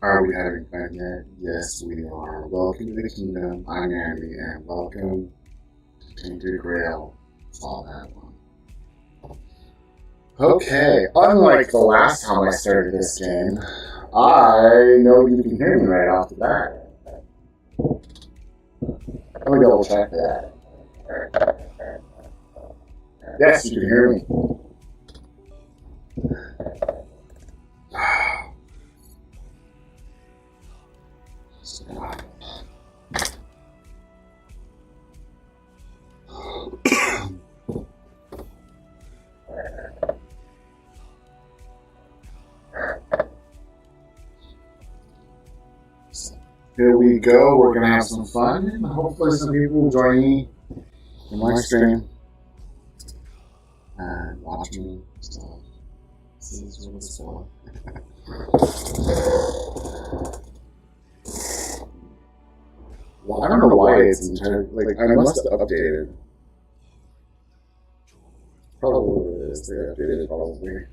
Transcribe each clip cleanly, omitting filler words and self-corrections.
Are we having fun yet? Yes, we are. Welcome to the kingdom. I'm Andy, and welcome to Tainted Grail. It's all that one. Okay, unlike the last time I started this game, I know you can hear me right off the bat. Let me double check that. Yes, you can hear me. Here we go. We're going to have some fun. Hopefully some people will join me in my stream and watch me. So, this is what it's for. Well, I don't know why it's entirely, like, I must have updated. Probably what it is. They updated probably.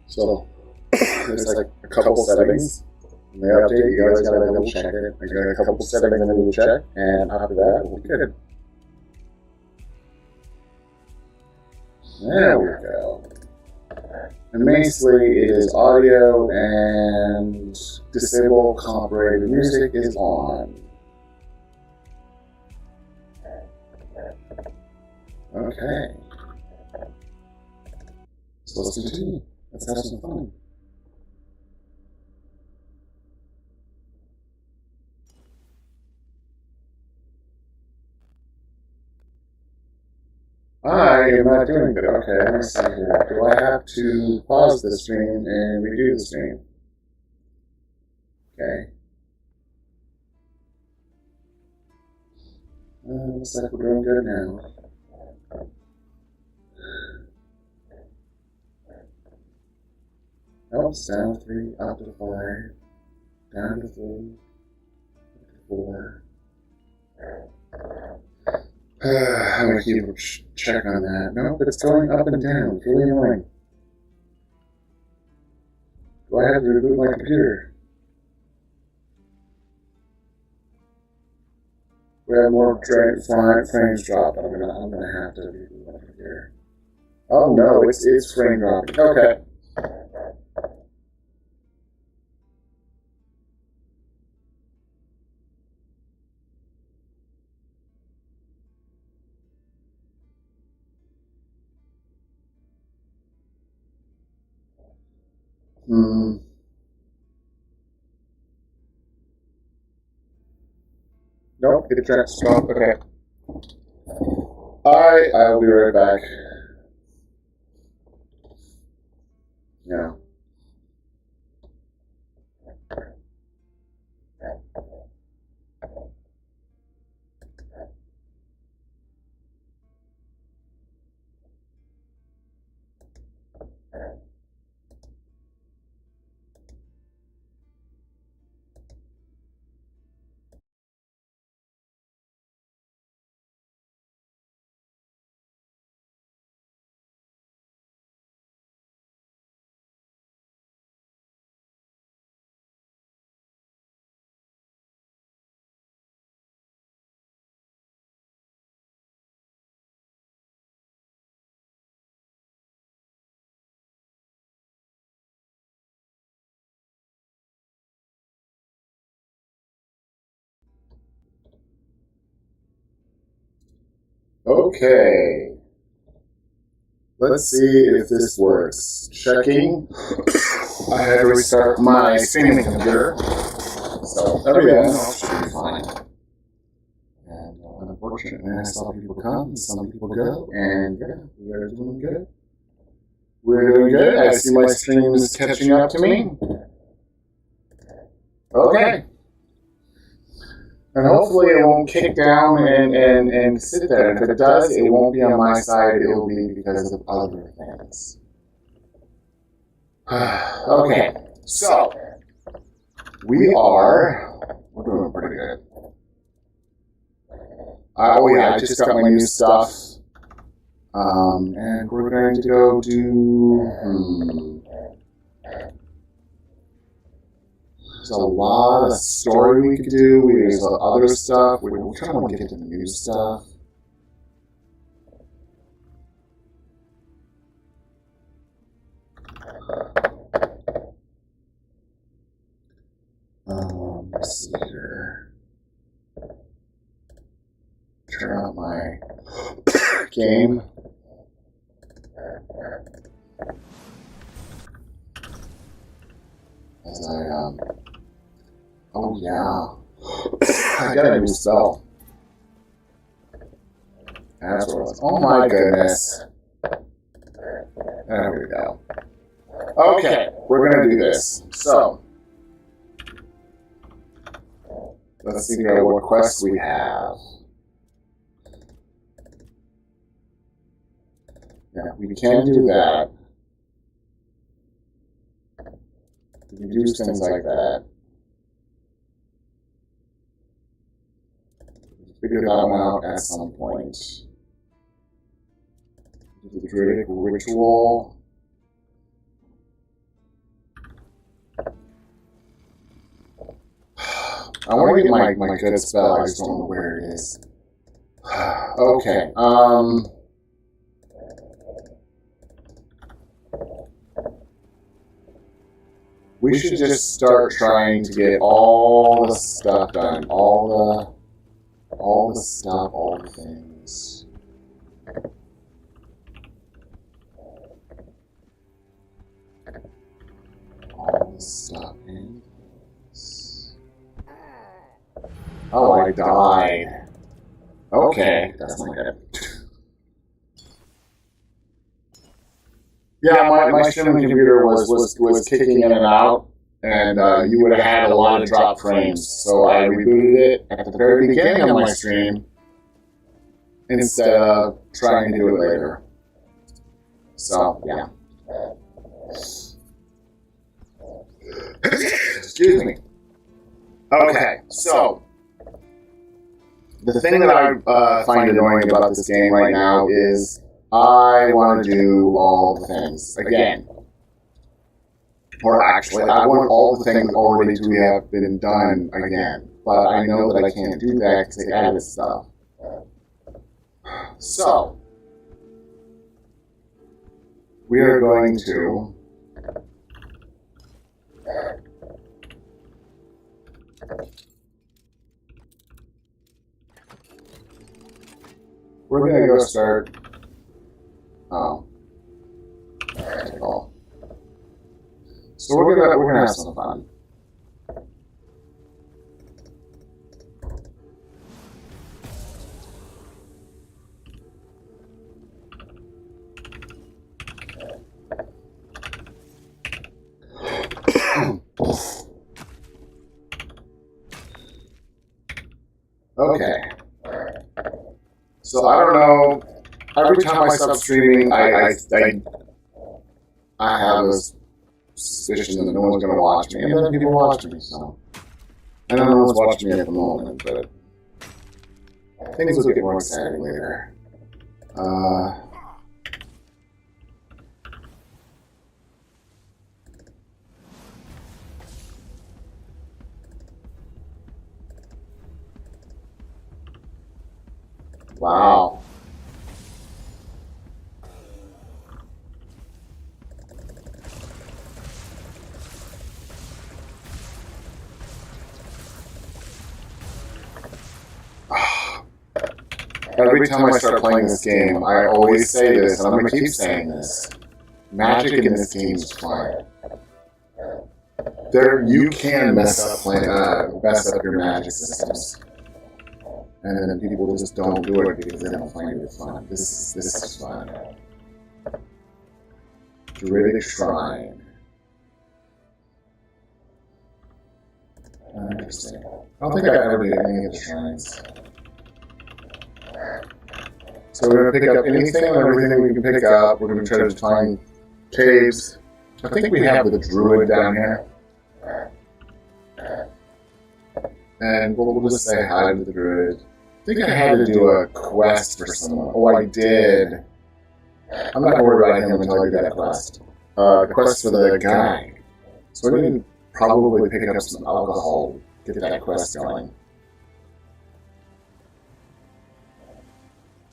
So, there's like a couple settings. When they update, you guys gotta double check it. I got a couple settings I need to check, and after that, we'll be good. There we go. And basically, it is audio and disable copyrighted music is on. Okay. So let's continue. Let's have some fun. I am not doing good. Okay, let me see here. Do I have to pause the stream and redo the stream? Okay. Looks like we're doing good now. Helps down to 3, up to 5, down to 3, up to 4. I'm gonna keep a check on that. Nope, it's going up and down. It's really annoying. Do I have to reboot my computer? We have more frames dropped. I'm gonna have to reboot my computer. Oh no, it's frame dropping. Okay. Nope, it tried to stop. Okay. I will be right back. Yeah. Okay. Let's see if this works. Checking. I had to restart my streaming computer. So, there we go. That should be fine. And unfortunately, I saw people come and some people go. And yeah, we are doing good. We're doing good. I see my stream is catching up to me. Okay. And hopefully it won't kick down and sit there. If it does, it won't be on my side. It will be because of other things. Okay. So, we're doing pretty good. Oh yeah, I just got my new stuff. And we're going to go do... There's a lot of story we could do. There's other stuff. We kind of want to get to the new stuff. Let's see here. Turn on my game. As I, oh yeah. I got a new spell. That's what it was. Oh my goodness. There we go. Okay, we're gonna do this. So, let's see what quests we have. Yeah, we can do that. We can do things like that. Figure that one out at some point. Do the Druidic ritual. I want to get my good spell, I just don't know where it is. Okay, we should just start trying to get all the stuff done. All the stuff, all the things. All the stuff in this. Oh, I died. Okay, that's not good. Yeah, my streaming computer was kicking in and out, and you would have had a lot of drop frames. So I rebooted it at the very beginning of my stream instead of trying to do it later. So, yeah. Excuse me. Okay, so the thing that I find annoying about this game right now is I want to do all the things again. Or actually, I want all the things already to have been done again. But I know that I can't do that because they added stuff. So, we are going to... We're going to go start... Oh. Alright, cool. So we're gonna have some fun. Okay. So I don't know. Every time I stop streaming, I have this suspicion that no one's going to watch me, and then people watch me, so... I know no one's watching me at the moment, but... things will get more exciting later. Wow. Every time I start playing this game, I always say this, and I'm going to keep saying this. Magic in this game is fun. You can mess up your magic systems. And then people just don't do it because they don't find it fun. This is fun. Druidic Shrine. Interesting. I don't think I ever did any of the shrines. So we're going to pick up anything and everything we can pick up. We're going to try to find caves. I think we have the druid down here. And we'll just say hi to the druid. think I had to do a quest for someone. Oh, I did. I'm not going to worry about him until I do that quest. Quest for the guy. So I didn't probably pick up some alcohol, get that quest going.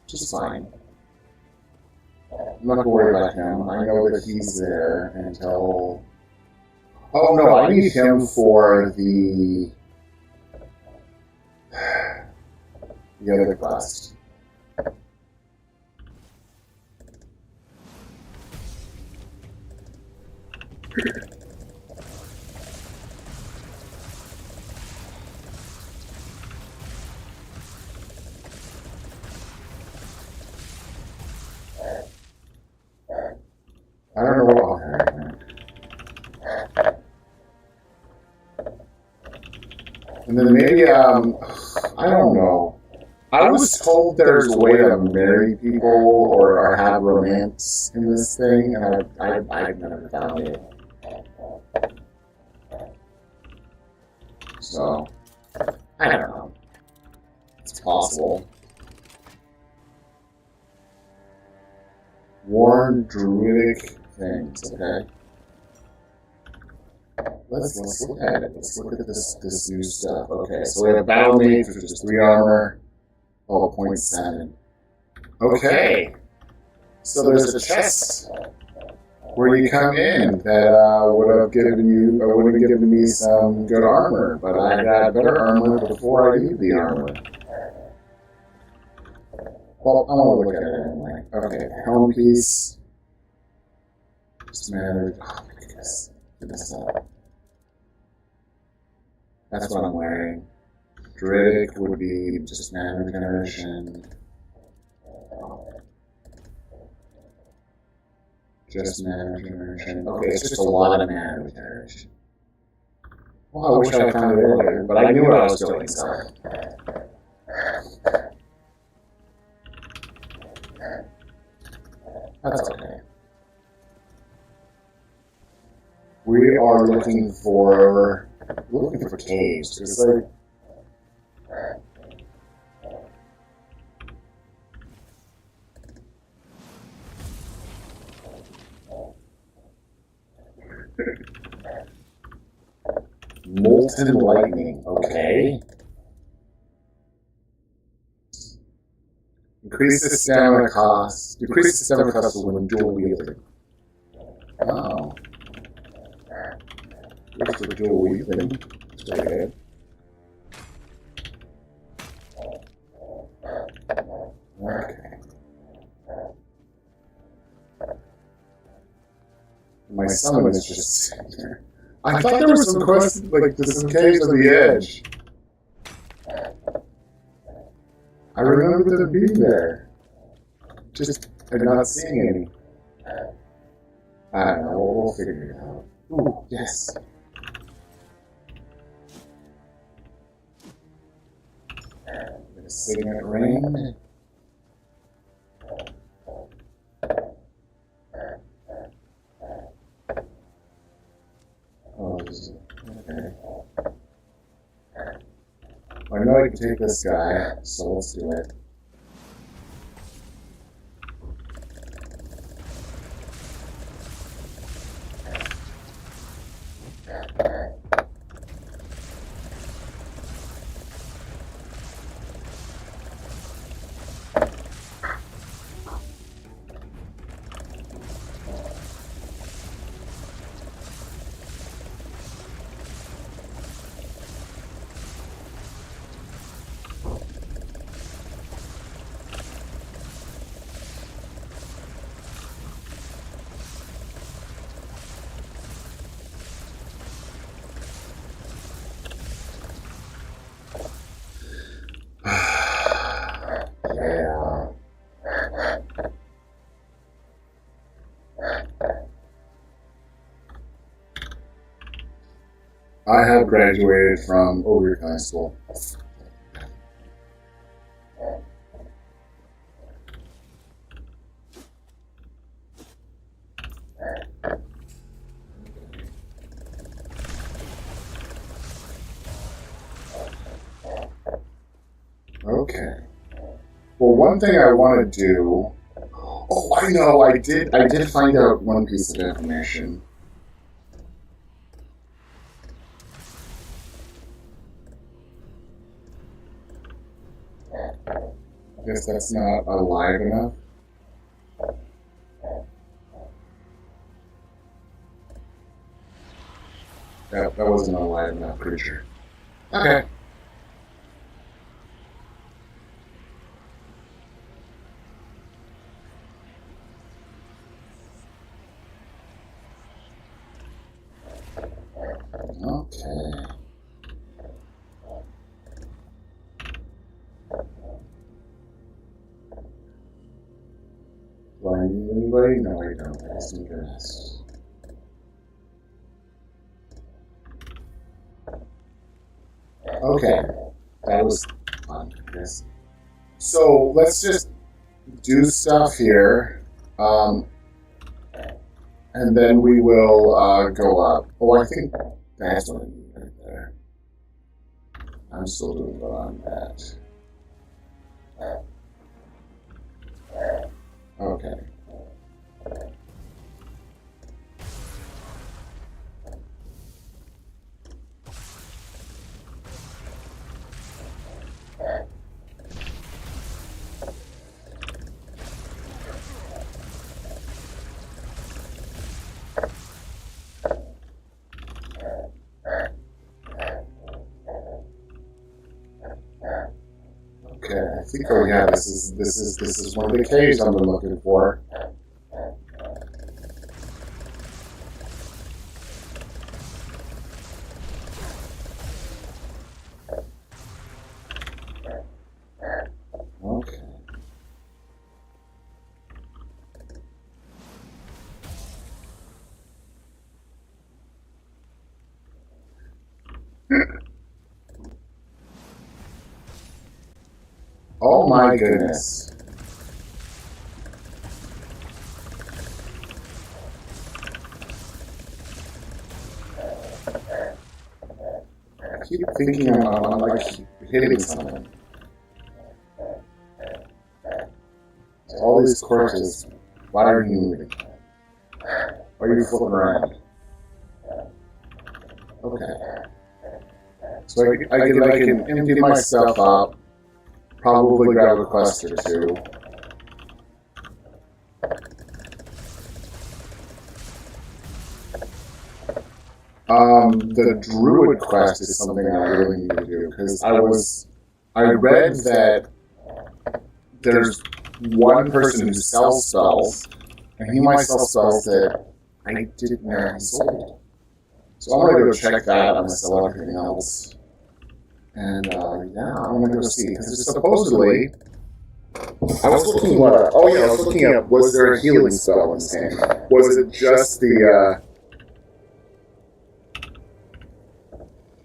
Just fine. I'm not going to worry about him. I know that he's there until... Oh no, I need him for the other quest. I don't know what I'll have. And then maybe, I don't know. I was told there's a way to marry people or have romance in this thing, and I've never found it. So, I don't know. It's possible. Worn druidic things, okay? Let's look at it. Let's look at this new stuff. Okay, so we have battle mage, which is 3 armor, 0.7. Okay. So there's a chest where you come in that would have given me some good armor, but I got better armor before I need the armor. Well, I want to look at it anyway. Okay, helm piece. Just mattered. Oh my goodness. Get this up. That's what I'm wearing. Druidic would be just mana regeneration. Just mana regeneration. Okay, it's just a lot of mana regeneration. Well, I wish I found it earlier, but I knew what I was doing, so. That's okay. We are looking for caves. It's like molten lightning. Okay. Decrease the stamina cost when dual wielding. Oh. Here's the dual wielding. It's pretty good. Okay. My summon is just sitting there. I thought there was some quests, like some caves on the edge. I remember them being there. Just, I'm not seeing any. I don't know, we'll figure it out. Ooh, yes. A signet ring. Oh, okay. I know I can take this guy, so let's do it. I have graduated from Ogre High School. Okay. Well, one thing I want to do... Oh, I know, I did find out one piece of information. I guess that's not alive enough. That wasn't a alive enough creature. Okay. Okay. Do I need anybody? No, I don't. I just need to rest. Okay. That was fun, I guess. So let's just do stuff here. And then we will go up. Oh, I think that's what I need right there. I'm still doing good on that. Okay. Okay, I think, oh yeah, this is one of the caves I've been looking for. Okay. Oh my goodness. I keep thinking I'm like hitting something. All these corpses. Why are you moving? Why are you flipping around? Okay. So I can empty my stuff up. Probably grab a quest or two. The druid quest is something I really need to do because I read that there's one person who sells spells, and he might sell spells that I didn't know he sold. So I'm gonna go check that. I'm gonna sell everything else, and yeah, I'm gonna go see because supposedly. I was looking what up. Oh yeah, I was looking up. Was there a healing spell in this game? Was it just the?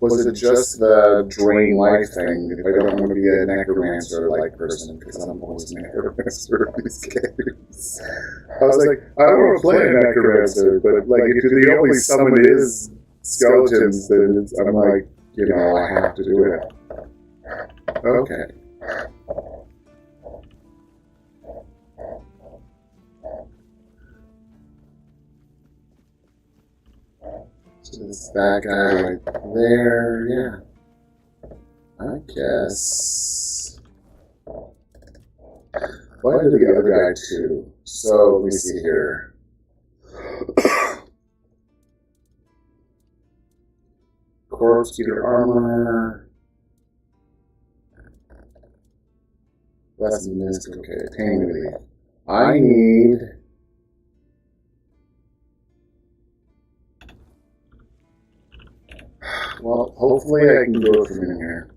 Was it just the drain life thing? If I don't want to be a necromancer-like person, because I'm always a necromancer in these games. I was like, I don't want to play a necromancer, but like if the only summon is skeletons, then I'm like, you know, I have to do it. Okay. So it's that guy right there, yeah. I guess. Well, I did the other guy too. So let me see here. Corpse Eater armor. That's missed. Okay, pain relief. I need. Well, hopefully I can go from in here.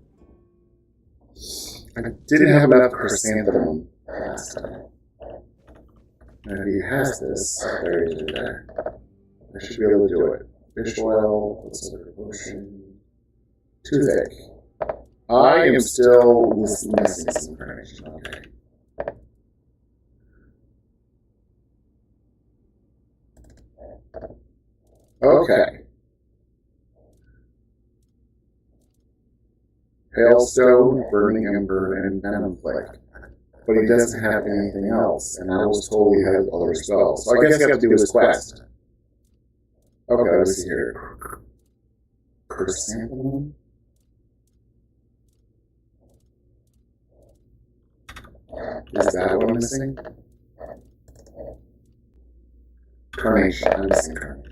I didn't have enough chrysanthemum last time. And if he has this, there he is there. I should be able to do it. Fish oil, what's the potion? Too thick. I am still missing some information. Okay. Okay. Hailstone, Burning Ember, and Venom Flake. But he doesn't have anything else, and I was told he has other spells. So I guess you have to do his quest. Okay, let's see here. Chrysanthemum? Is that what I'm missing? Carnation. I'm missing Carnation.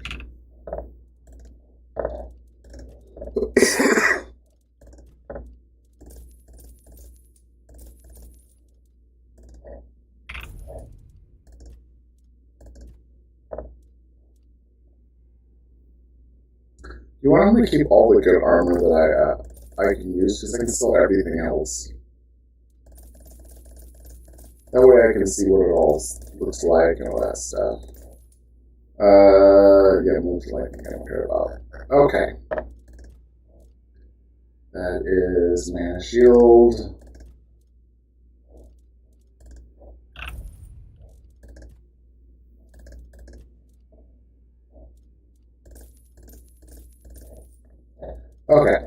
You want me to keep all the good armor that I can use, because I can sell everything else. That way I can see what it all looks like and all that stuff. Yeah, most lightning I don't care about. Okay. That is Mana Shield. Okay.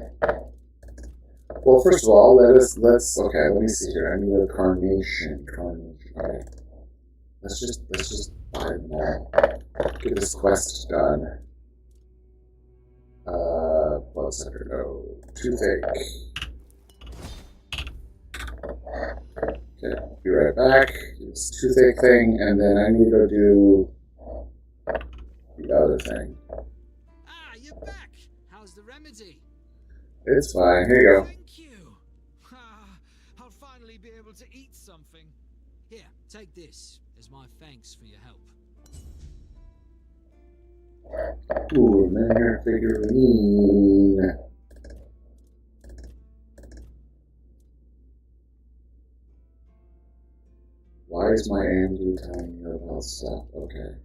Well, first of all, let's okay, let me see here. I need a Carnation. Okay. Let's just buy them all. Get this quest done. Bloodsucker, no. Toothache. Okay, I'll be right back. Do this toothache thing, and then I need to go do the other thing. Ah, you're back. How's the remedy? It's fine. Here you go. Thank you. I'll finally be able to eat something. Here, take this as my thanks for your help. Ooh, Mayor figurine. Why is my AMD telling me about stuff? Okay.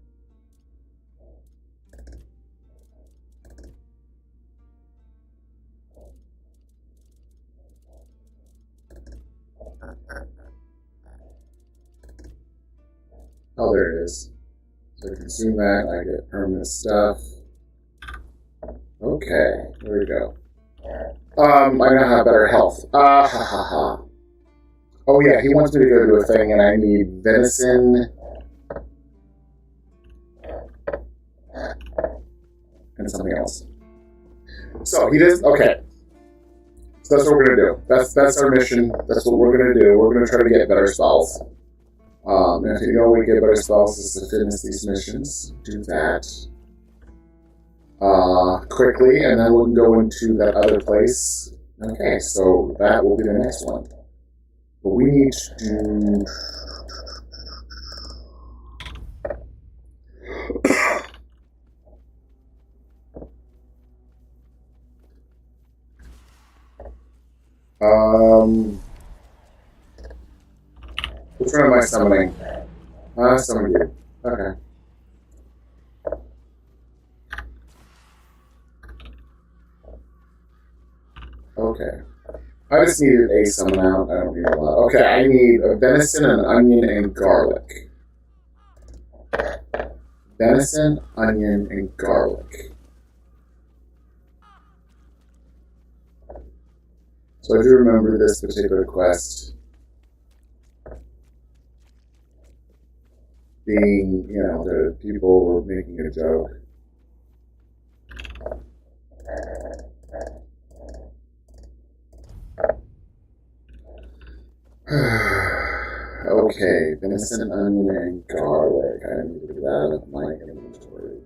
Oh, there it is. So I consume that, I get permanent stuff. Okay, there we go. I now have better health. Ha ha ha. Oh yeah, he wants me to go do a thing, and I need venison and something else. So he does. Okay. So that's what we're gonna do. That's our mission. That's what we're gonna do. We're gonna try to get better spells. And if you know we get better spells is to finish these missions. Do that quickly, and then we'll go into that other place. Okay, so that will be the next one. But we need to do... Which one am I summoning? Summon you. Okay. Okay. I just needed a summon out. I don't need a lot. Okay, I need a venison, an onion, and garlic. Venison, onion, and garlic. So I do remember this particular quest being, you know, the people were making a joke. Okay, venison, onion, and garlic. I need to get that out of my inventory.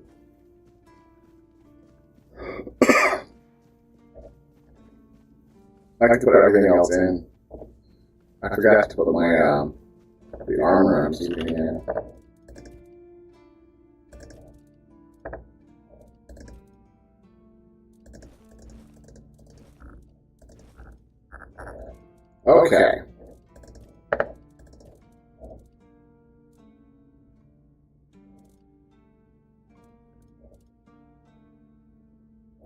I can put everything else in. I forgot to put my the armor I'm keeping in. Okay.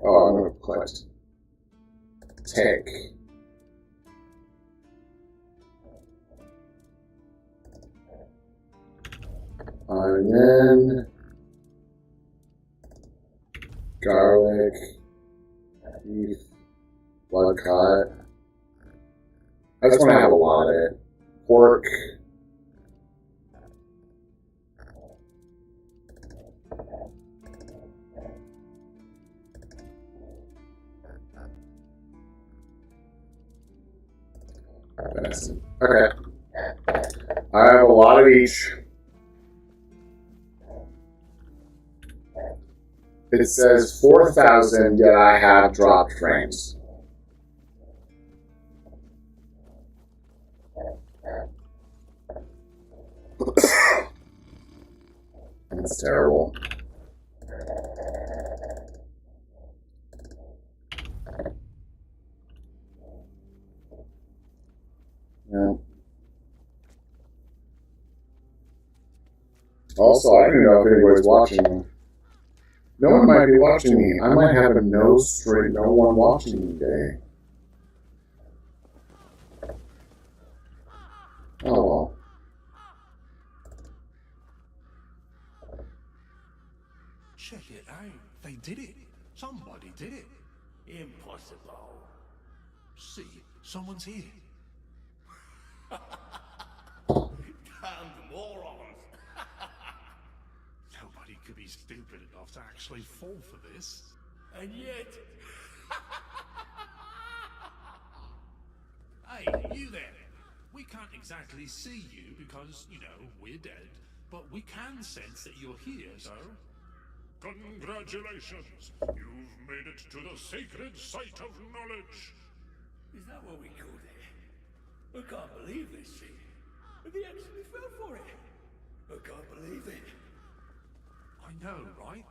Oh, I'm going to put take. Onion, garlic, beef, blood clot, I just want to have a lot of it. Pork. Okay. I have a lot of each. It says 4,000, yet I have dropped frames. That's terrible. Yeah. Also, I don't know if anybody's watching me. No one might be watching me. I might have a no one watching me day. Oh well. Check it out. They did it. Somebody did it. Impossible. See, someone's here. Damned morons. Nobody could be stupid enough to actually fall for this. And yet... Hey, you there. We can't exactly see you because, you know, we're dead. But we can sense that you're here, so... Congratulations! You've made it to the sacred site of knowledge! Is that what we called it? I can't believe this shit. They actually fell for it. I can't believe it. I know, right?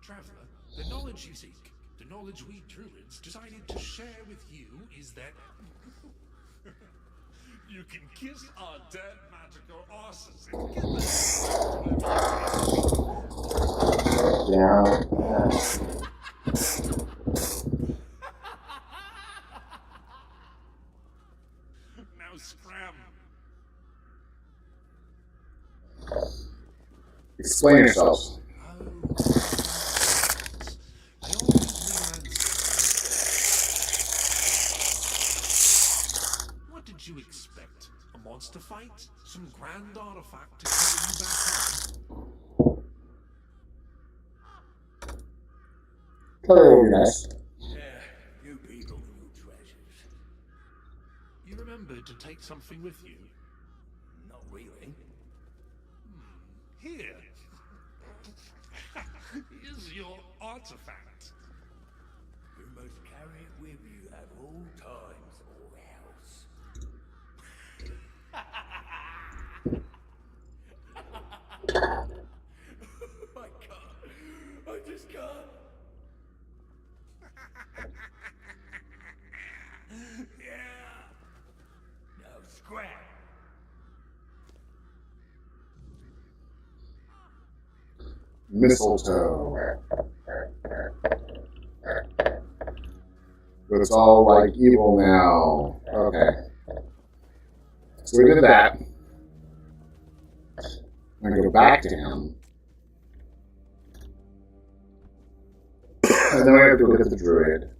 Traveler, the knowledge you seek, the knowledge we druids decided to share with you is that... You can kiss our dead magical asses and get the Yeah. Now scram. Explain yourself. What did you expect? A monster fight? Some grand artifact to carry you back home? Color will be nice. Yeah, you people and your treasures. You remembered to take something with you? Not really. Here. Here's your artifact. You must carry it with you at all times or else. I can't. I just can't. Yeah. Now scrap. Mistletoe. But it's all like evil now. Okay. So we did that. I'm gonna go back to him. And then we have to look at the druid.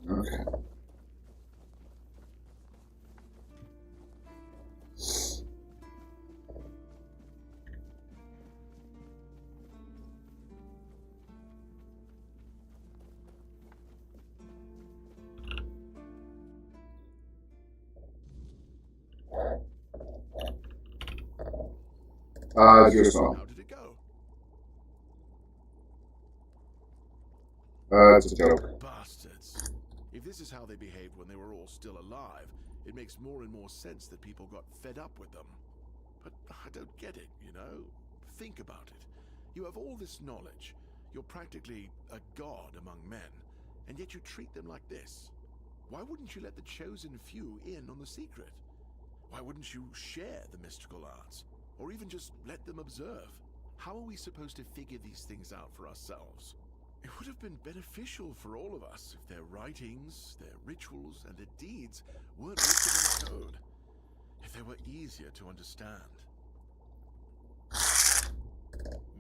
Okay. It's your song. How did it go? It's a joke. Bastards. If this is how they behaved when they were all still alive, it makes more and more sense that people got fed up with them. But I don't get it, you know? Think about it. You have all this knowledge. You're practically a god among men, and yet you treat them like this. Why wouldn't you let the chosen few in on the secret? Why wouldn't you share the mystical arts? Or even just let them observe? How are we supposed to figure these things out for ourselves? It would have been beneficial for all of us if their writings, their rituals, and their deeds weren't written in code. If they were easier to understand.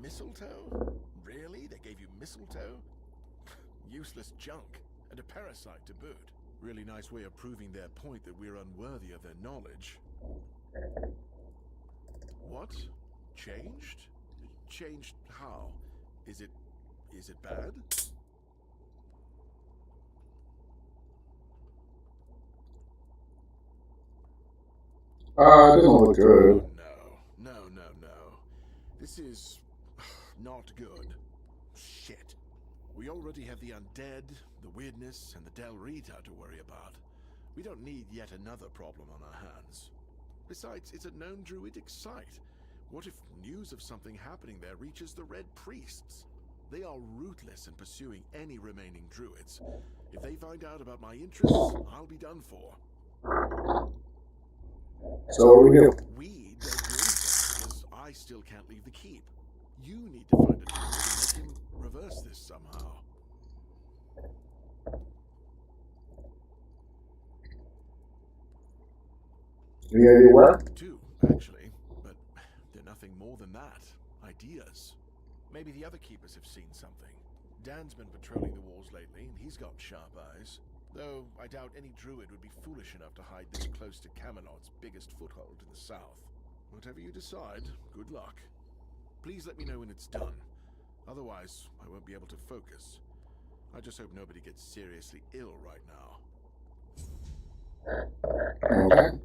Mistletoe? Really? They gave you mistletoe? Useless junk, and a parasite to boot. Really nice way of proving their point that we're unworthy of their knowledge. What? Changed? Changed how? Is it bad? It doesn't look good. No. This is not good. Shit. We already have the undead, the weirdness, and the Del Rita to worry about. We don't need yet another problem on our hands. Besides, it's a known druidic site. What if news of something happening there reaches the Red Priests? They are ruthless in pursuing any remaining druids. If they find out about my interests, I'll be done for. So what do we do? We don't do anything because I still can't leave the keep. You need to find a druid and make him reverse this somehow. Any idea where? Two, actually, but they're nothing more than that. Ideas. Maybe the other keepers have seen something. Dan's been patrolling the walls lately, and he's got sharp eyes. Though I doubt any druid would be foolish enough to hide this close to Camelot's biggest foothold to the south. Whatever you decide, good luck. Please let me know when it's done. Otherwise, I won't be able to focus. I just hope nobody gets seriously ill right now. Okay.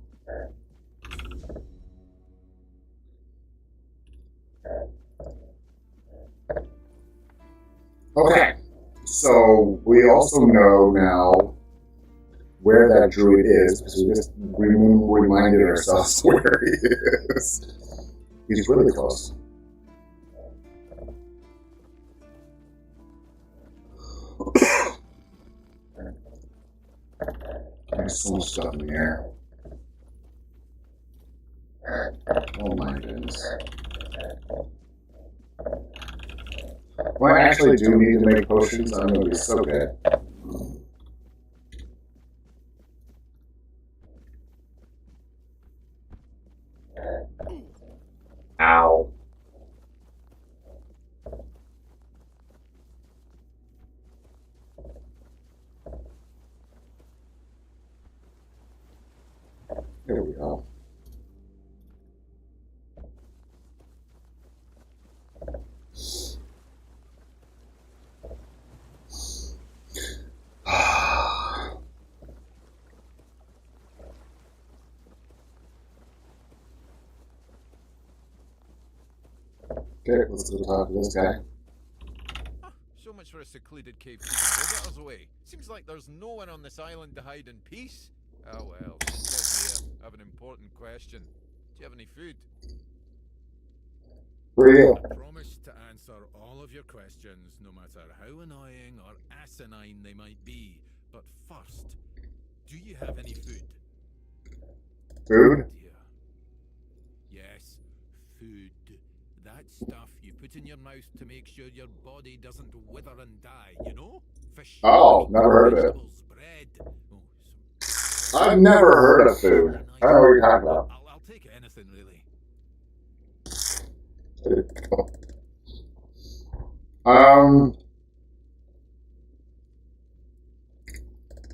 Okay. So we also know now where that druid is, because we just reminded ourselves where he is. He's really close. There's so much stuff in the air. Oh my goodness. Well, I actually do need to make potions. I'm going to be so good. Ow. There we go. Okay, let's go talk to this guy. So much for a secluded cave keeping visitors away. Seems like there's no one on this island to hide in peace. Oh well, since you're here, I have an important question. Do you have any food? For you. I promise to answer all of your questions, no matter how annoying or asinine they might be. But first, do you have any food? Food? Dear. Yes, food. That stuff you put in your mouth to make sure your body doesn't wither and die, you know? Fish. Oh, never heard of it. vegetables, bread. Oh, I've never heard of food. I don't know what you're talking about. I'll take anything, really.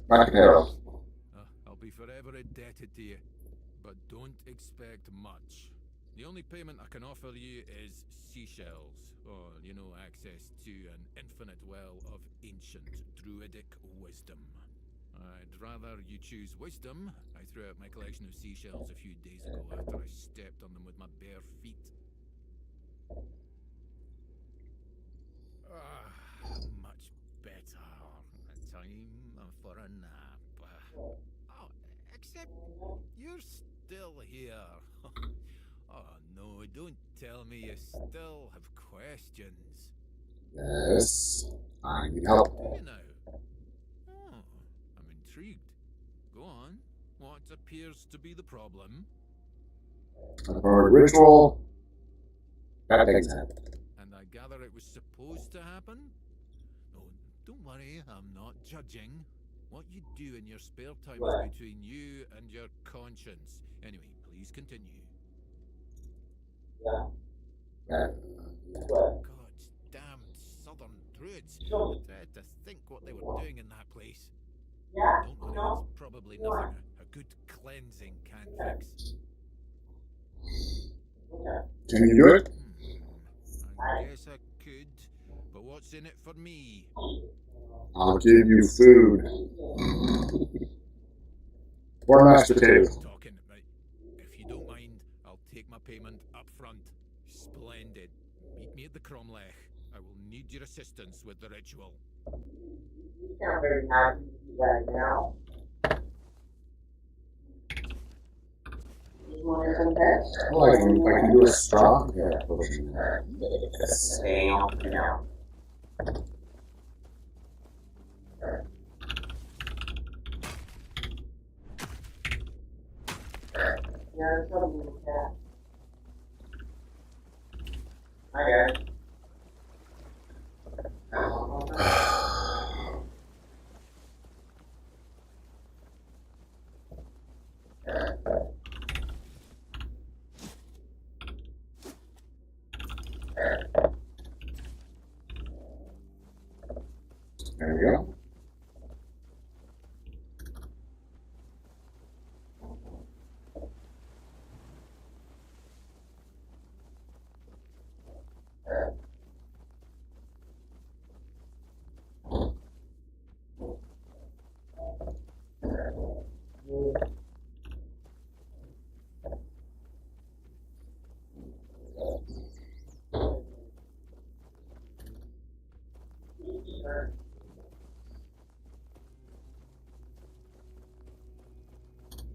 Mashed potatoes. I'll be forever indebted to you, but don't expect much. The only payment I can offer you is seashells, or, you know, access to an infinite well of ancient druidic wisdom. I'd rather you choose wisdom. I threw out my collection of seashells a few days ago after I stepped on them with my bare feet. Much better. Time for a nap. Oh, except you're still here. Oh no, don't tell me you still have questions. Yes, I need help. Do you now? Oh, I'm intrigued. Go on. What appears to be the problem? For ritual, bad things happen. And I gather it was supposed to happen? No, Don't worry, I'm not judging. What you do in your spare time is between you and your conscience. Anyway, please continue. That, God damn southern druids. I dread to think what they were doing in that place. Don't worry, it's probably nothing a good cleansing can't fix. can you do it? I guess I could, but what's in it for me? I'll give you food. Or mashed potatoes. Talking, right? If you don't mind, I'll take my payment up front. Splendid. Meet me at the Cromlech. I will need your assistance with the ritual. You sound very happy to do that now. You want some best? Oh, I can do a straw. Yeah, potion there. Yeah, something like that. I got it. There we go.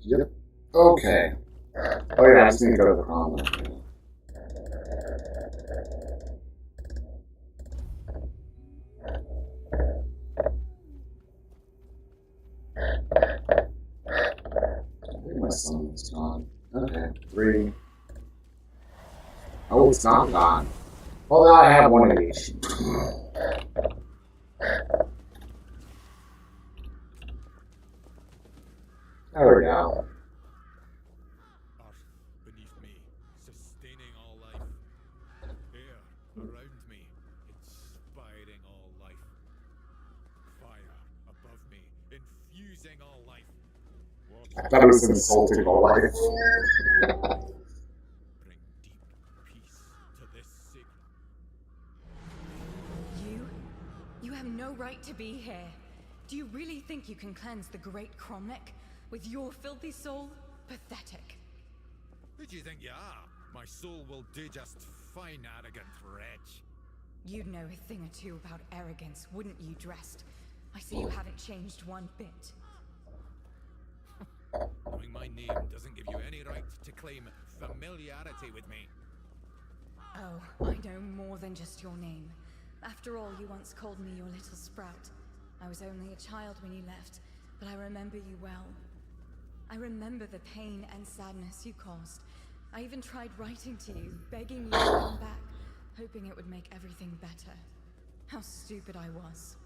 Yep. Okay. Oh yeah, I just need to go to the Cromlech. I think my son is gone. Okay, 3. Oh, it's not gone. Well, now I have one of each. There we go. Earth beneath me, sustaining all life. Air around me, inspiring all life. Fire above me, infusing all life. I thought it was insulting all life. Bring deep peace to this sick. You have no right to be here. Do you really think you can cleanse the great Cromlech with your filthy soul? Pathetic. Who do you think you are? My soul will do just fine, arrogant wretch. You'd know a thing or two about arrogance, wouldn't you, Dressed? I see you haven't changed one bit. Knowing my name doesn't give you any right to claim familiarity with me. Oh, I know more than just your name. After all, you once called me your little sprout. I was only a child when you left, but I remember you well. I remember the pain and sadness you caused. I even tried writing to you, begging you to come back, hoping it would make everything better. How stupid I was.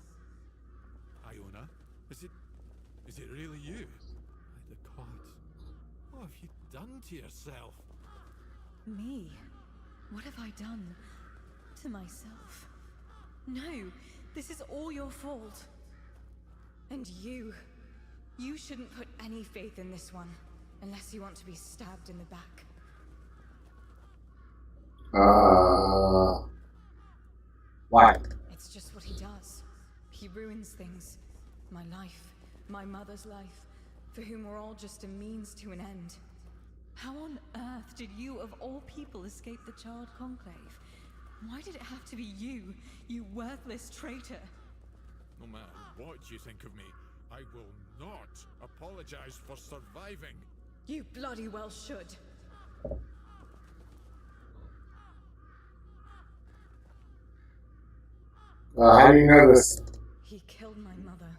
Iona, is it really you? By the gods, what have you done to yourself? Me? What have I done to myself? No, this is all your fault. And you shouldn't put any faith in this one, unless you want to be stabbed in the back. Why? It's just what he does. He ruins things. My life, my mother's life, for whom we're all just a means to an end. How on earth did you, of all people, escape the Child Conclave? Why did it have to be you, you worthless traitor? No matter what you think of me, I will not apologize for surviving. You bloody well should. How do you know this? He killed my mother.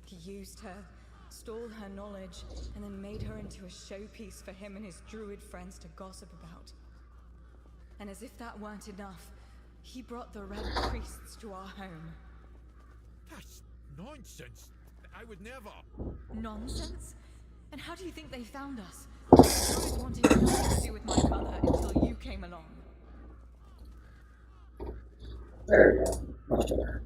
He used her, stole her knowledge, and then made her into a showpiece for him and his druid friends to gossip about. And as if that weren't enough, he brought the Red Priests to our home. Nonsense! I would never. Nonsense? And how do you think they found us? I was wanting nothing to do with my mother until you came along. There you go. Much better.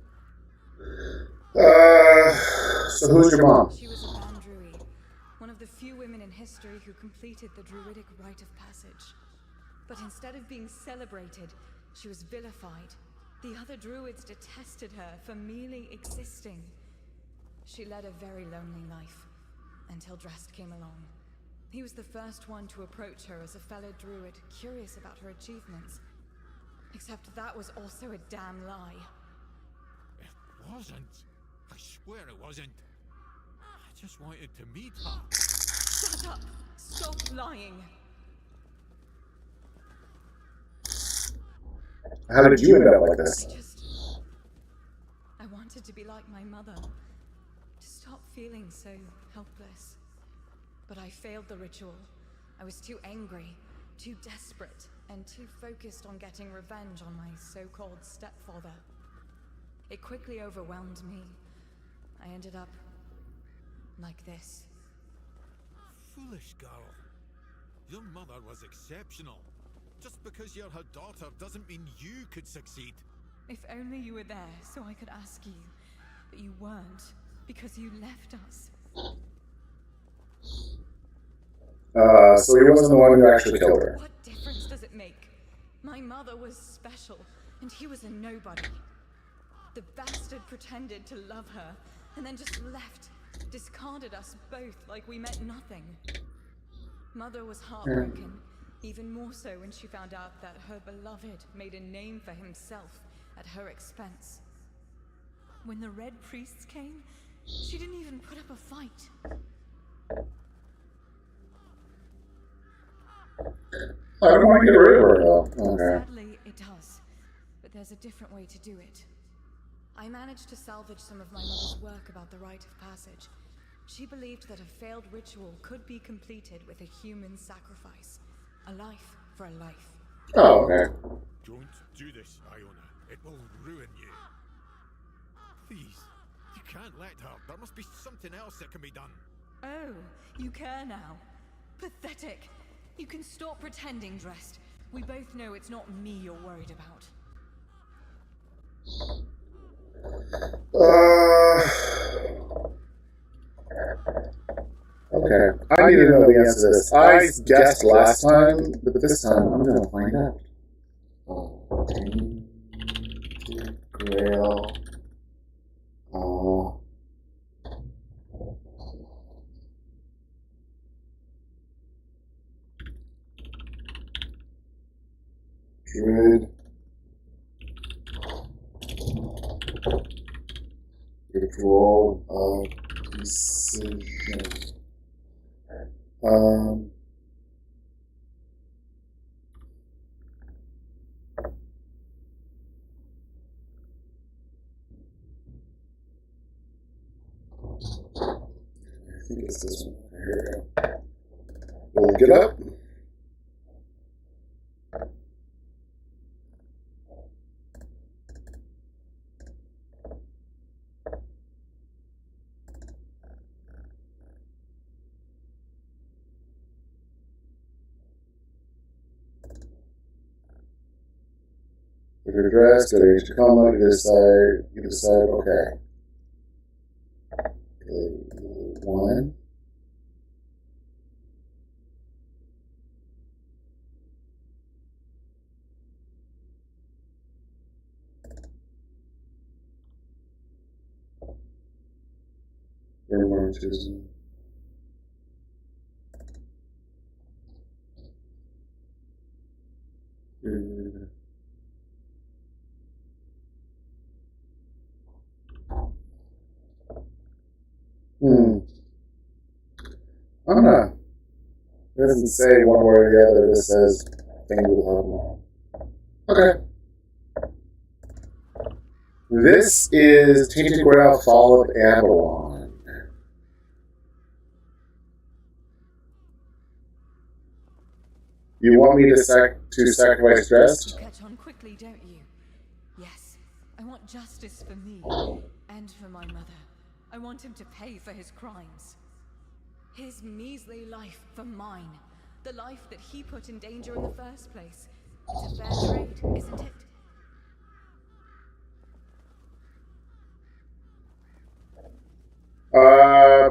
So who's your mom? She was a Bandrui, one of the few women in history who completed the druidic rite of passage. But instead of being celebrated, she was vilified. The other druids detested her for merely existing. She led a very lonely life, until Drast came along. He was the first one to approach her as a fellow druid, curious about her achievements. Except that was also a damn lie. It wasn't. I swear it wasn't. I just wanted to meet her. Shut up! Stop lying! How did you end up like this? I wanted to be like my mother. To stop feeling so helpless. But I failed the ritual. I was too angry, too desperate, and too focused on getting revenge on my so-called stepfather. It quickly overwhelmed me. I ended up like this. Foolish girl. Your mother was exceptional. Just because you're her daughter doesn't mean you could succeed. If only you were there so I could ask you. But you weren't, because you left us. So he wasn't the one who actually killed her. What difference does it make? My mother was special, and he was a nobody. The bastard pretended to love her, and then just left, discarded us both like we meant nothing. Mother was heartbroken, even more so when she found out that her beloved made a name for himself at her expense. When the Red Priests came, she didn't even put up a fight. I don't want to get rid of her, though. Okay. Sadly, it does. But there's a different way to do it. I managed to salvage some of my mother's work about the rite of passage. She believed that a failed ritual could be completed with a human sacrifice. A life for a life. Oh, okay. Don't do this, Iona. It will ruin you. Please, you can't let her. There must be something else that can be done. Oh, you care now. Pathetic. You can stop pretending, Drast. We both know it's not me you're worried about. Okay. I need to know the answer to this. I guessed last time, but this time I'm going to find out. Tainted Grail. Druid. Ritual of decision. I think it's this one. Here we go. We'll look it up. If you're dressed, go to combat, you decide, okay. One. Romantism. I don't know. It doesn't say one way or the other. It just says things will happen. Okay. This is Tainted Grail, Fall of Avalon. You want me to sacrifice Drast? You catch on quickly, don't you? Yes. I want justice for me and for my mother. I want him to pay for his crimes. His measly life for mine. The life that he put in danger in the first place. It's a fair trade, isn't it?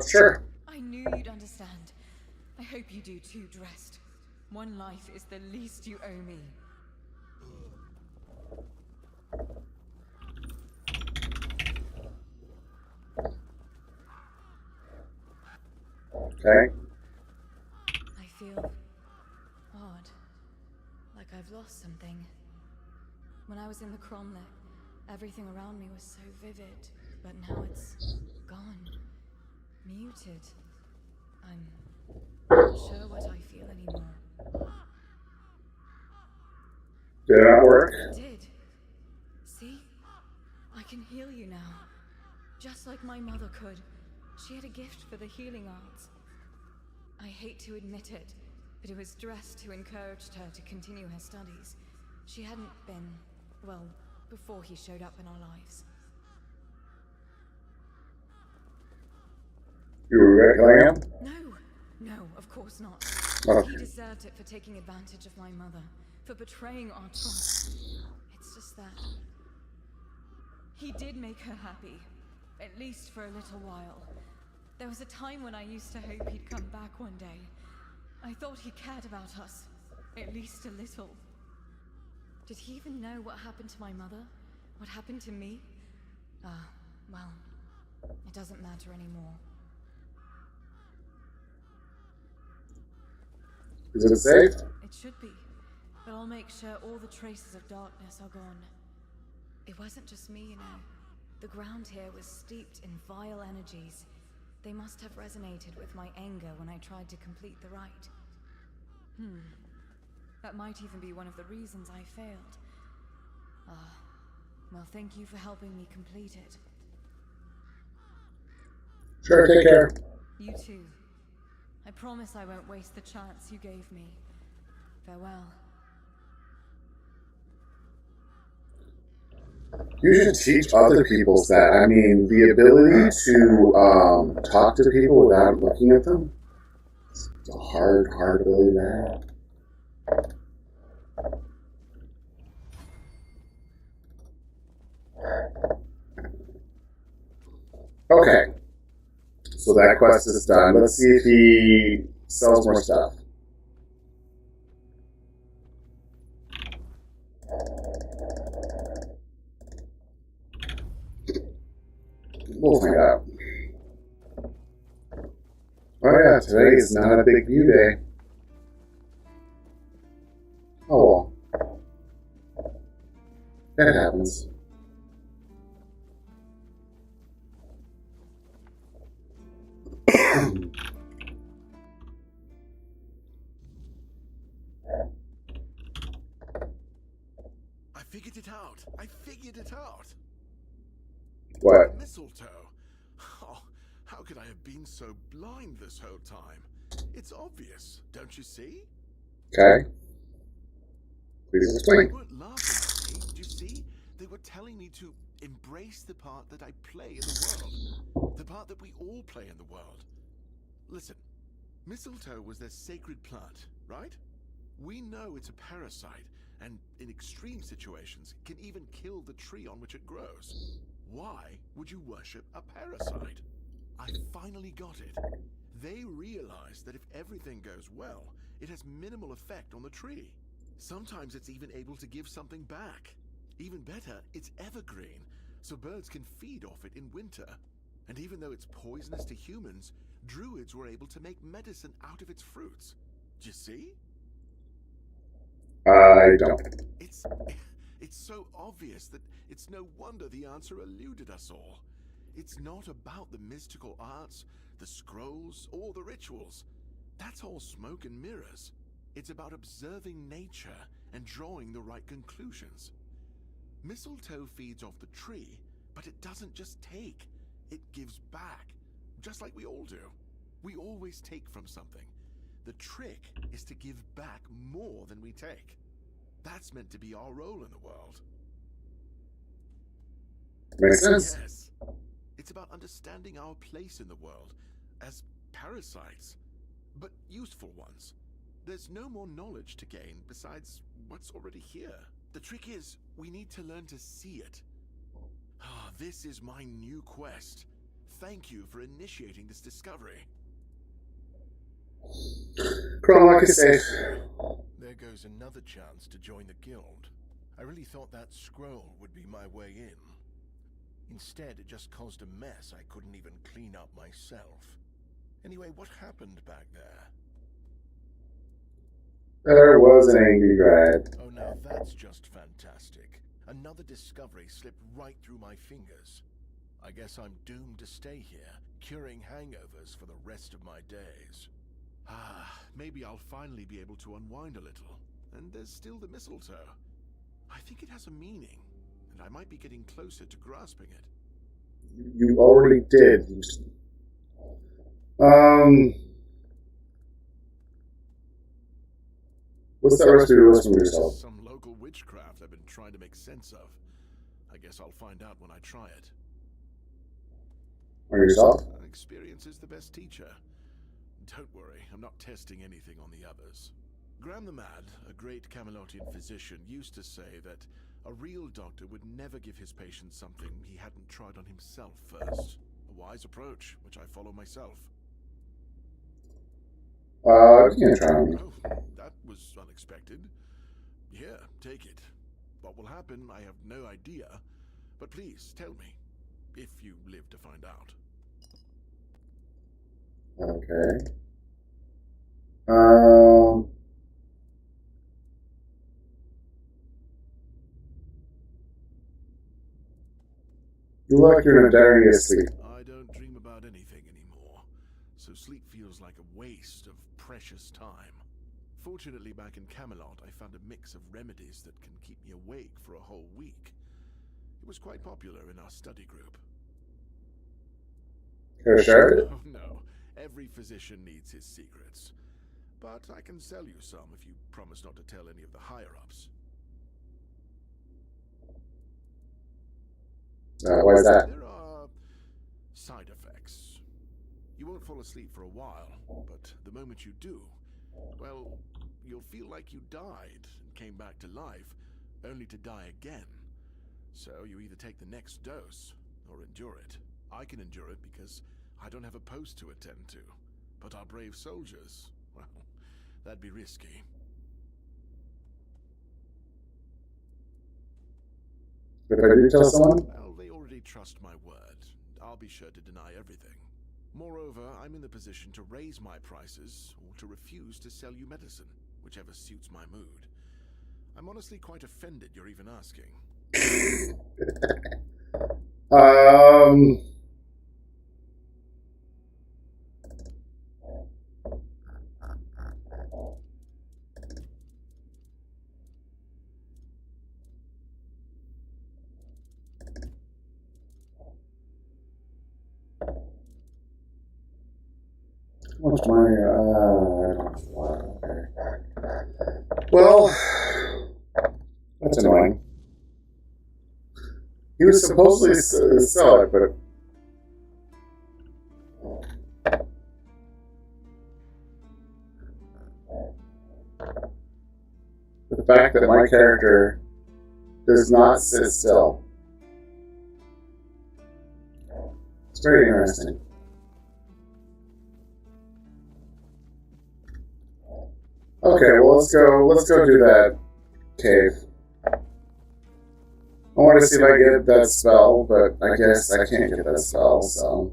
Sure. I knew you'd understand. I hope you do too, Dressed. One life is the least you owe me. Okay. I feel odd. Like I've lost something. When I was in the Cromlech, everything around me was so vivid, but now it's gone. Muted. I'm not sure what I feel anymore. Did it not work? It did. See? I can heal you now. Just like my mother could. She had a gift for the healing arts. I hate to admit it, but it was Dressed who encouraged her to continue her studies. She hadn't been, well, before he showed up in our lives. You regret killing him? No, of course not. Okay. He deserved it for taking advantage of my mother, for betraying our trust. It's just that he did make her happy, at least for a little while. There was a time when I used to hope he'd come back one day. I thought he cared about us, at least a little. Did he even know what happened to my mother? What happened to me? Well, it doesn't matter anymore. Is it safe? It should be, but I'll make sure all the traces of darkness are gone. It wasn't just me, you know. The ground here was steeped in vile energies. They must have resonated with my anger when I tried to complete the rite. That might even be one of the reasons I failed. Well, thank you for helping me complete it. Sure, take care. You too. I promise I won't waste the chance you gave me. Farewell. You should teach other people that. I mean, the ability to talk to people without looking at them. It's a hard ability to have. Okay. So that quest is done. Let's see if he sells more stuff. We'll find out. Oh yeah, today is not a big view day. Oh well. That happens. I figured it out. What? Mistletoe. Oh, how could I have been so blind this whole time? It's obvious, don't you see? Okay. Please explain. They weren't laughing at me, do you see? They were telling me to embrace the part that I play in the world. The part that we all play in the world. Listen, mistletoe was their sacred plant, right? We know it's a parasite, and in extreme situations, can even kill the tree on which it grows. Why would you worship a parasite? I finally got it. They realized that if everything goes well, it has minimal effect on the tree. Sometimes it's even able to give something back. Even better, it's evergreen, so birds can feed off it in winter. And even though it's poisonous to humans, druids were able to make medicine out of its fruits. Do you see? I don't. It's so obvious that it's no wonder the answer eluded us all. It's not about the mystical arts, the scrolls, or the rituals. That's all smoke and mirrors. It's about observing nature and drawing the right conclusions. Mistletoe feeds off the tree, but it doesn't just take. It gives back, just like we all do. We always take from something. The trick is to give back more than we take. That's meant to be our role in the world. Makes sense. Yes. It's It's about understanding our place in the world as parasites, but useful ones. There's no more knowledge to gain besides what's already here. The trick is, we need to learn to see it. Ah, this is my new quest. Thank you for initiating this discovery. Chronologic safe. There goes another chance to join the guild. I really thought that scroll would be my way in. Instead, it just caused a mess I couldn't even clean up myself. Anyway, what happened back there? There was an angry drag. Oh, now that's just fantastic. Another discovery slipped right through my fingers. I guess I'm doomed to stay here, curing hangovers for the rest of my days. Ah, maybe I'll finally be able to unwind a little. And there's still the mistletoe. I think it has a meaning, and I might be getting closer to grasping it. You already did. What's that recipe you're listening to yourself? Some local witchcraft I've been trying to make sense of. I guess I'll find out when I try it. Or yourself? Experience is the best teacher. Don't worry, I'm not testing anything on the others. Graham the Mad, a great Camelotian physician, used to say that a real doctor would never give his patient something he hadn't tried on himself first. A wise approach, which I follow myself. You can try me. Oh, that was unexpected. Here, take it. What will happen, I have no idea. But please, tell me, if you live to find out. Okay. You look like you're in a diary of sleep. I don't dream about anything anymore, so sleep feels like a waste of precious time. Fortunately, back in Camelot, I found a mix of remedies that can keep me awake for a whole week. It was quite popular in our study group. Can I share it? Oh no, every physician needs his secrets. But I can sell you some if you promise not to tell any of the higher-ups. Why is that? There are side effects. You won't fall asleep for a while, but the moment you do, well, you'll feel like you died and came back to life, only to die again. So you either take the next dose or endure it. I can endure it because I don't have a post to attend to. But our brave soldiers, well, that'd be risky. If I do tell someone? Well, they already trust my word. I'll be sure to deny everything. Moreover, I'm in the position to raise my prices or to refuse to sell you medicine, whichever suits my mood. I'm honestly quite offended you're even asking. What's my, I don't have a lot, okay. Well, that's annoying. He was supposedly sell it, but the fact that my character does not sit still. It's very interesting. Okay, well let's go do that cave. I want to see if I get that spell, but I guess I can't get that spell, so.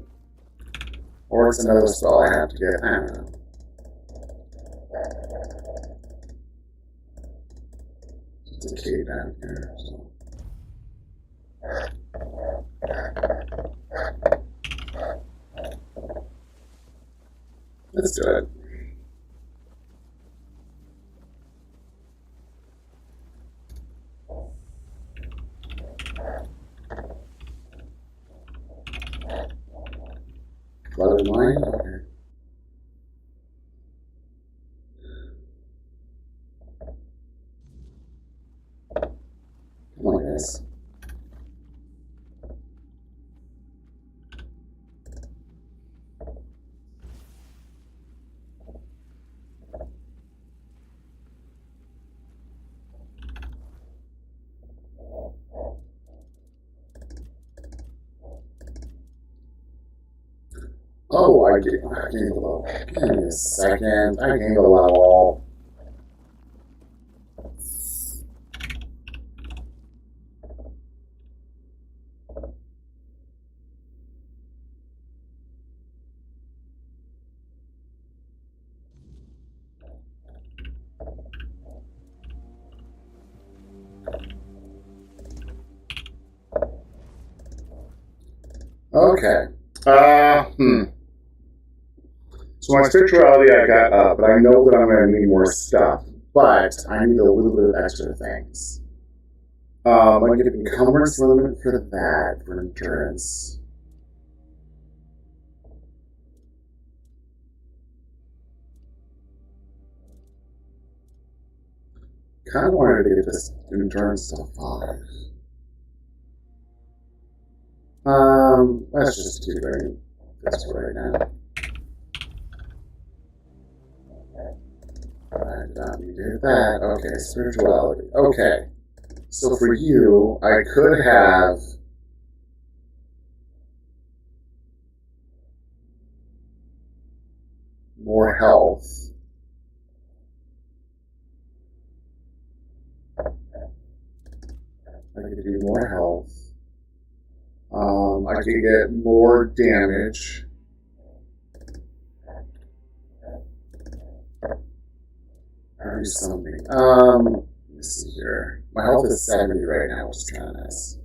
Or it's another spell I have to get, I don't know. It's a cave down here, so. Let's do it. Leather line? Okay. Come on, guys. I gained a level. Give me a second. I gained a level. Okay. So my spirituality I got up, but I know that I'm going to need more stuff. But I need a little bit of extra things. I'm going to get encumbrance limit for that, for endurance. Kind of wanted to get this endurance to 5. Let's just do this right now. Alright, we did that. Okay, spirituality. Okay. So for you, I could have more health. I could do more health. I could get more damage. Or do something. Let me see here. My health is 70 right now, which is kind of nice.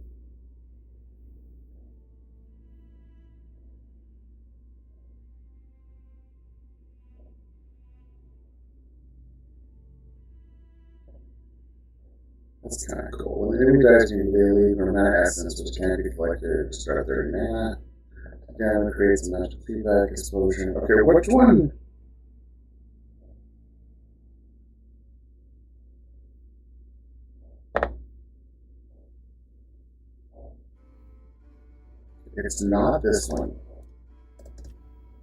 That's kind of cool. When the enemy dies, you leave from mana essence, which can't be collected. Start 30 mana. Again, it creates a magic feedback explosion. Okay, which one? It's not this one.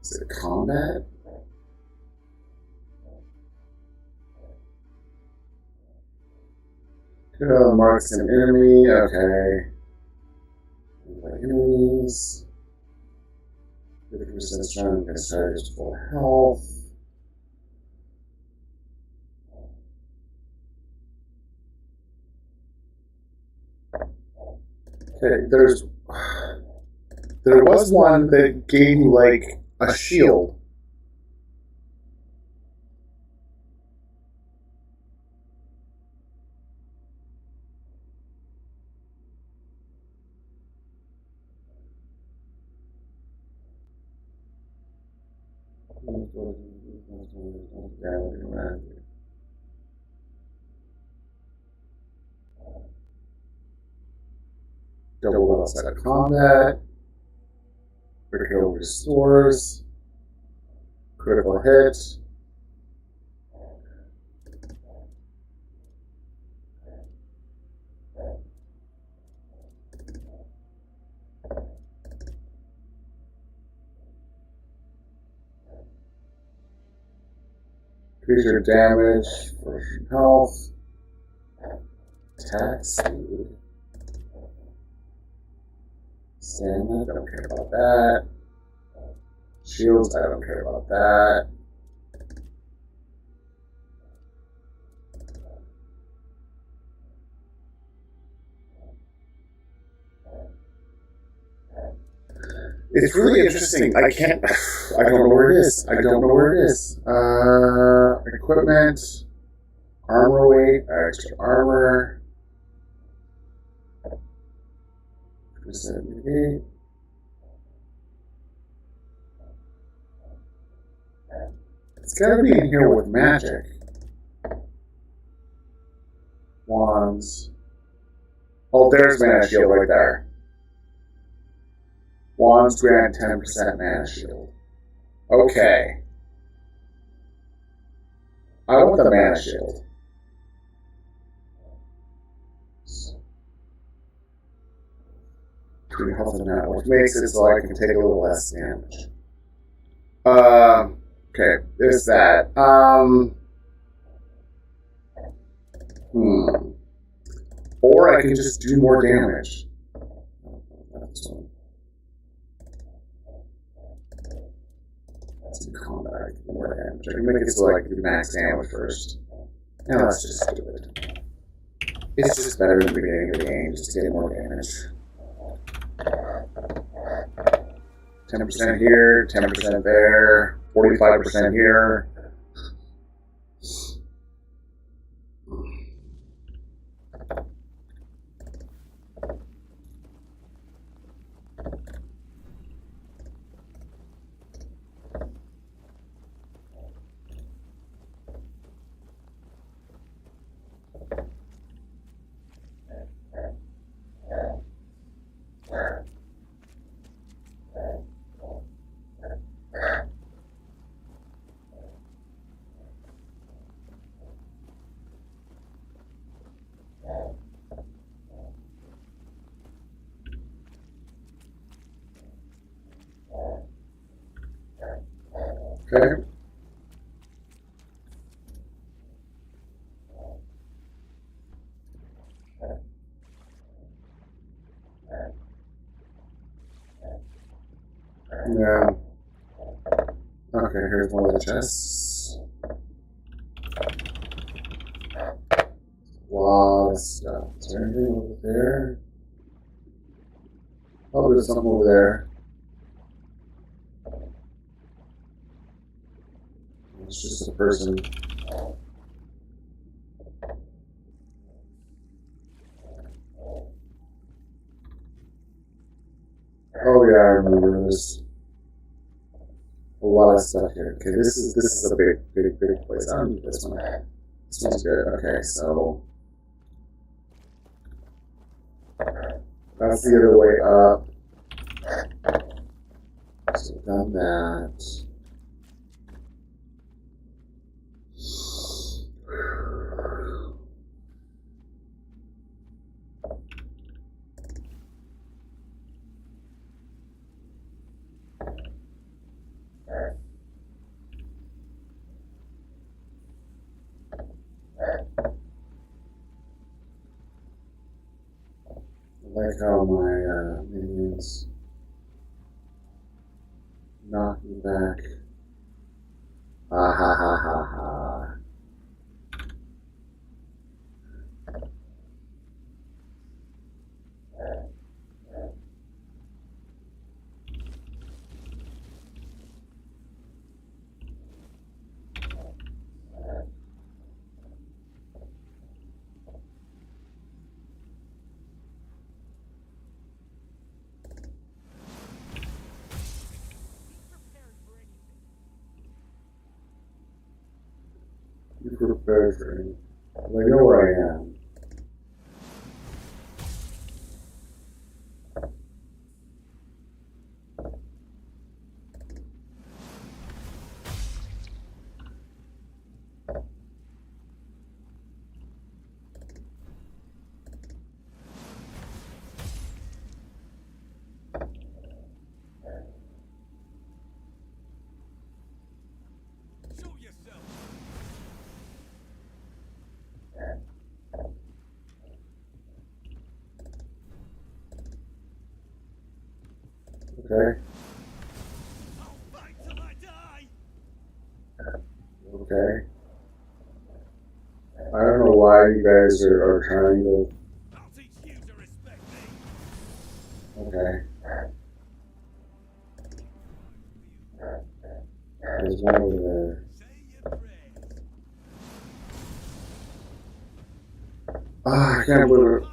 Is it combat? Marks an enemy, okay. Enemies. 50% strong against targets full health. Okay, there was one that gave you like a shield. Double outside of combat. Critical restores. Critical hit. Increase your damage for health. Attack speed. Stamina, don't care about that. Shields, I don't care about that. It's really interesting. I don't know where it is. I don't know where it is. Equipment, armor weight, extra armor. 78. It's gotta be in here with magic. Wands. Oh, there's mana shield right there. Wands grant 10% mana shield. Okay. I want the mana shield. Between health and mana, which makes it so I can take a little less damage. Okay, there's that. Or I can just do more damage. It's in combat, I can do more damage. I can make it so I can do max damage first. Now let's just do it. It's just better in the beginning of the game, just to get more damage. 10% here, 10% there, 45% here. Okay. Yeah. Okay, here's one of the chests. A lot of stuff. Is there anything over there? Oh, there's something over there. It's just a person. Oh yeah, I remember this. A lot of stuff here. Okay, this is a big place. I don't need this one. This one's good. Okay, so that's the other way up. So we've done that. I like how my minions knock me back. Ah ha ha ha ha. You prepared for me. I know where I am. Okay. Okay. I don't know why you guys are trying to. Okay. There's one over there. Ah, I can't believe it.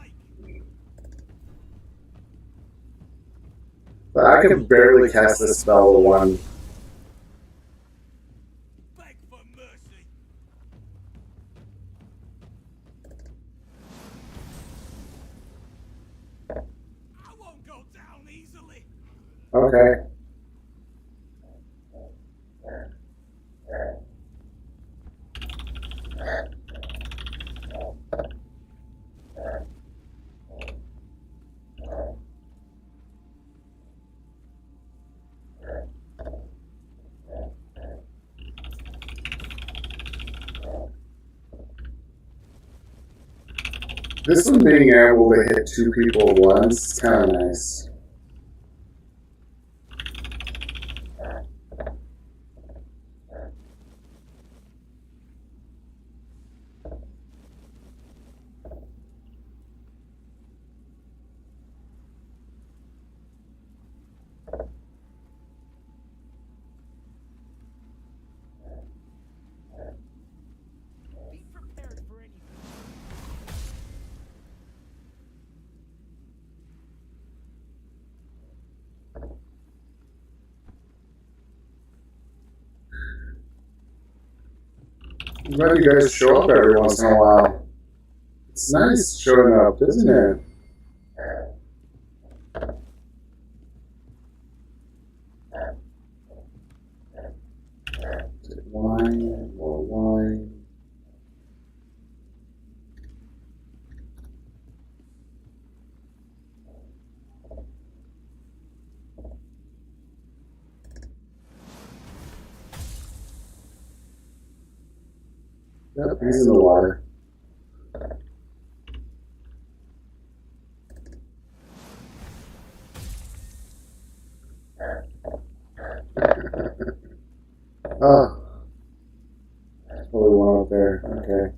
But I can barely cast this spell to one. Beg for mercy. I won't go down easily. Okay. This one being able to hit two people at once is kind of nice. I'm glad you guys show up every once in a while. It's nice showing up, isn't it? Wine, more wine. Yep, he's in the water. Oh. Probably one up there. Okay.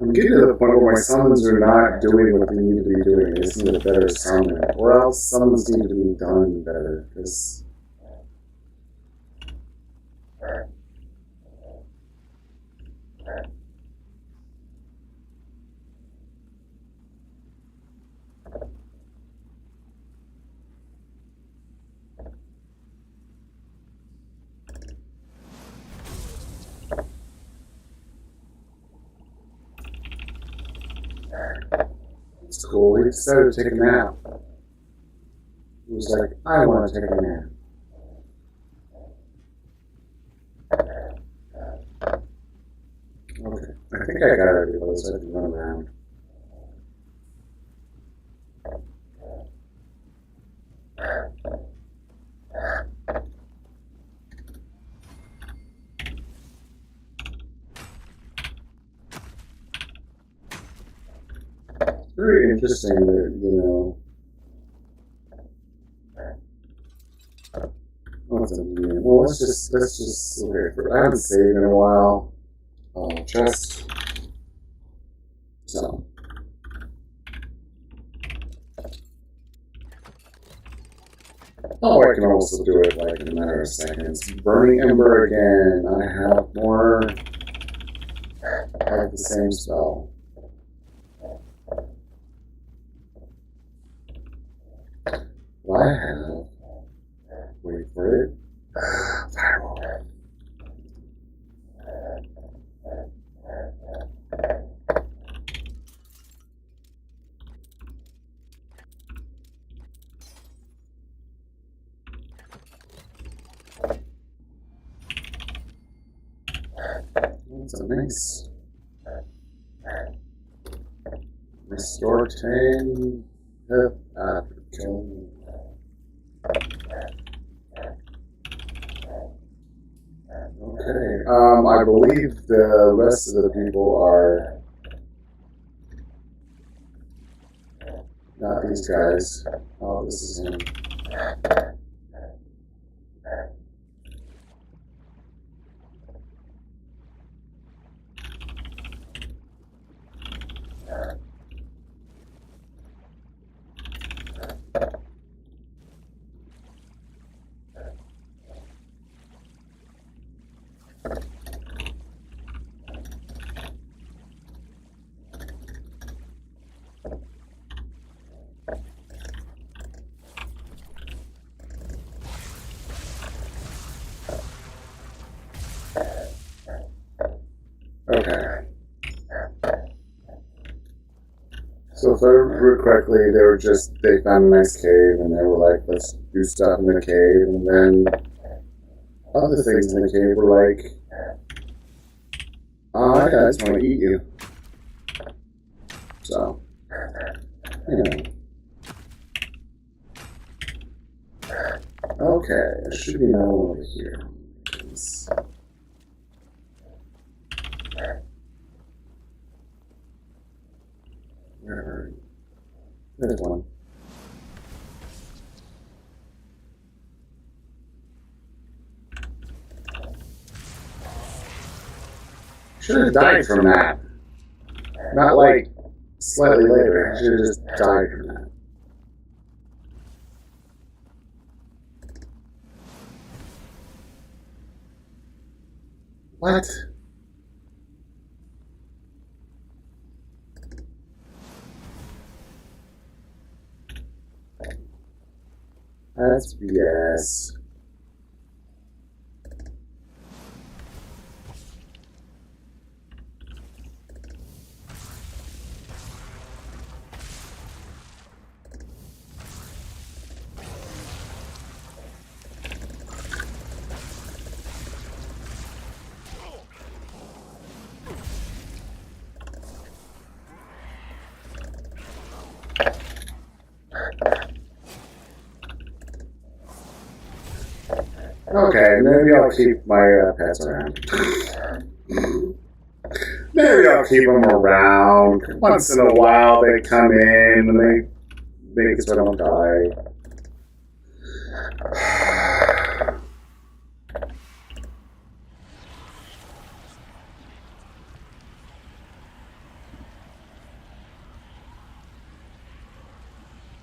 I'm getting to the point where my summons are not doing what they need to be doing. They just need a better summon. Or else summons need to be done better. Because it's cool. He decided to take a nap. He was like, I want to take a nap. Okay, I think I got everybody so I can run around. Very interesting that, you know. What's a mean? Well, let's just okay. I haven't saved in a while. Chest. So. Oh, I can also do it like in a matter of seconds. Burning Ember again. I have more of the same spell. I have. Wait for it. Firewall. That's a nice. Restore 10 hit after killing. Okay, I believe the rest of the people are not these guys. Oh, this is him. Okay. So if I remember correctly, they found a nice cave and they were like, let's do stuff in the cave, and then other things in the cave were like, I just want to eat you. So, you know. Okay, there should be no one over here. Where? There's one. Should have died from that. Not like slightly later. Should have just died from that. What? That's BS. Okay, maybe I'll keep my pets around. Maybe I'll keep them around. Once in a while they come in and they make it so I don't die.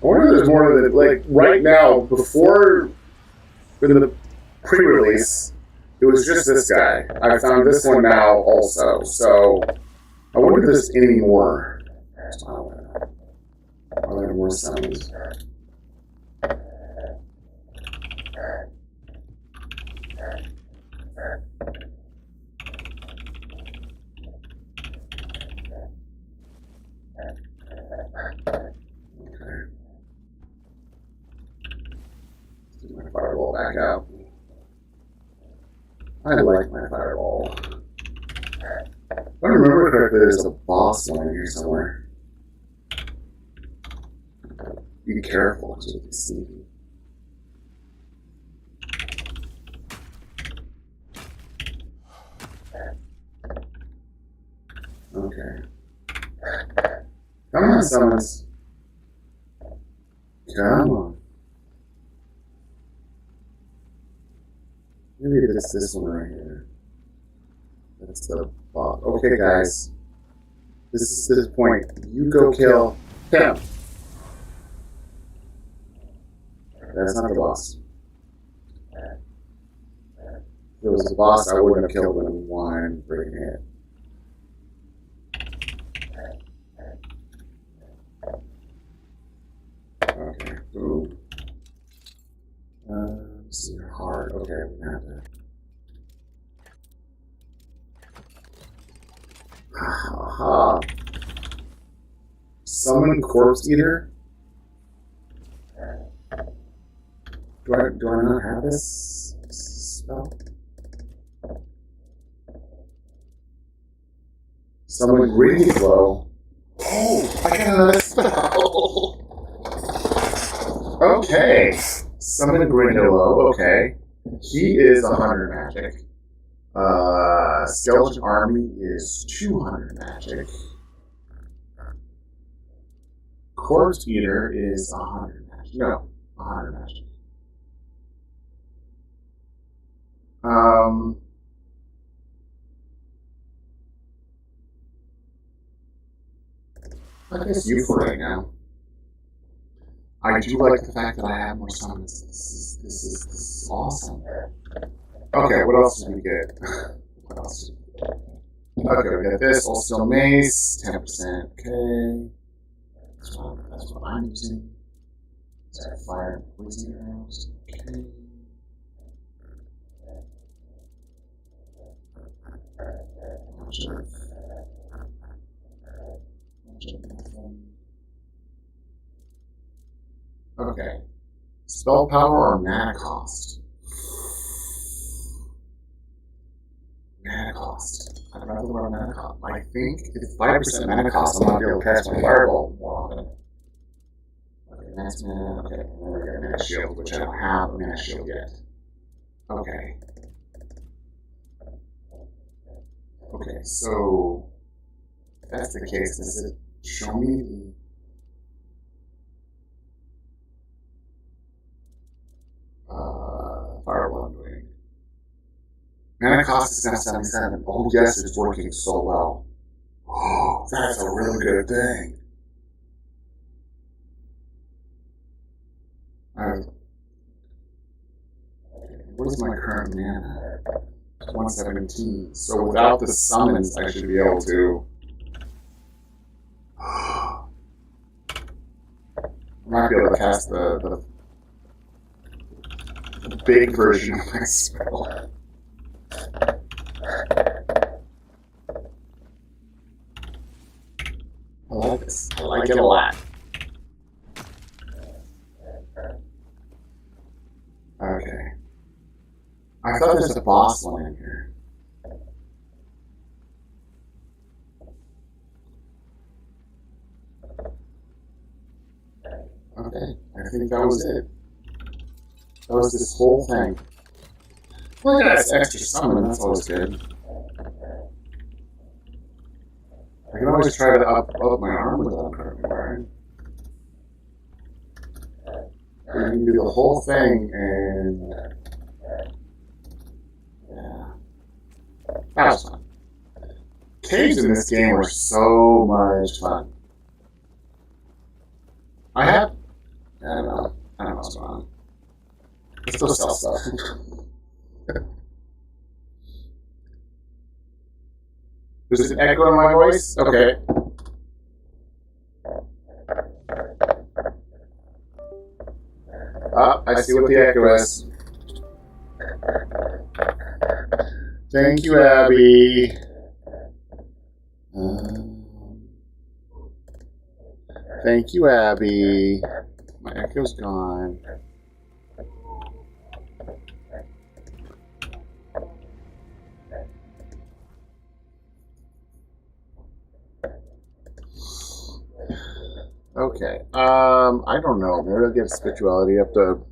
I wonder if there's more of the, like, right now, before, in the pre-release, it was just this guy. I found this one now also, so I wonder if there's any more. Are there more summons? My fireball back out. I like my fireball. If I remember correctly, there's a boss one in here somewhere. Be careful, because it'll be sneaky. Okay. Come on, summons. Come on. Maybe it's this one right here. That's the boss. Okay, guys. This is this point. You go kill him. That's not the boss. If it was the boss, I wouldn't have killed him in one freaking hit. Okay, boom. Let's see your heart. Okay, we're gonna have to. Ha. Summon Corpse Eater? Do I not have this spell? Summon Green Glow. Oh, I got another spell. Okay. Summon Grindylow, okay. He is 100 magic. Skeleton Army is 200 magic. Corpse Eater is 100 magic. No, 100 magic. I guess you for right now. I do like the fact that I have more summons. This is awesome. Okay, what else did we get? What else did we get? Okay, we got this. Also mace, 10%. Okay. That's what I'm using. Is that fire and poison arrows? Okay. Okay. Spell power or mana cost? Mana cost. I'd rather wear mana cost. I think it's 5% mana cost. I'm not going to be able to cast my fireball more often. Okay, that's mana. Okay, and then we got mana shield, which I don't have a mana shield yet. Okay. Okay, so if that's the case, does it show me the fireball I'm doing? Mana cost is now 77. Oh yes, it's working so well. Oh, that's a really good thing. Okay, what is my current mana? 117. So without the summons, I should be able to. I might be able to cast the big version of my spell. I like this. I like it a lot. Okay. I thought there's a boss one in here. Okay, I think that was it. That was this whole thing. Well, I got this extra summon, that's always good. I can always try to up my armor that I'm currently wearing. We can do the whole thing and... yeah. That was fun. Caves in this game are so much fun. I don't know what's going on. I still sell stuff. There's an echo in my voice? Okay. Ah, I see what the echo is. Thank you, Abby. Thank you, Abby. My echo's gone. Okay. I don't know. Maybe I'll get spirituality up to...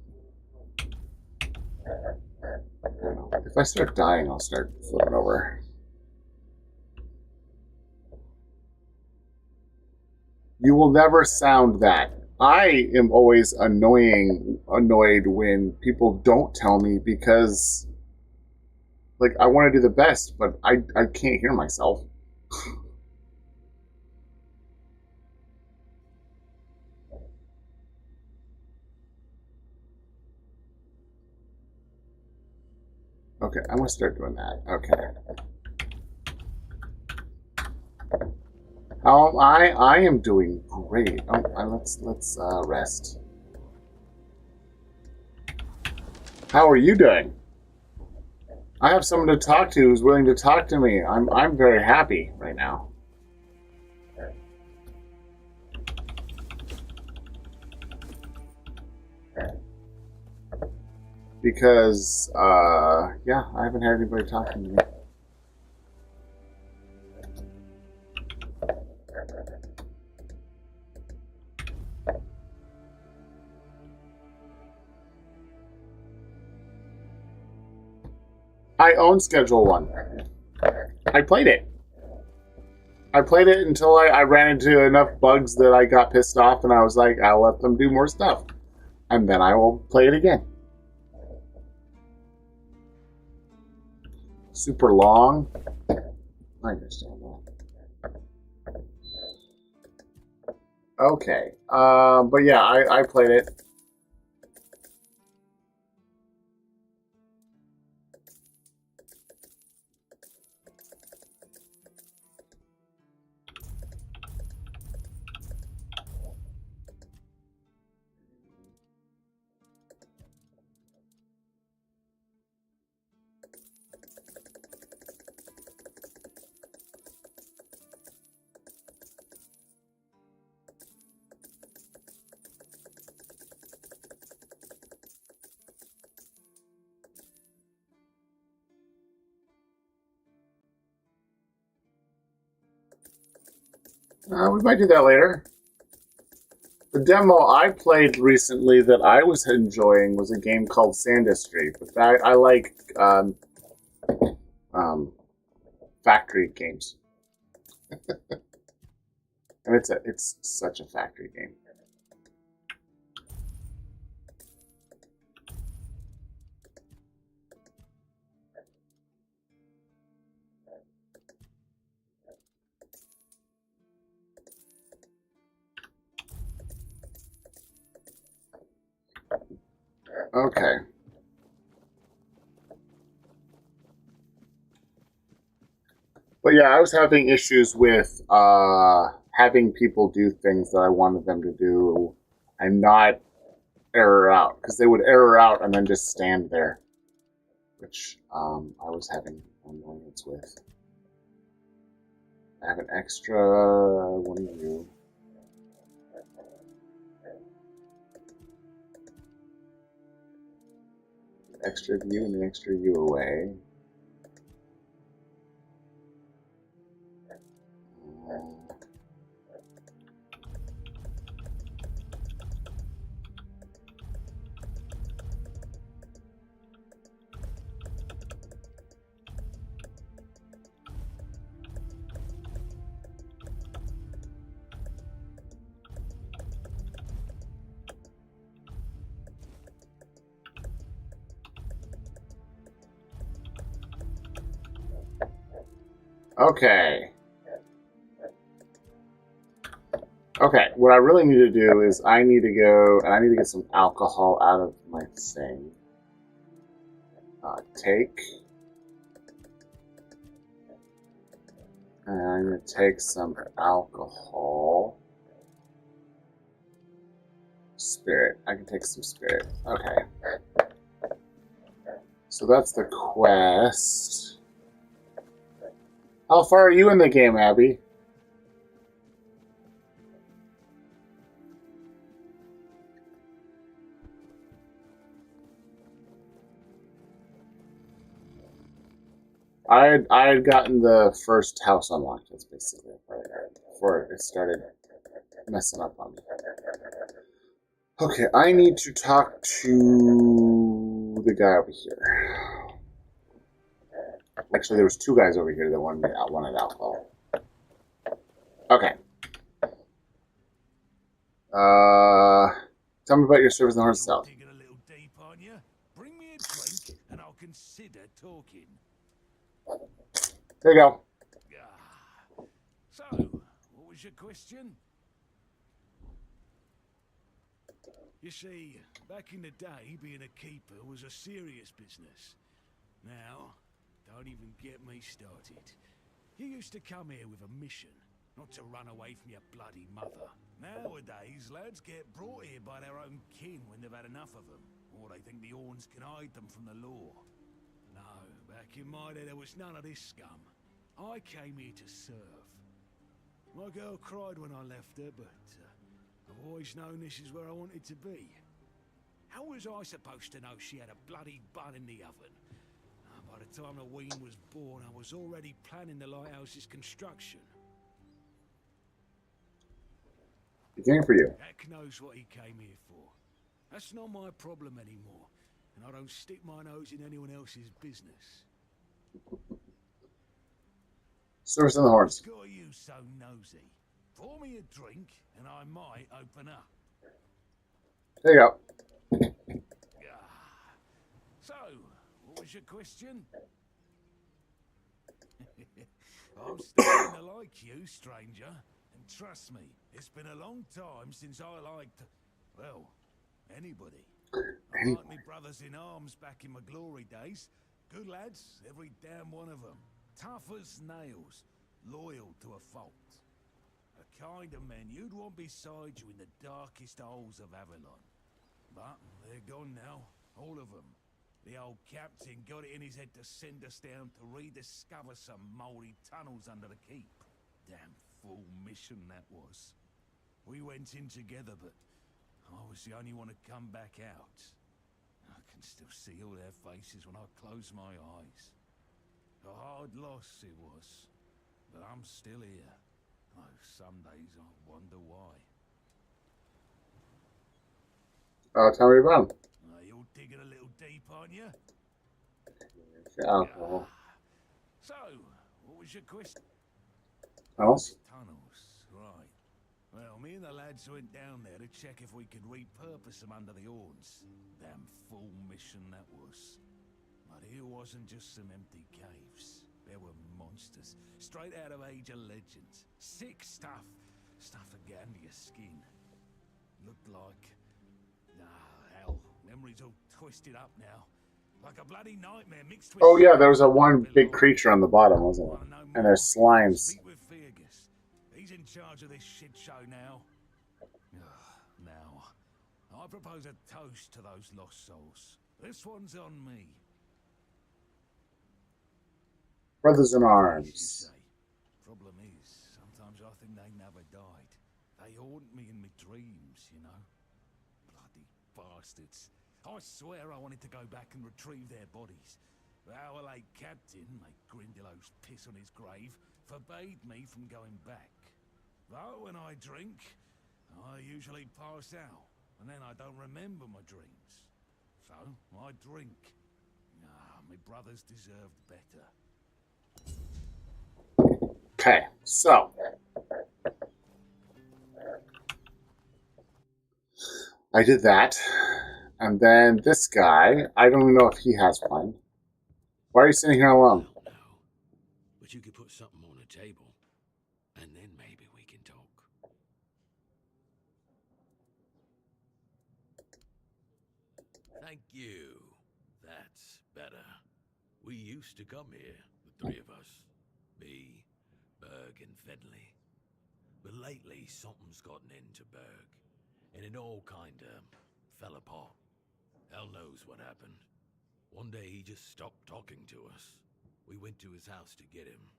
I don't know. If I start dying, I'll start flipping over. You will never sound that. I am always annoyed when people don't tell me because, like, I want to do the best, but I can't hear myself. Okay, I'm gonna start doing that. Okay. I am doing great. Let's rest. How are you doing? I have someone to talk to who's willing to talk to me. I'm very happy right now. Because yeah, I haven't had anybody talking to me. I own Schedule 1. I played it. I played it until I ran into enough bugs that I got pissed off and I was like, I'll let them do more stuff. And then I will play it again. Super long. I understand that. Okay. But yeah, I played it. We might do that later. The demo I played recently that I was enjoying was a game called Sandistry. But I like factory games, and it's such a factory game. Okay. But yeah, I was having issues with having people do things that I wanted them to do and not error out, because they would error out and then just stand there, which I was having annoyance with. I have an extra one of you. Extra of you and an extra of you away. Okay. Okay, what I really need to do is I need to go and I need to get some alcohol out of my thing. Take. And I'm going to take some alcohol. Spirit. I can take some spirit. Okay. So that's the quest. How far are you in the game, Abby? I had gotten the first house unlocked. That's basically before it started messing up on me. Okay, I need to talk to the guy over here. Actually, there was two guys over here that wanted alcohol. Okay. Tell me about your service in the Horse South. Digging a little deep on you. Bring me a drink, and I'll consider talking. There you go. So, what was your question? You see, back in the day, being a keeper was a serious business. Now, don't even get me started. You used to come here with a mission, not to run away from your bloody mother. Nowadays, lads get brought here by their own kin when they've had enough of them, or they think the Orns can hide them from the law. No, back in my day, there was none of this scum. I came here to serve. My girl cried when I left her, but I've always known this is where I wanted to be. How was I supposed to know she had a bloody bun in the oven? By the time the wean was born, I was already planning the lighthouse's construction. It came for you. Heck knows what he came here for. That's not my problem anymore, and I don't stick my nose in anyone else's business. Service in the Horns. What's got you so nosy? Pour me a drink, and I might open up. There you go. So, what was your question? I'm starting to like you, stranger. And trust me, it's been a long time since I liked, well, anybody. I liked me brothers in arms back in my glory days. Good lads, every damn one of them. Tough as nails, loyal to a fault. A kind of men you'd want beside you in the darkest holes of Avalon. But they're gone now, all of them. The old captain got it in his head to send us down to rediscover some mouldy tunnels under the keep. Damn fool mission that was. We went in together, but I was the only one to come back out. I can still see all their faces when I close my eyes. A hard loss it was, but I'm still here. Oh, some days I wonder why. Tell me about him. You're digging a little deep, aren't you? Alcohol. So, what was your question? Tunnels? Tunnels, right. Well, me and the lads went down there to check if we could repurpose them under the Orns. Damn fool mission that was. But here wasn't just some empty caves. There were monsters, straight out of Age of Legends. Sick stuff. Stuff that get under your skin. Looked like... hell. Memory's all twisted up now. Like a bloody nightmare mixed with Oh yeah, shit. there was a one big creature on the bottom, wasn't it? Wanna know And more? there's slimes. Speak with Fergus. He's in charge of this shit show now. Now, I propose a toast to those lost souls. This one's on me. Brothers in You arms. say. Problem is, sometimes I think they never died. They haunt me in my dreams, you know. Bloody bastards. I swear I wanted to go back and retrieve their bodies. But our late captain, like Grindelows piss on his grave, forbade me from going back. Though when I drink, I usually pass out, and then I don't remember my dreams. So, I drink. My brothers deserved better. Okay, so I did that, and then this guy, I don't even know if he has one. Why are you sitting here alone? I don't know. But you could put something on the table, and then maybe we can talk. Thank you. That's better. We used to come here, the three of us. Me, Berg, and Finley. But lately, something's gotten into Berg, and it all kinda fell apart. Hell knows what happened. One day he just stopped talking to us. We went to his house to get him,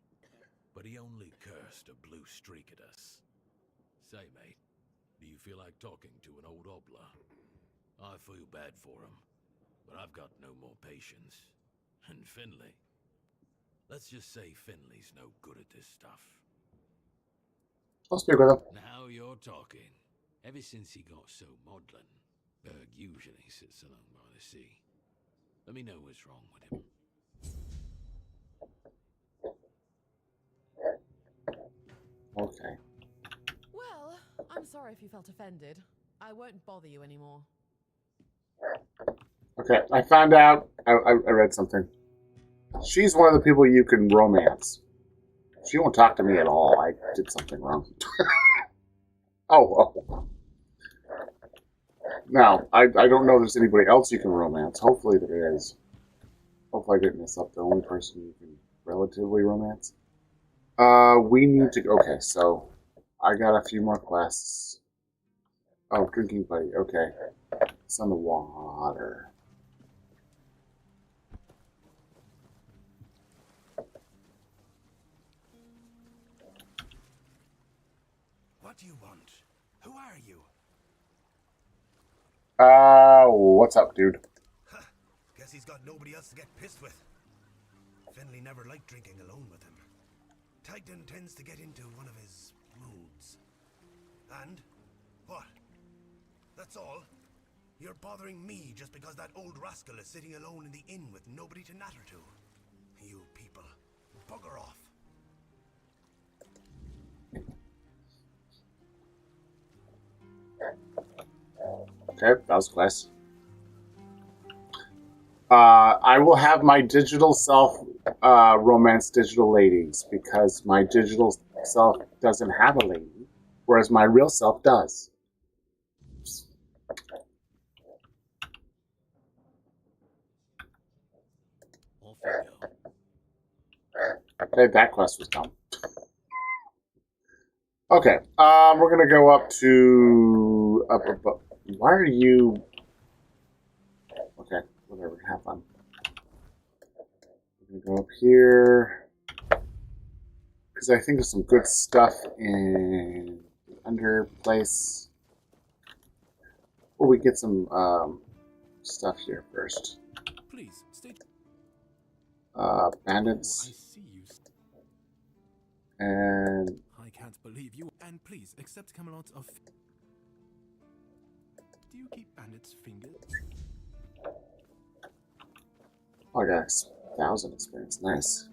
but he only cursed a blue streak at us. Say, mate, do you feel like talking to an old obla? I feel bad for him, but I've got no more patience. And Finley? Let's just say Finley's no good at this stuff. I'll speak with him. Now you're talking. Ever since he got so maudlin, Berg usually sits alone by the sea. Let me know what's wrong with him. Okay. Well, I'm sorry if you felt offended. I won't bother you anymore. Okay, I found out, I read something. She's one of the people you can romance. She won't talk to me at all. I did something wrong. Oh. Now, I don't know if there's anybody else you can romance. Hopefully there is. Hopefully I didn't mess up the only person you can relatively romance. We need to... Okay, so I got a few more quests. Oh, drinking buddy. Okay. It's on the water. What do you want? Who are you? What's up, dude? Huh. Guess he's got nobody else to get pissed with. Finley never liked drinking alone with him. Tainted tends to get into one of his moods. And? What? That's all? You're bothering me just because that old rascal is sitting alone in the inn with nobody to natter to. You people, bugger off. Okay, that was a quest. I will have my digital self romance digital ladies because my digital self doesn't have a lady, whereas my real self does. Off you go. Okay, that quest was done. Okay, we're gonna go up to up. Why are you? Okay, whatever. Have fun. We're gonna go up here because I think there's some good stuff in the under place. Well, we get some stuff here first. Please stay. Bandits I see you. and I can't believe you. And please accept Camelot of. Do you keep bandits' fingers? oh, I got 1,000 experience. Nice.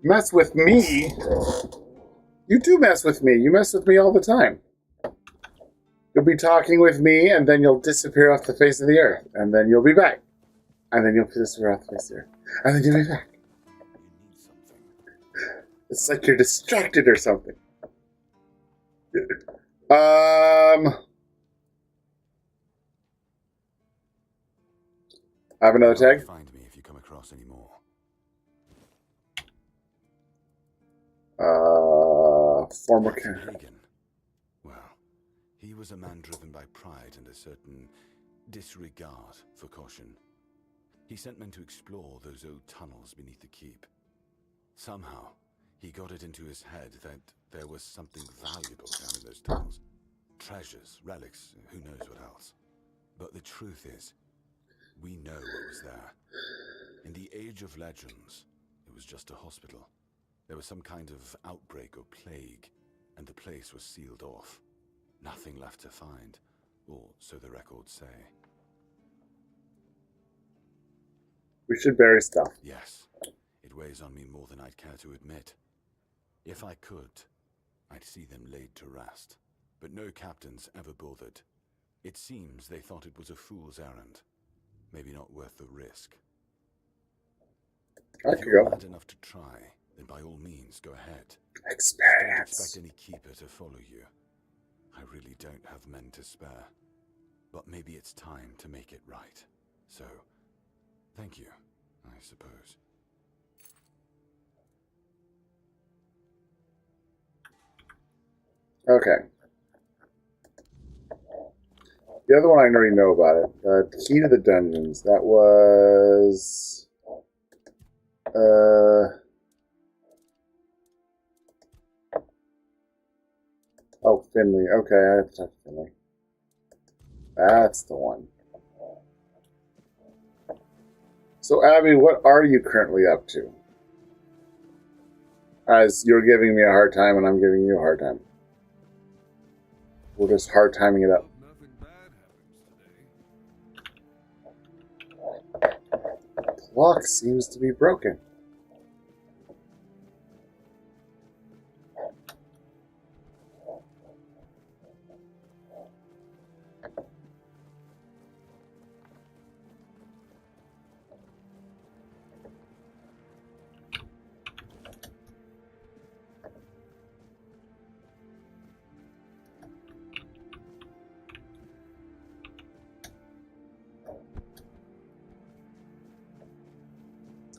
Mess with me. You do mess with me. You mess with me all the time. You'll be talking with me, and then you'll disappear off the face of the earth, and then you'll be back, and then you'll disappear off the face of the earth, and then you'll be back. You need something. It's like you're distracted or something. I have another tag. Find me if you come across any more. Former Hagen. Well, he was a man driven by pride and a certain disregard for caution. He sent men to explore those old tunnels beneath the keep. Somehow, he got it into his head that there was something valuable down in those tunnels. Treasures, relics, who knows what else. But the truth is, we know what was there. In the Age of Legends, it was just a hospital. There was some kind of outbreak or plague, and the place was sealed off. Nothing left to find, or so the records say. We should bury stuff. Yes, it weighs on me more than I'd care to admit. If I could, I'd see them laid to rest. But no captains ever bothered. It seems they thought it was a fool's errand. Maybe not worth the risk. I If could you're go. mad enough to try, then by all means, go ahead. Don't Experience. expect any keeper to follow you. I really don't have men to spare. But maybe it's time to make it right. So, thank you, I suppose. Okay. The other one I already know about it. The key to the dungeons. That was... Oh, Finley. Okay, I have to talk to Finley. That's the one. So, Abby, what are you currently up to? As you're giving me a hard time and I'm giving you a hard time. We're just hard timing it up. Nothing bad happens today. The clock seems to be broken.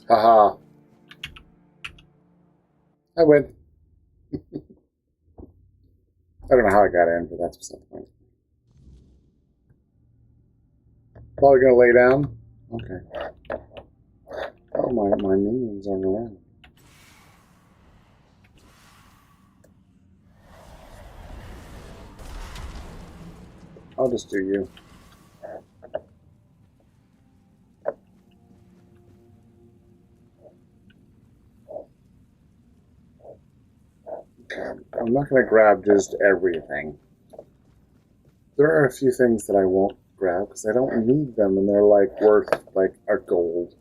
Haha. I win. I don't know how I got in, but that's what's the point. Probably gonna lay down? Okay. Oh, my minions aren't around. I'll just do you. I'm not going to grab just everything. There are a few things that I won't grab because I don't need them and they're like worth like a gold.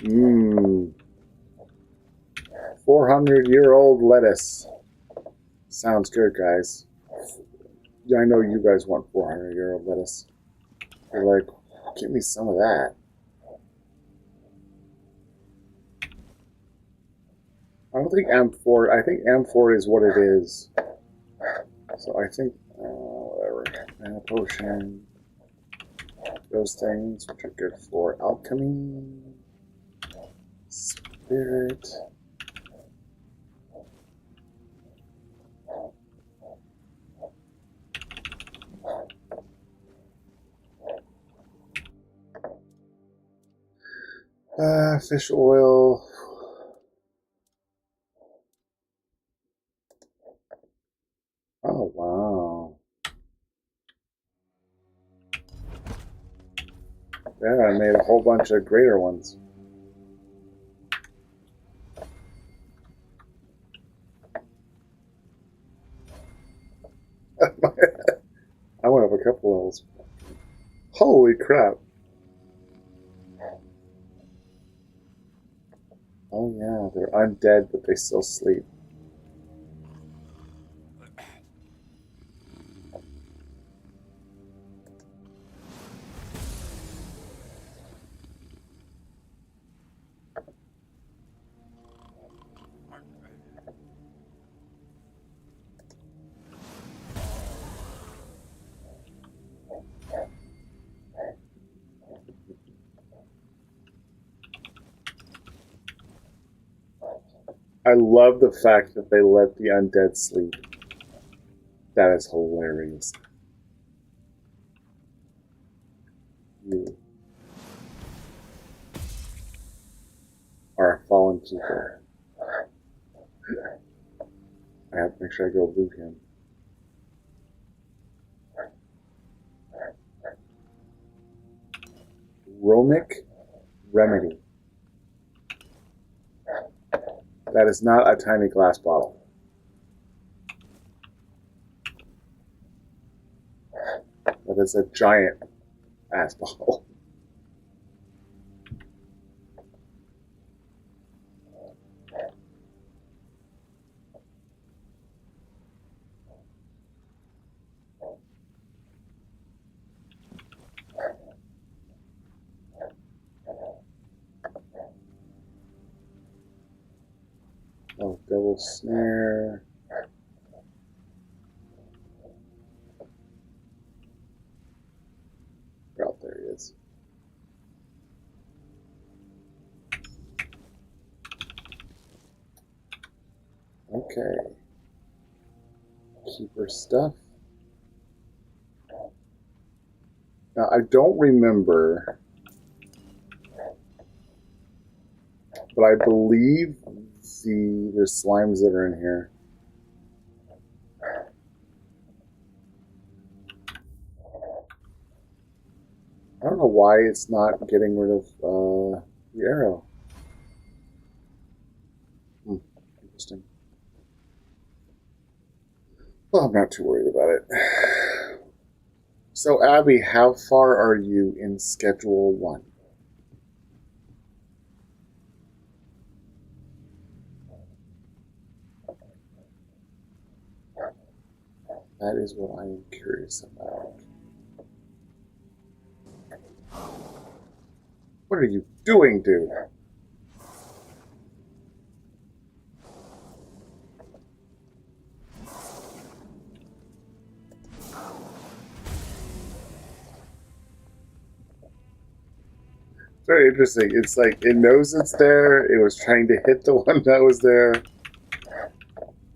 Mmm. 400-year-old lettuce. Sounds good, guys. Yeah, I know you guys want 400-year-old lettuce. You're like, give me some of that. I don't think M4, I think M4 is what it is. So I think, whatever. Mana potion. Those things, which are good for alchemy. Spirit. Fish oil. Oh, wow. Yeah, I made a whole bunch of greater ones. I went up a couple levels. Holy crap. Oh yeah, they're undead, but they still sleep. I love the fact that they let the undead sleep. That is hilarious. You are a fallen keeper. I have to make sure I go loot him. Romic Remedy. That is not a tiny glass bottle. That is a giant ass bottle. Oh, double snare. Oh, there he is. Okay. Keeper stuff. Now, I don't remember, but I believe there's slimes that are in here. I don't know why it's not getting rid of the arrow. Interesting. Well, I'm not too worried about it. So, Abby, how far are you in Schedule 1? That is what I am curious about. What are you doing, dude? Very interesting. It's like it knows it's there. It was trying to hit the one that was there,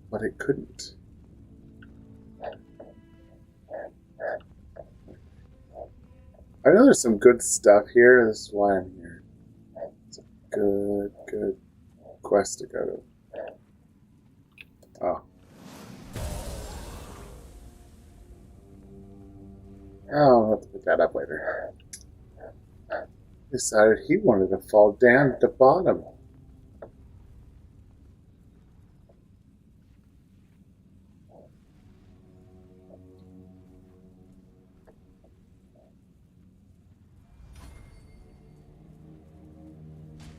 but it couldn't. I know there's some good stuff here. This is why I'm here. It's a good quest to go to. Oh. I'll have to pick that up later. Decided he wanted to fall down at the bottom.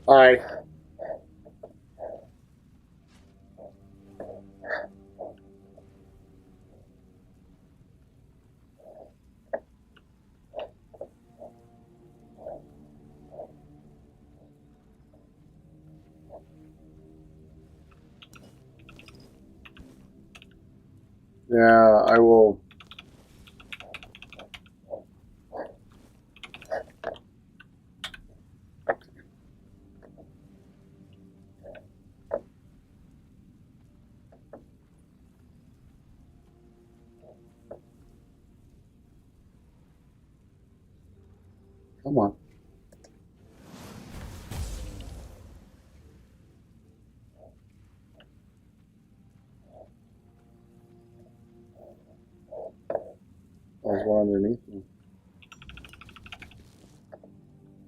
Bye. Yeah, I will. Come on. There's one underneath me.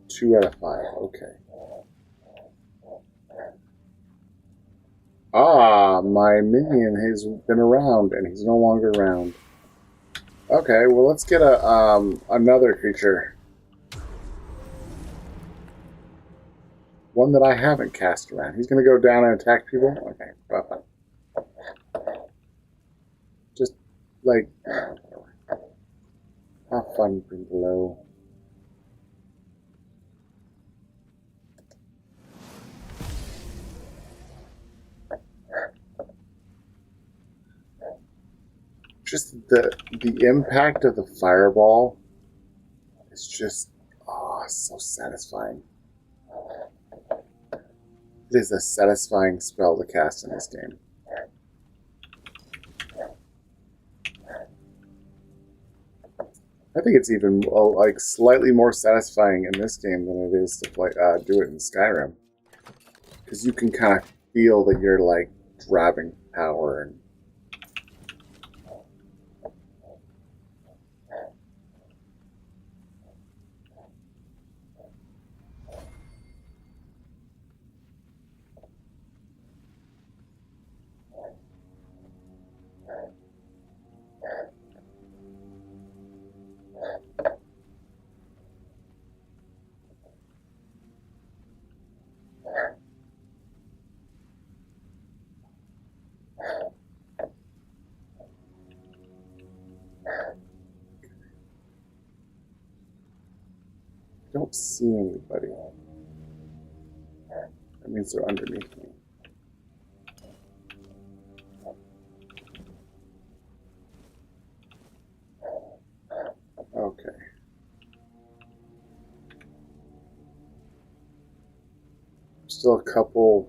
2 out of 5. Okay. Ah, my minion has been around, and he's no longer around. Okay, well, let's get another creature. One that I haven't cast around. He's going to go down and attack people? Okay, well, just, like, have fun below. Just the impact of the fireball is just so satisfying. It is a satisfying spell to cast in this game. I think it's even like slightly more satisfying in this game than it is to play do it in Skyrim, because you can kind of feel that you're like grabbing power and. I don't see anybody. That means they're underneath me. Okay. Still a couple.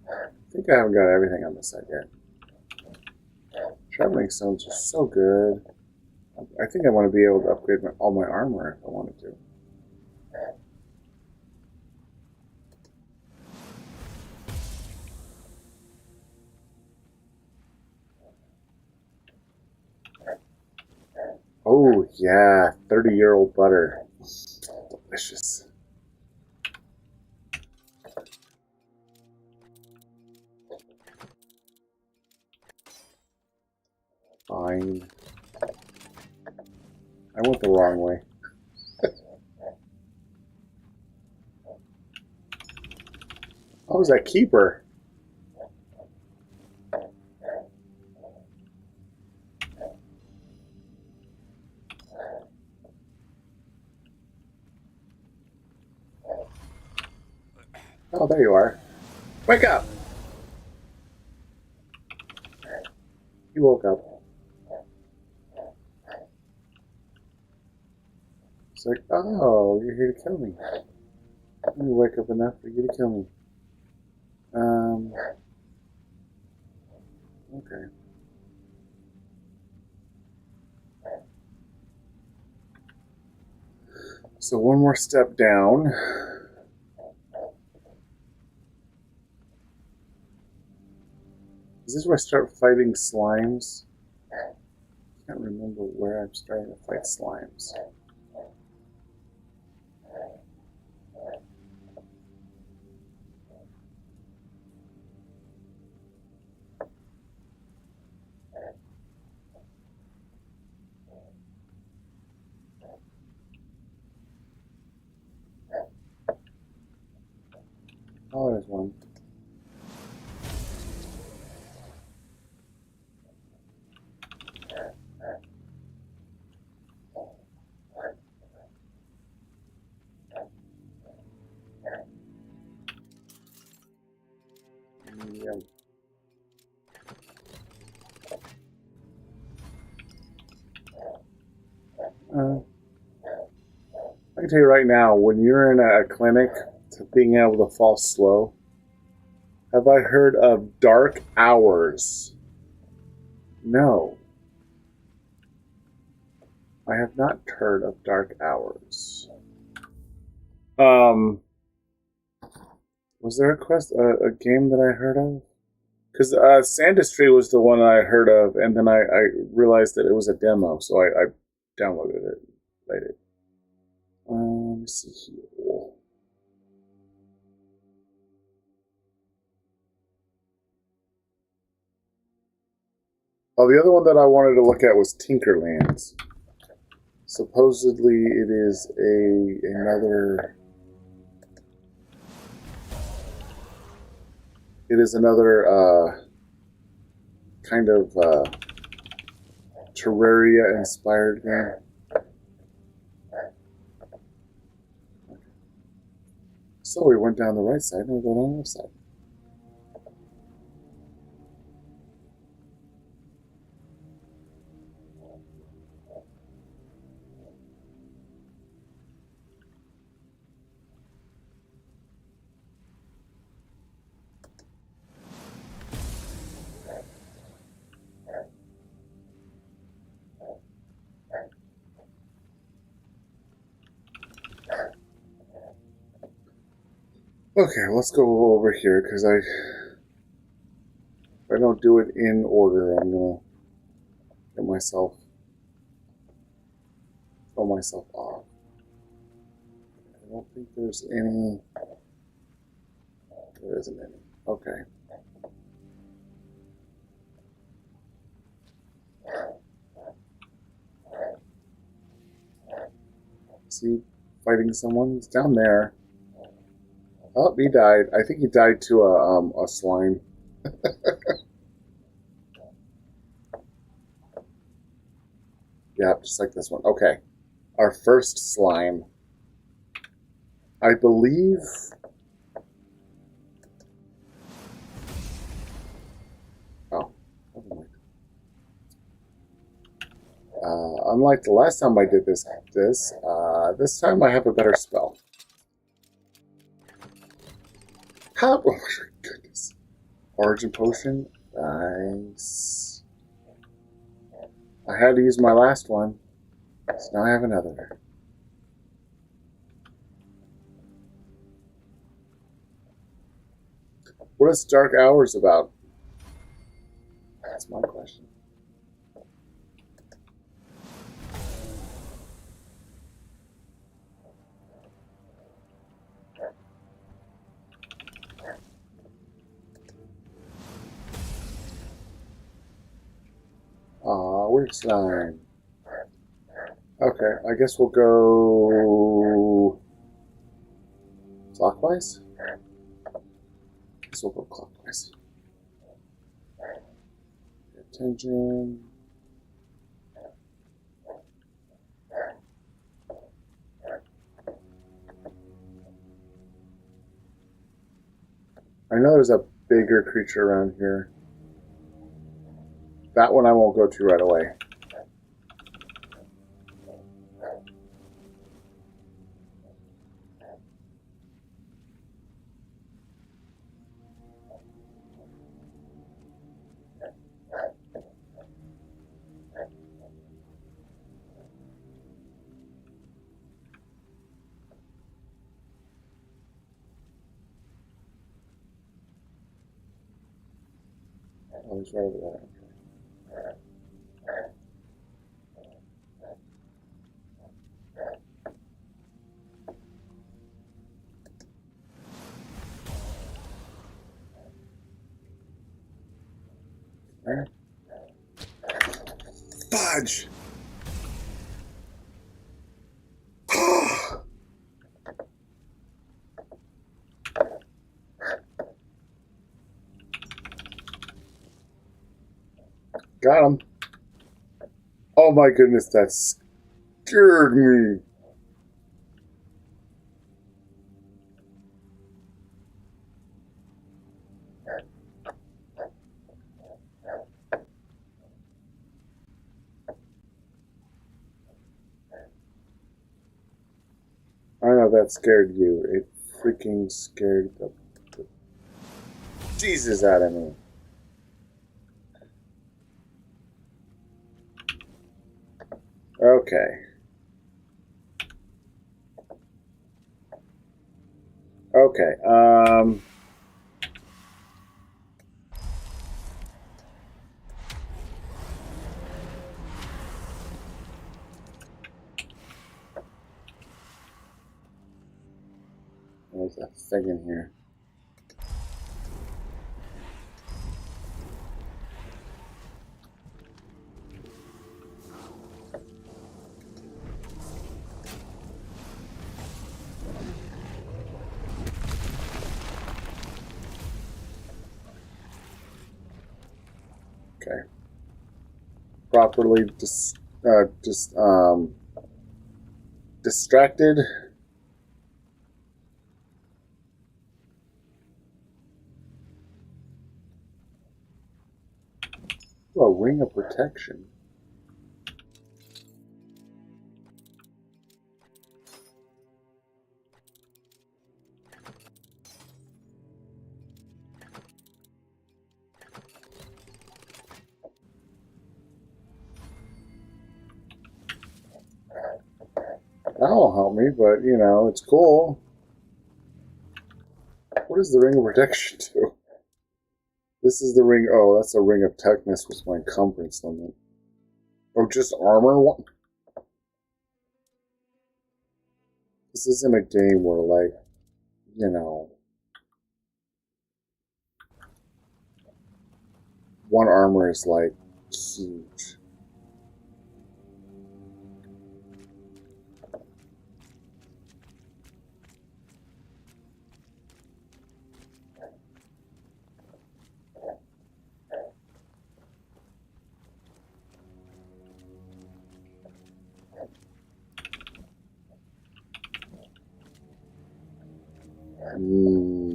I think I haven't got everything on this side yet. Traveling stones are so good. I think I want to be able to upgrade all my armor if I wanted to. Oh, yeah. 30-year-old butter. Delicious. Fine. I went the wrong way. Oh, was that keeper? Oh, there you are. Wake up! You woke up. It's like, oh, you're here to kill me. Let me wake up enough for you to kill me. Okay. So one more step down. Is this where I start fighting slimes? I can't remember where I'm starting to fight slimes. Oh, there's one. Yeah. I can tell you right now, when you're in a clinic, being able to fall slow. Have I heard of dark hours? No. I have not heard of dark hours. Was there a a game that I heard of? Because Sandistry was the one I heard of, and then I realized that it was a demo, so I downloaded it, played it. Let me see here. Oh, the other one that I wanted to look at was Tinkerlands. Supposedly, it is another. It is another kind of Terraria-inspired game. So we went down the right side, and we go down the left side. Okay, let's go over here because if I don't do it in order, I'm gonna get myself throw myself off. I don't think there's any. There isn't any. Okay. Is he fighting someone? He's down there. Oh, he died. I think he died to a slime. Yeah, just like this one. Okay. Our first slime. I believe... Oh. Unlike the last time I did this time I have a better spell. Oh my goodness. Origin potion. Nice. I had to use my last one. So now I have another. What is Dark Hours about? That's my question. Aw, weird slime. Okay, I guess we'll go clockwise? I guess we'll go clockwise. Pay attention. I know there's a bigger creature around here. That one I won't go to right away. Oh, he's right over there. Okay. Fudge! Got him. Oh my goodness, that scared me. I know that scared you. It freaking scared the Jesus out of me. Okay. Okay, there's that thing in here. Okay. Properly distracted. Oh, a ring of protection. That'll help me, but you know, it's cool. What does the ring of protection do? This is the ring. Oh, that's a ring of toughness with my encumbrance limit. Oh, just armor? What? This isn't a game where, like, you know, one armor is, like, huge.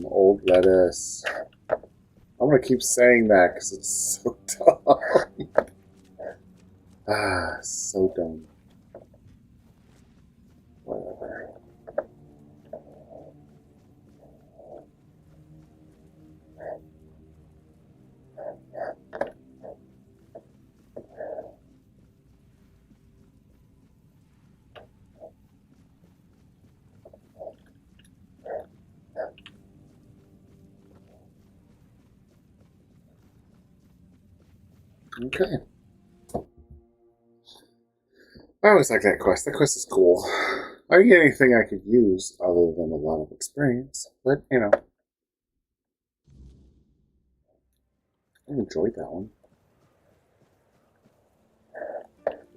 Old lettuce. I'm gonna keep saying that because it's so dumb. So dumb. Whatever. Okay. I always like that quest. That quest is cool. I didn't get anything I could use other than a lot of experience, but you know, I enjoyed that one.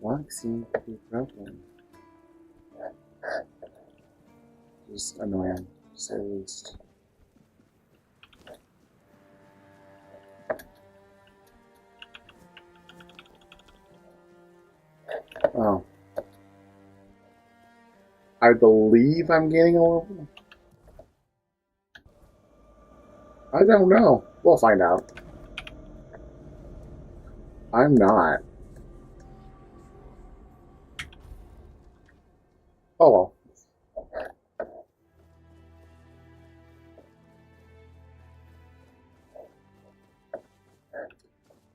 Lock seemed to be a problem. Just annoying, to say the least. Oh. I believe I'm getting a level. I don't know. We'll find out. I'm not. Oh well.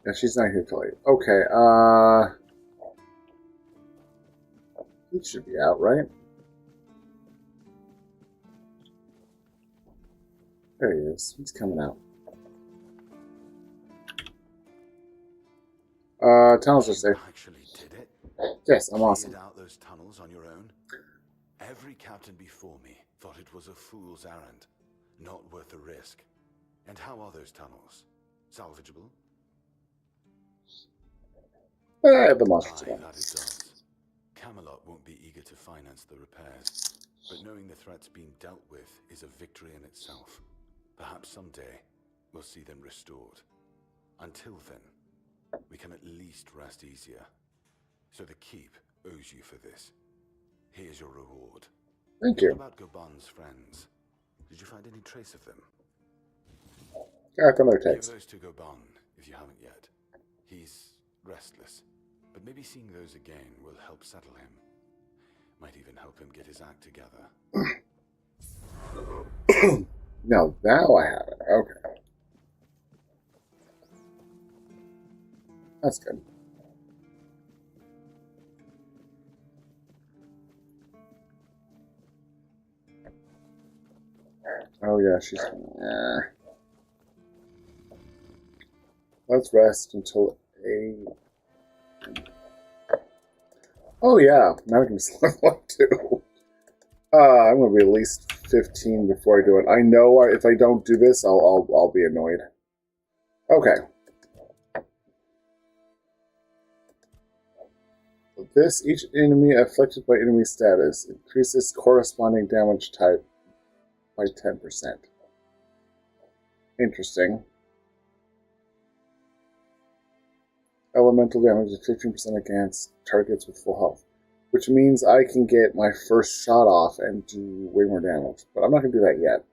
Yeah, she's not here till 8. Okay, he should be out, right? There he is. He's coming out. Tunnels are safe. Actually did it. Yes, I'm awesome. Cleared out those tunnels on your own. Every captain before me thought it was a fool's errand, not worth the risk. And how are those tunnels? Salvageable? The monsters Aye, again. that it does. Camelot won't be eager to finance the repairs, but knowing the threat's being dealt with is a victory in itself. Perhaps someday we'll see them restored. Until then, we can at least rest easier. So the Keep owes you for this. Here's your reward. Thank you. What about Goban's friends? Did you find any trace of them? Got another Give text. those to Goban if you haven't yet. He's restless, but maybe seeing those again will help settle him. Might even help him get his act together. Now I have it. Okay. That's good. Oh yeah, she's... Let's rest until 8. Oh yeah, now we can just level up too. I'm gonna be at least 15 before I do it. I know if I don't do this, I'll be annoyed. Okay. This, each enemy afflicted by enemy status increases corresponding damage type by 10%. Interesting. Elemental damage is 15% against targets with full health, which means I can get my first shot off and do way more damage, but I'm not going to do that yet.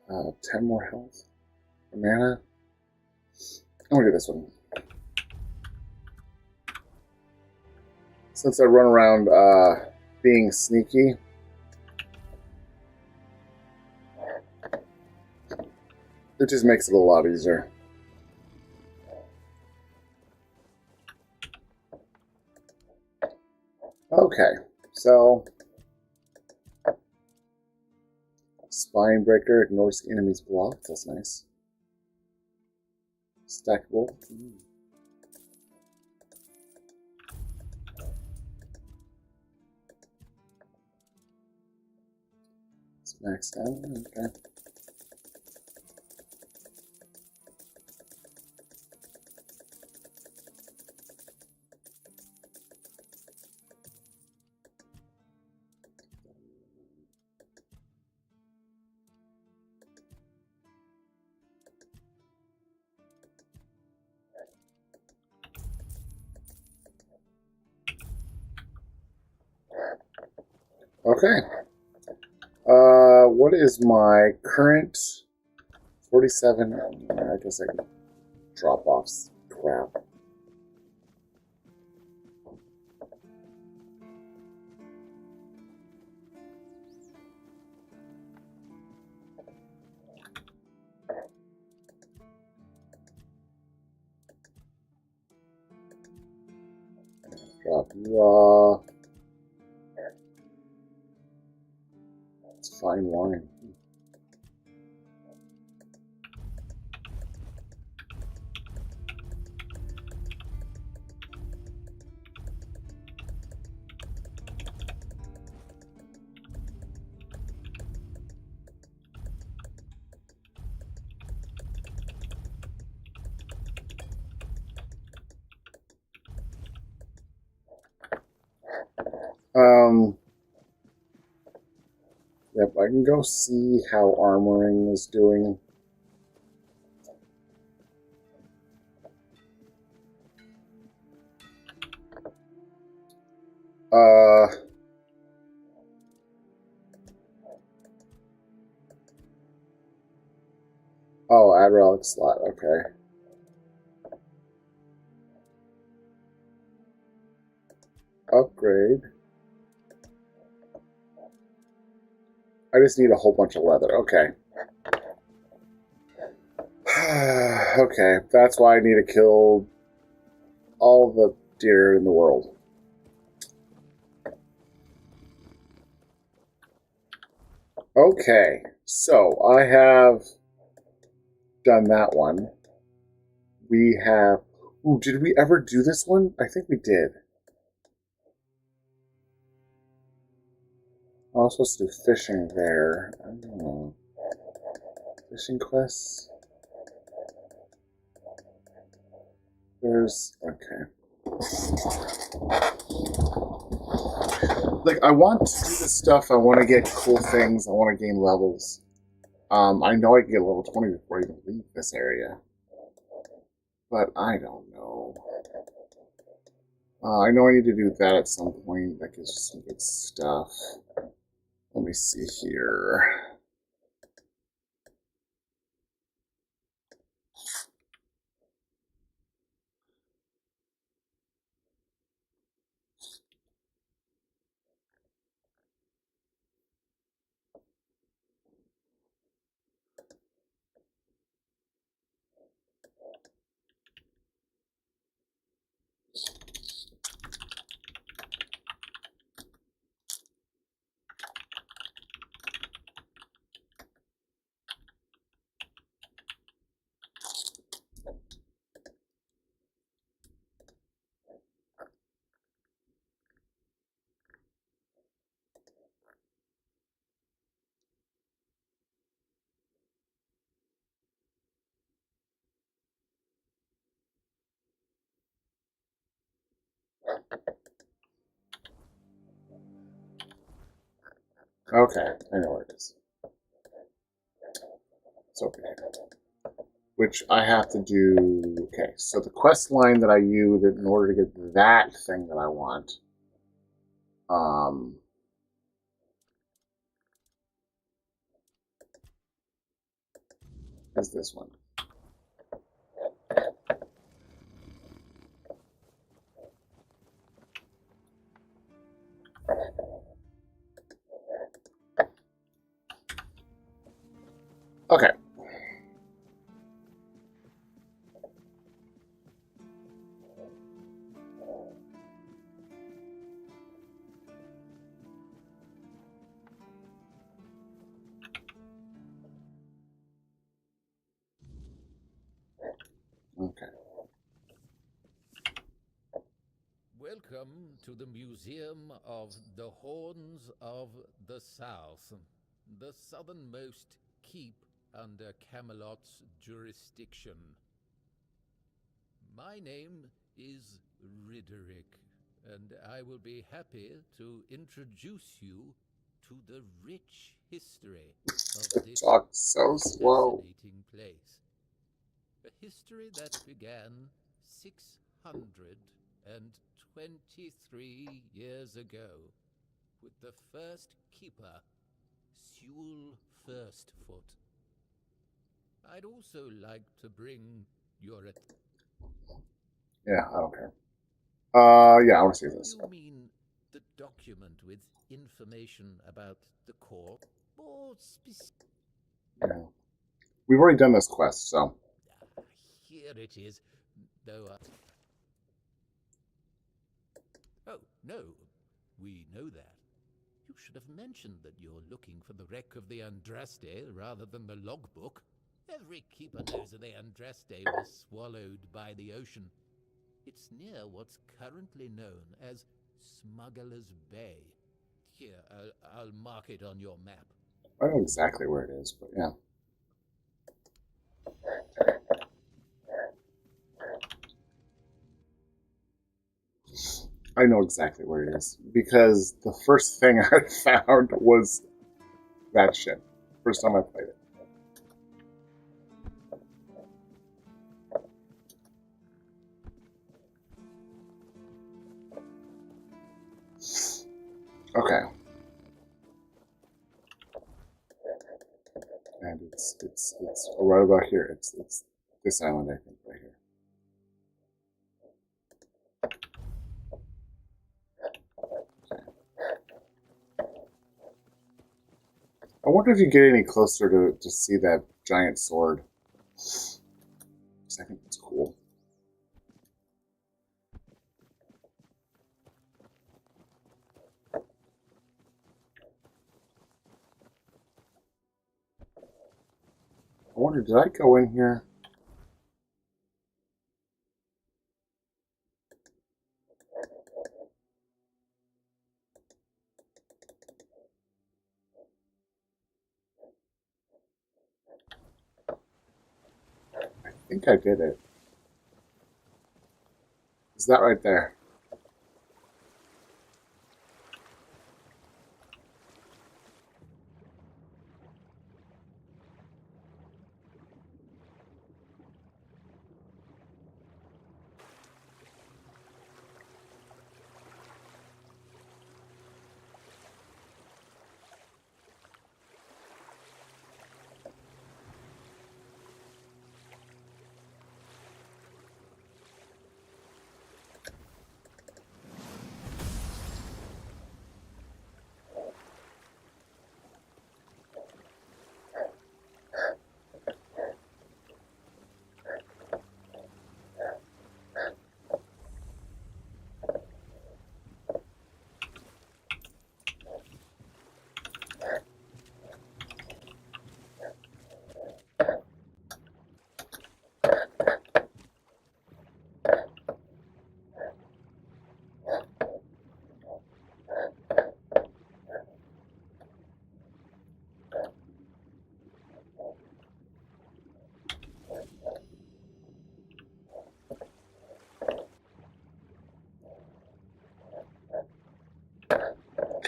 Uh, 10 more health. Mana. I'm going to do this one. Since I run around being sneaky, it just makes it a lot easier. Okay, so spine breaker ignores enemy's block. That's nice. Stackable. It's maxed out. Okay. Okay. What is my current 47? I guess I can drop off crap. Drop you off. It's fine wine. Yep, I can go see how armoring is doing. Oh, add relic slot, okay. Upgrade. I just need a whole bunch of leather, okay. Okay, that's why I need to kill all the deer in the world. Okay, so I have done that one. We have... Ooh, did we ever do this one? I think we did. I was supposed to do fishing there. I don't know. Fishing quests? There's... Okay. Like, I want to do this stuff. I want to get cool things. I want to gain levels. I know I can get level 20 before I even leave this area. But I don't know. I know I need to do that at some point. That gives some good stuff. Let me see here. Okay, I know where it is. It's over here. Which I have to do... Okay, so the quest line that I use in order to get that thing that I want... is this one. Okay. to the Museum of the Horns of the South, the southernmost keep under Camelot's jurisdiction. My name is Ridderick, and I will be happy to introduce you to the rich history of this Talk so slow. fascinating place. A history that began 623 years ago with the first keeper, Sewell Firstfoot. I'd also like to bring your Yeah, I don't care. Yeah, I want to see this. You mean the document with information about the core? Or Yeah. We've already done this quest, so. Here it is, though Oh, no, we know that. You should have mentioned that you're looking for the wreck of the Andraste rather than the logbook. Every keeper knows that the Andraste was swallowed by the ocean. It's near what's currently known as Smuggler's Bay. Here, I'll mark it on your map. I don't know exactly where it is, but yeah. I know exactly where it is, because the first thing I found was that shit. First time I played it. Okay. And it's right about here. It's this island, I think, right here. I wonder if you get any closer to see that giant sword. Because I think it's cool. I wonder, did I go in here? I think I did it. Is that right there?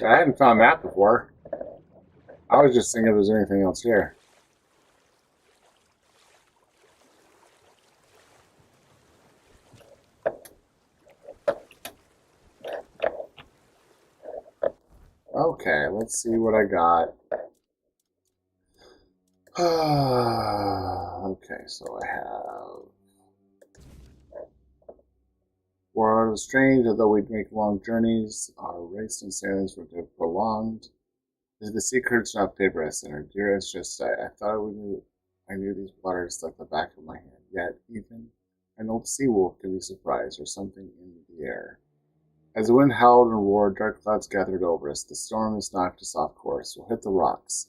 I hadn't found that before. I was just thinking if there's anything else here. Okay, let's see what I got. Okay, so I have... For the strange, although we make long journeys, our race and sailings were prolonged. The secrets not paper I center. Dear, it's just I thought I knew these waters like the back of my hand. Yet even an old sea wolf could be surprised, or something in the air. As the wind howled and roared, dark clouds gathered over us. The storm has knocked us off course. We'll hit the rocks,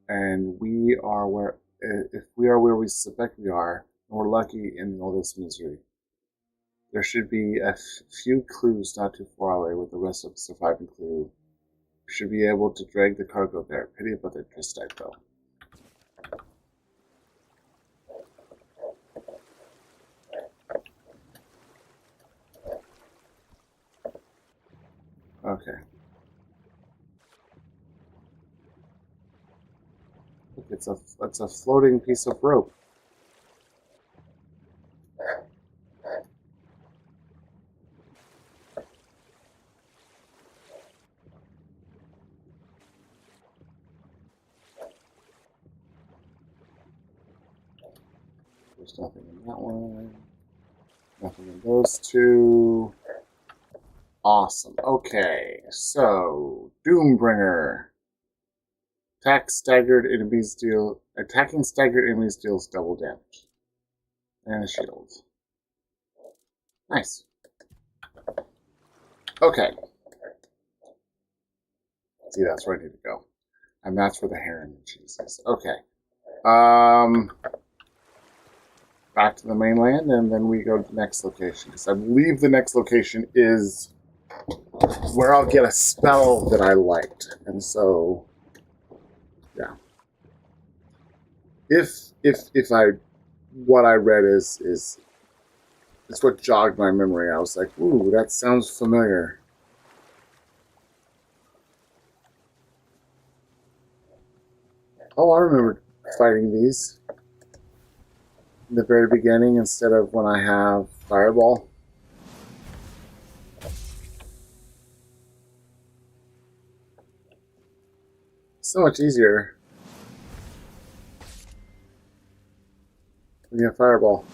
and we are where if we are where we suspect we are, and we're lucky in all this misery. There should be a few clues not too far away with the rest of the surviving clue. We should be able to drag the cargo there. Pity about the Tristite, though. Okay. Look, it's a floating piece of rope. There's nothing in that one. Nothing in those two. Awesome. Okay, so Doombringer. Attacking staggered enemies deals double damage. And a shield. Nice. Okay. See, that's where I need to go. And that's where the heron cheese is. Okay. Back to the mainland, and then we go to the next location. Because I believe the next location is where I'll get a spell that I liked. And so, yeah. If what I read is it's what jogged my memory. I was like, ooh, that sounds familiar. Oh, I remember fighting these in the very beginning instead of when I have Fireball. So much easier when you have Fireball.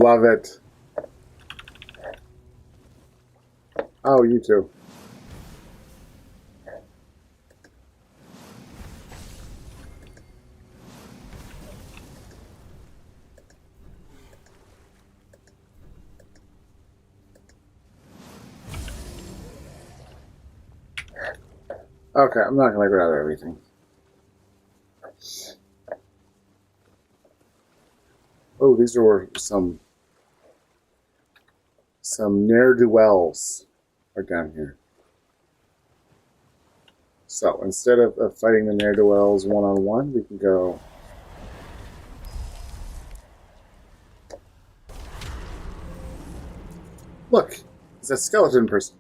Love it. Oh, you too. Okay, I'm not going to grab everything. Oh, these are some ne'er-do-wells are down here. So instead of fighting the ne'er-do-wells one-on-one, we can go... Look, it's a skeleton person.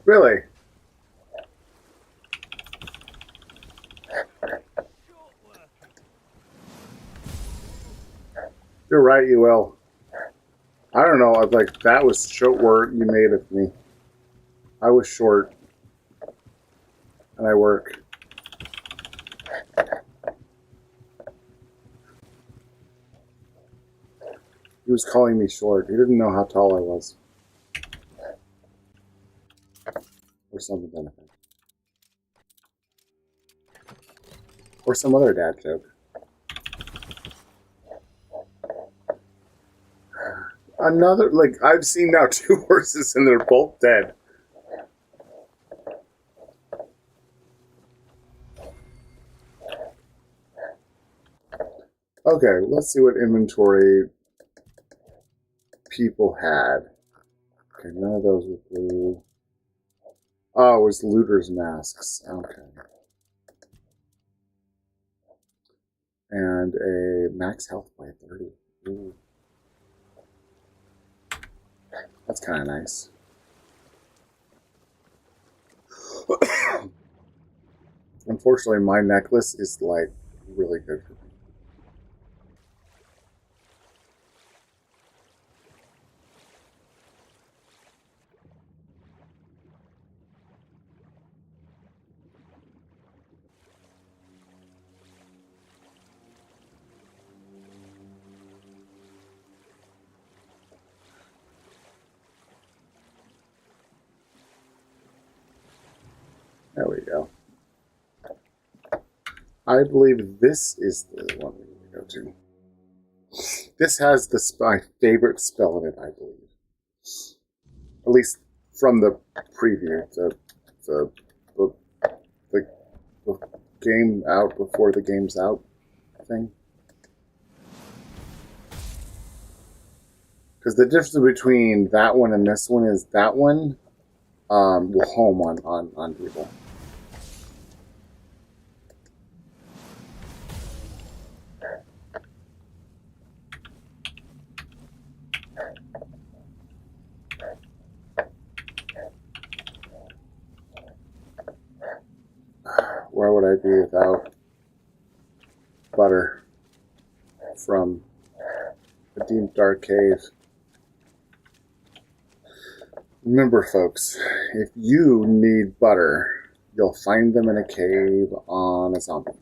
Really? You're right, you will. I don't know, like, that was short work you made of me. I was short. And I work. He was calling me short. He didn't know how tall I was. Or something like that. Or some other dad joke. Another, like, I've seen now 2 horses and they're both dead. Okay, let's see what inventory people had. Okay, none of those were blue. Oh, it was looters' masks. Okay. And a max health by 30. Ooh. That's kind of nice. Unfortunately, my necklace is, like, really good for me. There we go. I believe this is the one we need to go to. This has my favorite spell in it, I believe. At least from the preview, the game out before the game's out thing. Because the difference between that one and this one is that one will home on people. Where would I be without butter from the deep dark cave? Remember, folks, if you need butter, you'll find them in a cave on a zombie.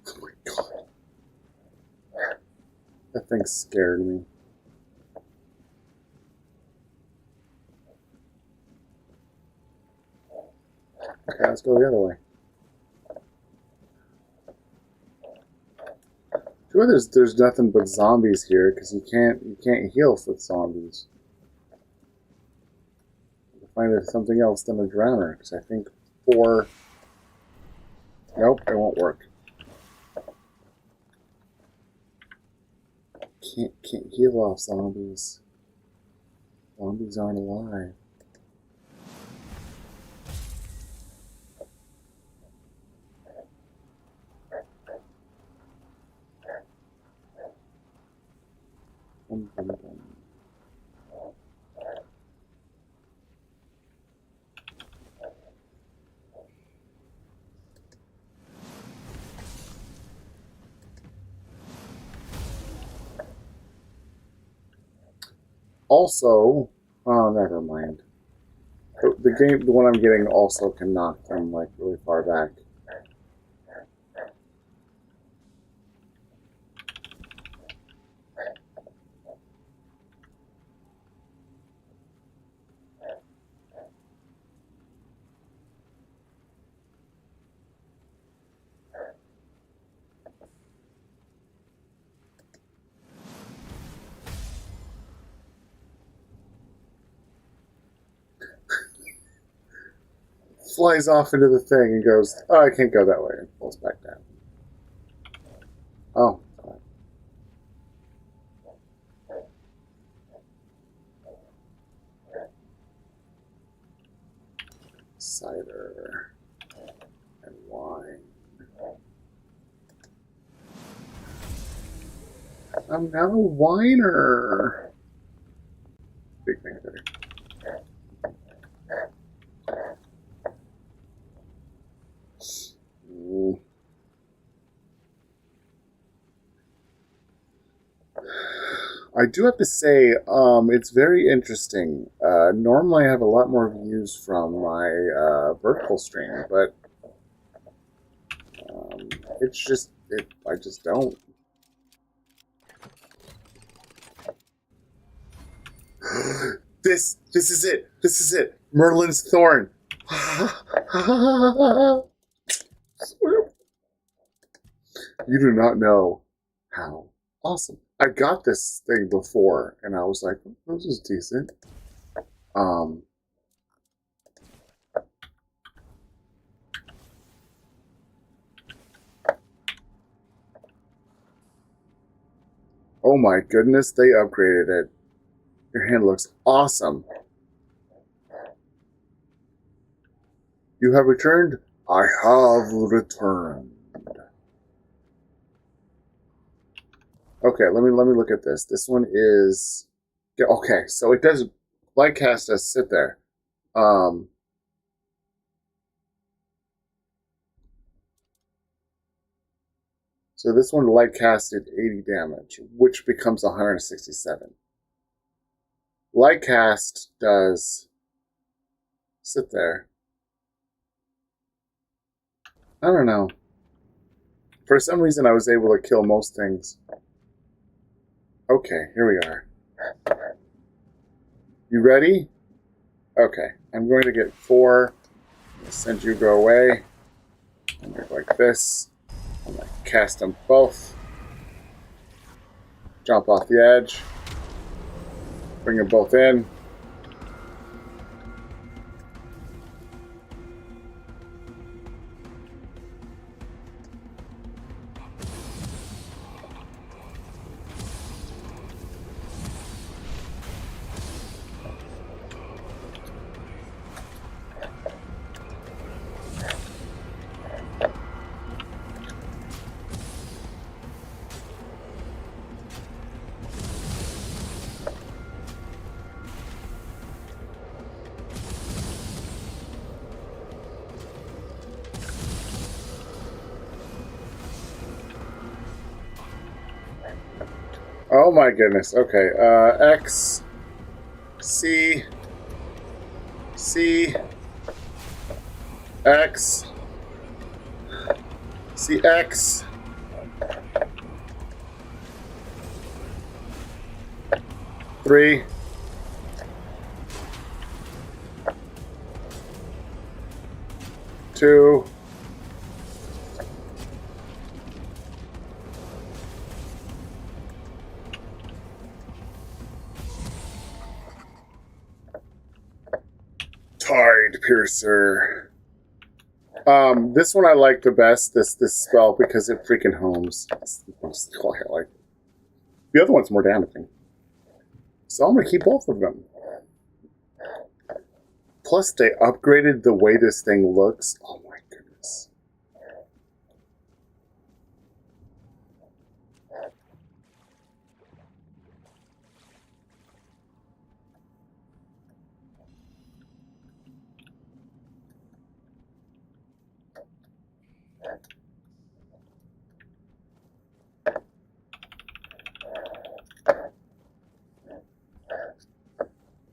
Oh my god. That thing scared me. Okay, let's go the other way. Sure, there's nothing but zombies here because you can't heal with zombies. I'll find something else than a drowner because I think 4. Nope, it won't work. Can't heal off zombies. Zombies aren't alive. Bum, bum, bum. Also, oh, never mind. The one I'm getting also can knock them like really far back. flies off into the thing and goes, oh, I can't go that way, and pulls back down. Oh. Cider and wine. I'm now a whiner. Big thing there. Ooh. I do have to say, it's very interesting. Normally I have a lot more views from my vertical stream, but it's just, I just don't. This is it. This is it. Merlin's Thorn. You do not know how awesome. I got this thing before, and I was like, this is decent. Oh my goodness, they upgraded it. Your hand looks awesome. You have returned? I have returned. Okay, let me look at this. This one is okay. So it does light cast us sit there. So this one light casted 80 damage, which becomes 167. Light cast does sit there. I don't know. For some reason, I was able to kill most things. Okay, here we are. You ready? Okay, I'm going to get 4. I'm going to send you go away. I'm going to go like this. I'm going to cast them both. Jump off the edge. Bring them both in. Oh my goodness. Okay. X. C. C. X. C. X. Three. Two. Tide Piercer. This one I like the best, this spell, because it freaking homes. That's why I like it. The other one's more damaging. So I'm going to keep both of them. Plus, they upgraded the way this thing looks. Oh my goodness.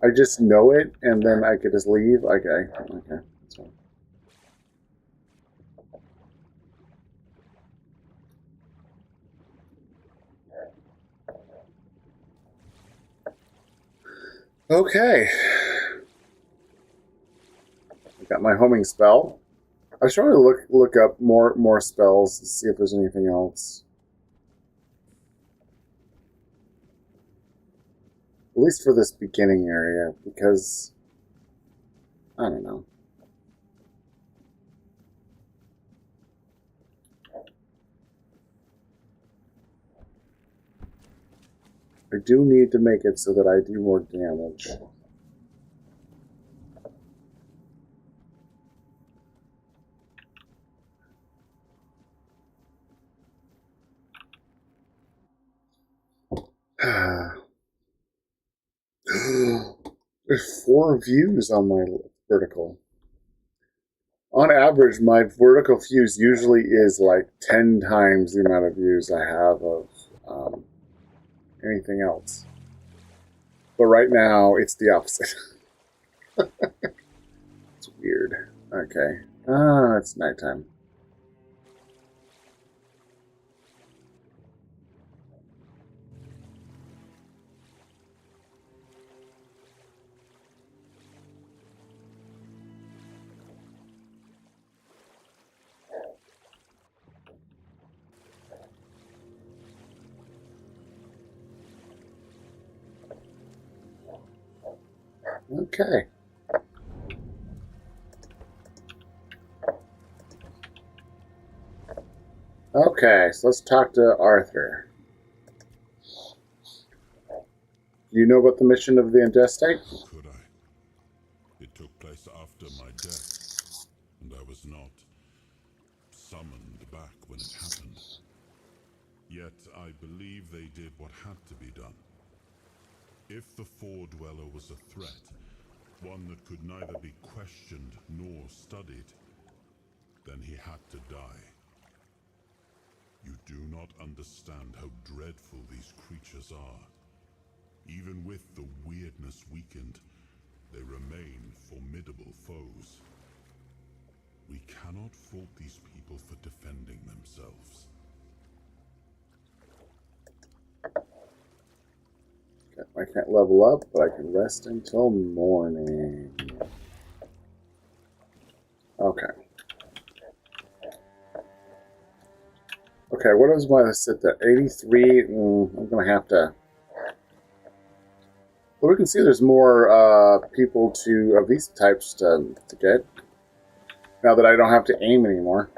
I just know it, and then I could just leave. Okay, that's fine. Okay. I got my homing spell. I was trying to look up more spells to see if there's anything else. At least for this beginning area, because I don't know. I do need to make it so that I do more damage. There's 4 views on my vertical. On average, my vertical views usually is like 10 times the amount of views I have of anything else. But right now, it's the opposite. It's weird. Okay. It's nighttime. Okay. Okay, so let's talk to Arthur. Do you know about the mission of the Intestate? How could I? It took place after my death, and I was not summoned back when it happened. Yet I believe they did what had to be done. If the Four-Dweller was a threat, one that could neither be questioned nor studied, then he had to die. You do not understand how dreadful these creatures are. Even with the weirdness weakened, they remain formidable foes. We cannot fault these people for defending themselves. I can't level up, but I can rest until morning. Okay. Okay, what is my sit at? 83? I'm going to have to... Well, we can see there's more people of these types to get. Now that I don't have to aim anymore.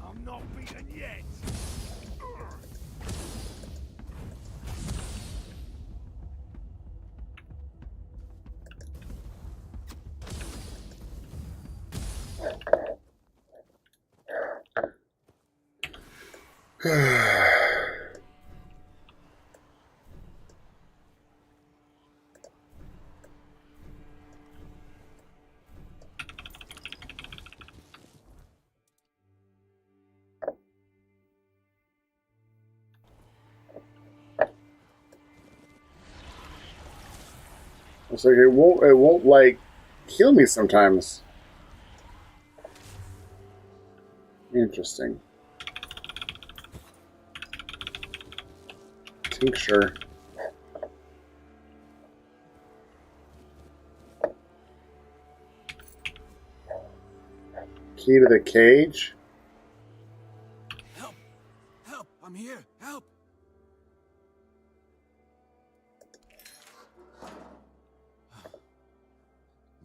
I'm not beaten yet. It's like it won't like kill me sometimes. Interesting. Tincture. Key to the cage. Help! Help! I'm here! Help!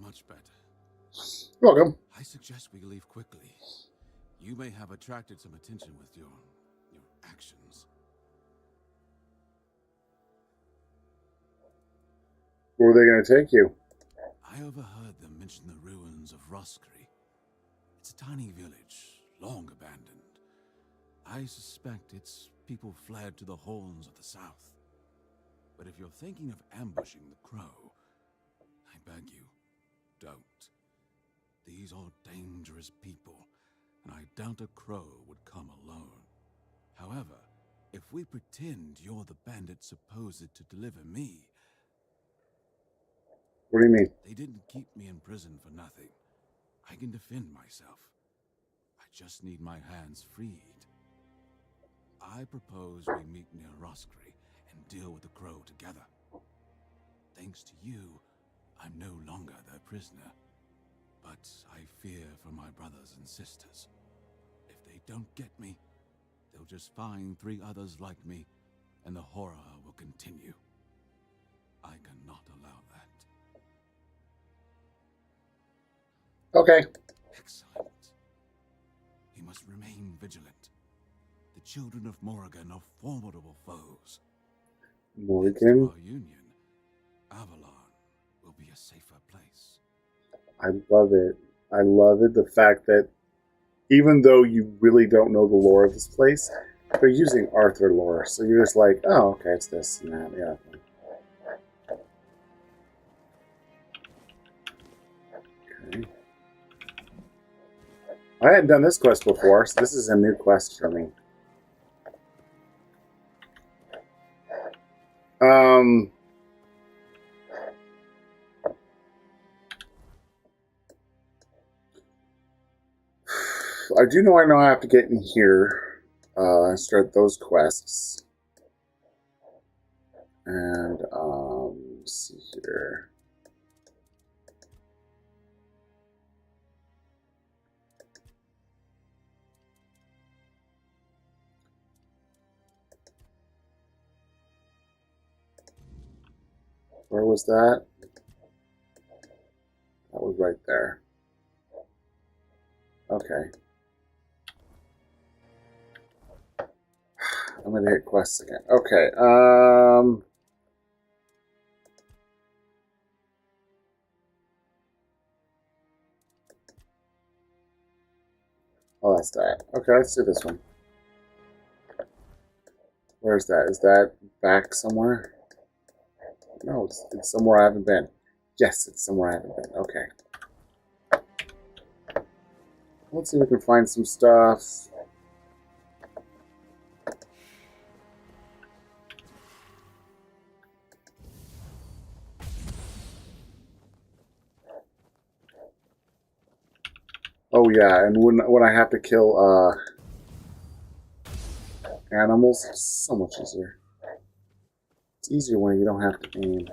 Much better. Welcome. I suggest we leave quickly. You may have attracted some attention with your actions. Where are they going to take you? I overheard them mention the ruins of Roskri. It's a tiny village, long abandoned. I suspect its people fled to the horns of the south. But if you're thinking of ambushing the Crow, I beg you, don't. These are dangerous people, and I doubt a Crow would come alone. However, if we pretend you're the bandit supposed to deliver me... What do you mean? They didn't keep me in prison for nothing. I can defend myself. I just need my hands freed. I propose we meet near Roscrea and deal with the crow together. Thanks to you, I'm no longer their prisoner. But I fear for my brothers and sisters. If they don't get me, they'll just find 3 others like me, and the horror will continue. I cannot allow that. Okay. Excellent. We must remain vigilant. The children of Morrigan are formidable foes. Morrigan? Thanks to our union, Avalon will be a safer place. I love it. I love it. The fact that even though you really don't know the lore of this place, they're using Arthur lore. So you're just like, oh, okay, it's this and that. Yeah. Okay. I hadn't done this quest before, so this is a new quest for me. I do know I have to get in here and start those quests. And, let's see here. Where was that? That was right there. Okay. I'm gonna hit quests again. Okay, oh, that's that. Okay, let's do this one. Where's that? Is that back somewhere? No, it's somewhere I haven't been. Yes, it's somewhere I haven't been. Okay. Let's see if we can find some stuff. Oh yeah, and when I have to kill animals, it's so much easier. It's easier when you don't have to aim.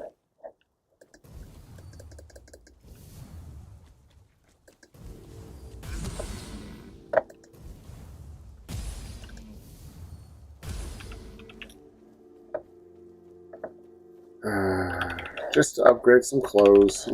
Just to upgrade some clothes.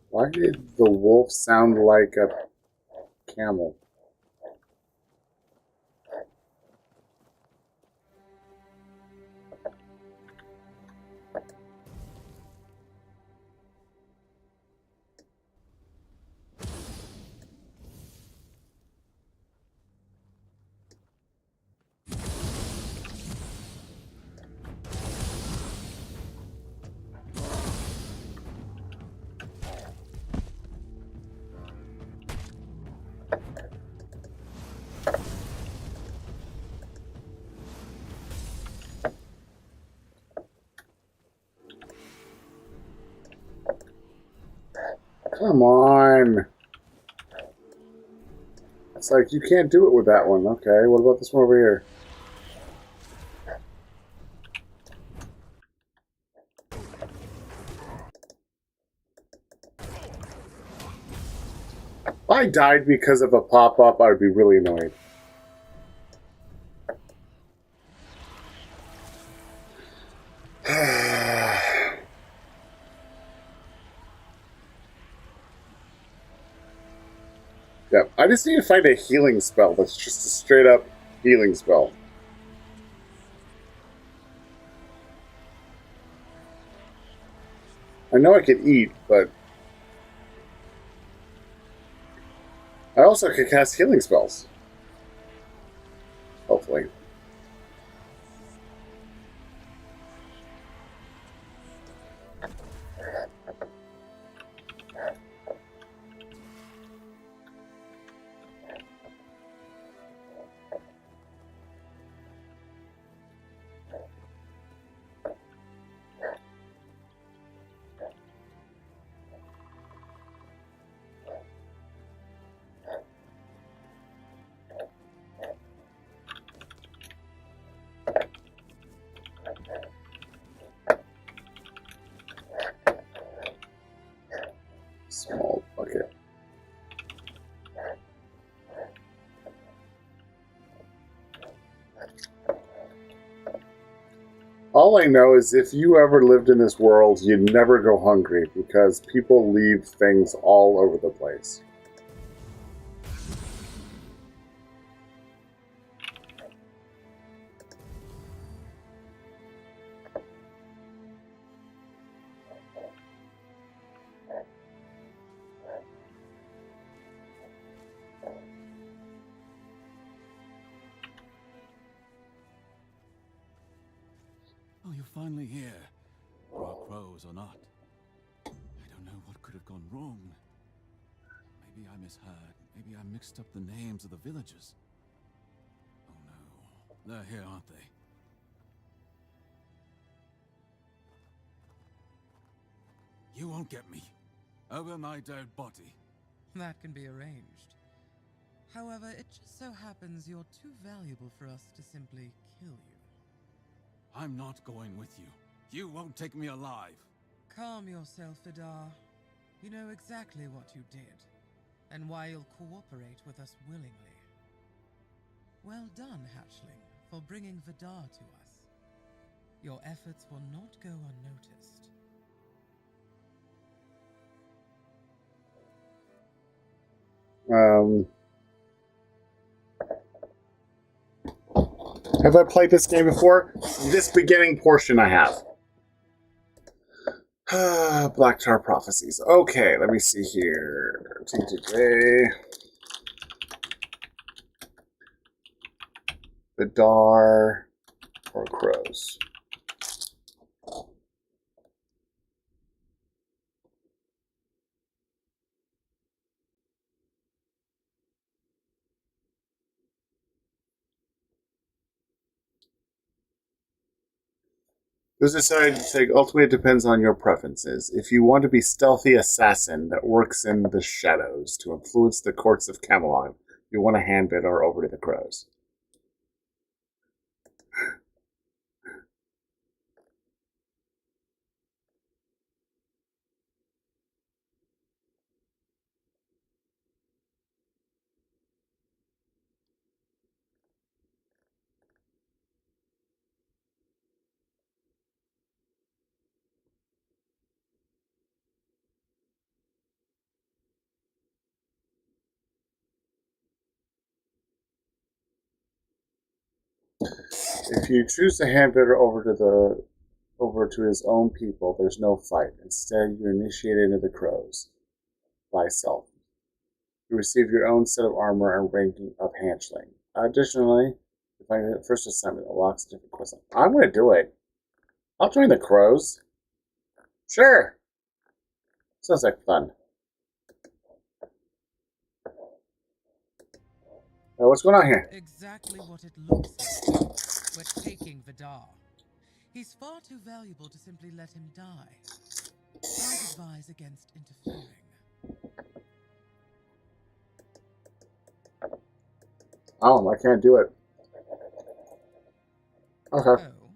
Why did the wolf sound like a camel? Come on. It's like, you can't do it with that one. Okay, what about this one over here? If I died because of a pop-up, I would be really annoyed. Yep, I just need to find a healing spell that's just a straight-up healing spell. I know I can eat, but I also can cast healing spells. Oh, hopefully. Small bucket. All I know is if you ever lived in this world, you'd never go hungry because people leave things all over the place. Oh, you're finally here. Or our crows or not. I don't know what could have gone wrong. Maybe I misheard. Maybe I mixed up the names of the villagers. Oh no. They're here, aren't they? You won't get me. Over my dead body. That can be arranged. However, it just so happens you're too valuable for us to simply kill you. I'm not going with you. You won't take me alive. Calm yourself, Vidar. You know exactly what you did, and why you'll cooperate with us willingly. Well done, Hatchling, for bringing Vidar to us. Your efforts will not go unnoticed. Have I played this game before? This beginning portion I have. Black Tar Prophecies. Okay, let me see here. TTJ. Vidar or crows. There's decided to say ultimately it depends on your preferences. If you want to be stealthy assassin that works in the shadows to influence the courts of Camelot, you want to hand Vidar over to the crows. If you choose to hand Vidar over to his own people, there's no fight. Instead, you're initiated into the crows by self. You receive your own set of armor and ranking of Hatchling. Additionally, if I hit first assignment, it unlocks a different quest. I'm going to do it. I'll join the crows. Sure. Sounds like fun. What's going on here? Exactly what it looks like. We're taking Vidar. He's far too valuable to simply let him die. I'd advise against interfering. Oh, I can't do it. Okay. Oh.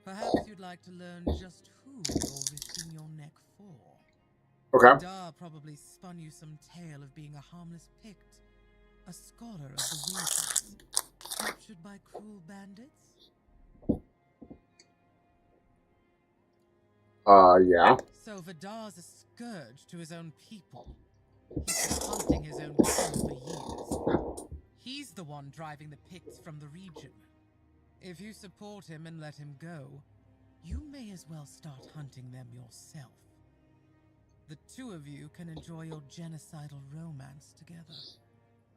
Perhaps you'd like to learn just who you're risking your neck for. Okay. Vidar probably spun you some tale of being a harmless Pict, a scholar of the wilderness, captured by cruel bandits? Yeah. So Vidar's a scourge to his own people. He's been hunting his own kin for years. He's the one driving the Picts from the region. If you support him and let him go, you may as well start hunting them yourself. The two of you can enjoy your genocidal romance together.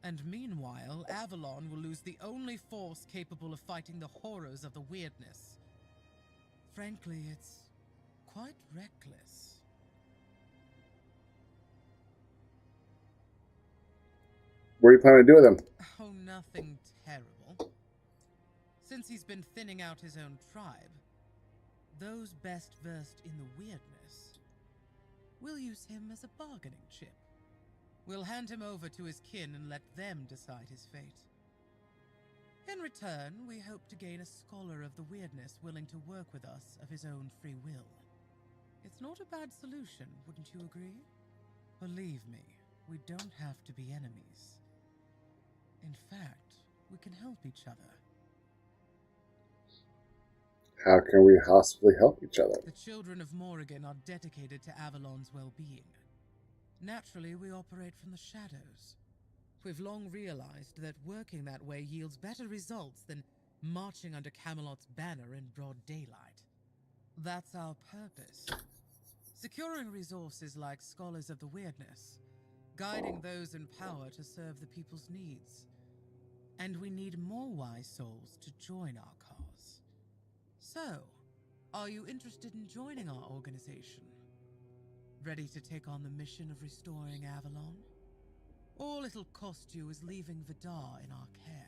And meanwhile, Avalon will lose the only force capable of fighting the horrors of the weirdness. Frankly, it's quite reckless. What are you planning to do with him? Oh, nothing terrible. Since he's been thinning out his own tribe, those best versed in the weirdness will use him as a bargaining chip. We'll hand him over to his kin and let them decide his fate. In return, we hope to gain a scholar of the weirdness willing to work with us of his own free will. It's not a bad solution, wouldn't you agree? Believe me, we don't have to be enemies. In fact, we can help each other. How can we possibly help each other? The children of Morrigan are dedicated to Avalon's well-being. Naturally, we operate from the shadows. We've long realized that working that way yields better results than marching under Camelot's banner in broad daylight. That's our purpose. Securing resources like scholars of the weirdness, guiding those in power to serve the people's needs. And we need more wise souls to join our cause. So, are you interested in joining our organization? Ready to take on the mission of restoring Avalon? All it'll cost you is leaving Vidar in our care.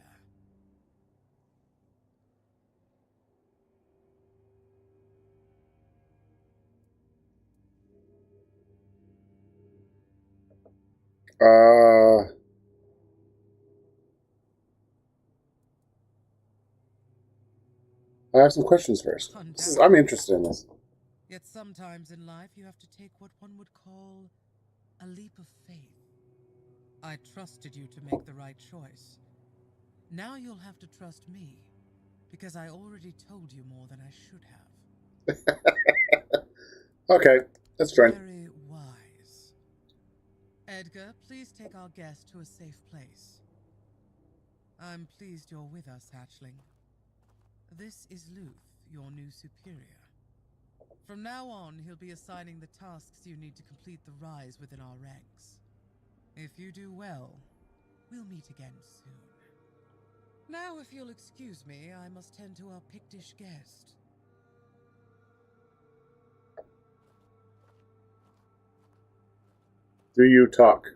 I have some questions first. I'm interested in this. Yet sometimes in life you have to take what one would call a leap of faith. I trusted you to make the right choice. Now you'll have to trust me, because I already told you more than I should have. Okay, let's try. Very wise. Edgar, please take our guest to a safe place. I'm pleased you're with us, hatchling. This is Luth, your new superior. From now on, he'll be assigning the tasks you need to complete the rise within our ranks. If you do well, we'll meet again soon. Now, if you'll excuse me, I must tend to our Pictish guest. Do you talk?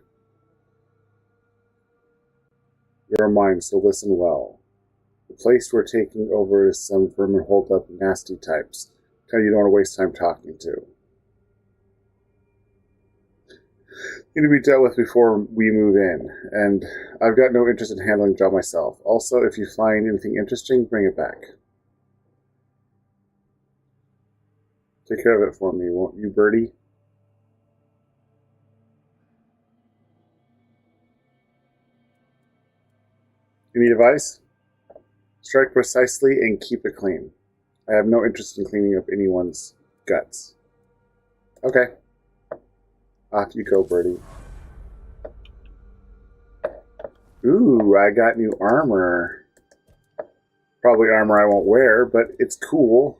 Your mind, so listen well. The place we're taking over is some vermin hold up nasty types. Tell you don't want to waste time talking to. Need to be dealt with before we move in, and I've got no interest in handling the job myself. Also, if you find anything interesting, bring it back. Take care of it for me, won't you, Birdie? You need advice? Strike precisely and keep it clean. I have no interest in cleaning up anyone's guts. Okay. Off you go, Birdie. Ooh, I got new armor. Probably armor I won't wear, but it's cool.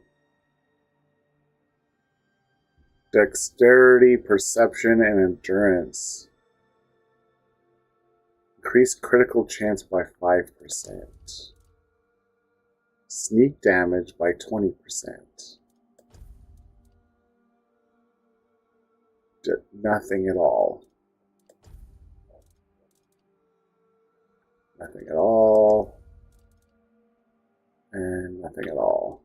Dexterity, perception, and endurance. Increase critical chance by 5%. Sneak damage by 20%. Nothing at all. Nothing at all. And nothing at all.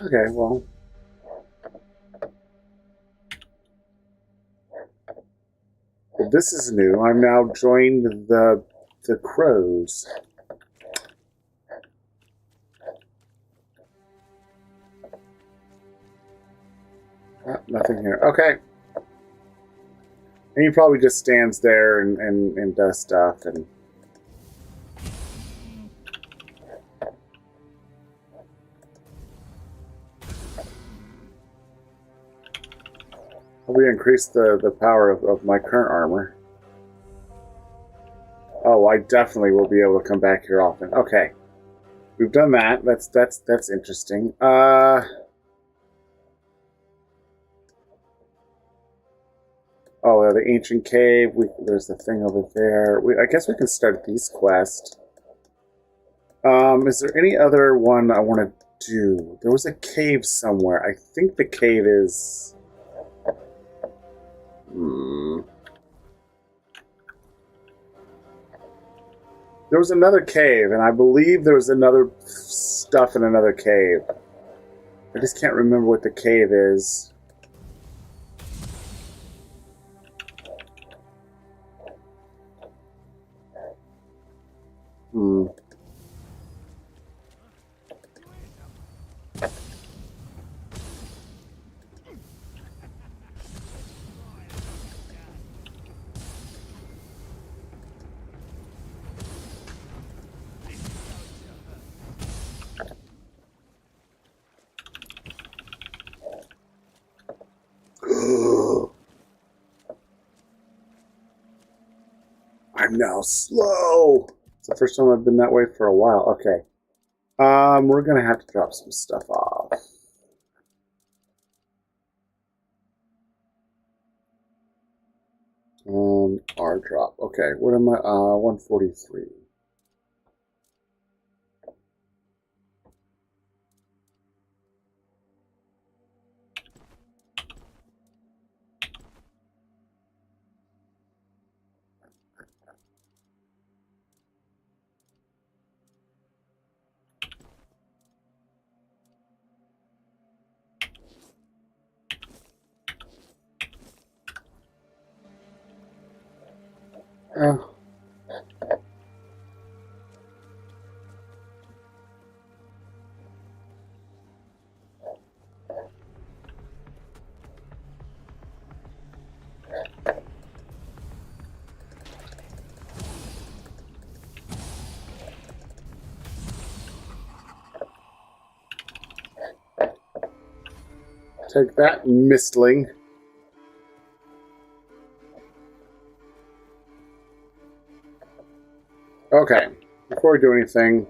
Okay, well. This is new. I'm now joined the crows. Nothing here. Okay. And he probably just stands there and does stuff and probably increase the power of my current armor. Oh, I definitely will be able to come back here often. Okay. We've done that. That's interesting. Oh, the ancient cave. There's the thing over there. I guess we can start these quests. Is there any other one I want to do? There was a cave somewhere. I think the cave is... There was another cave, and I believe there was another stuff in another cave. I just can't remember what the cave is. I'm now slow. It's the first time I've been that way for a while. Okay. We're gonna have to drop some stuff off. R drop. Okay, what am I? 143. Take that, mistling. Okay, before we do anything,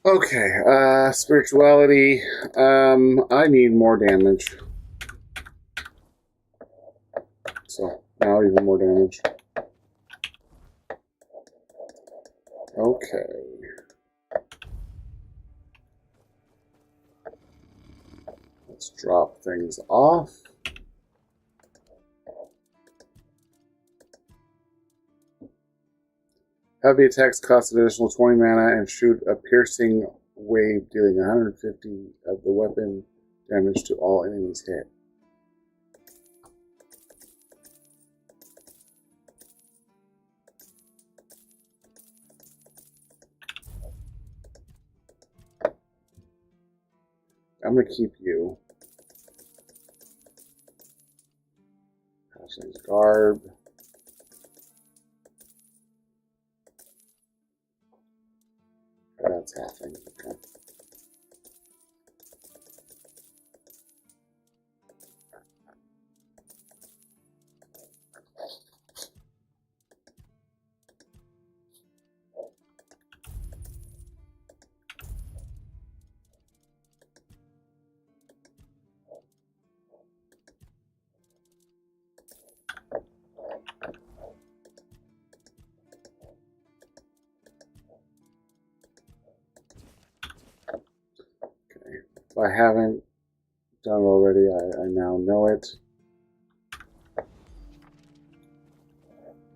okay, spirituality, I need more damage. So, now even more damage. Okay. Let's drop things off. Heavy attacks cost an additional 20 mana and shoot a piercing wave, dealing 150 of the weapon damage to all enemies hit. I'm going to keep you. Passing's garb. That's halving. Okay. If I haven't done it already, I now know it.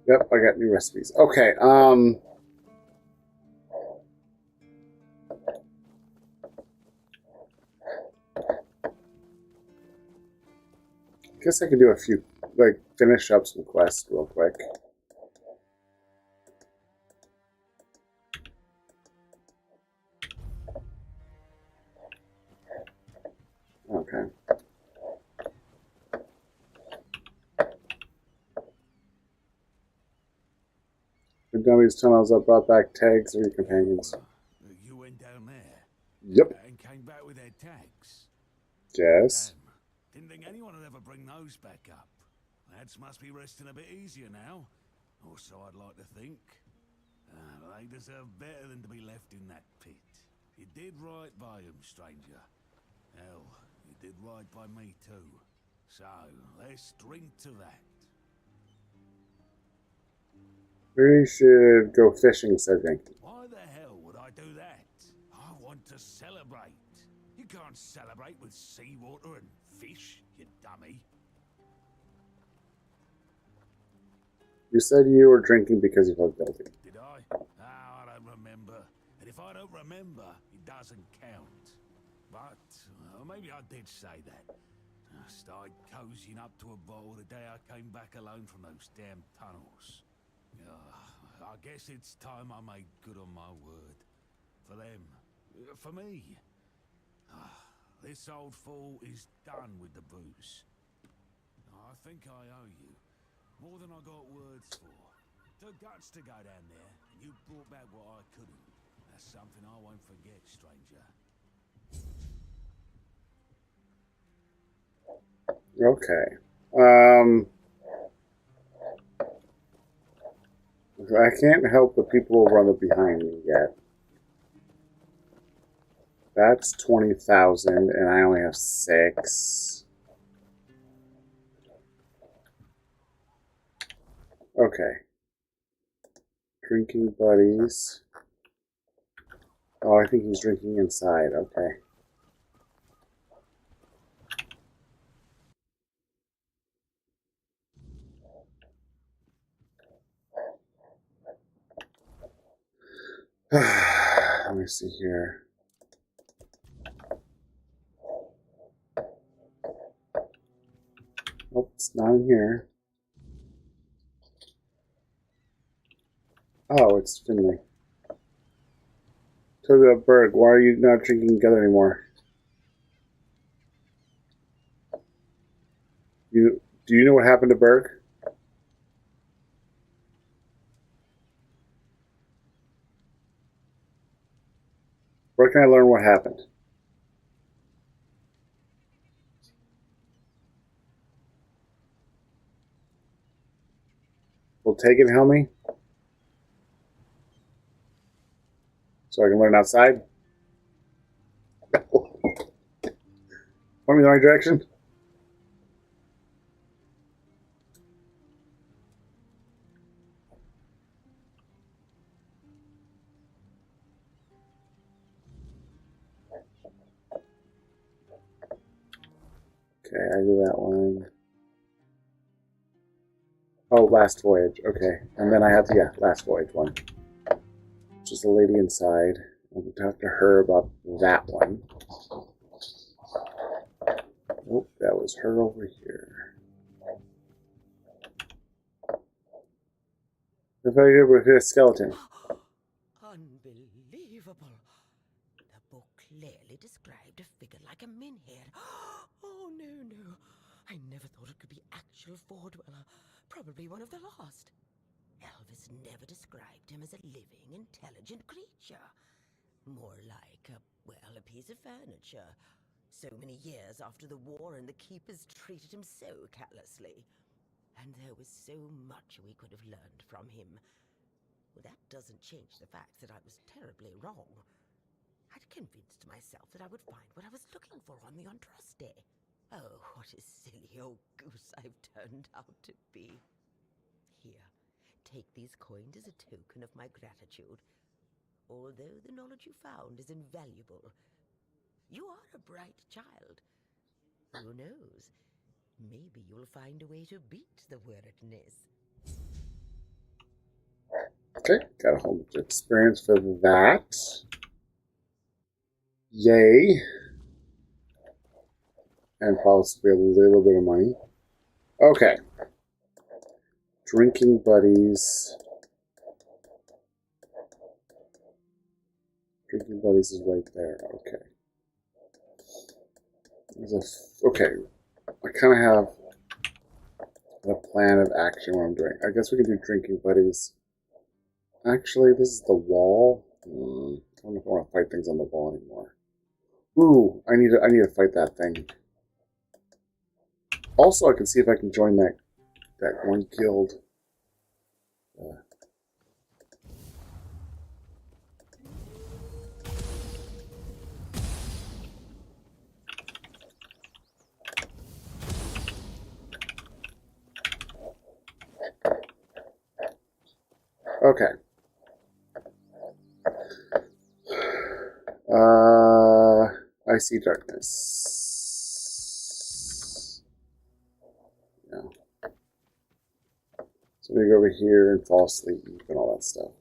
Yep, I got new recipes. Okay, guess I can do a few, like, finish up some quests real quick. Okay. The dummies tunnels up brought back tags or your companions. You went down there? Yep. And came back with their tags? Yes. Damn. Didn't think anyone would ever bring those back up. Lads must be resting a bit easier now. Or so I'd like to think. They deserve better than to be left in that pit. You did right by them, stranger. Hell, you did right by me too. So, let's drink to that. We should go fishing instead of drinking. Why the hell would I do that? I want to celebrate. You can't celebrate with seawater and fish, you dummy. You said you were drinking because you felt guilty. Did I? Oh, I don't remember. And if I don't remember, it doesn't count. But maybe I did say that. I started cozying up to a bottle the day I came back alone from those damn tunnels. I guess it's time I made good on my word. For them. For me. This old fool is done with the booze. I think I owe you. More than I got words for. Took guts to go down there, and you brought back what I couldn't. That's something I won't forget, stranger. Okay. I can't help the people running behind me yet. That's 20,000, and I only have 6. Okay. Drinking buddies. Oh, I think he's drinking inside. Okay. Let me see here. Oh, it's not in here. Oh, it's Finley. Toga Berg, why are you not drinking together anymore? Do you know what happened to Berg? Where can I learn what happened? Will take it, help me? So I can learn outside? Point me in the right direction? Okay, I do that one. Oh, last voyage. Okay. And then I have the, last voyage one. Just a lady inside. I can talk to her about that one. Oh, that was her over here. If I did with his skeleton. Unbelievable. The book clearly described a figure like a menhir. Oh, no. I never thought it could be actual Fordweller. Probably one of the lost. Elvis never described him as a living, intelligent creature. More like a piece of furniture. So many years after the war, and the keepers treated him so callously. And there was so much we could have learned from him. Well, that doesn't change the fact that I was terribly wrong. I'd convinced myself that I would find what I was looking for on the Andraste. Oh, what a silly old goose I've turned out to be. Here, take these coins as a token of my gratitude. Although the knowledge you found is invaluable. You are a bright child. Who knows? Maybe you'll find a way to beat the weirdness. Okay, got a whole bunch of experience for that. Yay. And possibly a little bit of money. Okay. Drinking buddies. Drinking buddies is right there. Okay. Okay. I kind of have the plan of action what I'm doing. I guess we can do drinking buddies. Actually, this is the wall. I don't know if I want to fight things on the wall anymore. Ooh, I need to fight that thing. Also, I can see if I can join that one guild. Okay. I see darkness. Yeah. So we go over here and fall asleep and all that stuff.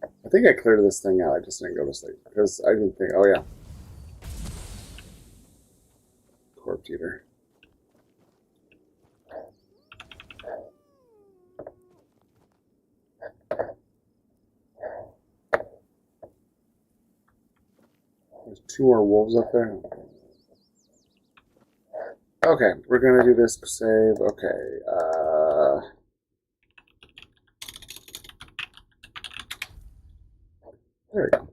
I think I cleared this thing out. I just didn't go to sleep because I didn't think. Oh yeah. Corpse eater. There's 2 more wolves up there. Okay, we're gonna do this save. Okay, there we go.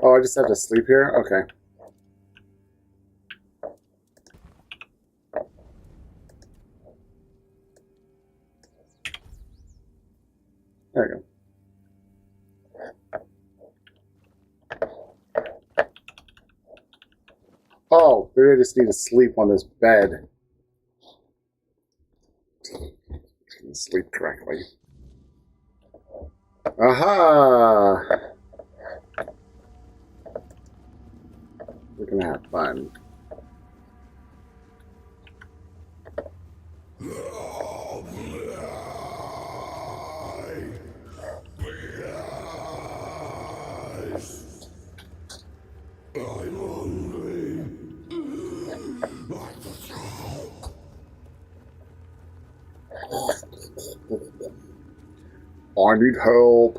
Oh, I just have to sleep here? Okay. There we go. Oh, maybe I just need to sleep on this bed. Sleep correctly. Aha! We're gonna have fun. I need help.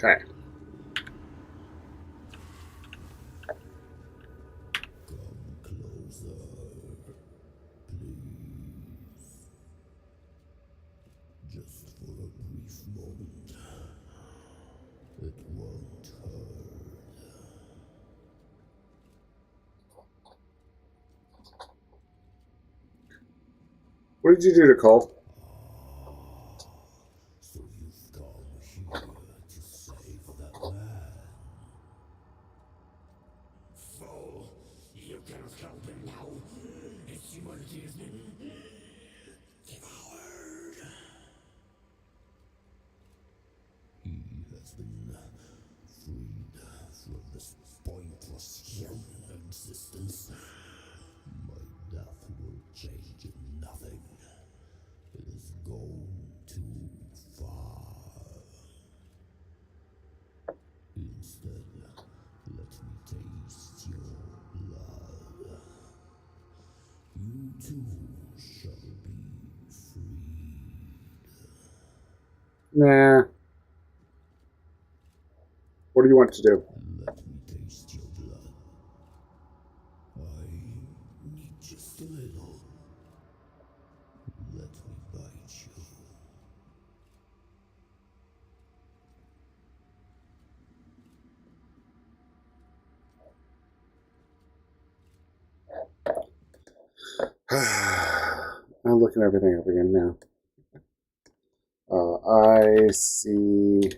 Okay. Just for a brief moment. It won't hurt. What did you do to Cole? So you've come here to save that man. Fool, you cannot help him now. His humanity has been devoured. He has been freed from this pointless human existence. My death will change nothing. It has gone too far. Instead, let me taste your blood. You too shall be freed. Nah. What do you want to do? Let me taste your blood. I need just a little. Let me bite you. I'm looking everything up again now. I see.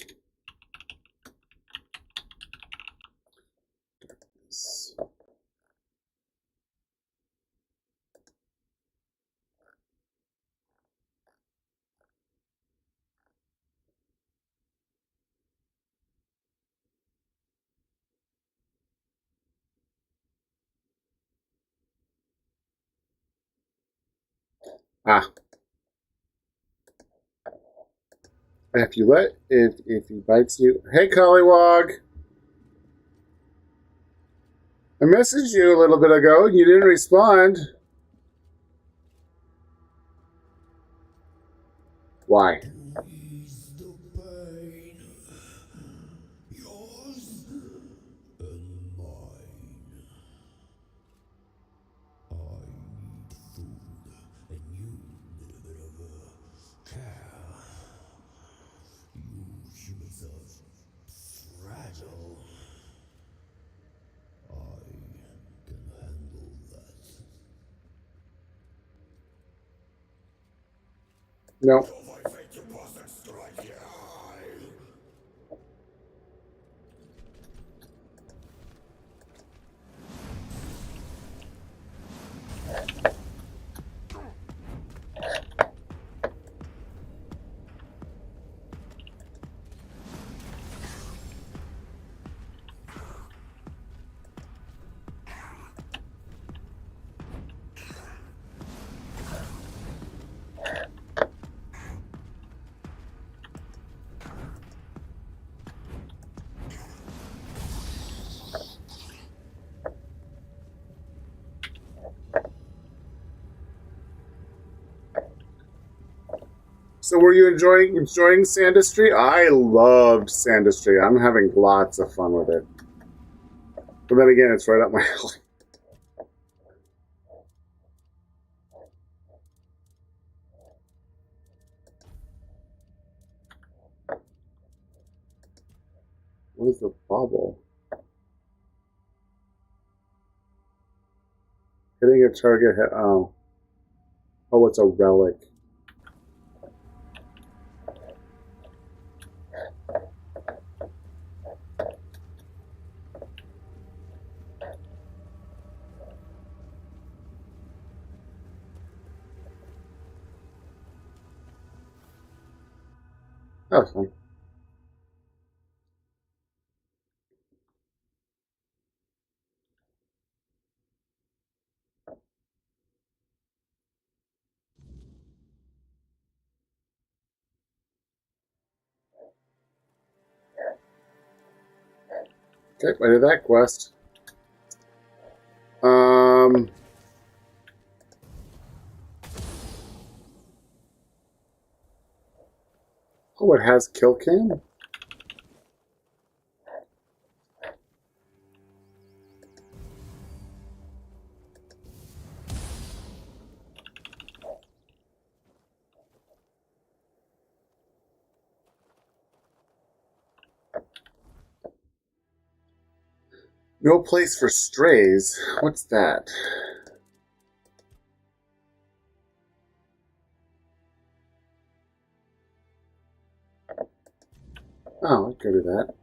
Ah. If he bites you. Hey, Collywog. I messaged you a little bit ago. You didn't respond. Why? Fragile. I can handle that. No. So were you enjoying Sandustry? I loved Sandustry. I'm having lots of fun with it. But then again, it's right up my alley. What is the bubble? Hitting a target. Oh, it's a relic. That was fun. Okay, I did that quest. Oh, it has kill cam? No place for strays. What's that? Oh, I could do that.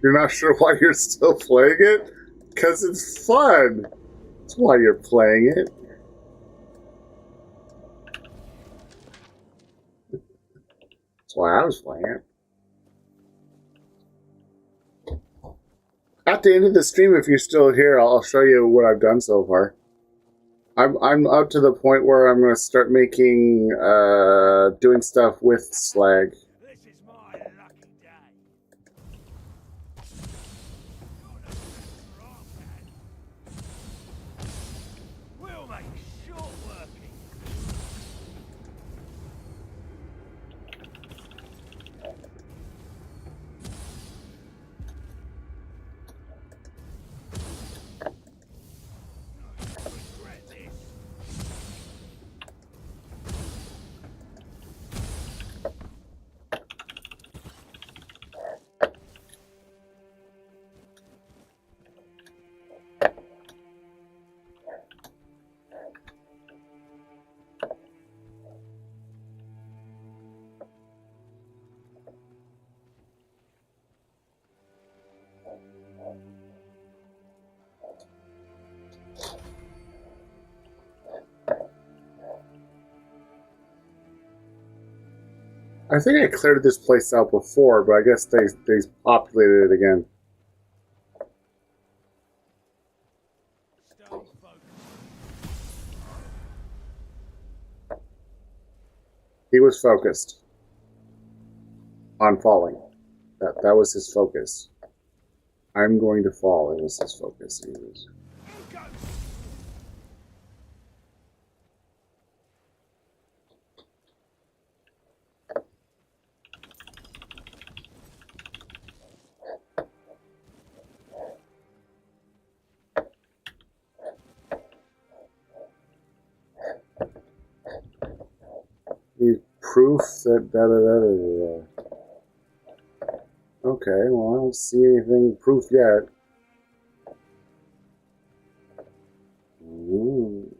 You're not sure why you're still playing it? Because it's fun. That's why you're playing it. That's why I was playing it. At the end of the stream, if you're still here, I'll show you what I've done so far. I'm up to the point where I'm going to start making, doing stuff with slag. I think I cleared this place out before, but I guess they populated it again. He was focused on falling. That was his focus. I'm going to fall. It was his focus. He was... Need proof that Okay, well, I don't see anything proof yet. Ooh.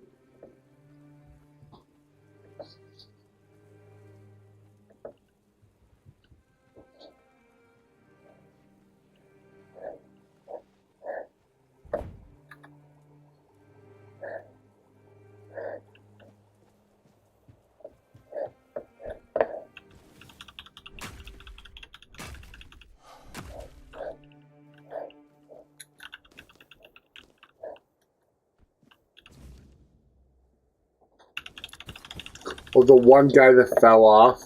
Oh, the one guy that fell off.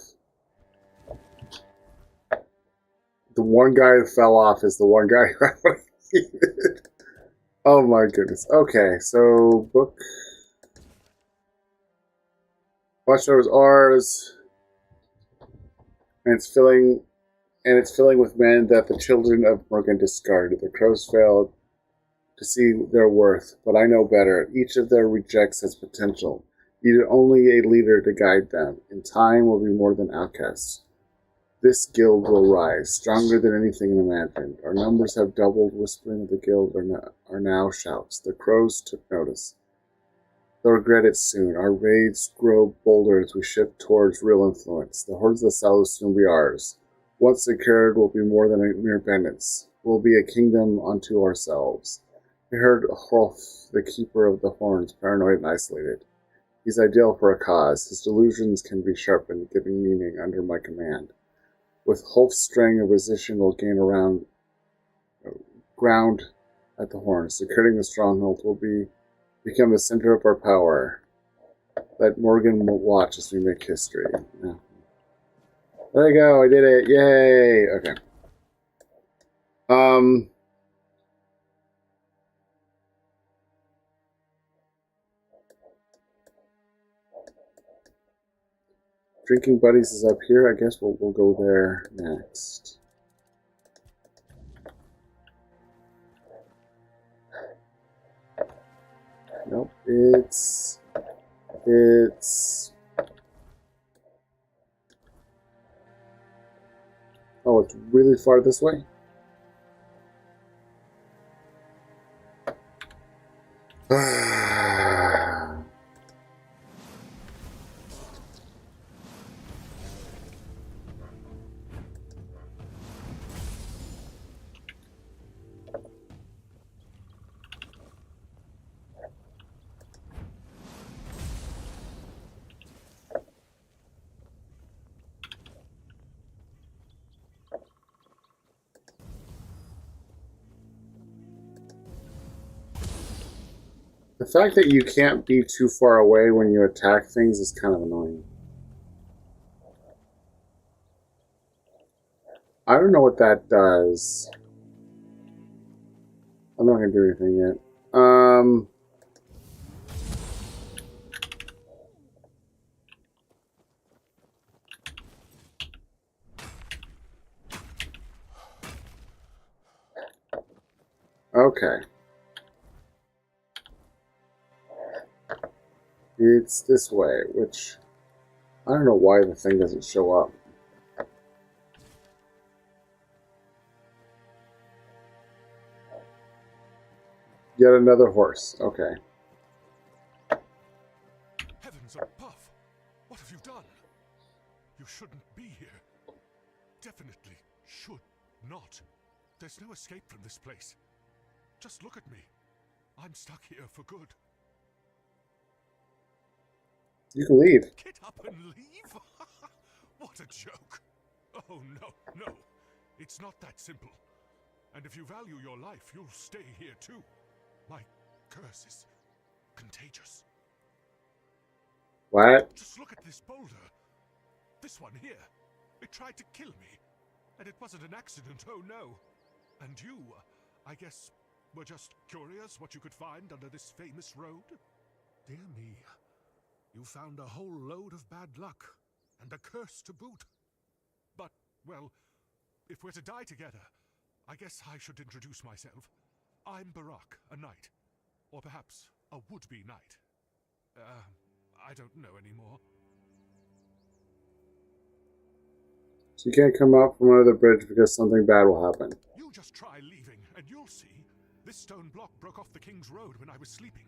The one guy that fell off is the one guy. Oh my goodness. Okay, so book. Watchtower's ours, and it's filling with men that the children of Morgan discarded. The crows failed to see their worth, but I know better. Each of their rejects has potential. Needed only a leader to guide them. In time, will be more than outcasts. This guild will rise, stronger than anything imagined. Our numbers have doubled. Whispering of the guild are now shouts. The crows took notice. They'll regret it soon. Our raids grow bolder as we shift towards real influence. The hordes of the south will soon be ours. Once secured, we'll be more than a mere bandits. We'll be a kingdom unto ourselves. I heard Hrolf, the keeper of the horns, paranoid and isolated. He's ideal for a cause. His delusions can be sharpened, giving meaning under my command. With Hrolf's strength, a position will gain around ground at the horns. Securing the stronghold will become the center of our power. Let Morgan watch as we make history. Yeah. There you go, I did it. Yay! Okay. Drinking Buddies is up here. I guess we'll go there next. Nope, it's oh, it's really far this way. The fact that you can't be too far away when you attack things is kind of annoying. I don't know what that does. I'm not going to do anything yet. Okay. It's this way, which I don't know why the thing doesn't show up. Yet another horse. Okay. Heavens above! What have you done? You shouldn't be here. Definitely should not. There's no escape from this place. Just look at me. I'm stuck here for good. You can leave. Get up and leave? What a joke. Oh, no, no. It's not that simple. And if you value your life, you'll stay here too. My curse is contagious. What? Just look at this boulder. This one here. It tried to kill me. And it wasn't an accident, oh no. And you, I guess, were just curious what you could find under this famous road? Dear me. You found a whole load of bad luck. And a curse to boot. But, well, if we're to die together, I guess I should introduce myself. I'm Barak, a knight. Or perhaps a would-be knight. I don't know anymore. So you can't come up from under the bridge because something bad will happen. You just try leaving, and you'll see. This stone block broke off the King's Road when I was sleeping.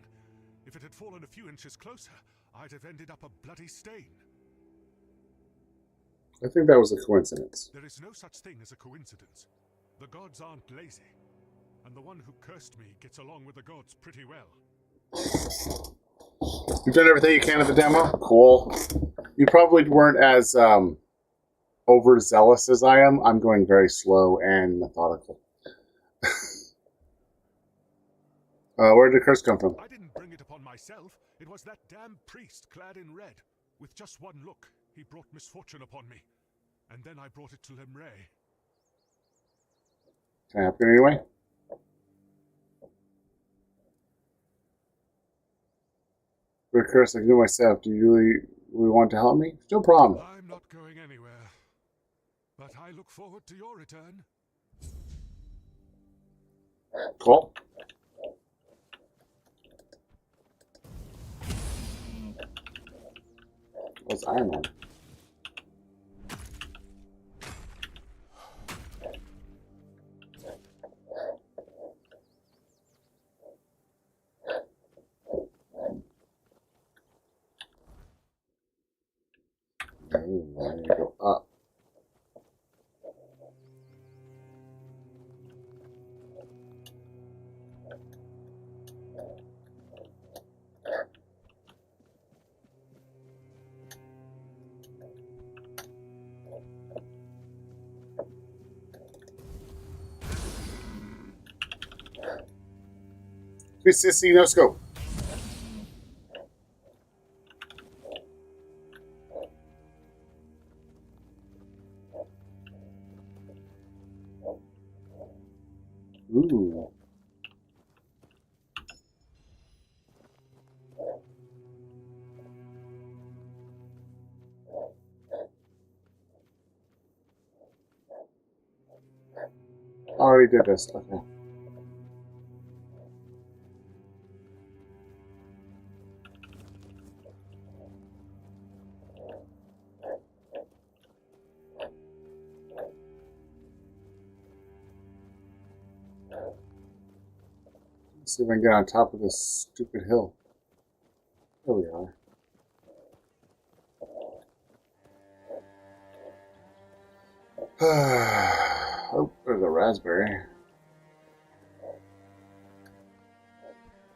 If it had fallen a few inches closer, I'd have ended up a bloody stain. I think that was a coincidence. There is no such thing as a coincidence. The gods aren't lazy. And the one who cursed me gets along with the gods pretty well. You've done everything you can at the demo? Cool. You probably weren't as overzealous as I am. I'm going very slow and methodical. Where did the curse come from? I didn't bring it upon myself. It was that damn priest clad in red. With just one look, he brought misfortune upon me. And then I brought it to Lemray. Can I help you anyway? For a curse, I can do myself. Do you really want to help me? No problem. I'm not going anywhere. But I look forward to your return. Cool. What's Iron Man? Ooh, I need to go up. Sissy, no scope. Ooh. Already did this. Okay. Let's see if I can get on top of this stupid hill. There we are. Oh, there's a raspberry.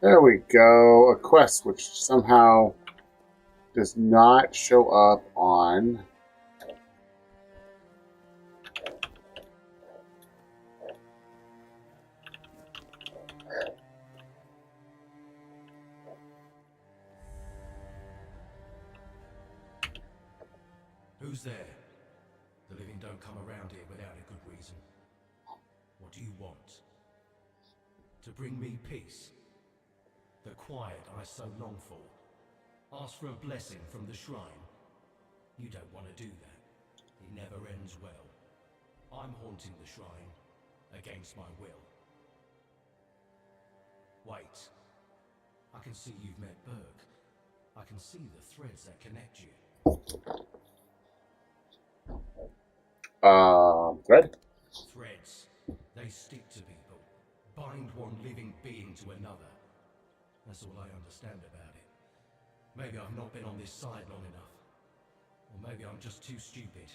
There we go. A quest which somehow does not show up on... Who's there? The living don't come around here without a good reason. What do you want? To bring me peace? The quiet I so long for? Ask for a blessing from the shrine? You don't want to do that. It never ends well. I'm haunting the shrine, against my will. Wait. I can see you've met Berg. I can see the threads that connect you. Thread? Threads. They stick to people. Bind one living being to another. That's all I understand about it. Maybe I've not been on this side long enough. Or maybe I'm just too stupid,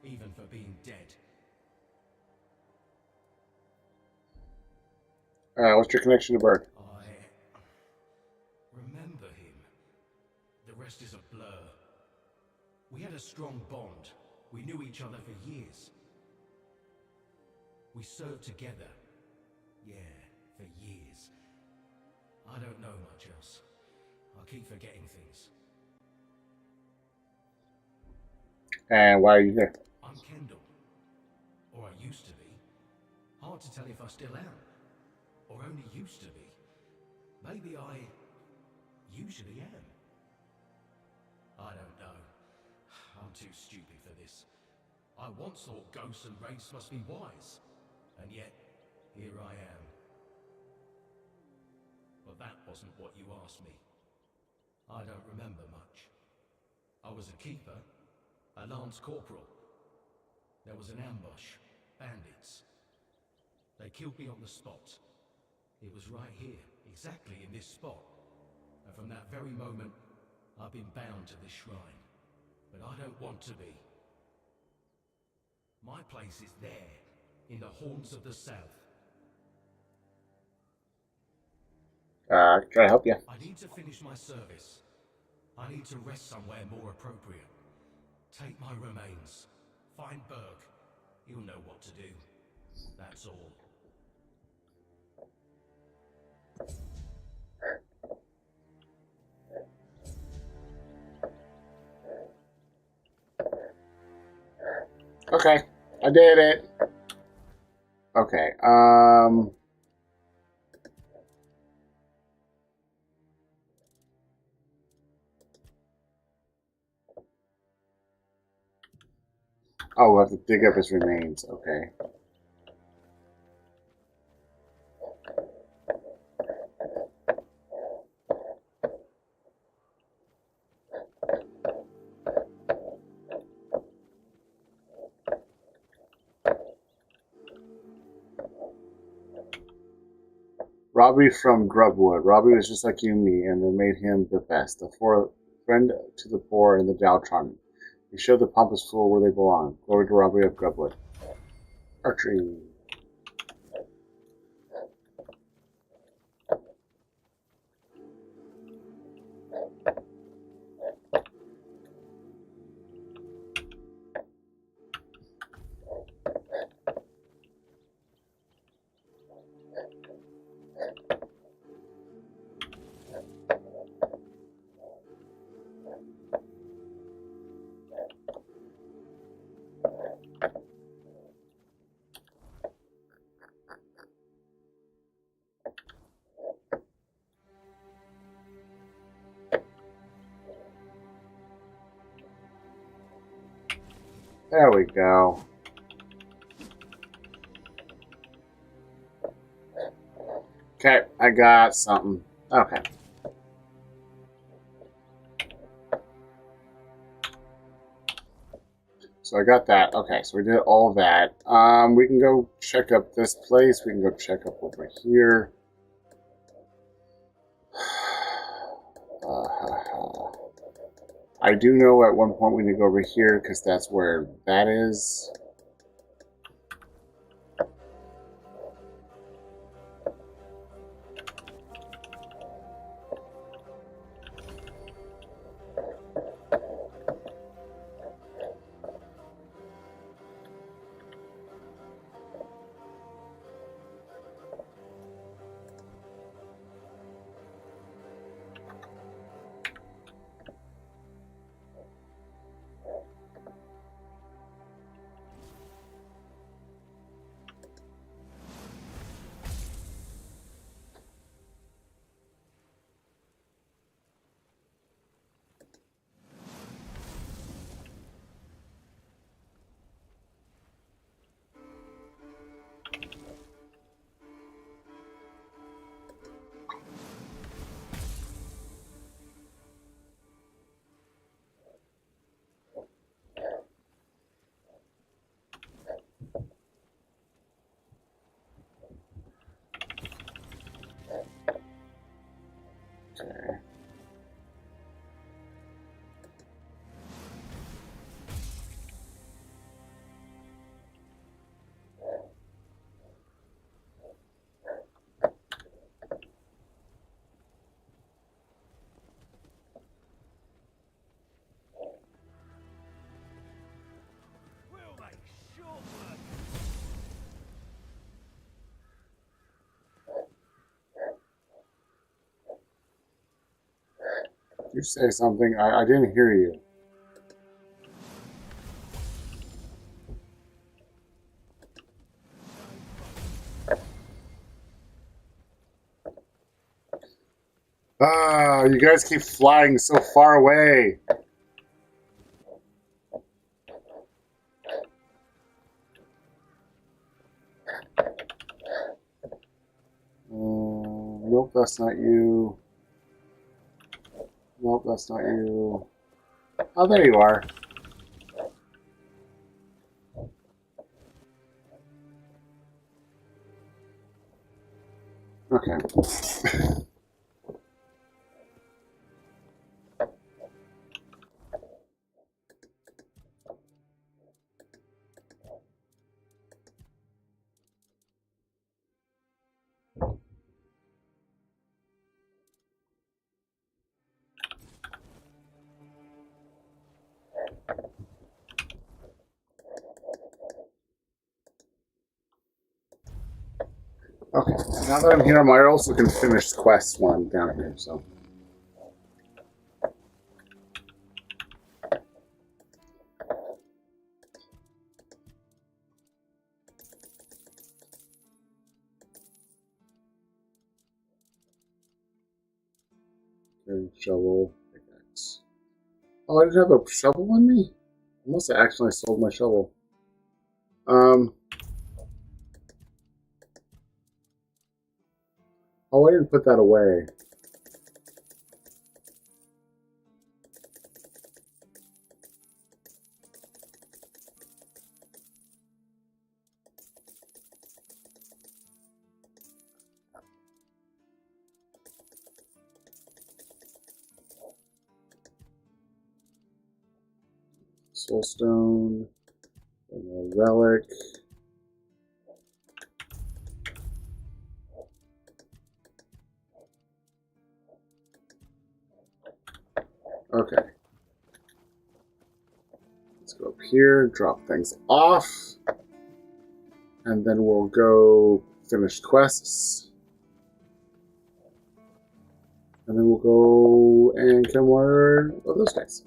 even for being dead. What's your connection to Berg? I remember him. The rest is a blur. We had a strong bond, We knew each other for years. We served together. Yeah, for years. I don't know much else. I keep forgetting things. And why are you here? I'm Keanedom. Or I used to be. Hard to tell if I still am. Or only used to be. Maybe I usually am. I don't know. I'm too stupid for this. I once thought ghosts and wraiths must be wise. And yet, here I am. But that wasn't what you asked me. I don't remember much. I was a keeper, a lance corporal. There was an ambush, bandits. They killed me on the spot. It was right here, exactly in this spot. And from that very moment, I've been bound to this shrine. But I don't want to be. My place is there, in the horns of the south. Can I help you? I need to finish my service. I need to rest somewhere more appropriate. Take my remains. Find Berg. He'll know what to do. That's all. Okay, I did it. Okay, oh, we'll have to dig up his remains. Okay. Robbie from Grubwood. Robbie was just like you and me, and they made him the best. A friend to the poor and the downtrodden. He showed the pompous fool where they belong. Glory to Robbie of Grubwood. Archery. There we go. Okay, I got something. Okay. So I got that. Okay, so we did all of that. We can go check up this place. We can go check up over here. I do know at one point we need to go over here because that's where that is. You say something. I didn't hear you. Ah, you guys keep flying so far away. Nope, that's not you. Nope, that's not you. Oh, there you are. Okay. Okay, now that I'm here, I also can finish quest one down here, so. Okay, shovel, pickaxe. Oh, I didn't have a shovel on me? I must have accidentally sold my shovel. Oh, I didn't put that away. Soulstone, and a relic. Okay. Let's go up here, drop things off, and then we'll go finish quests. And then we'll go and kill more of those guys.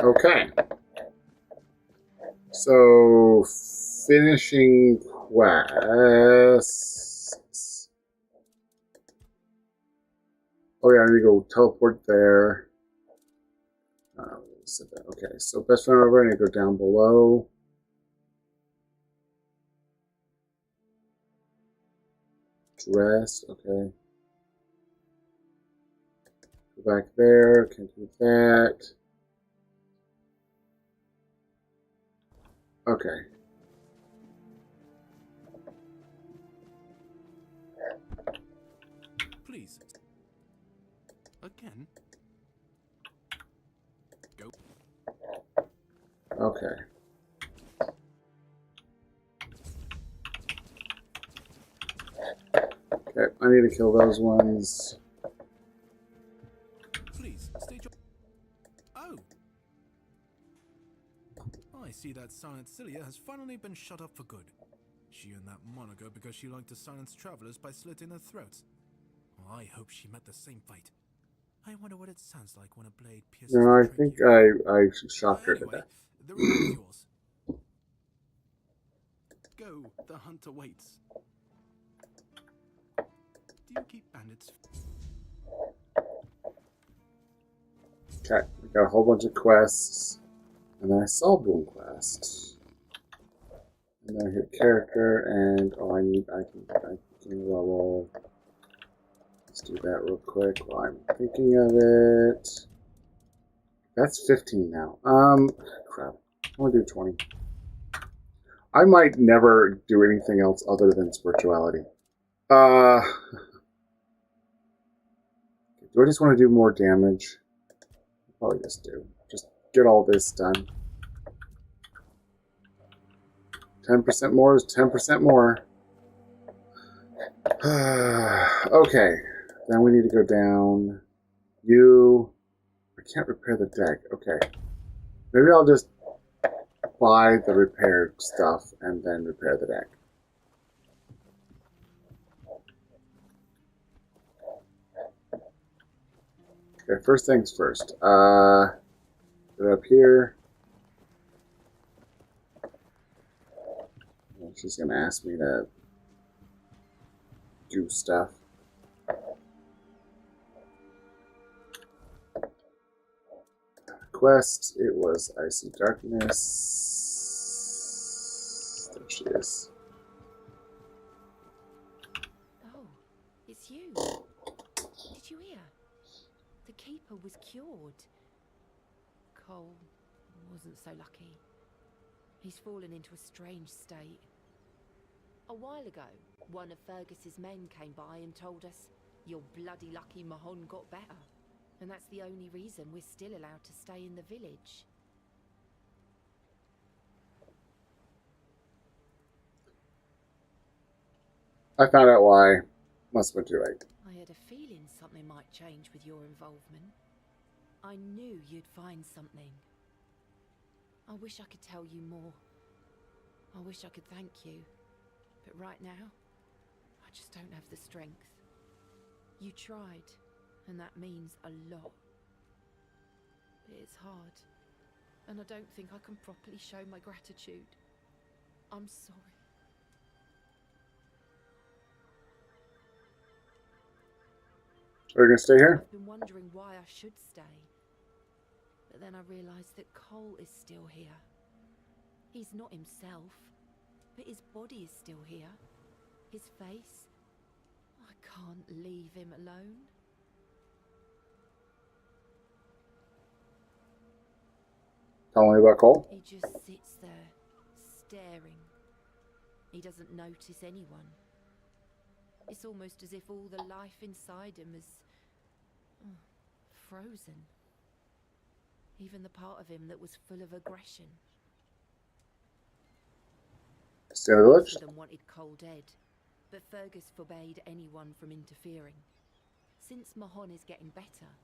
Okay. So, finishing quests. Oh yeah, I need to go teleport there. Okay, so best friend over, I need to go down below. Dress, okay. Go back there, can't do that. Okay. Please. Again. Go. Okay. Okay, I need to kill those ones. Please, state your... Oh! I see that Silent Cilia has finally been shut up for good. She earned that moniker because she liked to silence travelers by slitting their throats. Well, I hope she met the same fate. I wonder what it sounds like when a blade pierces No, I think I shot her to anyway, death. the reward is yours. Go, the hunter waits. Do you keep bandits? Okay, we got a whole bunch of quests. And then I saw Boom Quest. And then I hit character, and I can level. Let's do that real quick while I'm thinking of it. That's 15 now. Crap. I want to do 20. I might never do anything else other than spirituality. Do I just want to do more damage? Probably just do. Just get all this done. 10% more is 10% more. Okay. Then we need to go down. I can't repair the deck. Okay. Maybe I'll just buy the repaired stuff and then repair the deck. Okay, first things first. Get up here. She's gonna ask me to do stuff. Quest, it was Icy Darkness. There she is. Oh, it's you. Did you hear? The Keeper was cured. Cole wasn't so lucky. He's fallen into a strange state. A while ago, one of Fergus's men came by and told us, "You're bloody lucky Mahon got better. And that's the only reason we're still allowed to stay in the village." I found out why. Must have been too late. I had a feeling something might change with your involvement. I knew you'd find something. I wish I could tell you more. I wish I could thank you. But right now, I just don't have the strength. You tried, and that means a lot. But it's hard, and I don't think I can properly show my gratitude. I'm sorry. Are you gonna stay here? I've been wondering why I should stay. But then I realized that Cole is still here. He's not himself, but his body is still here. His face. I can't leave him alone. Tell me about Cole. He just sits there, staring. He doesn't notice anyone. It's almost as if all the life inside him is frozen. Even the part of him that was full of aggression. Stay in the village. Most of them wanted Cole dead, but Fergus forbade anyone from interfering. Since Mahon is getting better,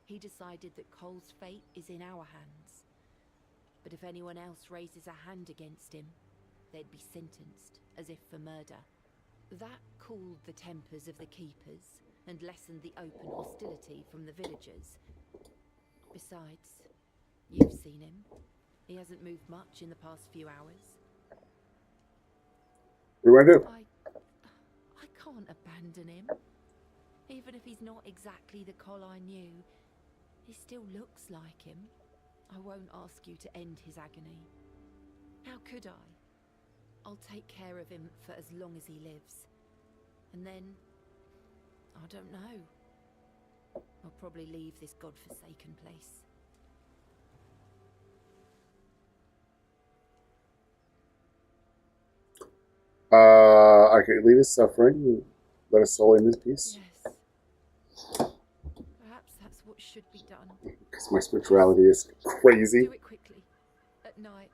he decided that Cole's fate is in our hands. But if anyone else raises a hand against him, they'd be sentenced, as if for murder. That cooled the tempers of the keepers and lessened the open hostility from the villagers. Besides, you've seen him. He hasn't moved much in the past few hours. What do I do? I can't abandon him. Even if he's not exactly the Cole I knew, he still looks like him. I won't ask you to end his agony. How could I? I'll take care of him for as long as he lives. And then, I don't know. I'll probably leave this godforsaken place. I could leave his suffering, let his soul in his peace. Yes. Perhaps that's what should be done. Because my spirituality is crazy. Do it quickly. At night.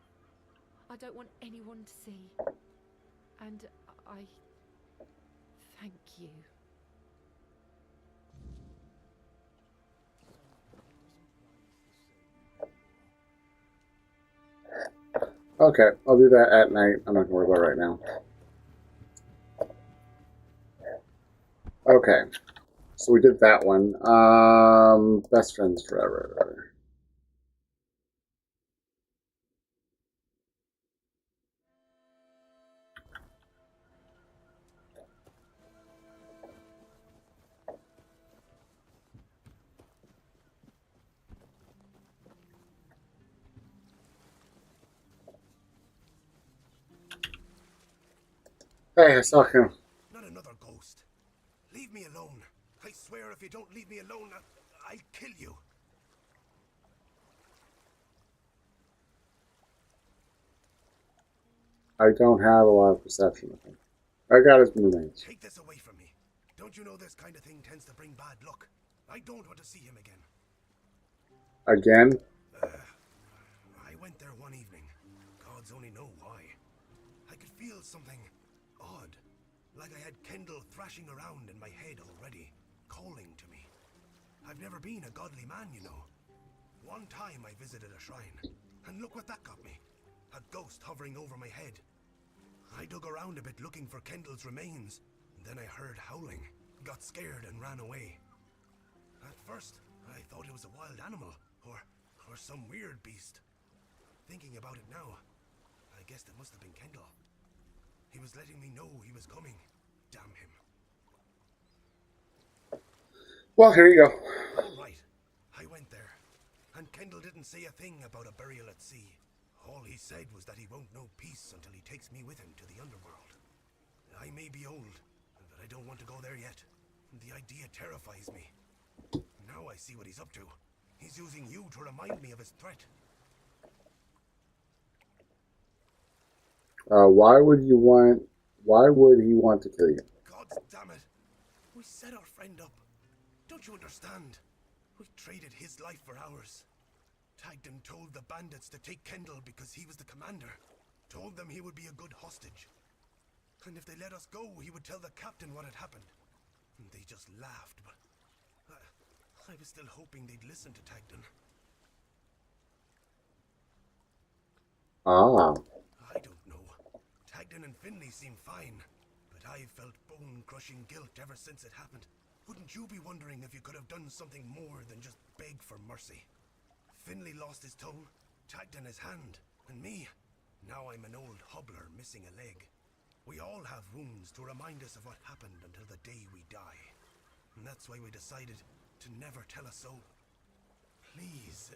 I don't want anyone to see. And I thank you. Okay, I'll do that at night. I'm not gonna worry about it right now. Okay, so we did that one. Best friends forever. Hey, I saw him. Not another ghost. Leave me alone. I swear if you don't leave me alone, I'll kill you. I don't have a lot of perception of him. I got his movements. Take this away from me. Don't you know this kind of thing tends to bring bad luck? I don't want to see him again. Again? I went there one evening. Gods only know why. I could feel something odd. Like I had Kendall thrashing around in my head already, calling to me. I've never been a godly man, you know. One time I visited a shrine, and look what that got me. A ghost hovering over my head. I dug around a bit looking for Kendall's remains, and then I heard howling, got scared and ran away. At first, I thought it was a wild animal, or some weird beast. Thinking about it now, I guess it must have been Kendall. He was letting me know he was coming. Damn him. Well, here you go. All right, I went there, and Kendall didn't say a thing about a burial at sea. All he said was that he won't know peace until he takes me with him to the underworld. I may be old, but I don't want to go there yet. The idea terrifies me. Now I see what he's up to. He's using you to remind me of his threat. Why would he want to kill you? God damn it. We set our friend up. Don't you understand? We traded his life for ours. Tainted told the bandits to take Kendall because he was the commander. Told them he would be a good hostage. And if they let us go, he would tell the captain what had happened. And they just laughed, but I was still hoping they'd listen to Tainted. Ah. I don't know. Tainted and Finley seem fine, but I've felt bone-crushing guilt ever since it happened. Wouldn't you be wondering if you could have done something more than just beg for mercy? Finley lost his tongue, Tainted his hand, and me, now I'm an old hobbler missing a leg. We all have wounds to remind us of what happened until the day we die. And that's why we decided to never tell a soul. Please,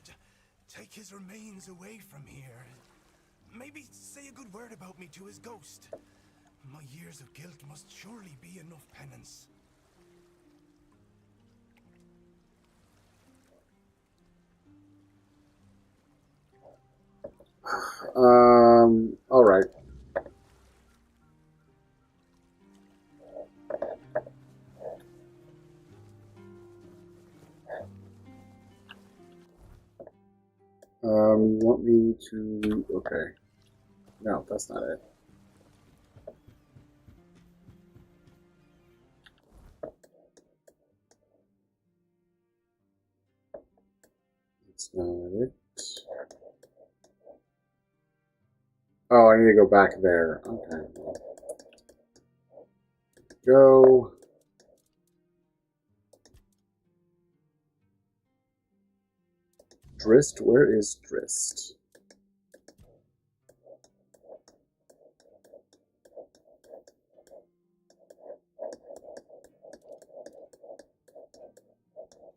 take his remains away from here. Maybe say a good word about me to his ghost. My years of guilt must surely be enough penance. All right. You want me to... Okay. No, that's not it. That's not it. Oh, I need to go back there. Okay. Go. Drist? Where is Drist?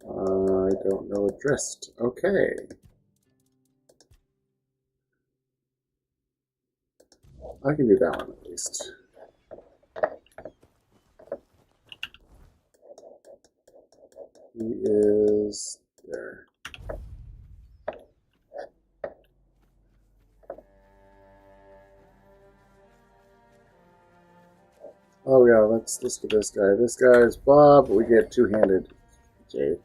I don't know a Drist. Okay. I can do that one at least. He is there. Oh yeah, let's look at this guy. This guy is Bob. We get two-handed. Jade.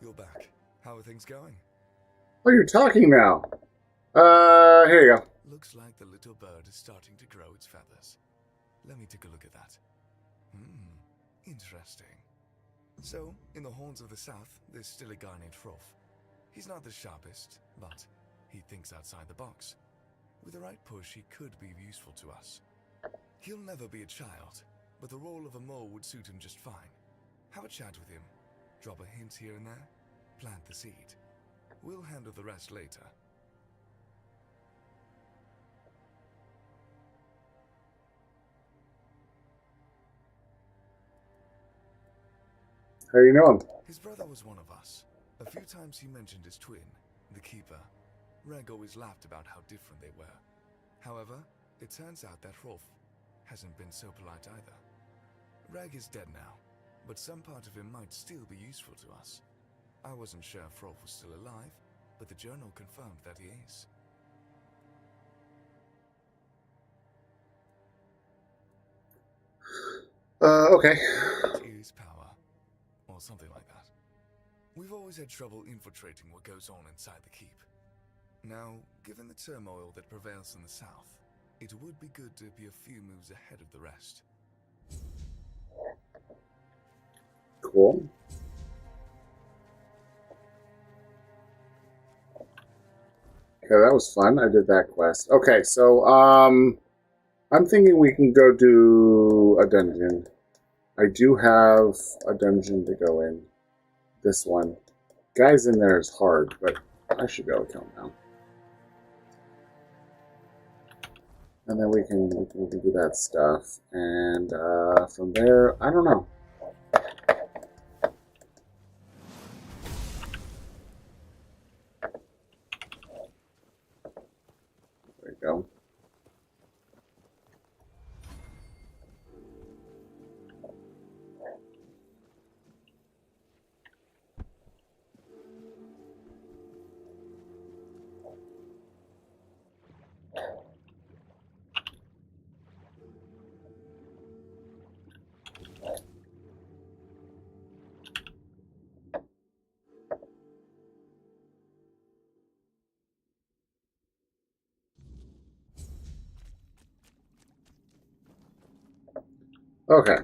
You're back. How are things going? Oh, you're talking now. Here you go. Looks like the little bird is starting to grow its feathers. Let me take a look at that. Interesting. So, in the horns of the south, there's still a guy named Froth. He's not the sharpest, but he thinks outside the box. With the right push, he could be useful to us. He'll never be a child, but the role of a mole would suit him just fine. Have a chat with him. Drop a hint here and there. Plant the seed. We'll handle the rest later. How do you know him? His brother was one of us. A few times he mentioned his twin, the Keeper. Reg always laughed about how different they were. However, It turns out that Rolf hasn't been so polite either. Rag is dead now, but some part of him might still be useful to us. I wasn't sure if Rolf was still alive, but the journal confirmed that he is. Okay. Is power, or something like that. We've always had trouble infiltrating what goes on inside the keep. Now, given the turmoil that prevails in the south, it would be good to be a few moves ahead of the rest. Cool. Okay, that was fun. I did that quest. Okay, so I'm thinking we can go do a dungeon. I do have a dungeon to go in. This one. Guys in there is hard, but I should be able to kill him now. And then we can do that stuff. And from there, I don't know. There we go. Okay.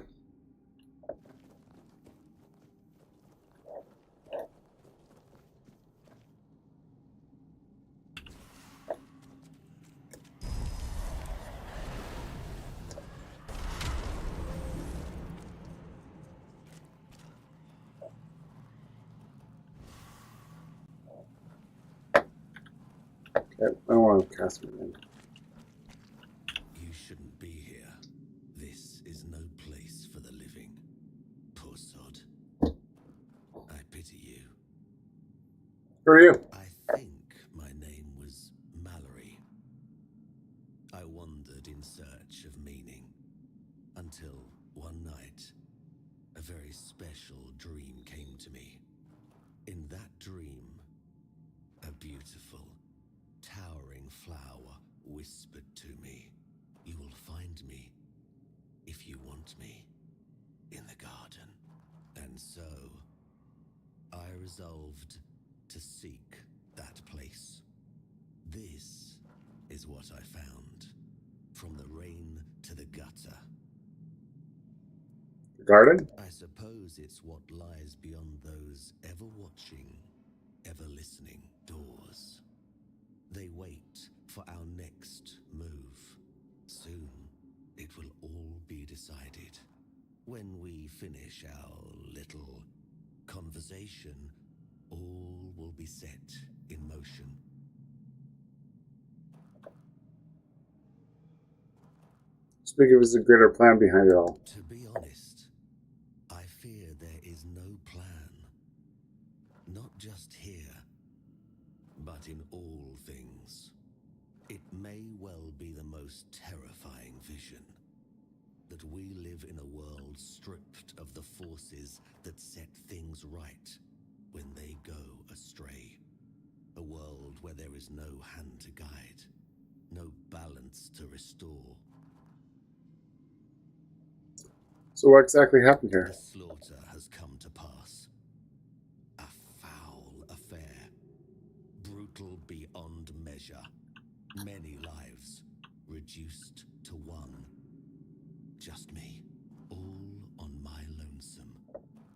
Okay, I don't want to cast me in. You shouldn't be here. This is no place for the living. Poor sod. I pity you. Who are you? I think my name was Mallory. I wandered in search of meaning until one night a very special dream came to me. In that dream, a beautiful, towering flower whispered to me, "You will find me if you want me in the garden." And so I resolved to seek that place. This is what I found. From the rain to the gutter. The garden? I suppose it's what lies beyond those ever watching, ever listening doors. They wait for our next move. Soon it will all be decided. When we finish our little conversation, all will be set in motion. Speak of a greater plan behind it all. To be honest, I fear there is no plan. Not just here, but in all things. It may well be the most terrifying vision. That we live in a world stripped of the forces that set things right when they go astray. A world where there is no hand to guide, no balance to restore. So what exactly happened here? The slaughter has come to pass. A foul affair. Brutal beyond measure. Many lives reduced to one. Just me. All on my lonesome.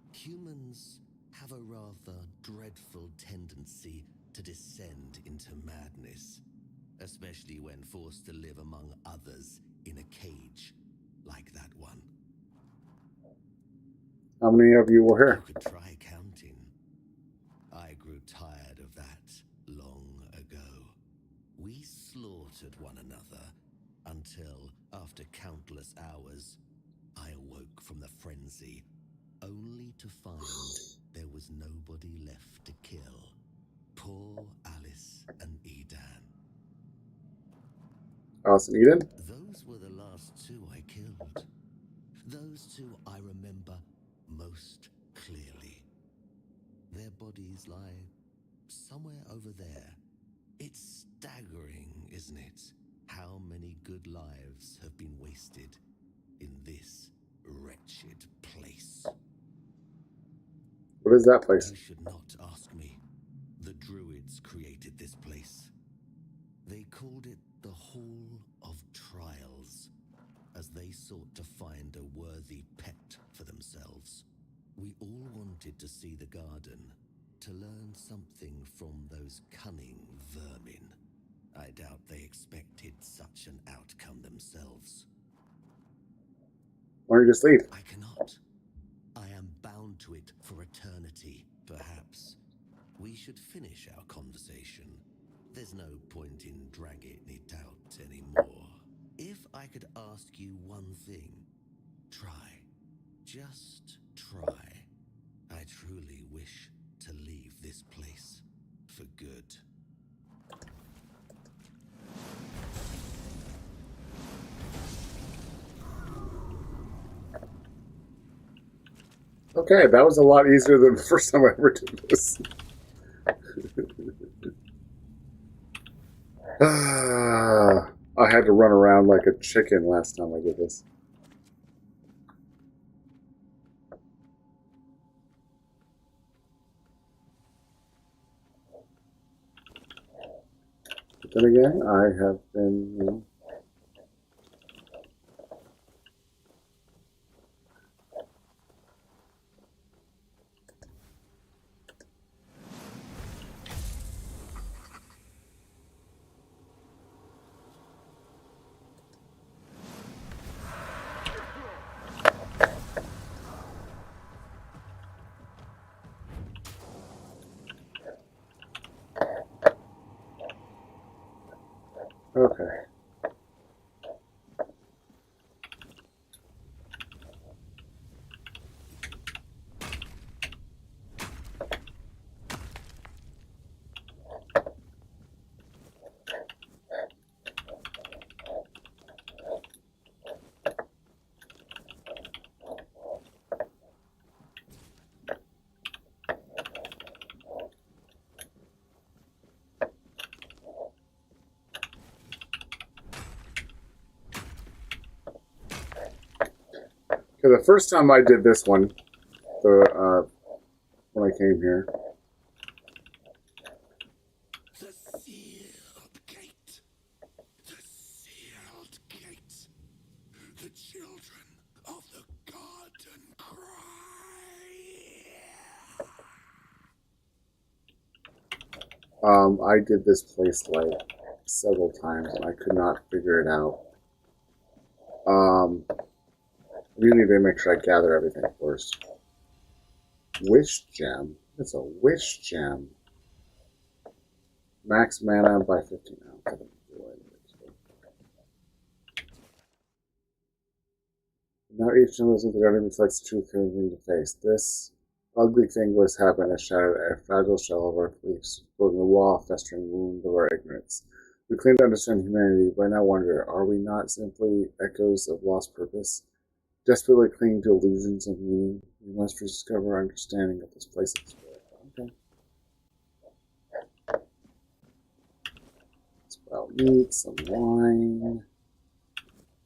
Humans have a rather dreadful tendency to descend into madness. Especially when forced to live among others in a cage like that one. How many of you were here? You could try counting. I grew tired of that long ago. We slaughtered one another until, after countless hours, I awoke from the frenzy, only to find there was nobody left to kill. Poor Alice and Edan. Alice and Eden? Those inhabitants lie somewhere over there. It's staggering, isn't it? How many good lives have been wasted in this wretched place. What is that place? You should not ask me. The Druids created this place. They called it the Hall of Trials, as they sought to find a worthy pet for themselves. We all wanted to see the garden, to learn something from those cunning vermin. I doubt they expected such an outcome themselves. Why don't you just leave? I cannot. I am bound to it for eternity. Perhaps we should finish our conversation. There's no point in dragging it out anymore. If I could ask you one thing, try. Just try. I truly wish to leave this place for good. Okay, that was a lot easier than the first time I ever did this. I had to run around like a chicken last time I did this. But then again, I have been, you know, okay. Okay, the first time I did this one, when I came here, The sealed gate. The sealed gate. The children of the garden cry. I did this place like several times and I could not figure it out. You need to make sure I gather everything first. Wish gem. It's a wish gem. Max mana by 15 now. Now each of those with the garden reflects the truth coming to face. This ugly thing was happening as shattered a fragile shell of our beliefs, building a raw, festering wound of our ignorance. We claim to understand humanity, but I now wonder, are we not simply echoes of lost purpose? Desperately clinging to illusions of meaning, we must rediscover our understanding of this place of spirit. Okay. Sprout meat, some wine,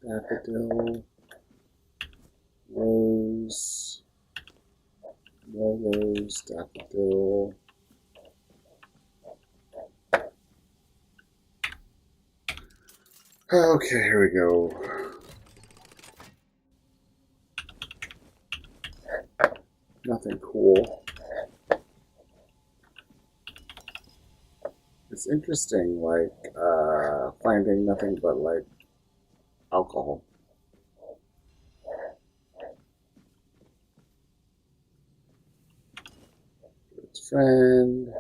daffodil, rose, more rose, daffodil. Okay, here we go. Nothing cool. It's interesting, like, finding nothing but, like, alcohol. Good friend.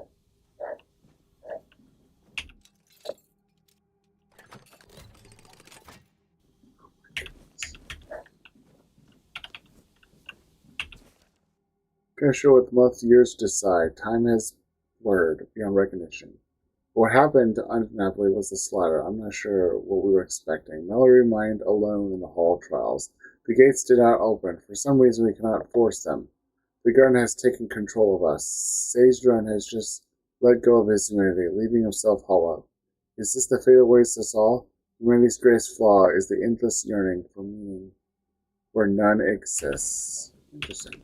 Gonna show what the months years decide. Time has blurred beyond recognition. What happened undeniably was the slaughter. I'm not sure what we were expecting. Mallory remained alone in the hall of trials. The gates did not open. For some reason we cannot force them. The garden has taken control of us. Sazdrun has just let go of his humanity, leaving himself hollow. Is this the fate that awaits us all? Humanity's greatest flaw is the endless yearning for meaning where none exists. Interesting.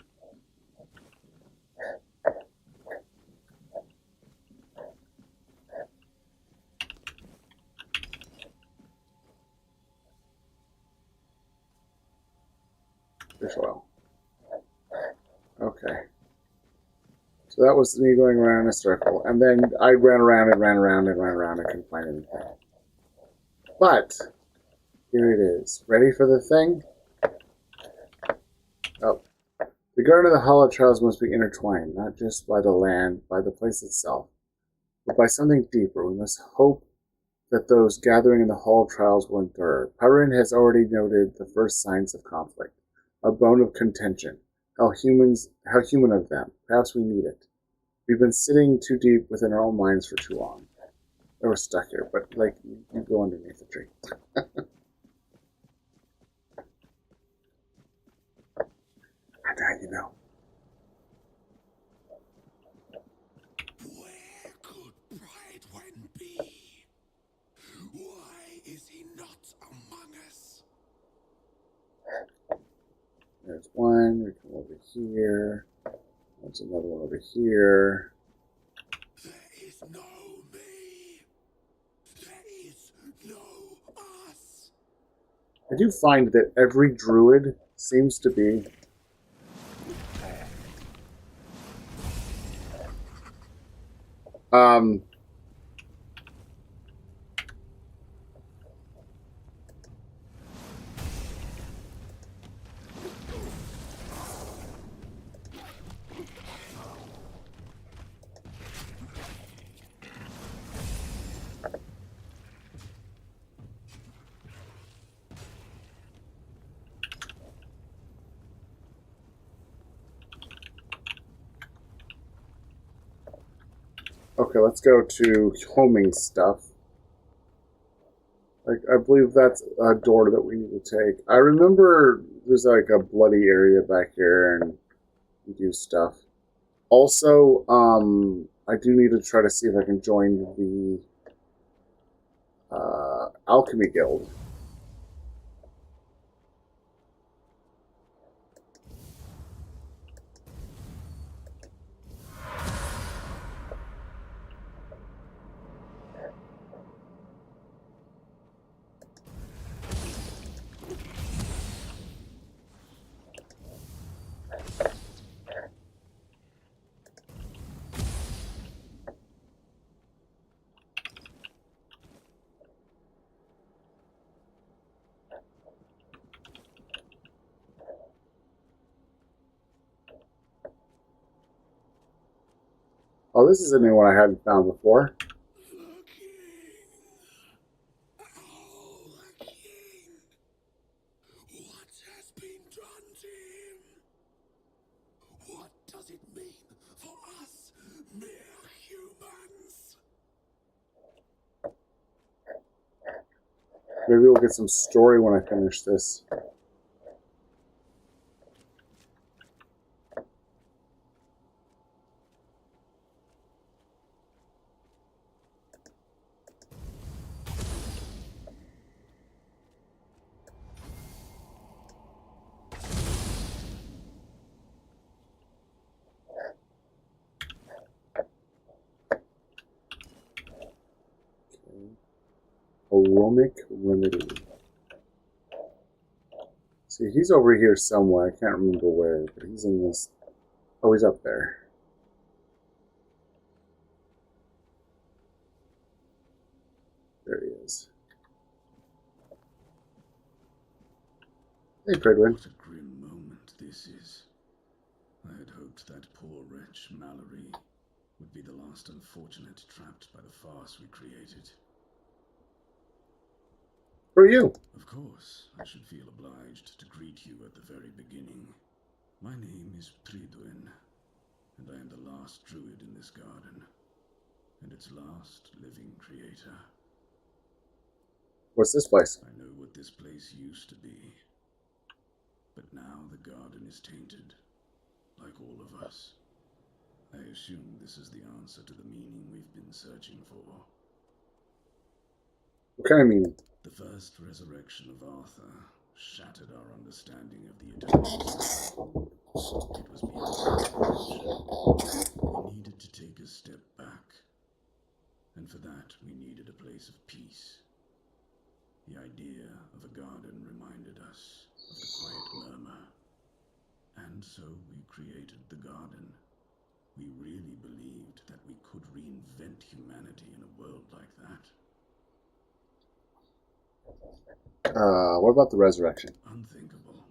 Fish oil. Okay. So that was me going around in a circle. And then I ran around and ran around and ran around and couldn't find anything. But here it is. Ready for the thing? Oh. The garden of the Hollow Trials must be intertwined, not just by the land, by the place itself, but by something deeper. We must hope that those gathering in the Hollow Trials will endure. Pyrin has already noted the first signs of conflict, a bone of contention. How human of them. Perhaps we need it. We've been sitting too deep within our own minds for too long. We're stuck here, but like you go underneath the tree. And now you know. Where could Brightwen be? Why is he not among us? There's one. We come over here. There's another one over here. There is no me. There is no us. I do find that every druid seems to be okay, let's go to homing stuff. I believe that's a door that we need to take. I remember there's like a bloody area back here and you do stuff. Also, I do need to try to see if I can join the Alchemy Guild. Oh, this is a new one I hadn't found before. What has been done to him? What does it mean for us, mere humans? Maybe we'll get some story when I finish this. Aromic Remedy. See, he's over here somewhere. I can't remember where, but he's in this. Oh, he's up there. There he is. Hey, Predwin. What a grim moment this is. I had hoped that poor wretch Mallory would be the last unfortunate trapped by the farce we created. Who are you? Of course, I should feel obliged to greet you at the very beginning. My name is Predwin, and I am the last druid in this garden, and its last living creator. What's this place? I know what this place used to be, but now the garden is tainted. like all of us. I assume this is the answer to the meaning we've been searching for. What kind of meaning? The first resurrection of Arthur shattered our understanding of the eternals. It was beyond comprehension. We needed to take a step back. And for that, we needed a place of peace. The idea of a garden reminded us of the quiet murmur. And so we created the garden. We really believed that we could reinvent humanity in a world like that. What about the resurrection? Unthinkable.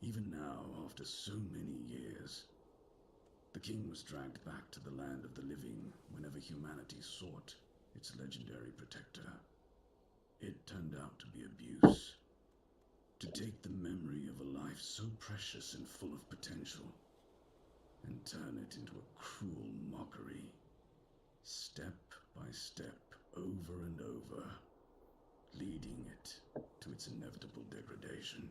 Even now, after so many years, the king was dragged back to the land of the living whenever humanity sought its legendary protector. It turned out to be abuse. To take the memory of a life so precious and full of potential and turn it into a cruel mockery, step by step, over and over, leading it to its inevitable degradation.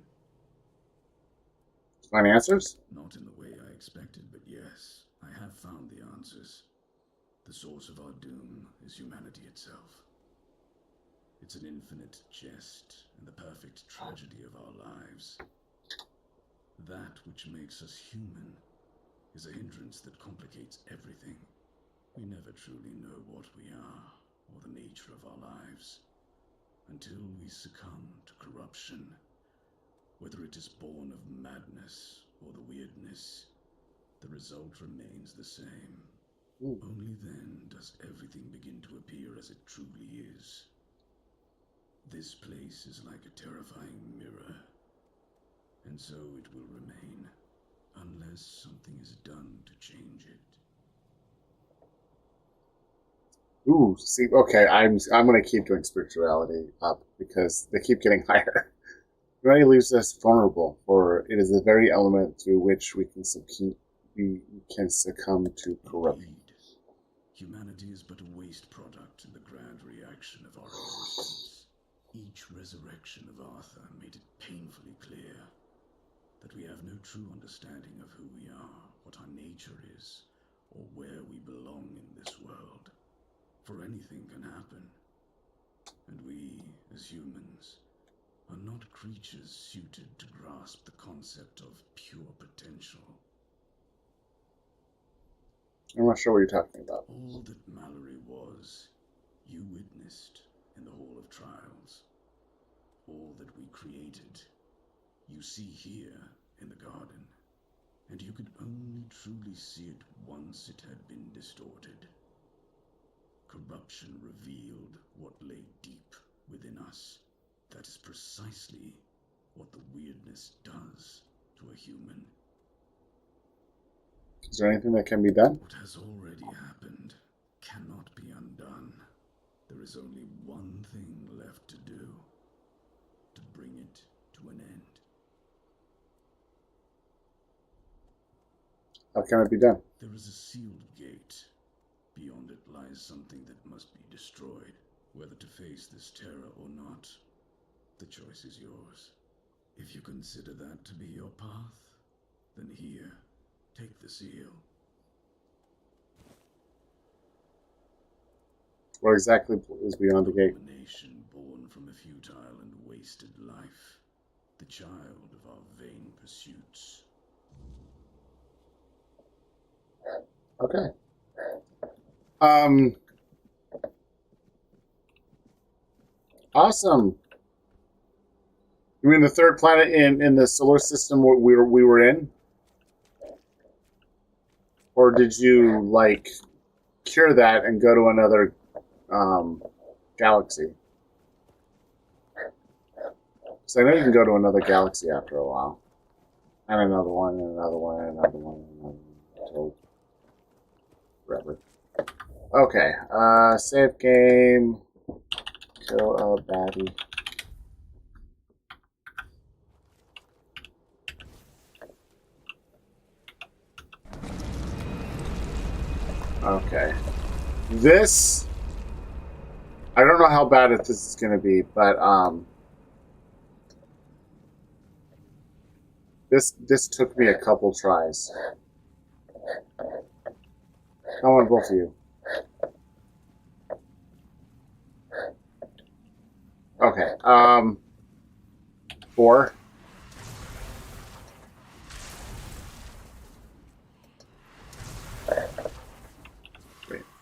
Find answers? Not in the way I expected, but yes, I have found the answers. The source of our doom is humanity itself. It's an infinite jest and the perfect tragedy of our lives. That which makes us human is a hindrance that complicates everything. We never truly know what we are or the nature of our lives until we succumb to corruption. Whether it is born of madness or the weirdness, the result remains the same. Only then does everything begin to appear as it truly is. This place is like a terrifying mirror, and so it will remain, unless something is done to change it. Ooh, see, okay, I'm gonna keep doing spirituality up because they keep getting higher. Humanity leaves us vulnerable, for it is the very element through which we can succumb to corruption. Humanity is but a waste product in the grand reaction of our existence. Each resurrection of Arthur made it painfully clear that we have no true understanding of who we are, what our nature is, or where we belong in this world. For anything can happen, and we, as humans, are not creatures suited to grasp the concept of pure potential. I'm not sure what you're talking about. All that Mallory was, you witnessed in the Hall of Trials. All that we created, you see here in the garden. And you could only truly see it once it had been distorted. Corruption revealed what lay deep within us. That is precisely what the weirdness does to a human. Is there anything that can be done? What has already happened cannot be undone. There is only one thing left to do, to bring it to an end. How can it be done? There is a sealed gate. Beyond it lies something that must be destroyed. Whether to face this terror or not, the choice is yours. If you consider that to be your path, then here, take the seal. What exactly is beyond the gate? A nation born from a futile and wasted life, the child of our vain pursuits. Okay. Awesome. You mean the third planet in the solar system we were in? Or did you, like, cure that and go to another galaxy? So I know you can go to another galaxy after a while. And another one, and another one, and another one, and another one. Until forever. Okay, save game. Kill a baddie. Okay. This, I don't know how bad this is going to be, but This took me a couple tries. I want both of you. Okay. 4.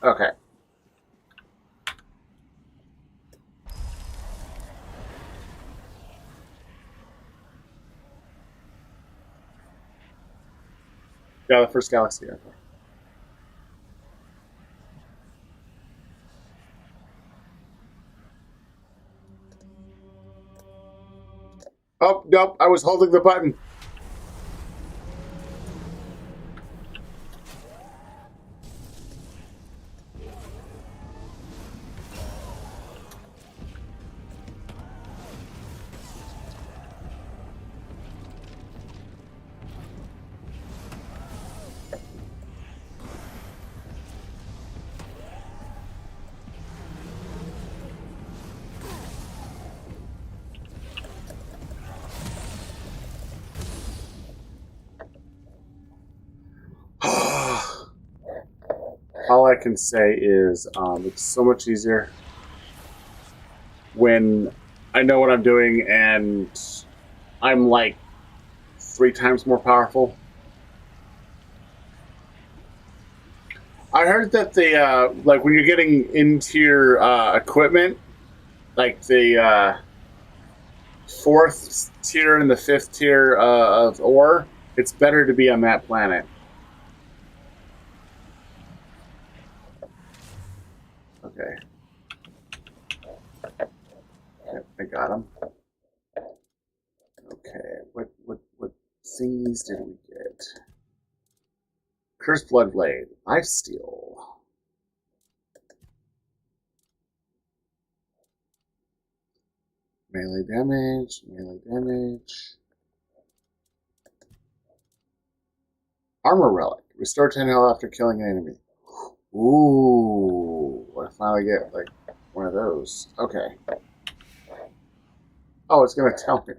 Okay. Yeah, the first galaxy. Okay. Oh, nope. I was holding the button. All I can say is it's so much easier when I know what I'm doing and I'm like 3 times more powerful. I heard that the like when you're getting into your equipment, like the 4th tier and the 5th tier of ore, it's better to be on that planet. Okay. Yep, I got him. Okay, what thingies did we get? Cursed Bloodblade, Lifesteal. Melee damage, melee damage. Armor Relic, restore 10 health after killing an enemy. Ooh, I finally get like one of those. Okay. Oh, it's gonna tell me.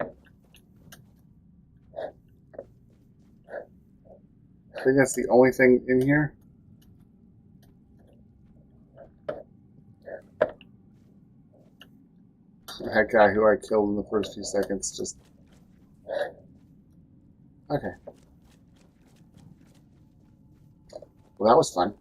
I think that's the only thing in here. That guy who I killed in the first few seconds just... Okay. Well, that was fun.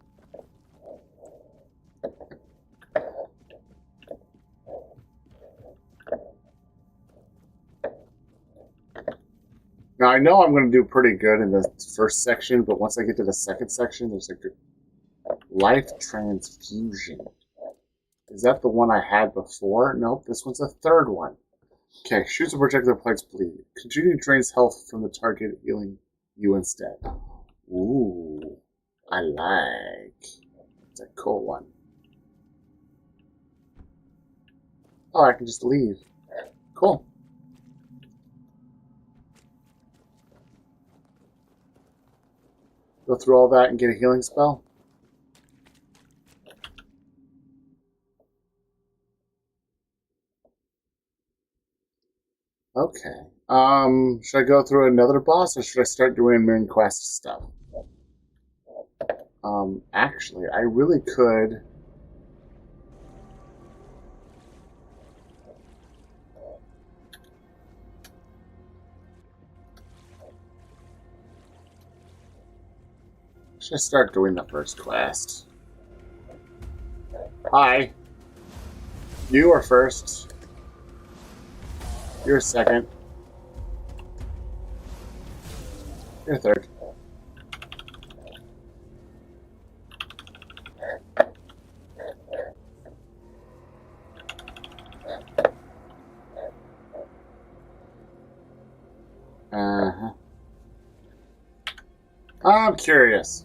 Now, I know I'm going to do pretty good in the first section, but once I get to the second section, there's a life transfusion. Is that the one I had before? Nope, this one's a third one. Okay, shoots a projectile plates bleed. Continue drains health from the target, healing you instead. Ooh, I like. It's a cool one. Oh, I can just leave. Cool. Go through all that and get a healing spell? Okay. Should I go through another boss or should I start doing main quest stuff? Actually, I really could. Should I start doing the first quest? Hi. You are first. You're second. You're third. Uh-huh. I'm curious.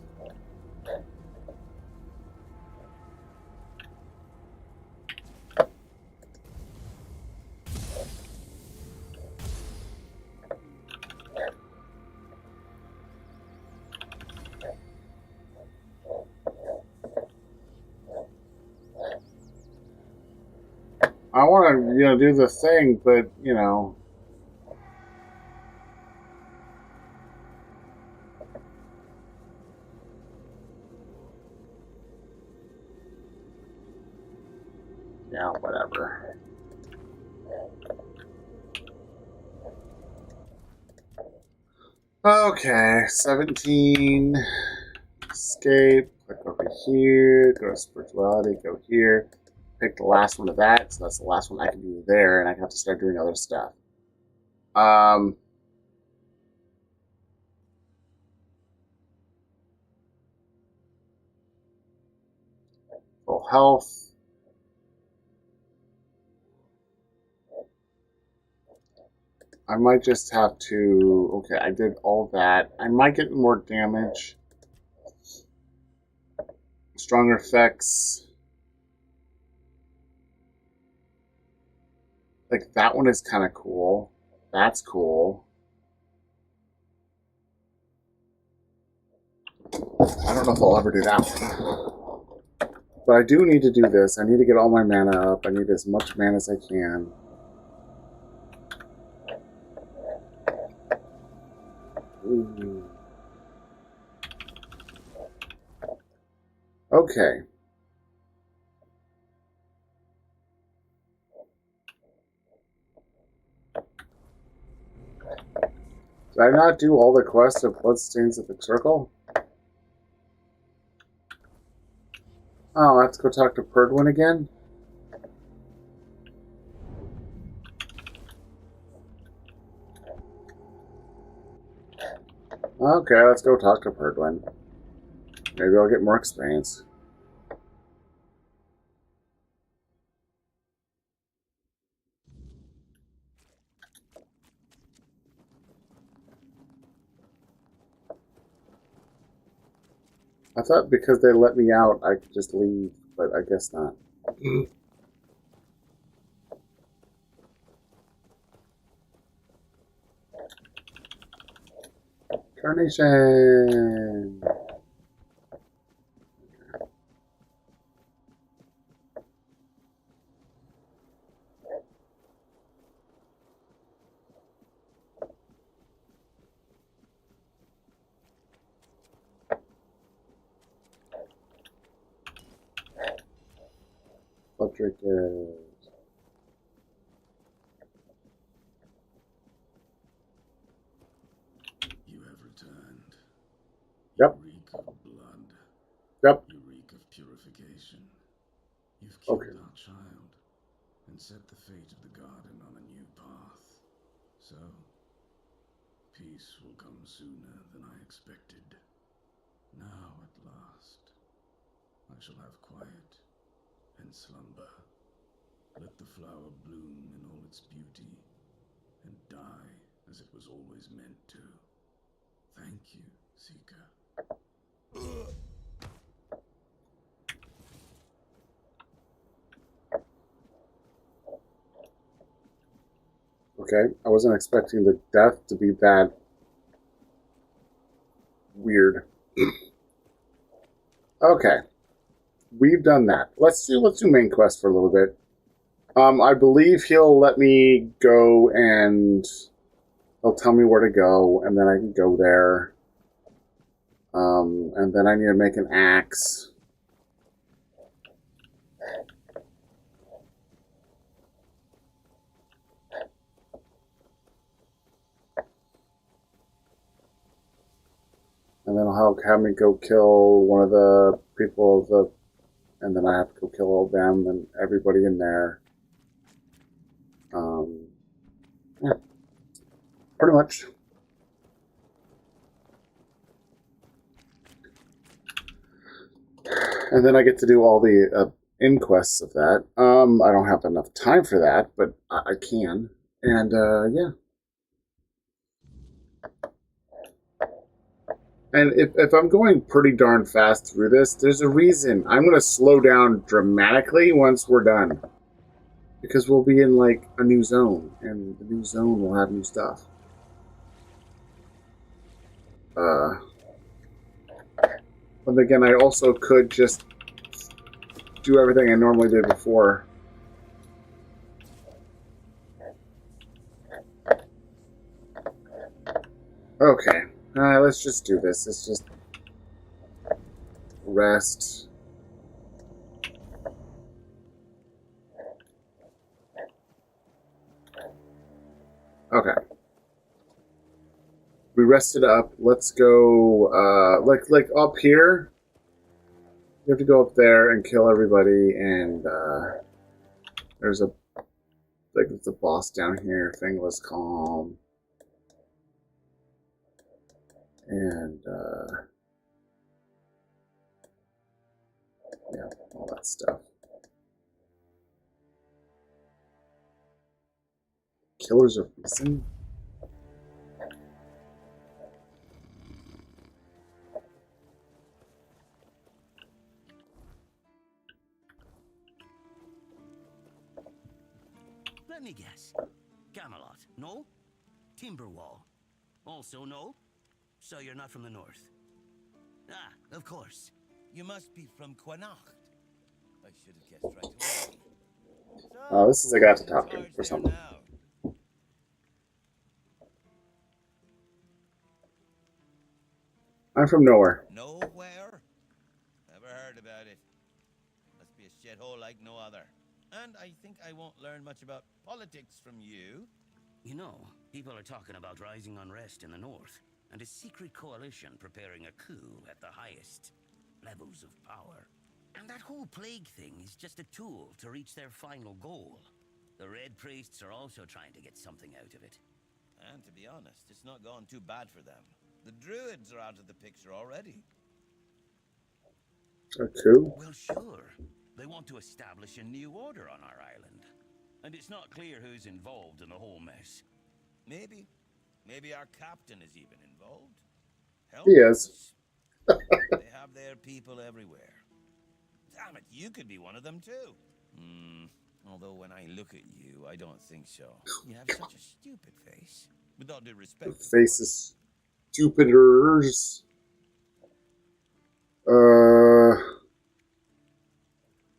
I want to, do the thing, but, whatever. Okay, 17. Escape. Click over here. Go to spirituality. Go here. Pick the last one of that. So that's the last one I can do there, and I have to start doing other stuff. Full health. I might just have to... Okay, I did all that. I might get more damage. Stronger effects. Like, that one is kind of cool. That's cool. I don't know if I'll ever do that one. But I do need to do this. I need to get all my mana up. I need as much mana as I can. Ooh. Okay. Did I not do all the quests of Bloodstains at the Circle? Oh, I have to go talk to Perdwin again? Okay, let's go talk to Perdwin. Maybe I'll get more experience. I thought because they let me out, I could just leave, but I guess not. Carnation! Electric You have returned. Yep. You reek of blood. Yep. You reek of purification. You've killed our child and set the fate of the garden on a new path. So, peace will come sooner than I expected. Now, at last, I shall have quiet and slumber. Let the flower bloom in all its beauty and die as it was always meant to. Thank you, Seeker. Okay, I wasn't expecting the death to be that weird. Okay, we've done that. Let's do main quest for a little bit. I believe he'll let me go and he'll tell me where to go, and then I can go there. And then I need to make an axe. And then he'll have me go kill one of the people of the... And then I have to go kill all them and everybody in there. Yeah. Pretty much. And then I get to do all the inquests of that. I don't have enough time for that, but I can. And, yeah. And if I'm going pretty darn fast through this, there's a reason. I'm going to slow down dramatically once we're done. Because we'll be in, like, a new zone. And the new zone will have new stuff. But again, I also could just do everything I normally did before. Okay. Let's just do this. Let's just rest. We rested up. Let's go, like up here. You have to go up there and kill everybody, and there's a boss down here. Fingless Calm, and yeah, all that stuff. Killers of Reason. Let me guess. Camelot, no? Timberwall, also no? So you're not from the north? Ah, of course. You must be from Quanacht. I should have guessed right away. Oh, this is a guy to talk to or something. I'm from nowhere. Nowhere? Never heard about it. Must be a shithole like no other. And I think I won't learn much about politics from you. You know, people are talking about rising unrest in the north, and a secret coalition preparing a coup at the highest levels of power. And that whole plague thing is just a tool to reach their final goal. The Red Priests are also trying to get something out of it. And to be honest, it's not gone too bad for them. The Druids are out of the picture already. A coup? Well, sure. They want to establish a new order on our island. And it's not clear who's involved in the whole mess. Maybe our captain is even involved. Hell he is. They have their people everywhere. Damn it, you could be one of them too. Although when I look at you, I don't think so. You have such a stupid face. With all due respect. The face is stupiders.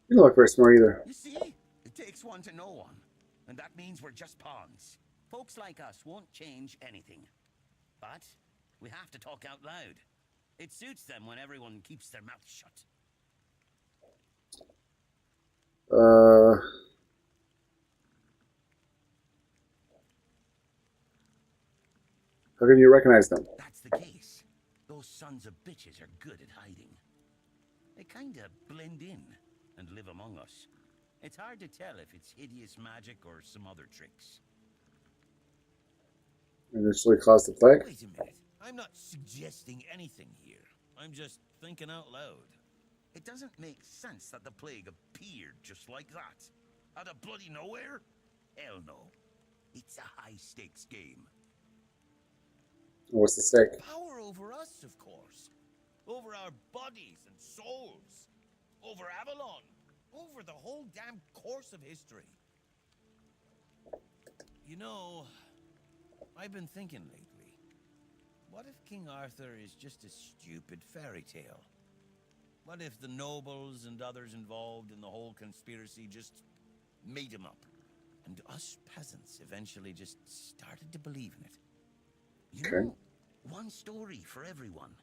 You don't look very smart either. You see? It takes one to know one. And that means we're just pawns. Folks like us won't change anything. But we have to talk out loud. It suits them when everyone keeps their mouth shut. How can you recognize them? That's the case. Those sons of bitches are good at hiding. They kinda blend in and live among us. It's hard to tell if it's hideous magic or some other tricks. Initially caused the plague? Wait a minute. I'm not suggesting anything here. I'm just thinking out loud. It doesn't make sense that the plague appeared just like that. Out of bloody nowhere? Hell no. It's a high-stakes game. What's the stake? Power over us, of course. Over our bodies and souls. Over Avalon. Over the whole damn course of history. You know, I've been thinking lately. What if King Arthur is just a stupid fairy tale? What if the nobles and others involved in the whole conspiracy just made him up? And us peasants eventually just started to believe in it. You know, one story for everyone.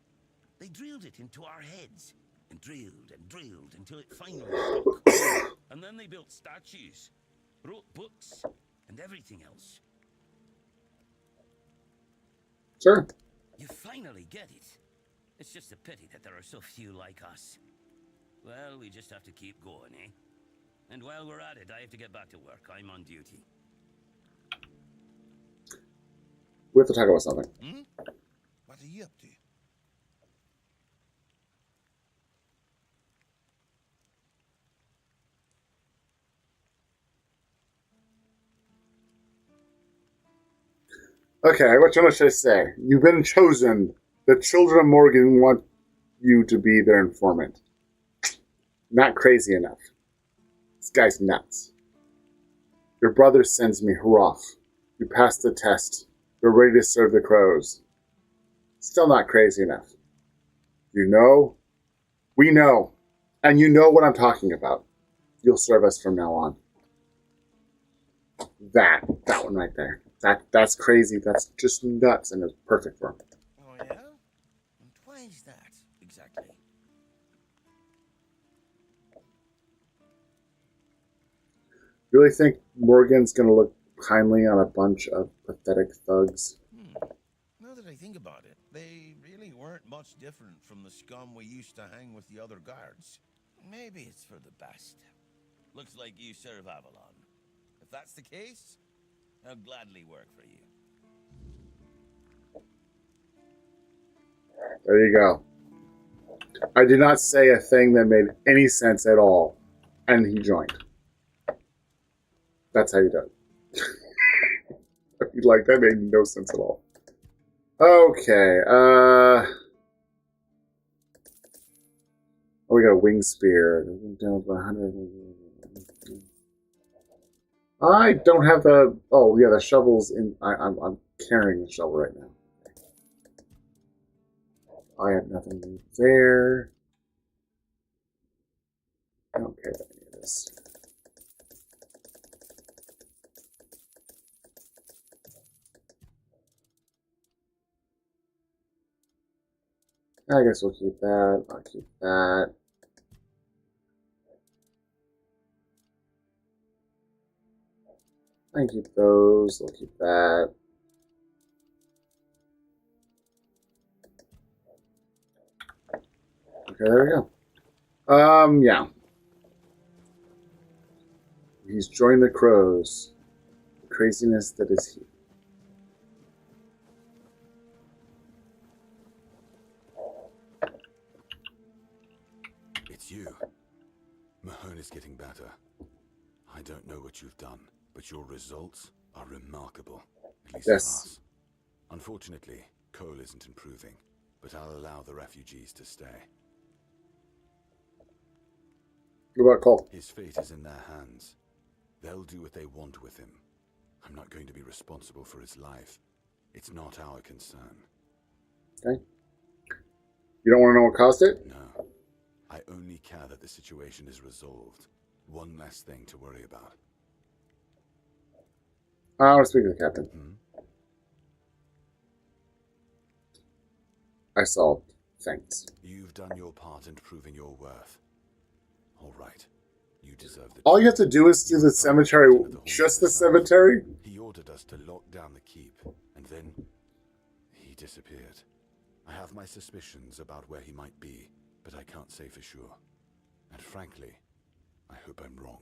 They drilled it into our heads. And drilled until it finally stuck. And then they built statues, wrote books, and everything else. Sure. You finally get it. It's just a pity that there are so few like us. Well, we just have to keep going, eh? And while we're at it, I have to get back to work. I'm on duty. We have to talk about something. What are you up to? Okay, what should I say? You've been chosen. The children of Morgan want you to be their informant. Not crazy enough. This guy's nuts. Your brother sends me Hroth. You passed the test. You're ready to serve the crows. Still not crazy enough. You know? We know. And you know what I'm talking about. You'll serve us from now on. That one right there. That's crazy. That's just nuts, and it's perfect for him. Oh, yeah? And why is that, exactly? You really think Morgan's going to look kindly on a bunch of pathetic thugs? Now that I really think about it, they really weren't much different from the scum we used to hang with the other guards. Maybe it's for the best. Looks like you serve Avalon. If that's the case, I'll gladly work for you. There you go. I did not say a thing that made any sense at all, and he joined. That's how you do it. Like, that made no sense at all. Okay, we got a wing spear. I don't have the... Oh, yeah, the shovel's in... I'm carrying the shovel right now. I have nothing there. I don't care about any of this. I guess we'll keep that. I'll keep that. I can keep those. I'll keep that. Okay, there we go. Yeah. He's joined the crows. The craziness that is he. It's you. Mahone is getting better. I don't know what you've done, but your results are remarkable. At least for us. Unfortunately, Cole isn't improving, but I'll allow the refugees to stay. What about Cole? His fate is in their hands. They'll do what they want with him. I'm not going to be responsible for his life. It's not our concern. Okay. You don't want to know what caused it? No. I only care that the situation is resolved. One less thing to worry about. I want to speak to the captain. I solved things. You've done your part in proving your worth. All right. You deserve the... All you have to do is do the cemetery, just the cemetery? He ordered us to lock down the keep, and then he disappeared. I have my suspicions about where he might be, but I can't say for sure. And frankly, I hope I'm wrong.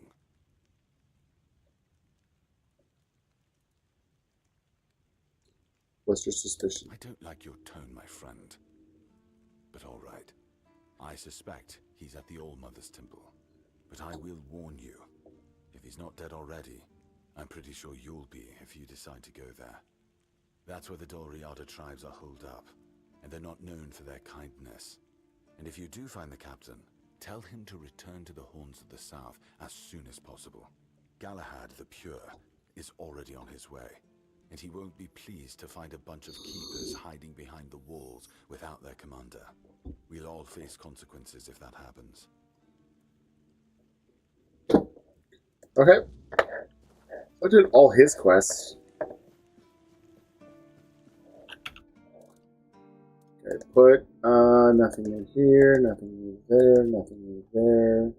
What's your suspicion? I don't like your tone, my friend. But all right. I suspect he's at the All-Mother's Temple. But I will warn you. If he's not dead already, I'm pretty sure you'll be if you decide to go there. That's where the Dolriada tribes are holed up, and they're not known for their kindness. And if you do find the captain, tell him to return to the Horns of the South as soon as possible. Galahad the Pure is already on his way, and he won't be pleased to find a bunch of keepers hiding behind the walls without their commander. We'll all face consequences if that happens. Okay. I did all his quests. Okay, put nothing in here, nothing in there, nothing in there.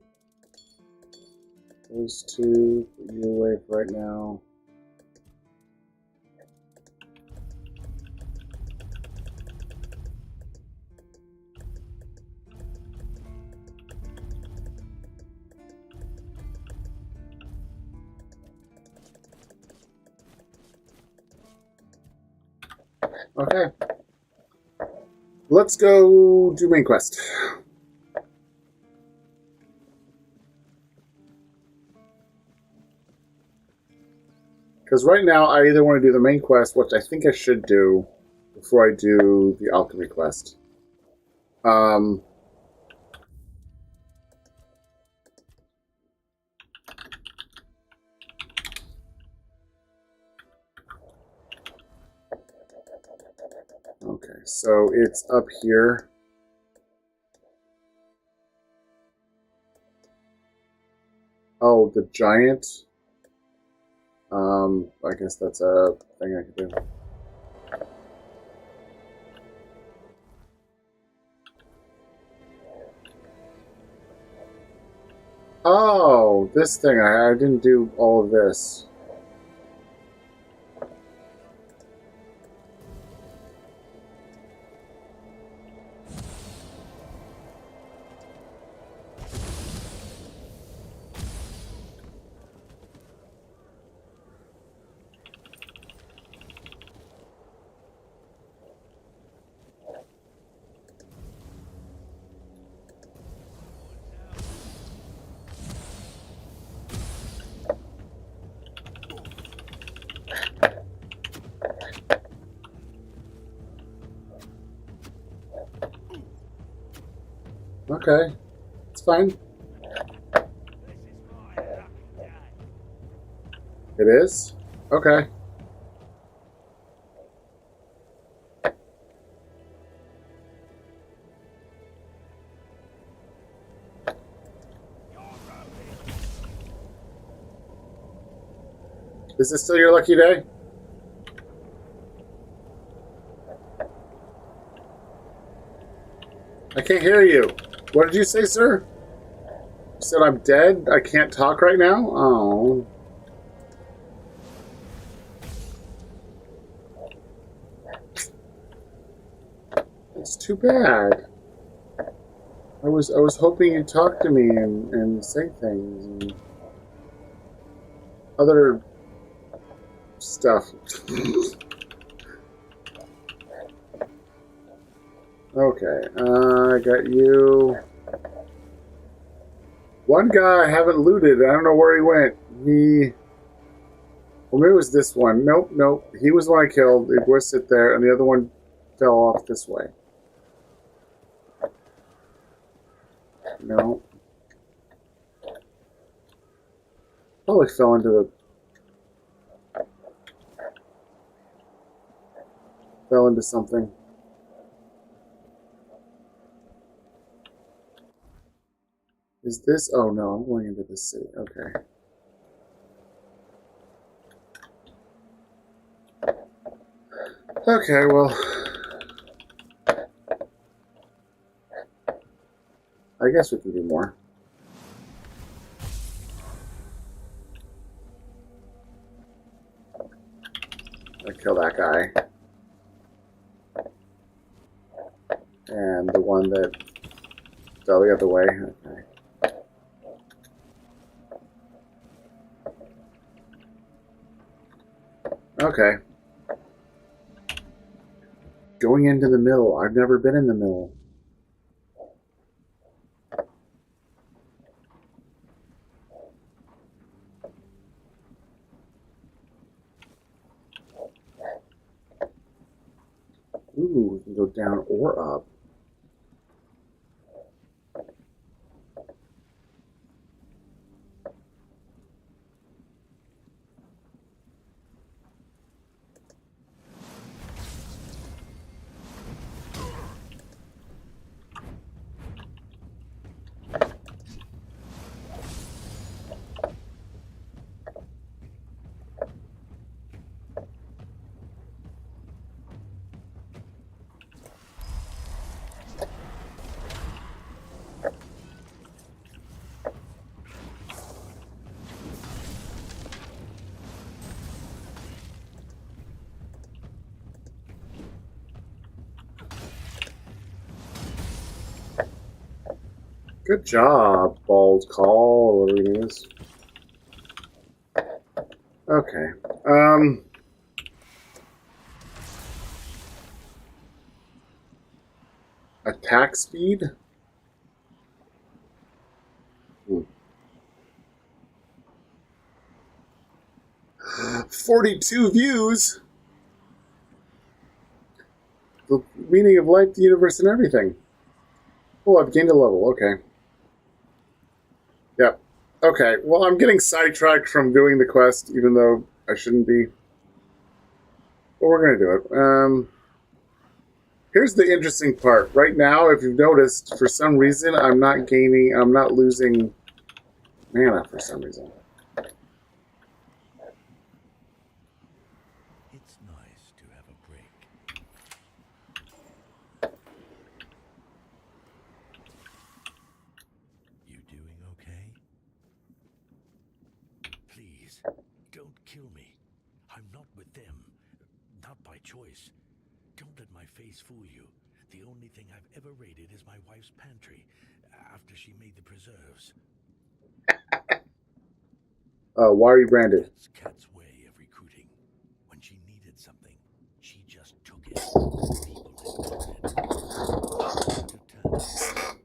Those two, put you away for right now. Okay. Let's go do main quest. Because right now I either want to do the main quest, which I think I should do before I do the alchemy quest. Okay, so it's up here. Oh, the giant. I guess that's a thing I could do. Oh, this thing. I didn't do all of this. Okay. It's fine. It is? Okay. Is this still your lucky day? I can't hear you. What did you say, sir? You said I'm dead? I can't talk right now? Oh. It's too bad. I was hoping you'd talk to me and say things and other stuff. Okay, I got you. One guy I haven't looted. I don't know where he went. Well, maybe it was this one. Nope, nope. He was the one I killed. It was sit there, and the other one fell off this way. No. Probably fell into the... Fell into something. Is this... Oh, no. I'm going into the city. Okay. Okay, well... I guess we can do more. I kill that guy. And the one that fell the other way. Okay. Okay. Going into the mill. I've never been in the mill. Ooh, we can go down or up. Good job, bald call, or whatever it is. Okay. Attack speed? 42 views? The meaning of life, the universe, and everything. Oh, I've gained a level. Okay. Yep. Okay, well, I'm getting sidetracked from doing the quest, even though I shouldn't be. But we're going to do it. Here's the interesting part. Right now, if you've noticed, for some reason, I'm not losing mana for some reason. It's nice to have a break. You doing okay? Please, don't kill me. I'm not with them. Not by choice. Don't let my face fool you. The only thing I've ever raided is my wife's pantry after she made the preserves. Why are you branded? That's Kat's way of recruiting. When she needed something, she just took it. People discarded.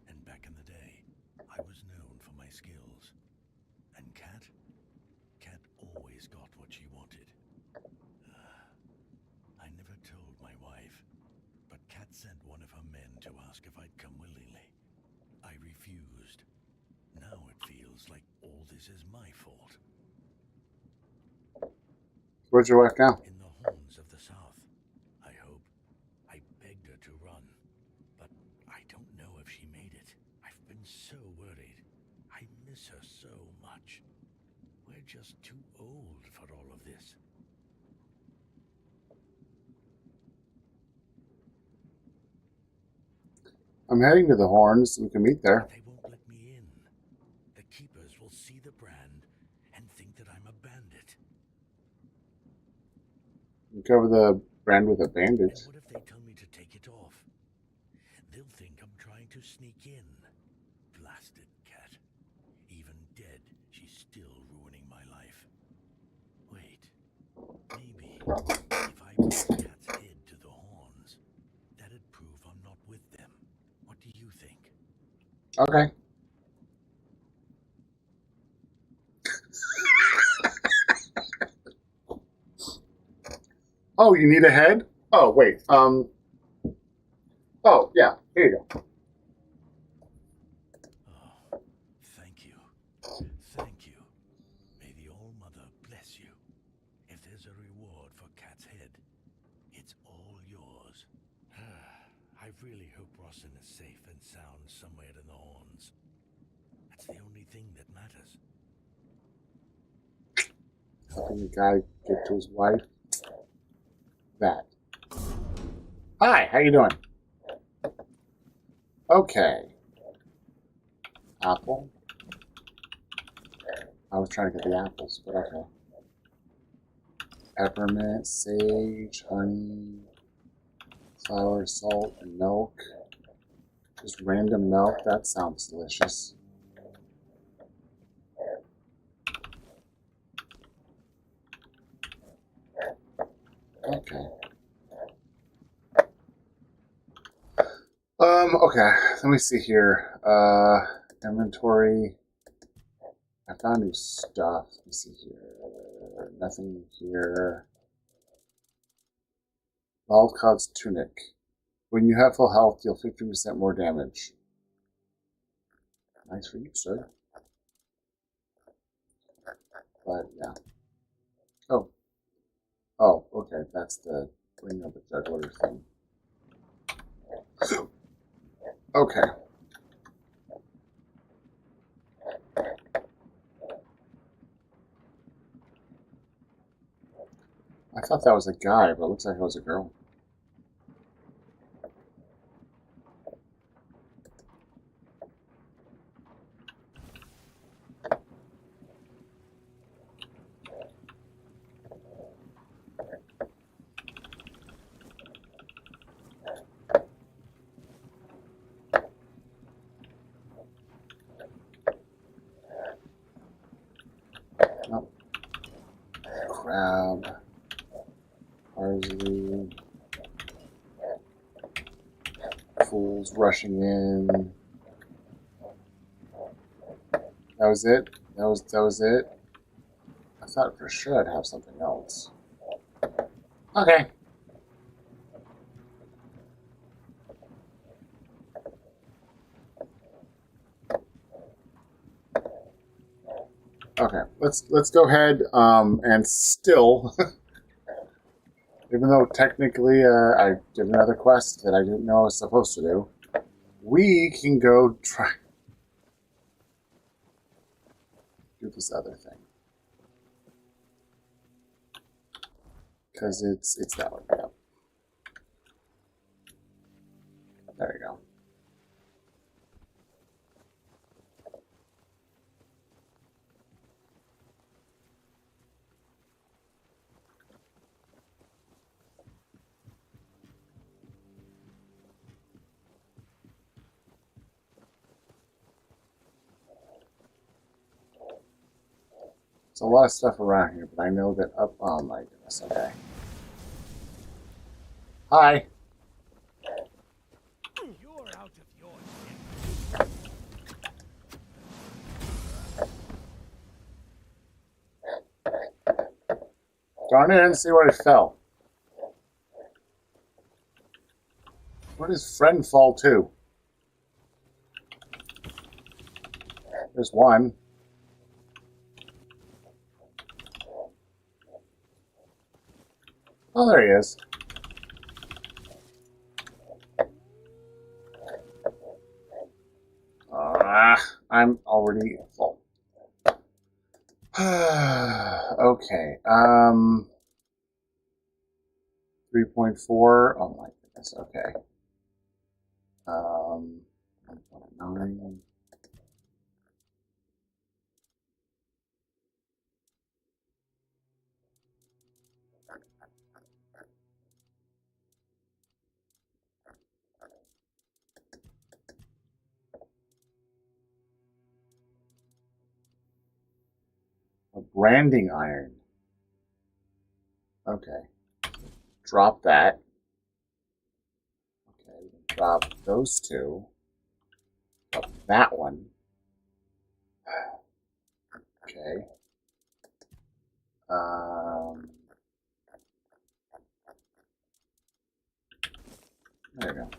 And back in the day, I was known for my skills. And Kat always got what she wanted. I never told my wife, but Kat sent one of her men to ask if I'd come willingly. I refused. feels like all this is my fault. Where's your wife now? In the horns of the south, I hope. I begged her to run, but I don't know if she made it. I've been so worried. I miss her so much. We're just too old for all of this. I'm heading to the Horns. We can meet there. They won't let me in. The keepers will see the brand and think that I'm a bandit. You cover the brand with a bandage. And what if they tell me to take it off? They'll think I'm trying to sneak in. Blasted cat. Even dead, she's still ruining my life. Wait. Maybe if I put the cat's head to the horns, that'd prove I'm not with them. What do you think? Okay. Oh, you need a head? Oh, wait. Oh, yeah. Here you go. Oh, thank you. Thank you. May the All-Mother bless you. If there's a reward for Cat's head, it's all yours. I really hope Rossin is safe and sound somewhere in the Horns. That's the only thing that matters. Helping the guy get to his wife. That. Hi, how you doing? Okay. Apple. I was trying to get the apples, but okay. Peppermint, sage, honey, flour, salt, and milk. Just random milk. That sounds delicious. Okay. Okay. Let me see here. Inventory. I found new stuff. Let me see here. Nothing here. Laldcod's tunic. When you have full health, deal 50% more damage. Nice for you, sir. But yeah. Oh. Oh, okay. That's the bring up a juggler thing. Okay. I thought that was a guy, but it looks like it was a girl. Nope. Crab. Parsley. Fools rushing in. That was it? That was it? I thought for sure I'd have something else. Okay. Okay, let's go ahead and still, even though technically I did another quest that I didn't know I was supposed to do, we can go try do this other thing. Because it's that one. Yeah. There you go. There's a lot of stuff around here, but I know that up. Oh my goodness. Okay. Hi. You're out of your Darn it, I didn't see where he fell. Where does friend fall to? There's one. Oh, there he is. I'm already full. Okay. 3.4. Oh my goodness. Okay. 1.9. A branding iron. Okay. Drop that. Okay. Drop those two. Drop that one. Okay. There you go.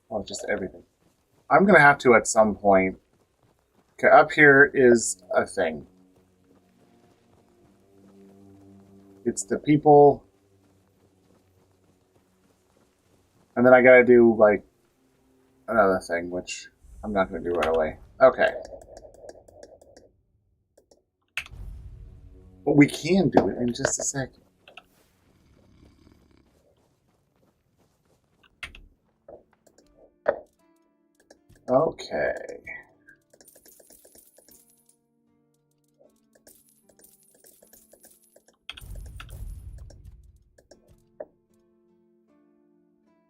Oh, just everything. I'm gonna have to at some point. Okay, up here is a thing. It's the people, and then I gotta do like another thing, which I'm not gonna do right away. Okay. But we can do it in just a second. Okay.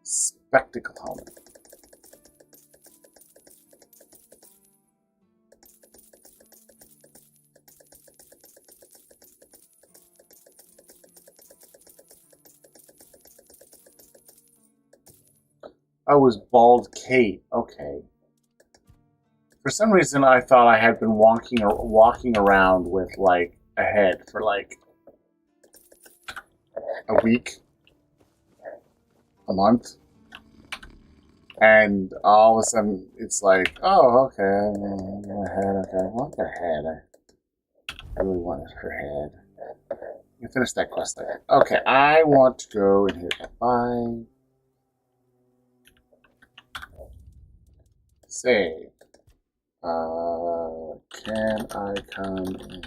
Spectacle helmet. I was bald Kate. Okay. For some reason, I thought I had been walking around with like a head for like a week, a month, and all of a sudden it's like, oh, okay, my head. Okay, I want the head. I really wanted her head. You finish that quest later. Okay, I want to go in here and buy. Save. Can I come in?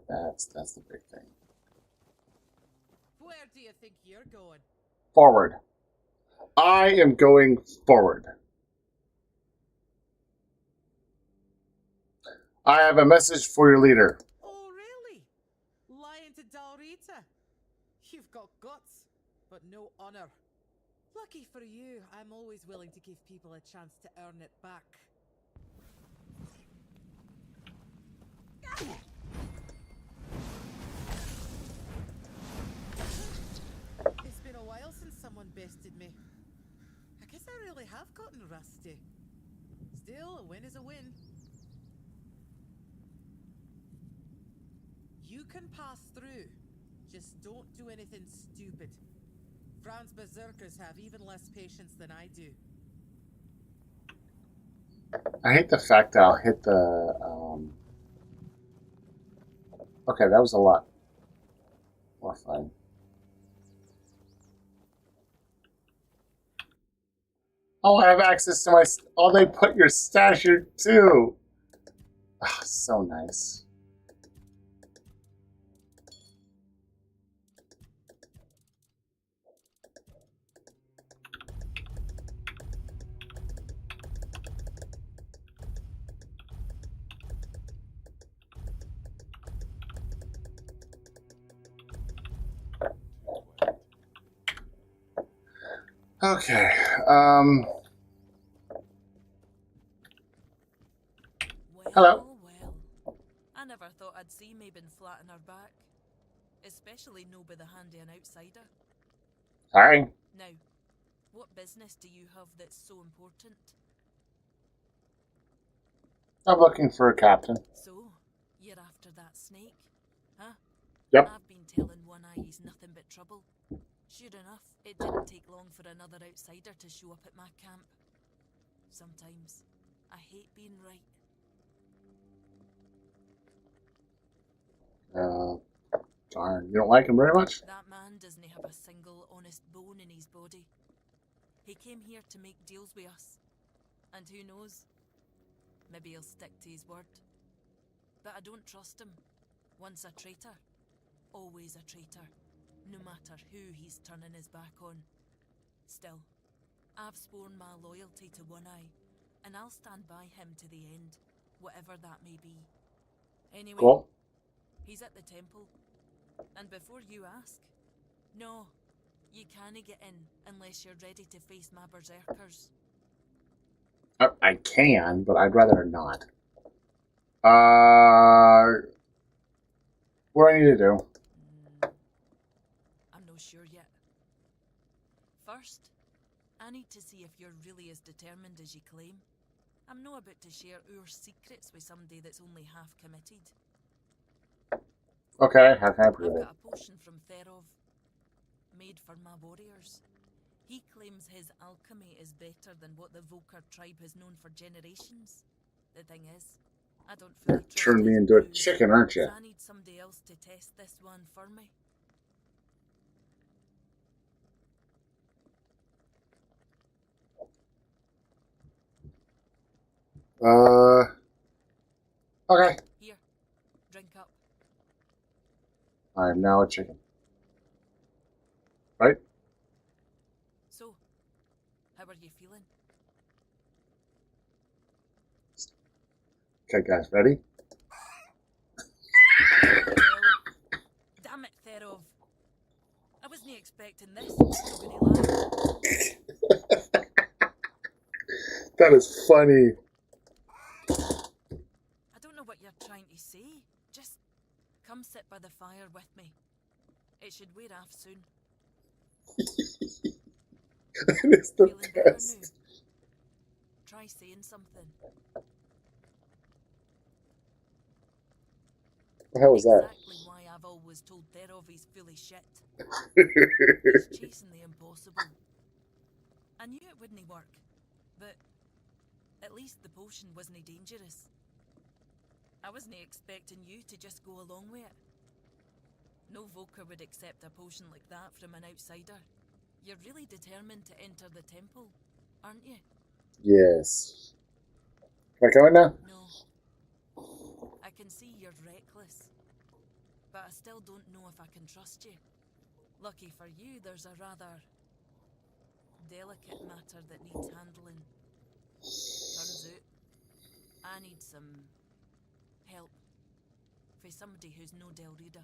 That's the big thing. Where do you think you're going? Forward. I am going forward. I have a message for your leader. Oh, really? Lying to Dalrita? You've got guts, but no honor. Lucky for you, I'm always willing to give people a chance to earn it back. It's been a while since someone bested me. I guess I really have gotten rusty. Still, a win is a win. You can pass through. Just don't do anything stupid. Fran's berserkers have even less patience than I do. I hate the fact that I'll hit the, Okay, that was a lot more fun. Oh, I have access to my... Oh, they put your stash here, too! Oh, so nice. Okay, hello. Well, I never thought I'd see Mabin flat on her back. Especially no by the hand of an outsider. Sorry. Now, what business do you have that's so important? I'm looking for a captain. So, you're after that snake, huh? Yep. I've been telling One Eye he's nothing but trouble. Sure enough, it didn't take long for another outsider to show up at my camp. Sometimes, I hate being right. Darn, you don't like him very much? That man doesn't have a single honest bone in his body. He came here to make deals with us. And who knows? Maybe he'll stick to his word. But I don't trust him. Once a traitor, always a traitor, no matter who he's turning his back on. Still, I've sworn my loyalty to One Eye, and I'll stand by him to the end, whatever that may be. Anyway, Cool. He's at the temple. And before you ask, no, you can't get in unless you're ready to face my berserkers. I can, but I'd rather not. What do I need to do? I'm not sure yet. First, I need to see if you're really as determined as you claim. I'm not about to share our secrets with somebody that's only half committed. Okay, have I've it. got a potion from Therov, made for my warriors. He claims his alchemy is better than what the Volker tribe has known for generations. The thing is, I don't fully trust Turn me his into a brew, chicken, aren't you? so I need somebody else to test this one for me. Okay. Here, drink up. I am now a chicken. Right? So, how are you feeling? Okay, guys, ready? Damn it, Therov. I wasn't expecting this. I'm not gonna lie. That is funny. I don't know what you're trying to say. Just come sit by the fire with me. It should wear off soon. That is the Feeling better best. now? Try saying something. What the hell was that? Exactly why I've always told Therov he's full of shit. He's chasing the impossible. I knew it wouldn't work, but at least the potion wasn't dangerous. I wasn't expecting you to just go along with it. No Volker would accept a potion like that from an outsider. You're really determined to enter the temple, aren't you? Yes. Can I go in now? No. I can see you're reckless. But I still don't know if I can trust you. Lucky for you, there's a rather delicate matter that needs handling. Turns out, I need some help for somebody who's no Del Rita.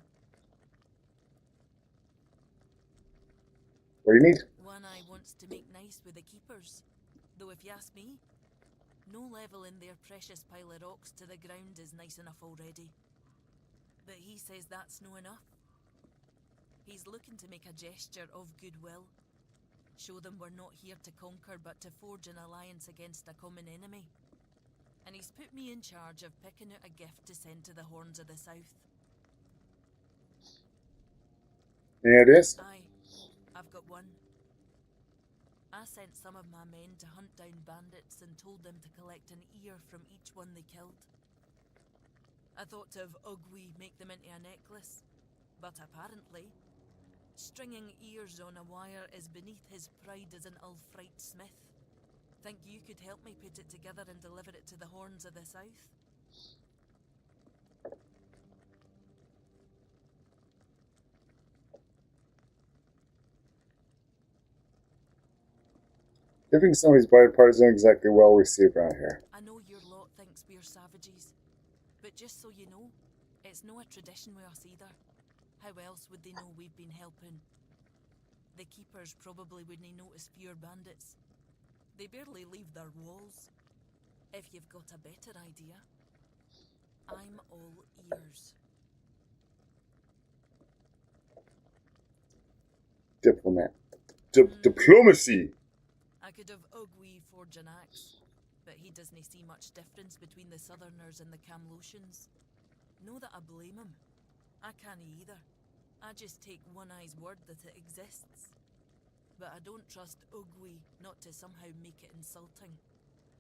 What do you need? One Eye wants to make nice with the keepers. Though if you ask me, no level in their precious pile of rocks to the ground is nice enough already. But he says that's no enough. He's looking to make a gesture of goodwill. Show them we're not here to conquer but to forge an alliance against a common enemy. And he's put me in charge of picking out a gift to send to the Horns of the South. Any ideas? Aye, I've got one. I sent some of my men to hunt down bandits and told them to collect an ear from each one they killed. I thought of Ugwi make them into a necklace, but apparently, stringing ears on a wire is beneath his pride as an Ulfrite smith. Think you could help me put it together and deliver it to the Horns of the South? Giving some of these bride parties isn't exactly well received around here. I know your lot thinks we're savages, but just so you know, it's no a tradition with us either. How else would they know we've been helping? The keepers probably wouldn't notice fewer bandits. They barely leave their walls. If you've got a better idea, I'm all ears. Diplomat. Diplomacy! I could have Ugwi forge an axe, but he doesn't see much difference between the Southerners and the Camlotians. No that I blame him. I can't either. I just take One Eye's word that it exists. But I don't trust Ugwi not to somehow make it insulting.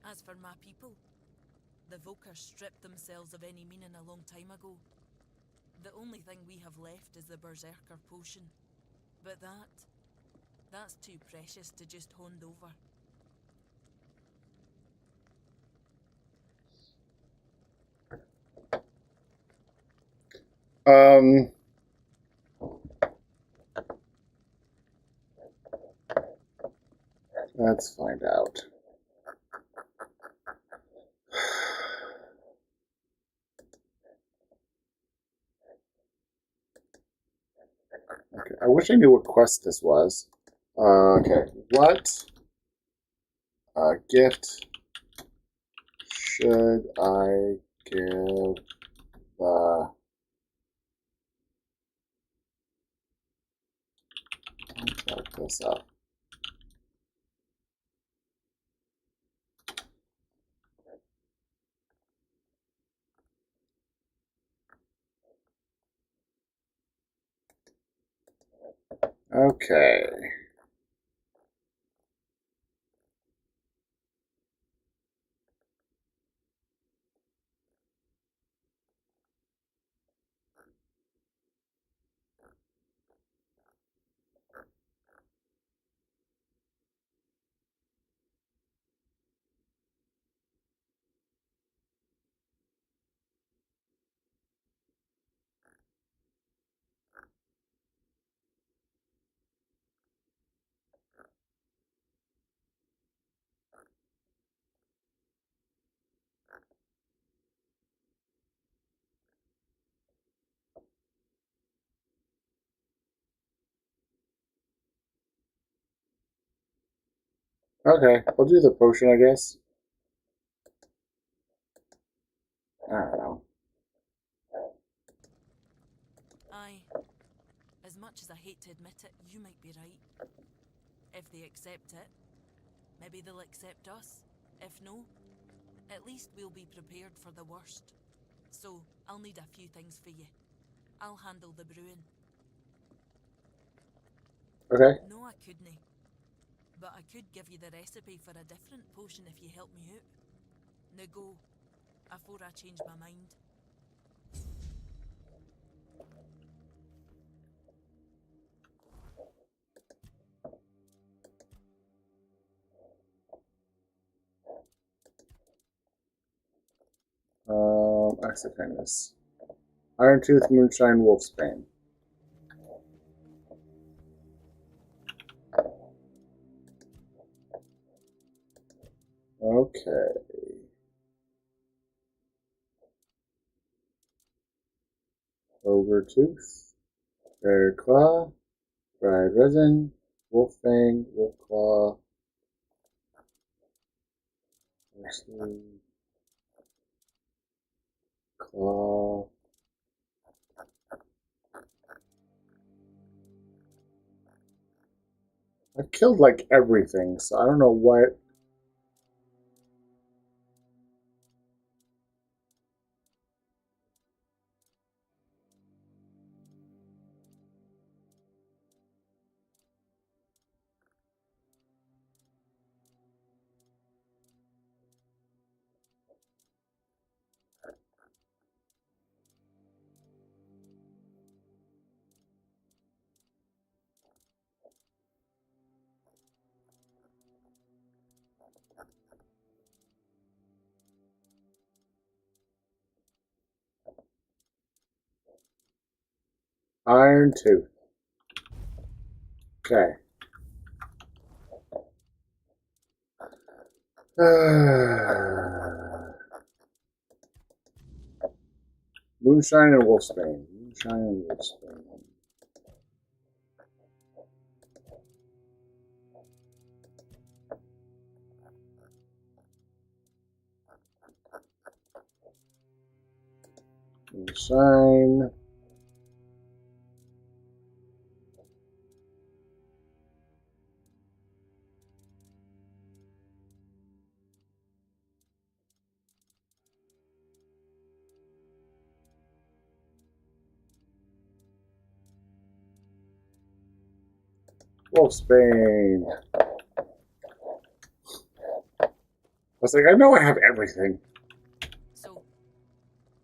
As for my people, the Volker stripped themselves of any meaning a long time ago. The only thing we have left is the Berserker potion. But that's too precious to just hand over. Let's find out. Okay, I wish I knew what quest this was. Okay, what gift should I give the... Let's look this up. Okay. Okay, we'll do the potion, I guess. I don't know. Aye. As much as I hate to admit it, you might be right. If they accept it, maybe they'll accept us. If no, at least we'll be prepared for the worst. So, I'll need a few things for you. I'll handle the brewing. Okay. No, I couldn't. But I could give you the recipe for a different potion if you help me out. Now go, afore I change my mind. Extra kindness. Iron Tooth, Moonshine, Wolfsbane. Okay. Ogre Tooth, Bear Claw, Dried Resin, Wolf Fang, Wolf Claw, Claw. I've killed like everything, so I don't know what. Iron Tooth. Okay. Moonshine and Wolfsbane. Moonshine and Wolfsbane. Moonshine. Wolfsbane. I was like, I know I have everything. So,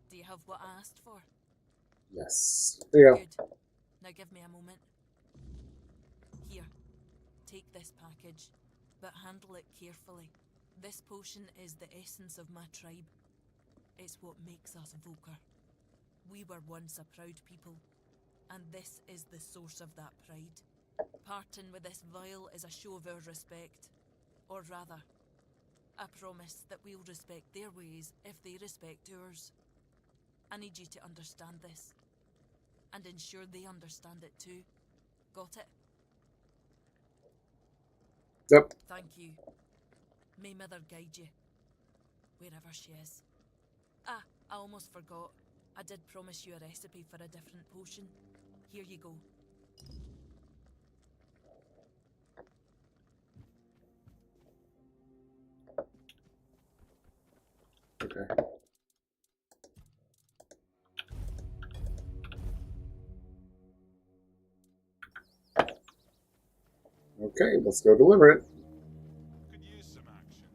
do you have what I asked for? Yes. There you go. Good. Now give me a moment. Here, take this package, but handle it carefully. This potion is the essence of my tribe. It's what makes us Volker. We were once a proud people, and this is the source of that pride. Parting with this vial is a show of our respect, or rather, a promise that we'll respect their ways if they respect ours. I need you to understand this, and ensure they understand it too. Got it? Yep. Thank you. May Mother guide you, wherever she is. Ah, I almost forgot. I did promise you a recipe for a different potion. Here you go. Okay. Okay, let's go deliver it. Could use some action.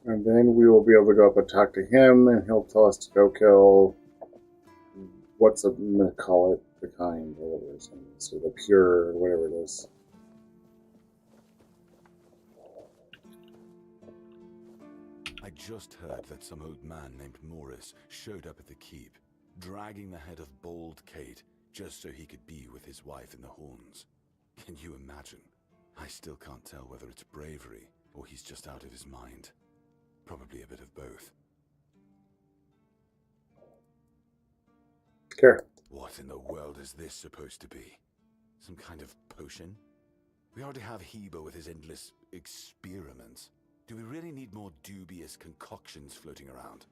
And then we will be able to go up and talk to him, and he'll tell us to go kill, what's I'm going to call it, the kind, or whatever it is, so the pure, or whatever it is. I just heard that some old man named Morris showed up at the keep, dragging the head of bald Kate, just so he could be with his wife in the Horns. Can you imagine? I still can't tell whether it's bravery, or he's just out of his mind. Probably a bit of both. Care. What in the world is this supposed to be? Some kind of potion? We already have Heber with his endless experiments. Do we really need more dubious concoctions floating around?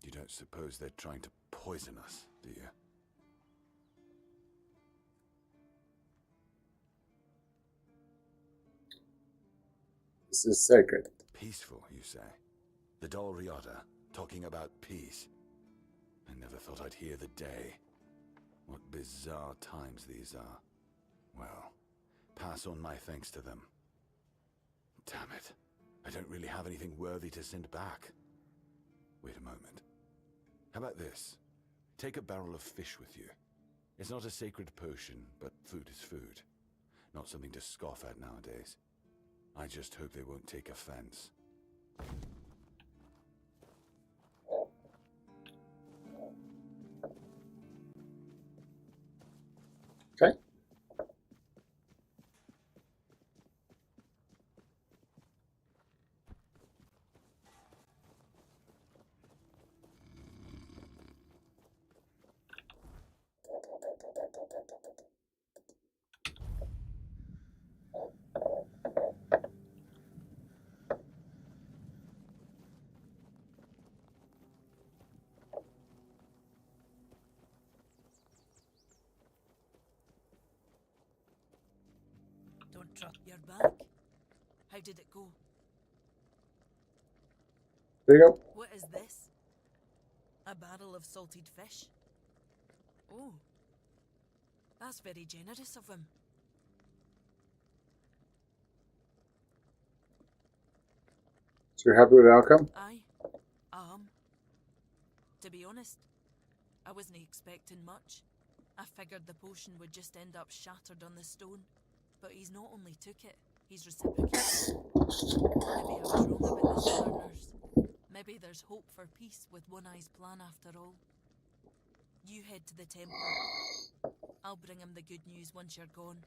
You don't suppose they're trying to poison us, do you? This is sacred. Peaceful, you say? The Dalriada, talking about peace. I never thought I'd hear the day. What bizarre times these are. Well, pass on my thanks to them. Damn it. I don't really have anything worthy to send back. Wait a moment. How about this? Take a barrel of fish with you. It's not a sacred potion, but food is food. Not something to scoff at nowadays. I just hope they won't take offense. Okay. Don't drop your back. How did it go? There you go. What is this? A barrel of salted fish? Oh, that's very generous of him. So you're happy with the outcome? Aye. To be honest, I wasn't expecting much. I figured the potion would just end up shattered on the stone. But he's not only took it, he's reciprocated. Maybe I was wrong about the Southerners. Maybe there's hope for peace with One Eye's plan after all. You head to the temple. I'll bring him the good news once you're gone.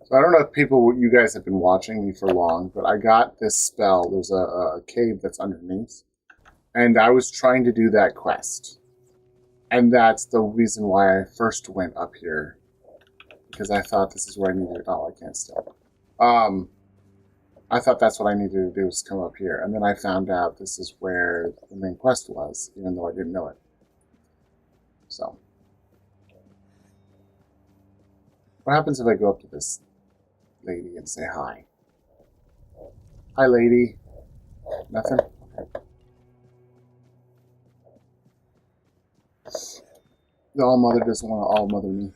So I don't know if you guys have been watching me for long, but I got this spell. There's a cave that's underneath. And I was trying to do that quest. And that's the reason why I first went up here. Because I thought this is where I needed... Oh, I can't still. I thought that's what I needed to do, was come up here. And then I found out this is where the main quest was, even though I didn't know it. So. What happens if I go up to this lady and say hi? Hi, lady. Nothing? The All-Mother doesn't want to All-Mother me.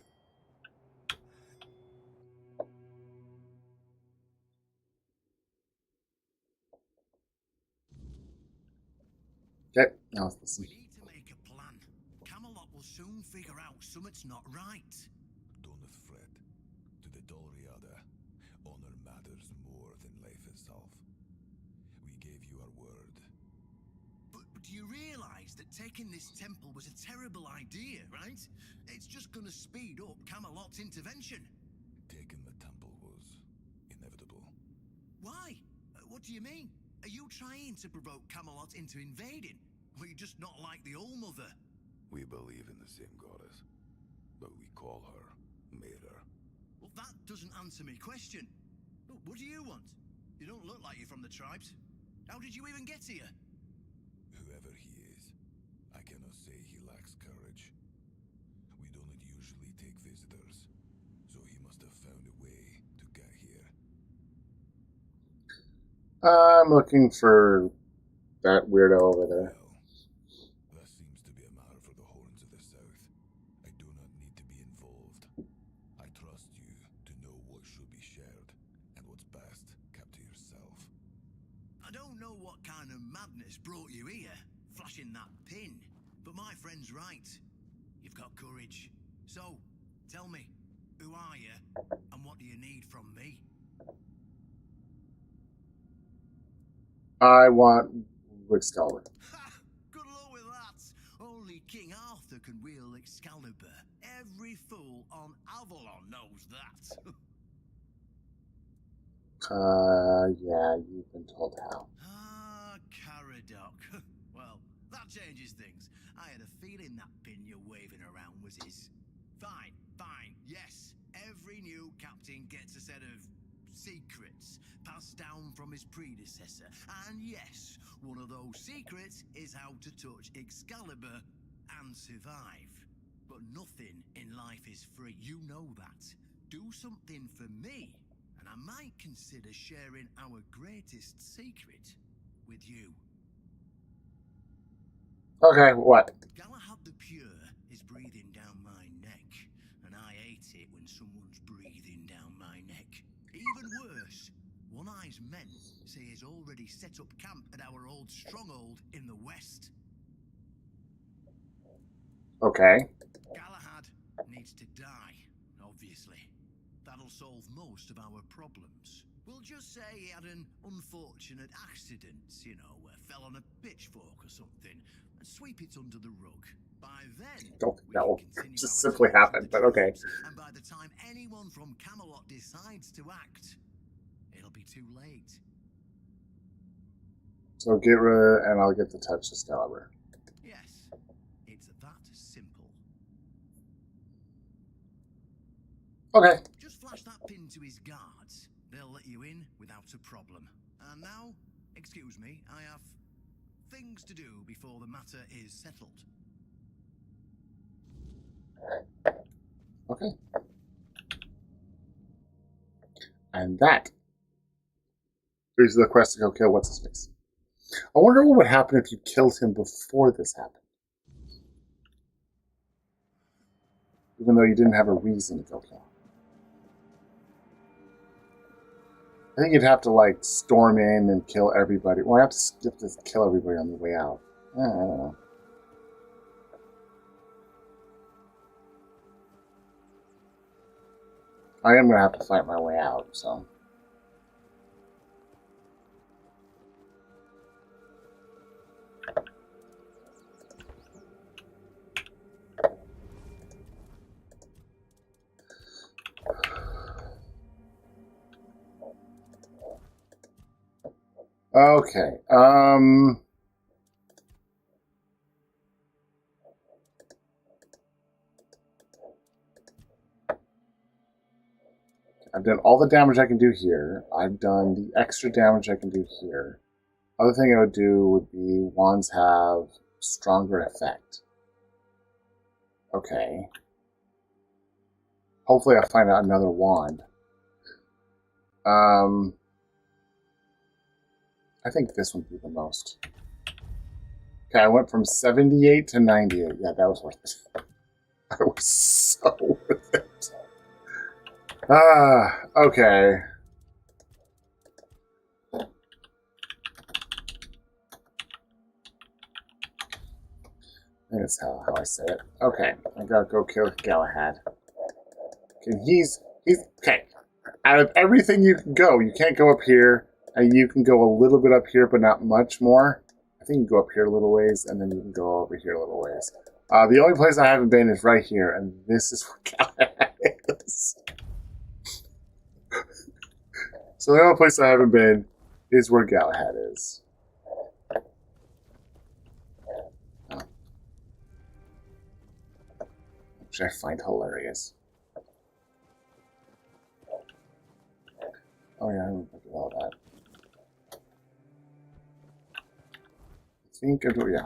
Okay, now let's listen. We need to make a plan. Camelot will soon figure out something's not right. Don't fret. To the Dolriada, honor matters more than life itself. We gave you our word. But do you realize that taking this temple was a terrible idea, right? It's just gonna speed up Camelot's intervention. Taking the temple was inevitable. Why? What do you mean? Are you trying to provoke Camelot into invading? Or you just not like the All-Mother? We believe in the same goddess, but we call her Mera. Well, that doesn't answer my question. What do you want? You don't look like you're from the tribes. How did you even get here? Whoever he is, I cannot say he lacks courage. We don't usually take visitors, so he must have found a way to get here. I'm looking for that weirdo over there. That seems to be a matter for the Horns of the South. I do not need to be involved. I trust you to know what should be shared, and what's best kept to yourself. I don't know what kind of madness brought you here, flashing that pin, but my friend's right. You've got courage. So, tell me, who are you, and what do you need from me? I want Excalibur. Good luck with that. Only King Arthur can wield Excalibur. Every fool on Avalon knows that. Yeah, you've been told how. Ah, Caradoc. Well, that changes things. I had a feeling that pin you're waving around was his. Fine, yes. Every new captain gets a set of secrets passed down from his predecessor. And yes, one of those secrets is how to touch Excalibur and survive. But nothing in life is free. You know that. Do something for me, and I might consider sharing our greatest secret with you. Okay, what? Galahad the Pure is breathing down my neck, and I hate it when someone's breathing down my neck. Even worse, One-Eye's men say he's already set up camp at our old stronghold in the west. Okay. Galahad needs to die, obviously. That'll solve most of our problems. We'll just say he had an unfortunate accident, fell on a pitchfork or something, and sweep it under the rug. By then, That will just simply happen, but okay. and by the time anyone from Camelot decides to act, it'll be too late. So get rid, and I'll get the touch Excalibur. Yes, it's that simple. Okay. Just flash that pin to his guards. They'll let you in without a problem. And now, excuse me, I have things to do before the matter is settled. Okay. And that is the quest to go kill what's-his-face. I wonder what would happen if you killed him before this happened. Even though you didn't have a reason to go kill him. I think you'd have to, like, storm in and kill everybody. Well, you have to kill everybody on the way out. I don't know. I am going to have to fight my way out, so... Okay, I've done all the damage I can do here. I've done the extra damage I can do here. Other thing I would do would be wands have stronger effect. Okay. Hopefully I'll find out another wand. I think this would be the most Okay, I went from 78 to 98. Yeah, that was worth it. That was so worth it. Okay. That's how I say it. Okay, I gotta go kill Galahad. Okay, he's okay. Out of everything you can go, you can't go up here, and you can go a little bit up here, but not much more. I think you can go up here a little ways, and then you can go over here a little ways. The only place I haven't been is right here, and this is where Galahad is. So the only place I haven't been is where Galahad is. Which I find hilarious. Oh yeah, I remember all that. I think I do, yeah.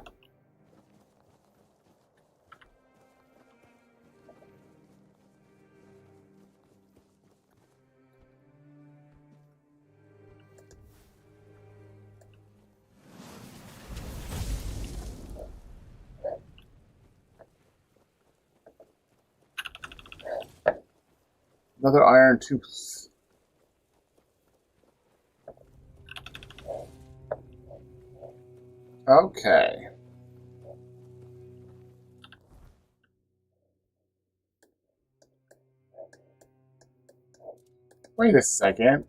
Another iron tooth. Okay. Wait a second.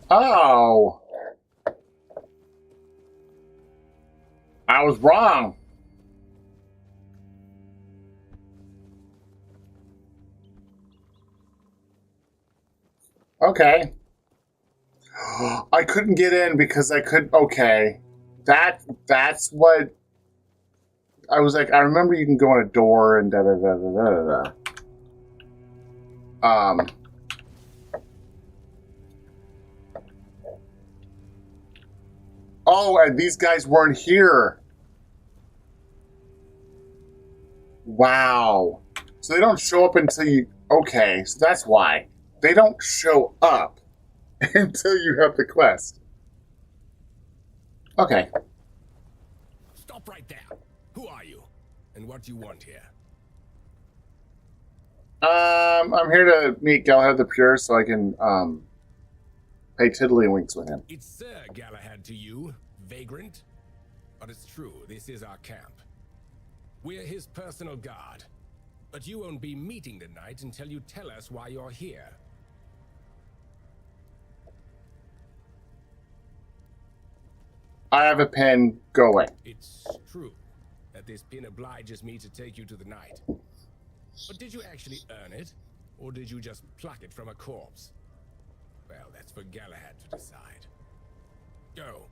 Oh! I was wrong. Okay. I couldn't get in because I could. Okay, that's what I was like. I remember you can go in a door and da da da da da da. Oh, and these guys weren't here. Wow. So they don't show up until you. Okay, so that's why they don't show up until you have the quest. Okay. Stop right there. Who are you? And what do you want here? I'm here to meet Galahad the Pure so I can pay tiddlywinks with him. It's Sir Galahad to you, vagrant. But it's true, this is our camp. We're his personal guard. But you won't be meeting tonight until you tell us why you're here. I have a pen. Go away. It's true that this pin obliges me to take you to the night. But did you actually earn it? Or did you just pluck it from a corpse? Well, that's for Galahad to decide. Go.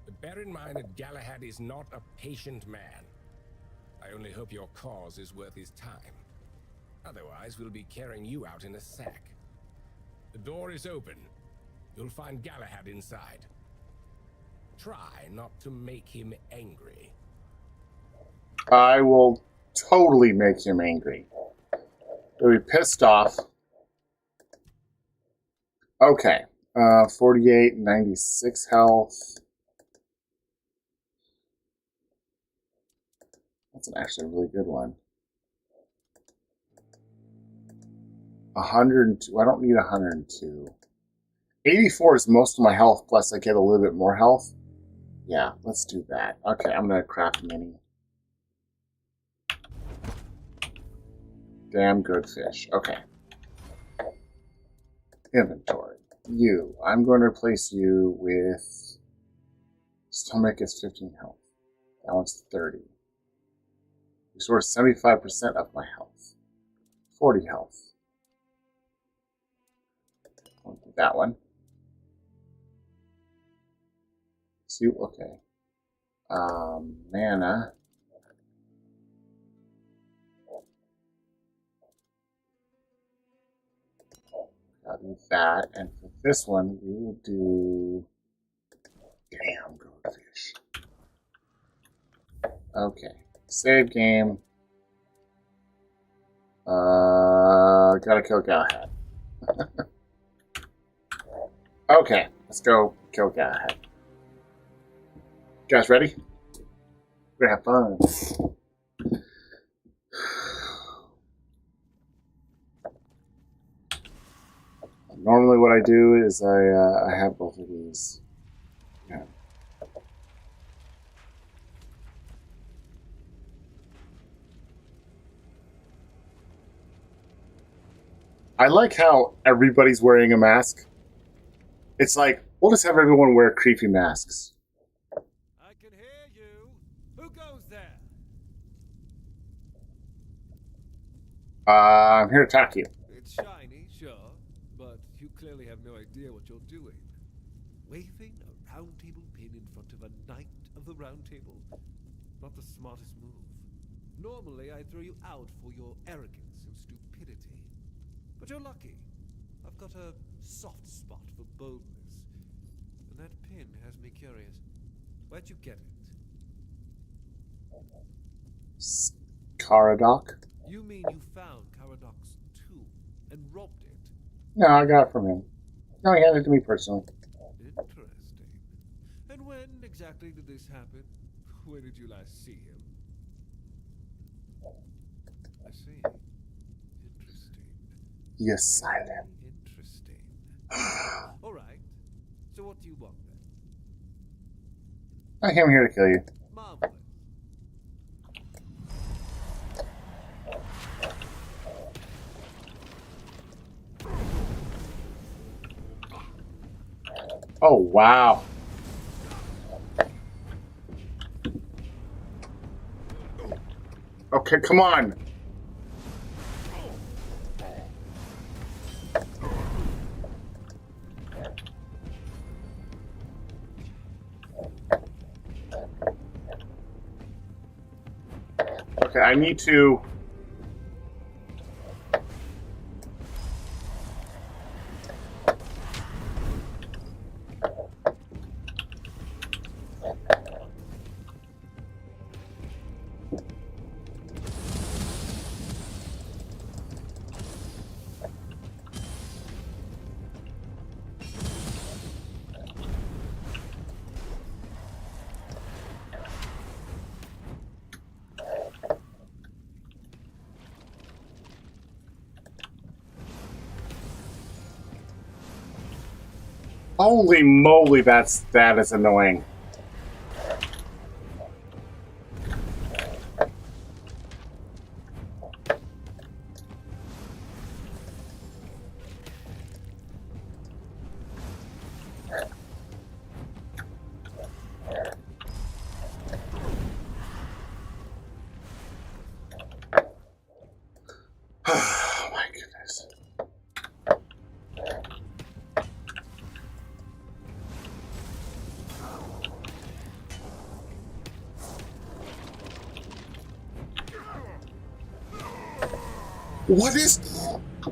But bear in mind that Galahad is not a patient man. I only hope your cause is worth his time. Otherwise, we'll be carrying you out in a sack. The door is open. You'll find Galahad inside. Try not to make him angry. I will totally make him angry. He'll be pissed off. Okay. 48, 96 health. That's actually a really good one. 102. I don't need 102. 84 is most of my health, plus I get a little bit more health. Yeah, let's do that. Okay, I'm going to craft mini. Damn good fish. Okay. Inventory. You. I'm going to replace you with... Stomach is 15 health. That one's 30. Restores 75% of my health. 40 health. I'll do that one. See, okay. Mana. I'll do that, and for this one, we will do... Damn goldfish. Okay. Save game. Gotta kill Galahad. Okay, let's go kill Galahad. Guys, ready? We're gonna have fun. Normally, what I do is I have both of these. Yeah. I like how everybody's wearing a mask. It's like, we'll just have everyone wear creepy masks. I can hear you. Who goes there? I'm here to talk to you. It's shiny, sure, but you clearly have no idea what you're doing. Waving a round table pin in front of a knight of the round table? Not the smartest move. Normally, I'd throw you out for your arrogance and stupidity. But you're lucky. I've got a soft spot for boldness. And that pin has me curious. Where'd you get it? Caradoc? You mean you found Caradoc's tomb and robbed it? No, I got it from him. No, he handed it to me personally. Interesting. And when exactly did this happen? Where did you last see him? I see. Interesting. Yes, silent. Interesting. All right. So what do you want then? I came here to kill you. Marvelous. Oh, wow. Okay, come on. Okay, I need to... Holy moly, that is annoying. Oh my goodness. What is...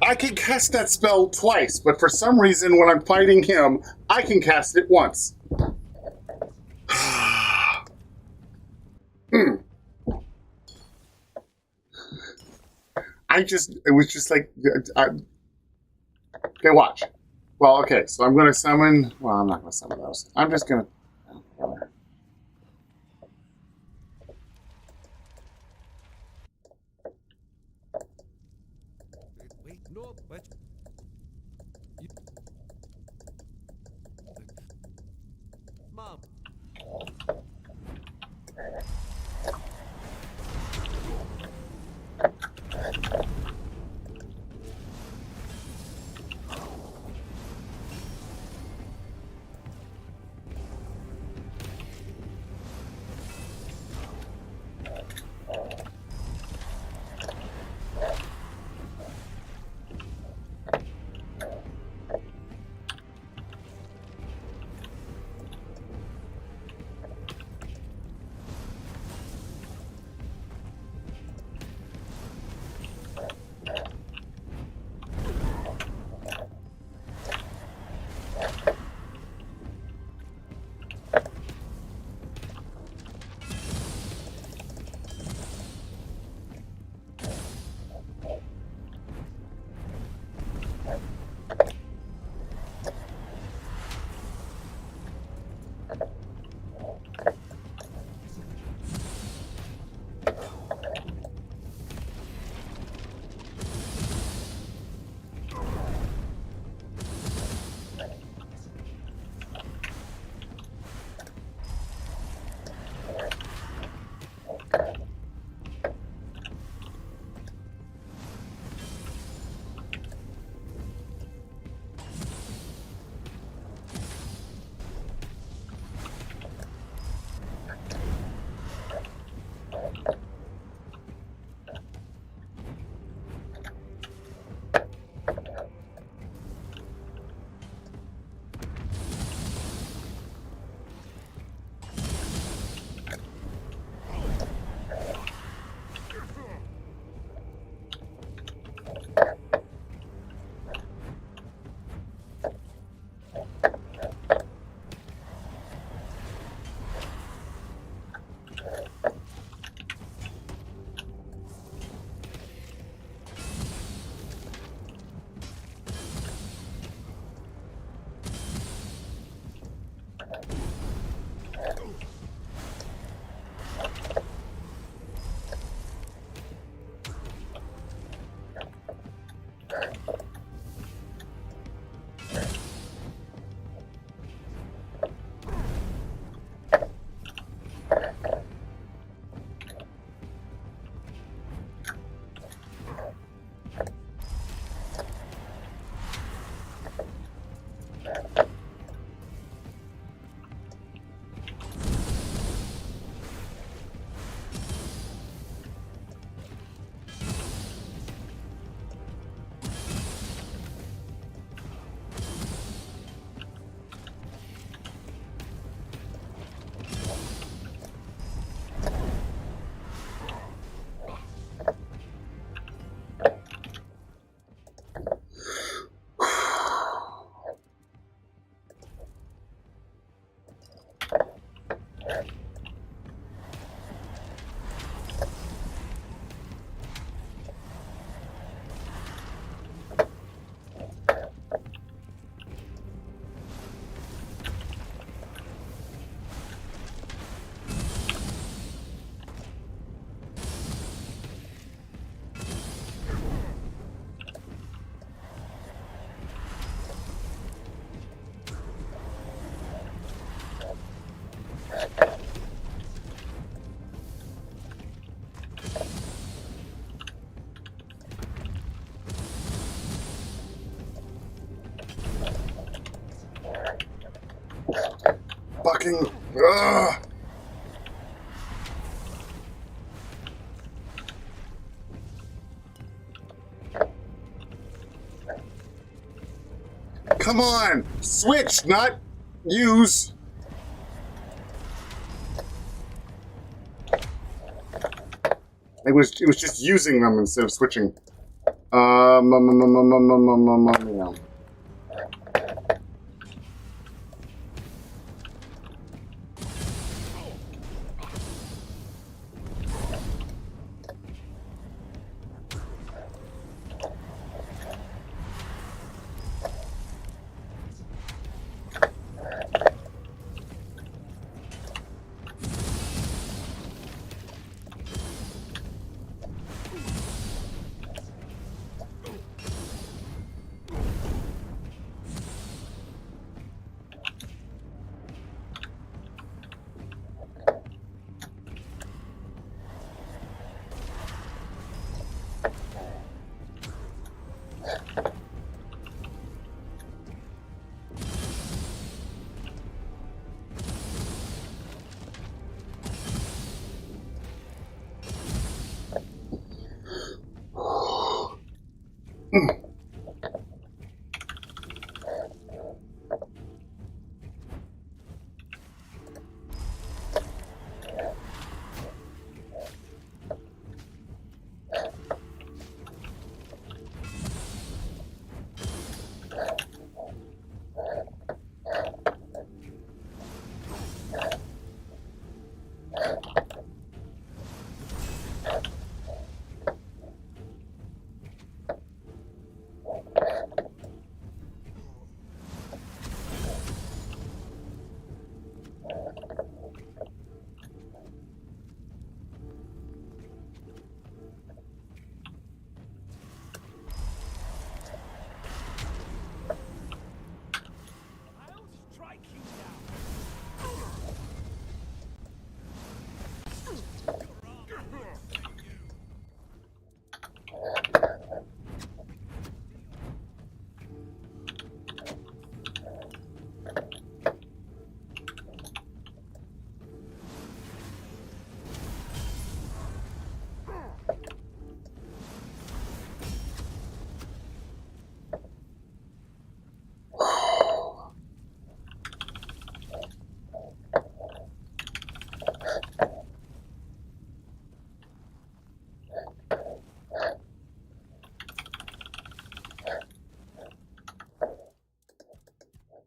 I can cast that spell twice, but for some reason when I'm fighting him, I can cast it once. It was just like... okay, watch. Well, okay, so I'm going to summon... Well, I'm not going to summon those. I'm just going to... Wait, no, what? Mom. fucking... Ugh. Come on! Switch, not use! It was just using them instead of switching. Yeah.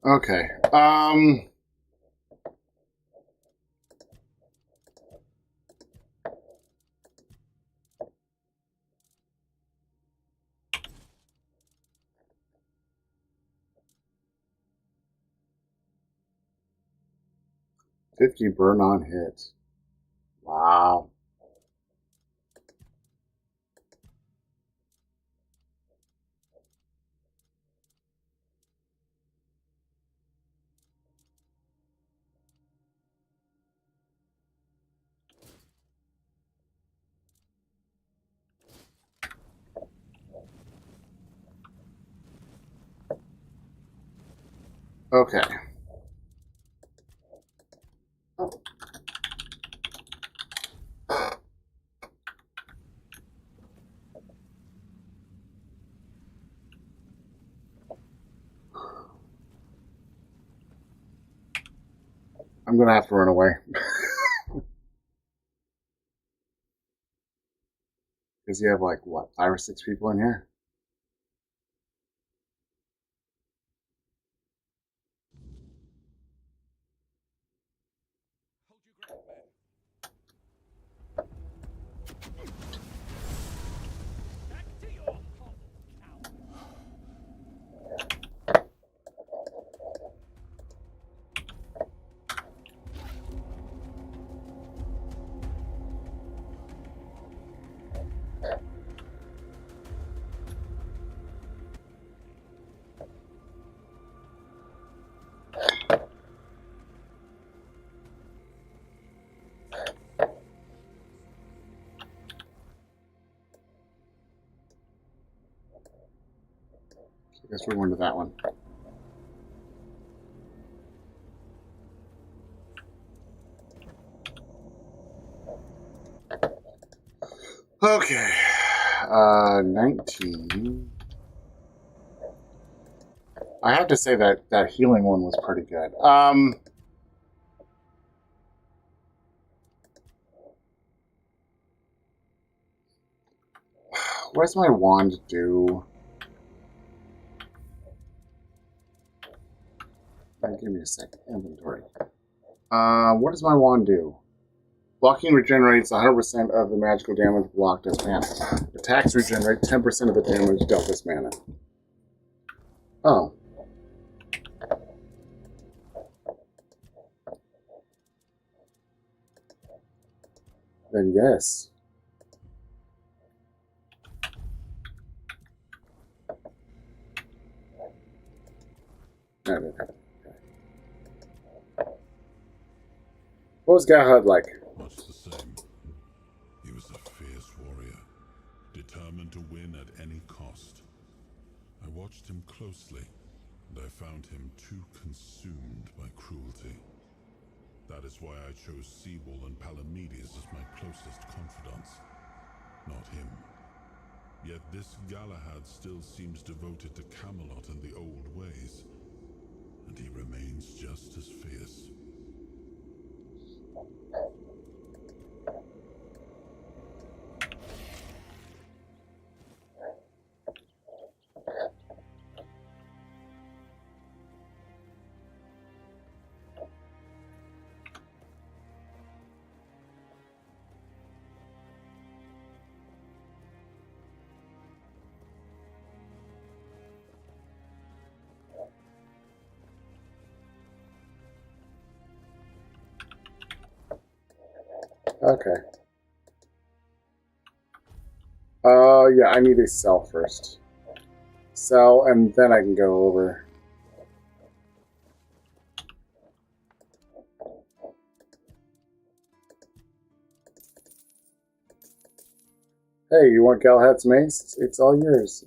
Okay. $50 burn on hit. Wow. Okay. I'm gonna have to run away. Because you have like, what, 5 or 6 people in here? I guess we're going to that one. Okay. 19. I have to say that that healing one was pretty good. What does my wand do? Give me a second. Inventory. What does my wand do? Blocking regenerates 100% of the magical damage blocked as mana. Attacks regenerate 10% of the damage dealt as mana. Oh. Then yes. What was Galahad like? Much the same. He was a fierce warrior, determined to win at any cost. I watched him closely, and I found him too consumed by cruelty. That is why I chose Seawall and Palamedes as my closest confidants, not him. Yet this Galahad still seems devoted to Camelot and the old ways, and he remains just as fierce. Okay. Yeah, I need a cell first. Cell, and then I can go over. Hey, you want Galahad's mace? It's all yours.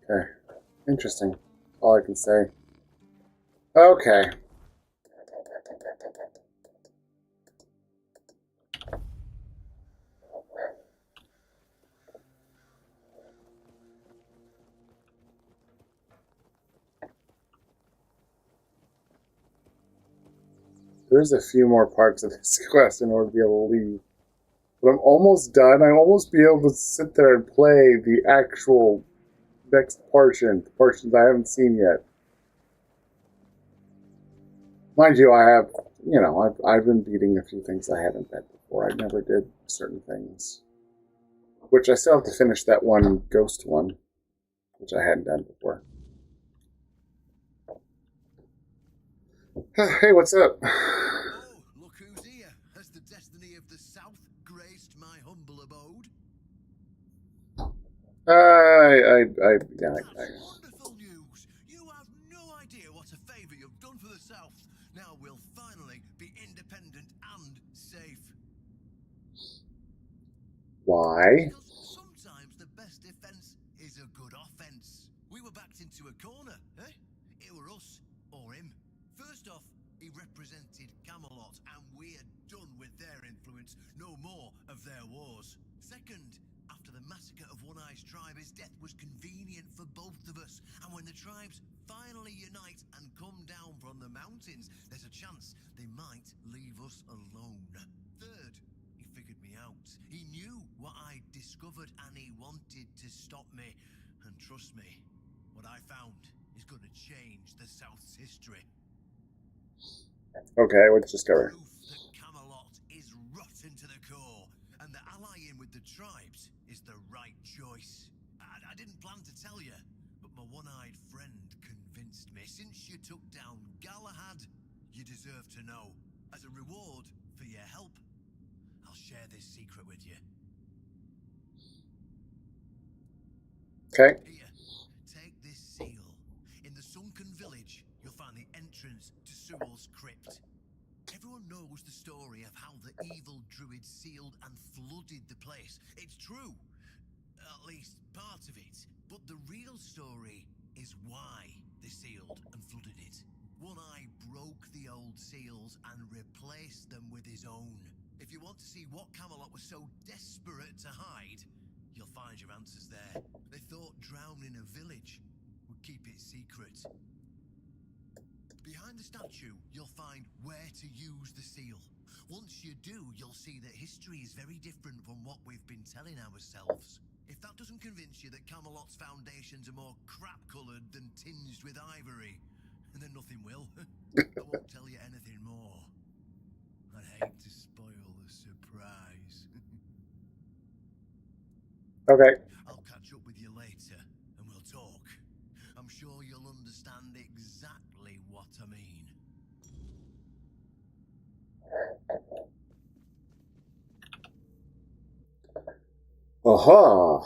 Okay. Interesting. All I can say. Okay. There's a few more parts of this quest in order to be able to leave. But I'm almost done. I'm almost be able to sit there and play the actual next portion, the portions I haven't seen yet. Mind you, I have, I've been beating a few things I haven't done before. I never did certain things. Which I still have to finish that one ghost one, which I hadn't done before. Hey, what's up? Oh, look who's here. Has the destiny of the South graced my humble abode? Wonderful news. You have no idea what a favor you've done for the South. Now we'll finally be independent and safe. Why? Because sometimes the best defense is a good offense. We were backed into a corner, eh? It were us or him. First off, he represented Camelot, and we're done with their influence, no more of their wars. Second, after the massacre of One Eye's tribe, his death was convenient for both of us. And when the tribes finally unite and come down from the mountains, there's a chance they might leave us alone. Third, he figured me out. He knew what I'd discovered, and he wanted to stop me. And trust me, what I found is going to change the South's history. Okay, what's discovered? Proof that Camelot is rotten to the core, and that allying with the tribes is the right choice. I didn't plan to tell you, but my one-eyed friend convinced me. Since you took down Galahad, you deserve to know. As a reward for your help, I'll share this secret with you. Okay. Here, take this seal. In the sunken village, you'll find the entrance to Sewell's crypt. Everyone knows the story of how the evil druid sealed flooded the place. It's true. At least part of it. But the real story is why they sealed and flooded it. One Eye broke the old seals and replaced them with his own. If you want to see what Camelot was so desperate to hide, you'll find your answers there. They thought drowning a village would keep it secret. Behind the statue, you'll find where to use the seal. Once you do, you'll see that history is very different from what we've been telling ourselves. If that doesn't convince you that Camelot's foundations are more crap-coloured than tinged with ivory, then nothing will. I won't tell you anything more. I'd hate to spoil the surprise. Okay. I'll catch up with you later, and we'll talk. I'm sure you'll understand exactly what I mean. Aha!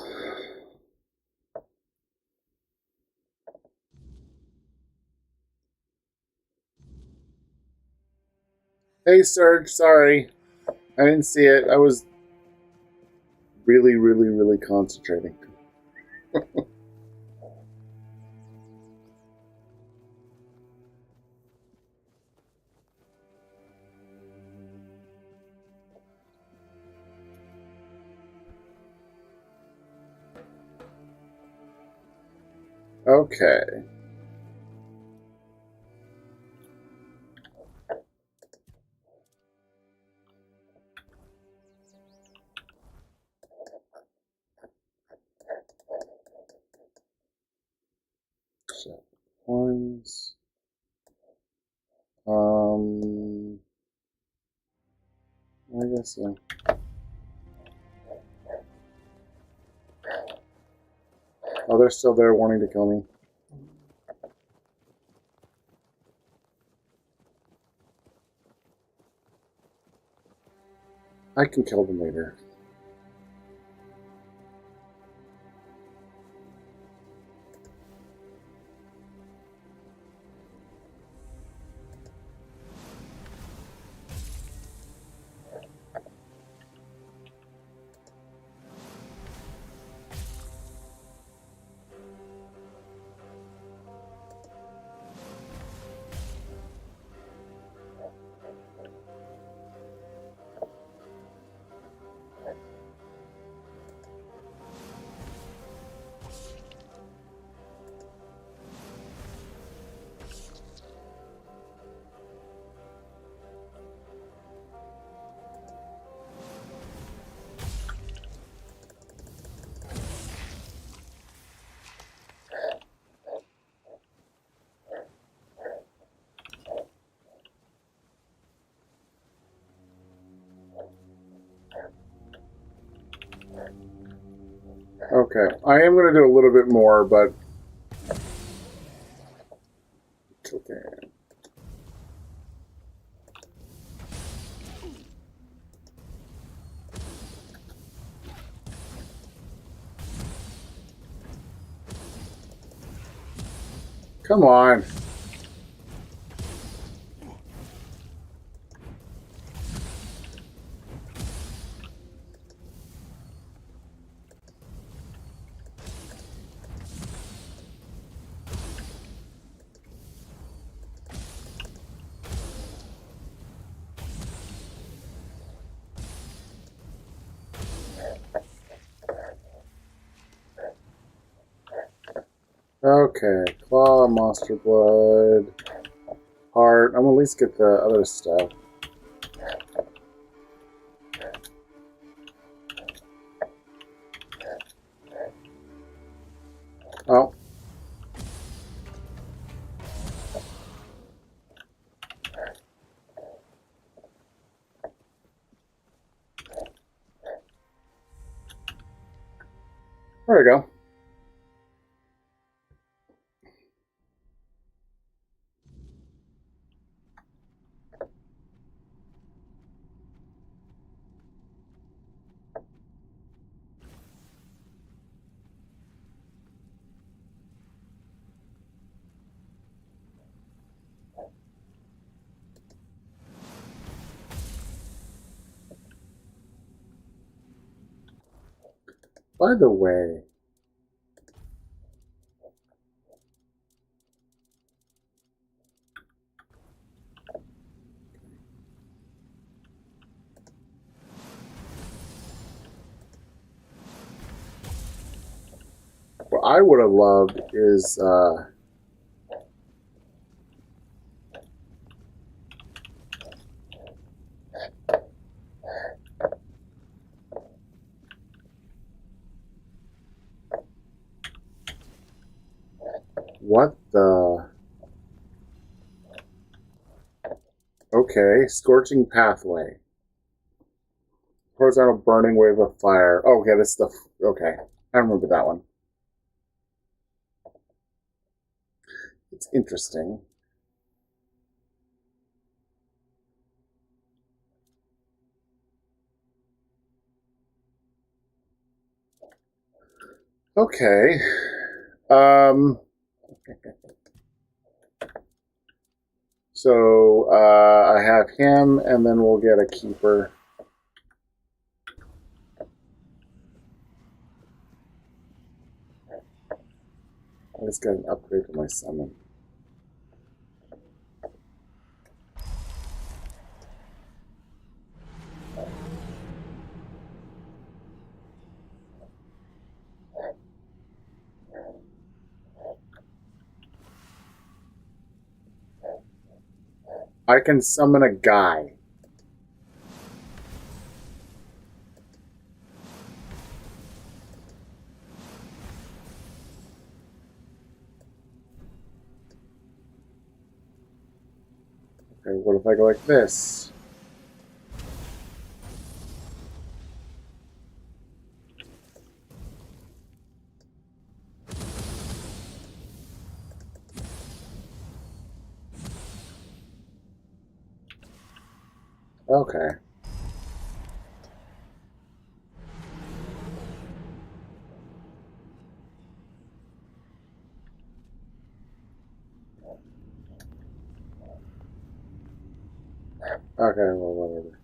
Hey, Serge, sorry. I didn't see it. I was really concentrating. Okay. So, ones. I guess so. Oh, they're still there wanting to kill me. I can kill them later. Okay, I am going to do a little bit more, but it's okay. Come on. Okay, claw, monster blood, heart. I'm gonna at least get the other stuff. Oh. There we go. By the way, what I would have loved is what the... Okay, scorching pathway. Horizontal burning wave of fire. Oh, okay, this is the... Okay, I remember that one. It's interesting. Okay. So, I have him, and then we'll get a keeper. I just got an upgrade to my summon. I can summon a guy. Okay, what if I go like this? Okay. Okay, well, whatever.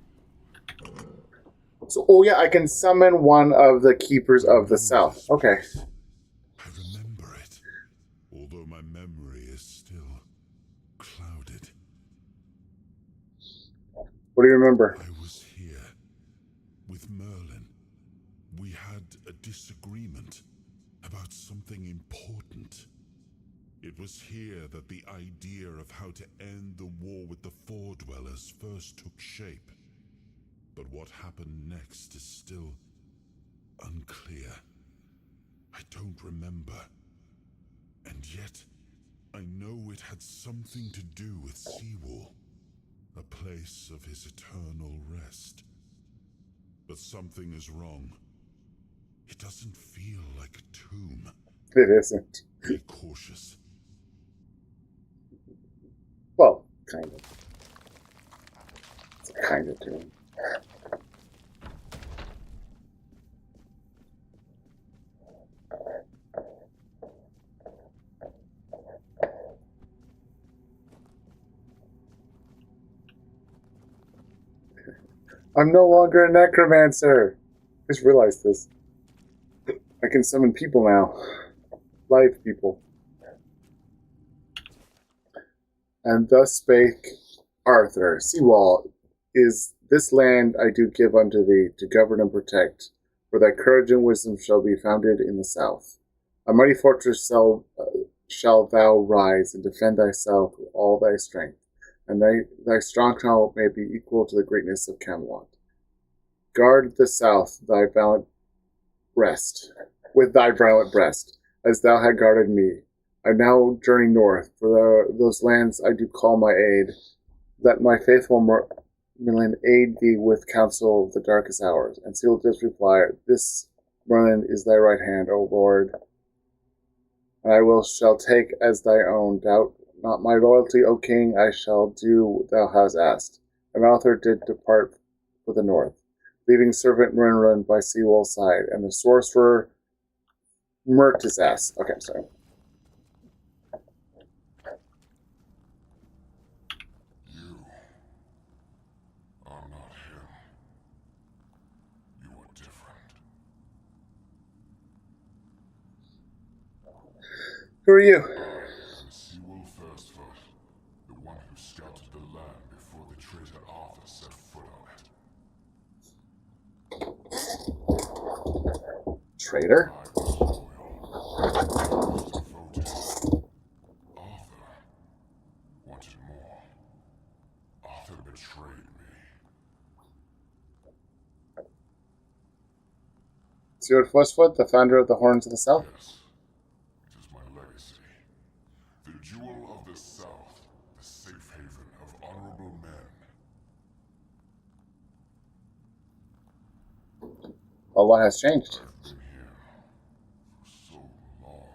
So, oh yeah, I can summon one of the keepers of the south. Okay. I remember it, although my memory is still clouded. What do you remember? I was here with Merlin. We had a disagreement about something important. It was here that the idea of how to end the war with the Four Dwellers first took shape. But what happened next is still unclear. I don't remember. And yet, I know it had something to do with Seawall, a place of his eternal rest. But something is wrong. It doesn't feel like a tomb. It isn't. Be cautious. Well, kind of. It's kind of too. I'm no longer a necromancer. I just realized this. I can summon people now. Live people. And thus spake Arthur, Seawall, is this land I do give unto thee, to govern and protect, for thy courage and wisdom shall be founded in the south. A mighty fortress shall thou rise, and defend thyself with all thy strength, and thy strong tower may be equal to the greatness of Camelot. Guard the south, thy valiant breast, with thy valiant breast, as thou hast guarded me. I now journey north, for those lands I do call my aid. Let my faithful Merlin aid thee with counsel of the darkest hours. And Seal just replied, This, Merlin, is thy right hand, O Lord. And I shall take as thy own. Doubt not my loyalty, O King. I shall do what thou hast asked. And Arthur did depart for the north, leaving servant Merlin by Seawall's side, and the sorcerer murked his ass. Okay, I'm sorry. Are not him. You are different. Who are you? I'm Seawolf Firstfoot, the one who scouted the land before the traitor Arthur set foot on it. Traitor? I was loyal. I was devoted. Arthur wanted more. Arthur betrayed me. Seward Firstfoot, the founder of the Horns of the South? Yes, it is my legacy. The jewel of the South, the safe haven of honorable men. Well, what has changed? I've been here for so long.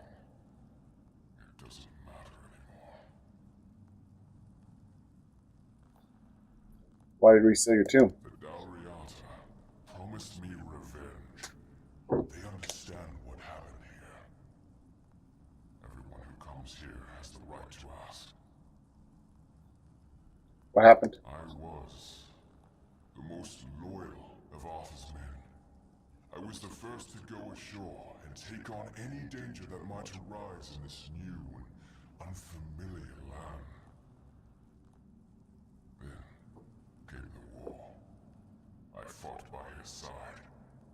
It doesn't matter anymore. Why did we steal your tomb? The Dalriata promised me revenge. They understand what happened here. Everyone who comes here has the right to ask. What happened? I was the most loyal of Arthur's men. I was the first to go ashore and take on any danger that might arise in this new and unfamiliar land. Then came the war. I fought by his side,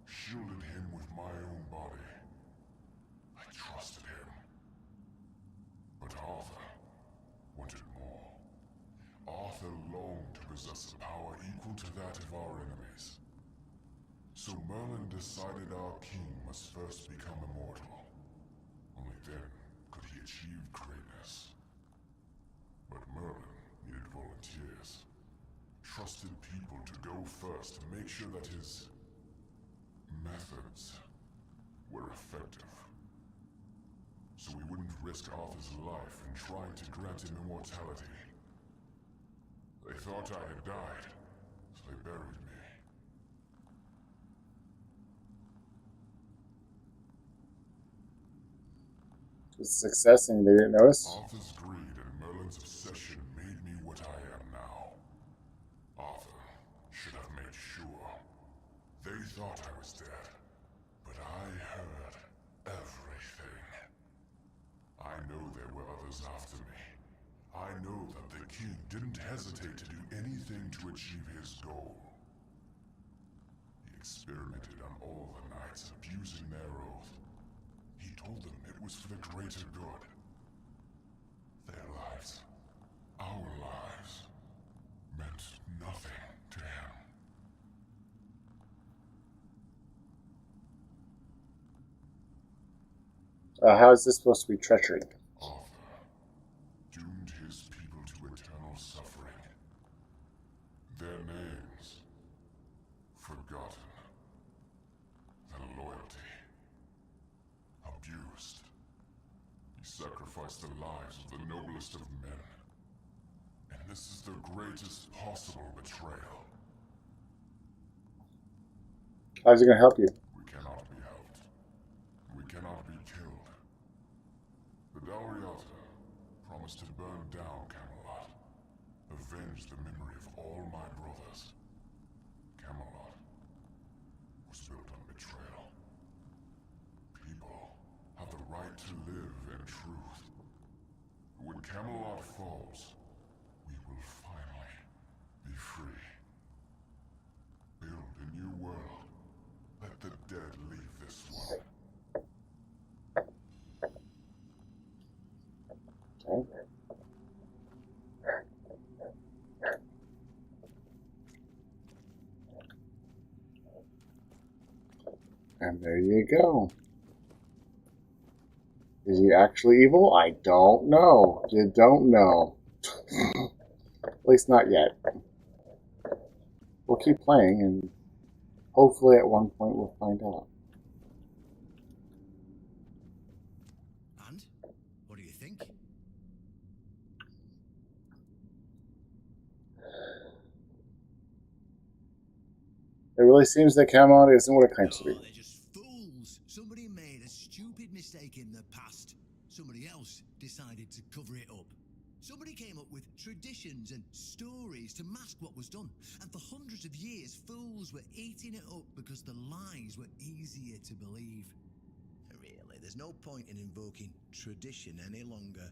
shielded him with my own body. I trusted him. But Arthur wanted more. Arthur longed to possess a power equal to that of our enemies. So Merlin decided our king must first become immortal. Only then could he achieve greatness. But Merlin needed volunteers. Trusted people to go first to make sure that his methods were effective. So we wouldn't risk Arthur's life in trying to grant him immortality. They thought I had died, so they buried me. It was a success and they didn't notice? Arthur's greed and Merlin's obsession made me what I am now. Arthur should have made sure. They thought I was dead, but I heard everything. I know there were others after me. I know that the king didn't hesitate to do anything to achieve his goal. He experimented on all the knights, abusing their oath. He told them it was for the greater good. Their lives, our lives, meant nothing to him. How is this supposed to be treachery? Arthur doomed his people to eternal suffering. Their names forgotten. Their loyalty abused. He sacrificed the lives of the noblest of men. And this is the greatest possible betrayal. How's he going to help you? We cannot be helped. We cannot be killed. The Dalriata promised to burn down Camelot, avenge the memory of all my brothers. Camelot was built on betrayal. People have the right to live in truth. When Camelot falls, we will finally be free. Build a new world. Let the dead leave this one. Okay. And there you go. Is he actually evil? I don't know. You don't know. At least not yet. We'll keep playing and hopefully at one point we'll find out. And? What do you think? It really seems that Camelot isn't what it claims to be. They're just fools. Somebody made a stupid mistake in the past. Somebody else decided to cover it up. Somebody came up with traditions and stories to mask what was done. And for hundreds of years, fools were eating it up because the lies were easier to believe. Really, there's no point in invoking tradition any longer,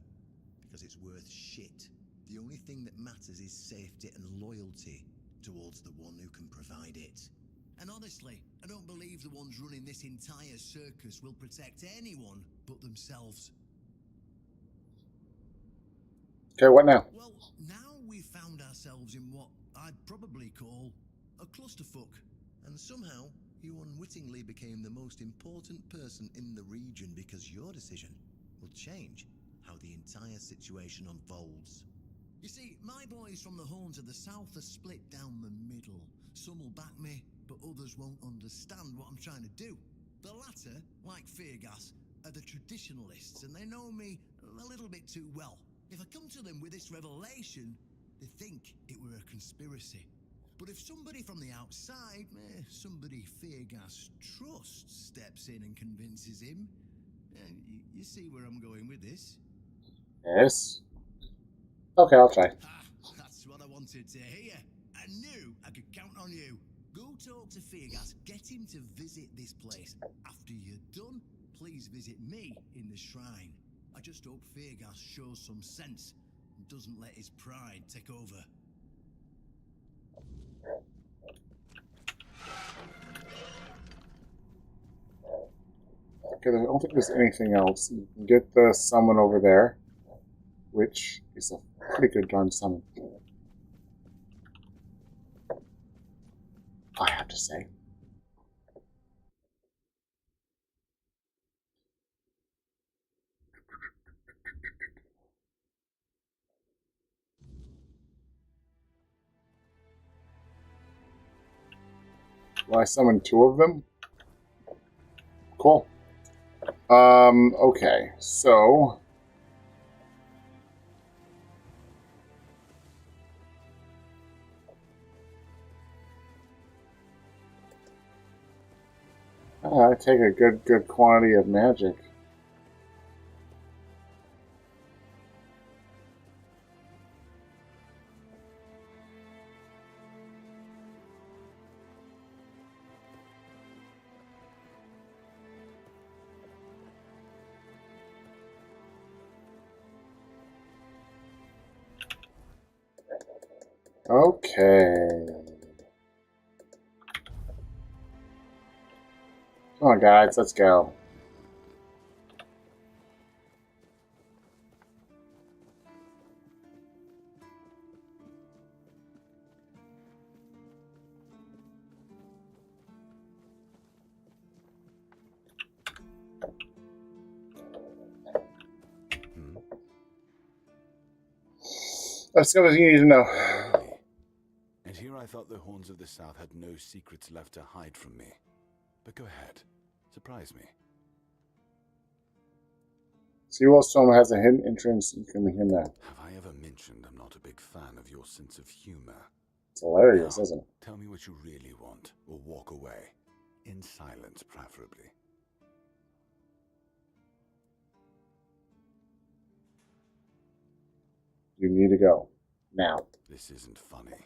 because it's worth shit. The only thing that matters is safety and loyalty towards the one who can provide it. And honestly, I don't believe the ones running this entire circus will protect anyone but themselves. Okay, what now? Well, now we've found ourselves in what I'd probably call a clusterfuck. And somehow, you unwittingly became the most important person in the region because your decision will change how the entire situation unfolds. You see, my boys from the Horns of the South are split down the middle. Some will back me, but others won't understand what I'm trying to do. The latter, like Feargas, are the traditionalists, and they know me a little bit too well. If I come to them with this revelation, they think it were a conspiracy. But if somebody from the outside, somebody Feargas trusts, steps in and convinces him, you see where I'm going with this? Yes. Okay, I'll try. That's what I wanted to hear. I knew I could count on you. Go talk to Feargas, get him to visit this place. After you're done, please visit me in the shrine. I just hope Feargas shows some sense and doesn't let his pride take over. Okay, I don't think there's anything else. You can get the summon over there, which is a pretty good darn summon, I have to say. Well, I summoned 2 of them. Cool. Okay, so I take a good quantity of magic. Okay. Come on, guys, let's go. Let's go. You need to know. And here I thought the Horns of the South had no secrets left to hide from me. But go ahead, surprise me. See who else has a hidden entrance. You can hear that. Have I ever mentioned I'm not a big fan of your sense of humor? It's hilarious, now, isn't it? Tell me what you really want, or walk away. In silence, preferably. You need to go. Now. This isn't funny.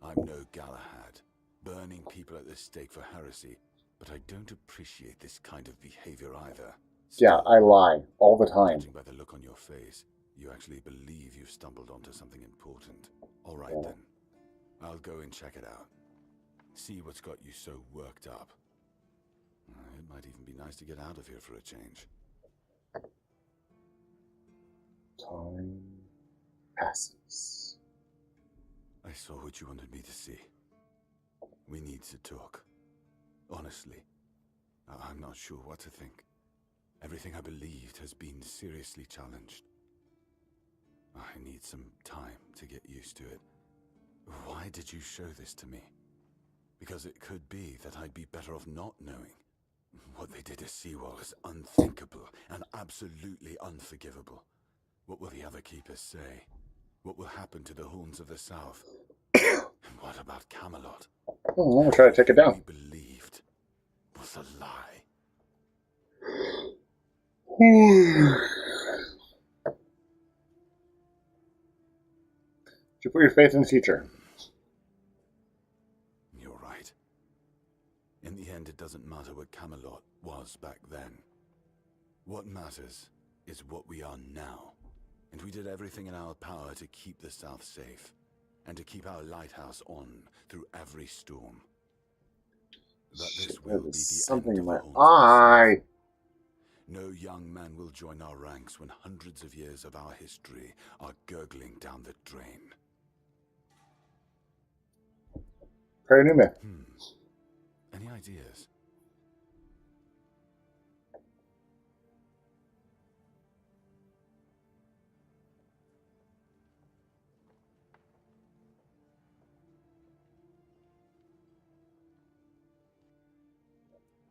I'm no Galahad, burning people at the stake for heresy, but I don't appreciate this kind of behavior either. Yeah, I lie all the time. Judging by the look on your face, you actually believe you've stumbled onto something important. All right, then. I'll go and check it out. See what's got you so worked up. It might even be nice to get out of here for a change. Time passes. I saw what you wanted me to see. We need to talk. Honestly, I'm not sure what to think. Everything I believed has been seriously challenged. I need some time to get used to it. Why did you show this to me? Because it could be that I'd be better off not knowing. What they did to Seawall is unthinkable and absolutely unforgivable. What will the other keepers say? What will happen to the Horns of the South? And what about Camelot? I'm gonna try to take it down. We believed was a lie. You put your faith in the future. You're right. In the end, it doesn't matter what Camelot was back then. What matters is what we are now. And we did everything in our power to keep the South safe. And to keep our lighthouse on through every storm. But this will be the something end in of my the Haunted eye. South. No young man will join our ranks when hundreds of years of our history are gurgling down the drain. Pretty new myth. Any ideas?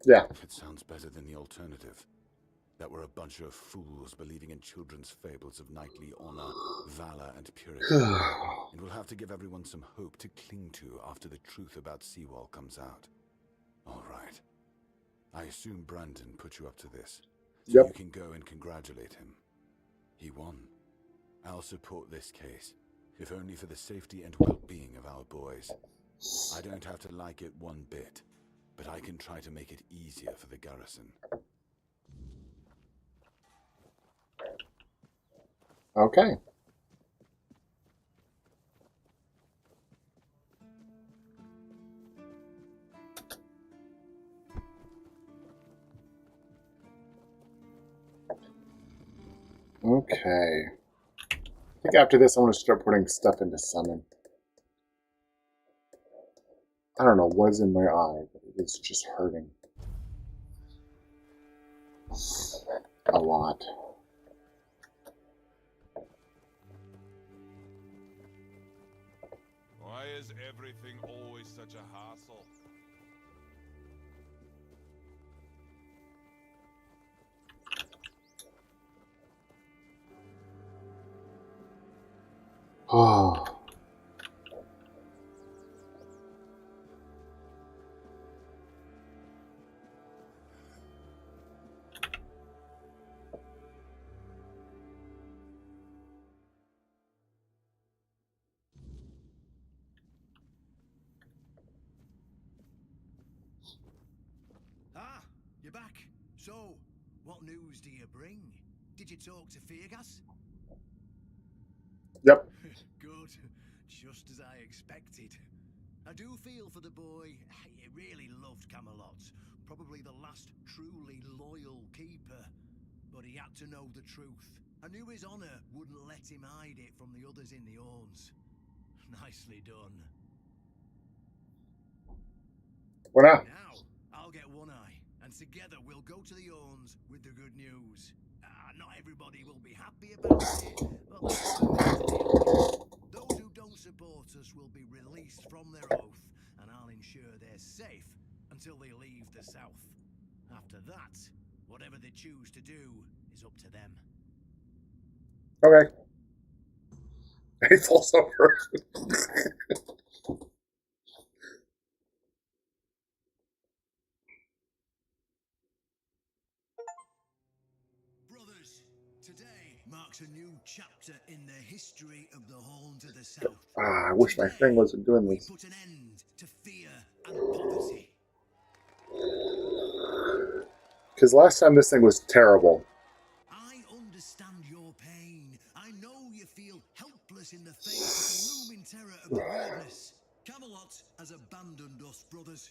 Yeah. It sounds better than the alternative. That we're a bunch of fools believing in children's fables of knightly honor, valor, and purity. And we'll have to give everyone some hope to cling to after the truth about Seawall comes out. All right. I assume Brandon put you up to this. So Yep. you can go and congratulate him. He won. I'll support this case, if only for the safety and well-being of our boys. I don't have to like it one bit, but I can try to make it easier for the garrison. Okay. Okay. I think after this, I'm going to start putting stuff into summon. I don't know what's in my eye, but it's just hurting. A lot. Why is everything always such a hassle? Oh. Ah, you're back. So, what news do you bring? Did you talk to Feargas? Yep. Good. Just as I expected. I do feel for the boy. He really loved Camelot. Probably the last truly loyal keeper. But he had to know the truth. I knew his honor wouldn't let him hide it from the others in the Orns. Nicely done. What now? Now, I'll get One Eye, and together we'll go to the Orns with the good news. Not everybody will be happy about it, but that's for me to deal with. Those who don't support us will be released from their oath, and I'll ensure they're safe until they leave the South. After that, whatever they choose to do is up to them. Okay. He falls over. Brothers, today marks a new chapter in the history of the Horn to the South. I wish my thing wasn't doing this. Put an end to fear and poverty. Because last time this thing was terrible. I understand your pain. I know you feel helpless in the face of the looming terror of the weirdness. Camelot has abandoned us, brothers.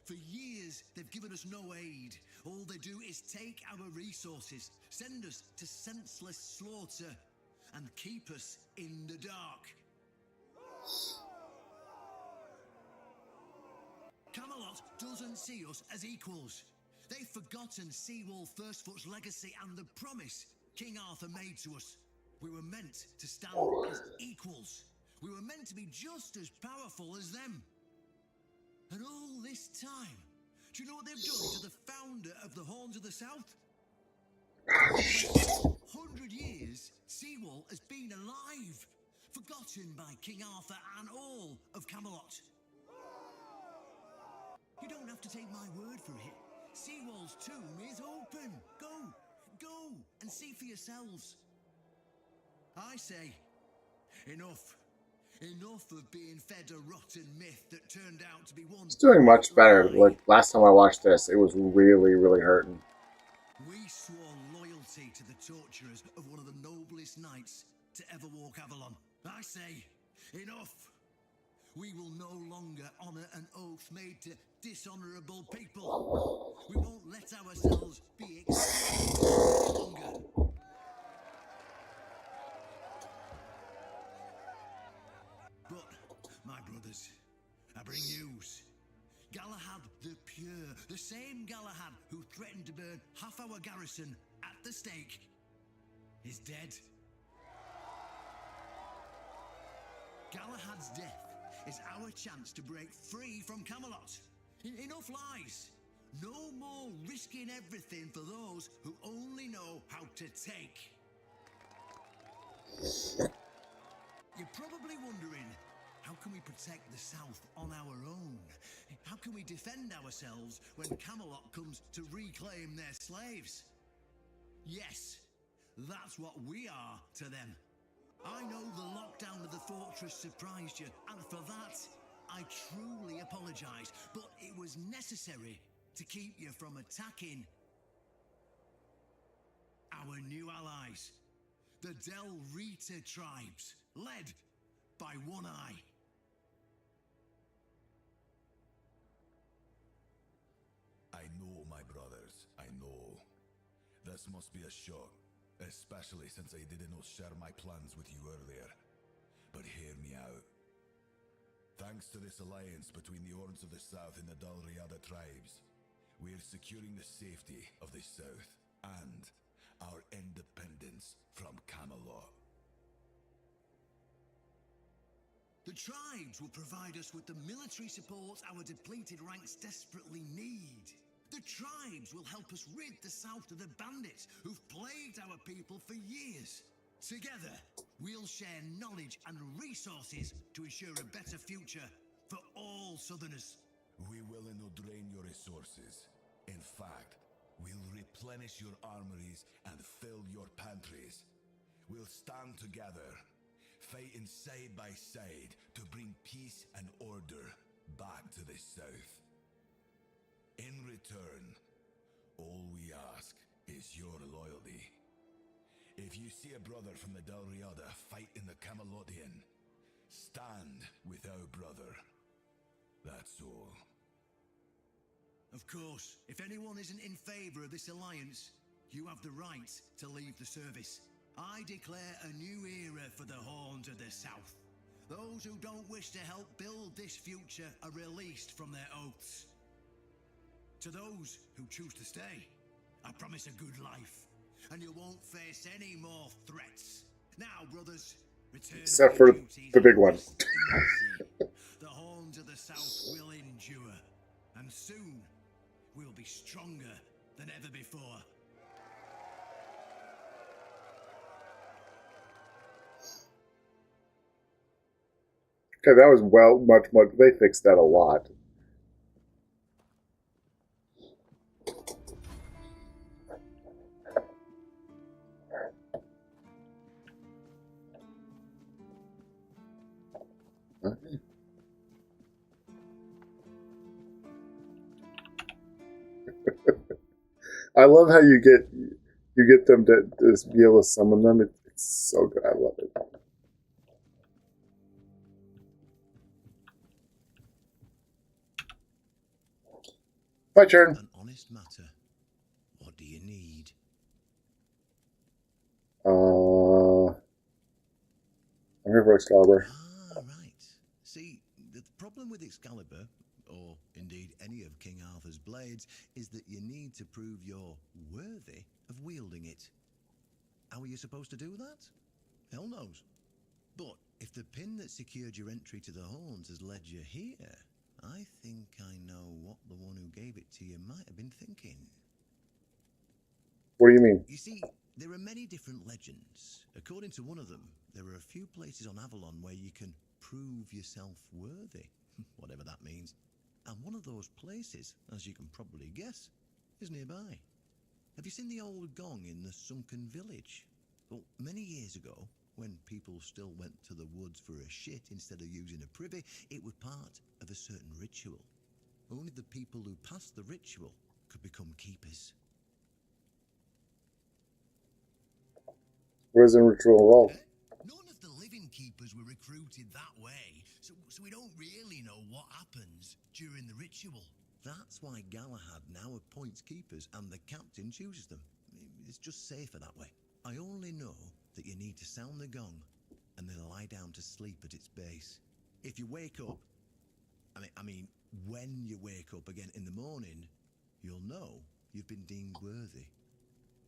For years, they've given us no aid. All they do is take our resources, send us to senseless slaughter, and keep us in the dark. Camelot doesn't see us as equals. They've forgotten Seawall Firstfoot's legacy and the promise King Arthur made to us. We were meant to stand as equals. We were meant to be just as powerful as them. And all this time, do you know what they've done to the founder of the Horns of the South? 100 years, Seawall has been alive, forgotten by King Arthur and all of Camelot. You don't have to take my word for it. Seawall's tomb is open. Go and see for yourselves. I say, enough. Enough of being fed a rotten myth that turned out to be one. It's doing much better. Like last time I watched this, it was really, really hurting. We swore loyalty bravest knights to ever walk Avalon. I say, enough! We will no longer honour an oath made to dishonourable people. We won't let ourselves be exposed any longer. But, my brothers, I bring news. Galahad the Pure, the same Galahad who threatened to burn half our garrison at the stake, is dead. Galahad's death is our chance to break free from Camelot. Enough lies. No more risking everything for those who only know how to take. You're probably wondering, how can we protect the South on our own? How can we defend ourselves when Camelot comes to reclaim their slaves? Yes, that's what we are to them. I know the lockdown of the fortress surprised you, and for that, I truly apologise, but it was necessary to keep you from attacking our new allies, the Del Rita tribes, led by One Eye. I know, my brothers, I know. This must be a shock, especially since I didn't share my plans with you earlier. But hear me out. Thanks to this alliance between the Orns of the South and the Dalriada tribes, we are securing the safety of the South and our independence from Camelot. The tribes will provide us with the military support our depleted ranks desperately need. The tribes will help us rid the South of the bandits who've plagued our people for years. Together, we'll share knowledge and resources to ensure a better future for all Southerners. We will not drain your resources. In fact, we'll replenish your armories and fill your pantries. We'll stand together, fighting side by side to bring peace and order back to the South. In return, all we ask is your loyalty. If you see a brother from the Dalriada fight in the Camelotian, stand with our brother. That's all. Of course, if anyone isn't in favour of this alliance, you have the right to leave the service. I declare a new era for the Horns of the South. Those who don't wish to help build this future are released from their oaths. To those who choose to stay, I promise a good life, and you won't face any more threats. Now, brothers, return Except to for your duties the big and one. rest in peace. The Horns of the South will endure, and soon we'll be stronger than ever before. Okay, that was much. They fixed that a lot. I love how you get them to be able to summon them. It's so good. I love it. My turn. An honest matter. What do you need? I'm here for Excalibur. Ah, right. See, the problem with Excalibur, or indeed any of King Arthur's blades, is that you need to prove you're worthy of wielding it. How are you supposed to do that? Hell knows. But if the pin that secured your entry to the Horns has led you here, I think I know what the one who gave it to you might have been thinking. What do you mean? You see, there are many different legends. According to one of them, there are a few places on Avalon where you can prove yourself worthy, whatever that means. And one of those places, as you can probably guess, is nearby. Have you seen the old gong in the sunken village? Well, many years ago, when people still went to the woods for a shit instead of using a privy, it was part of a certain ritual. Only the people who passed the ritual could become keepers. What does in ritual involve? None of the living keepers were recruited that way, so we don't really know what happens during the ritual. That's why Galahad now appoints keepers and the captain chooses them. It's just safer that way. I only know that you need to sound the gong and then lie down to sleep at its base. If you wake up, I mean, when you wake up again in the morning, you'll know you've been deemed worthy.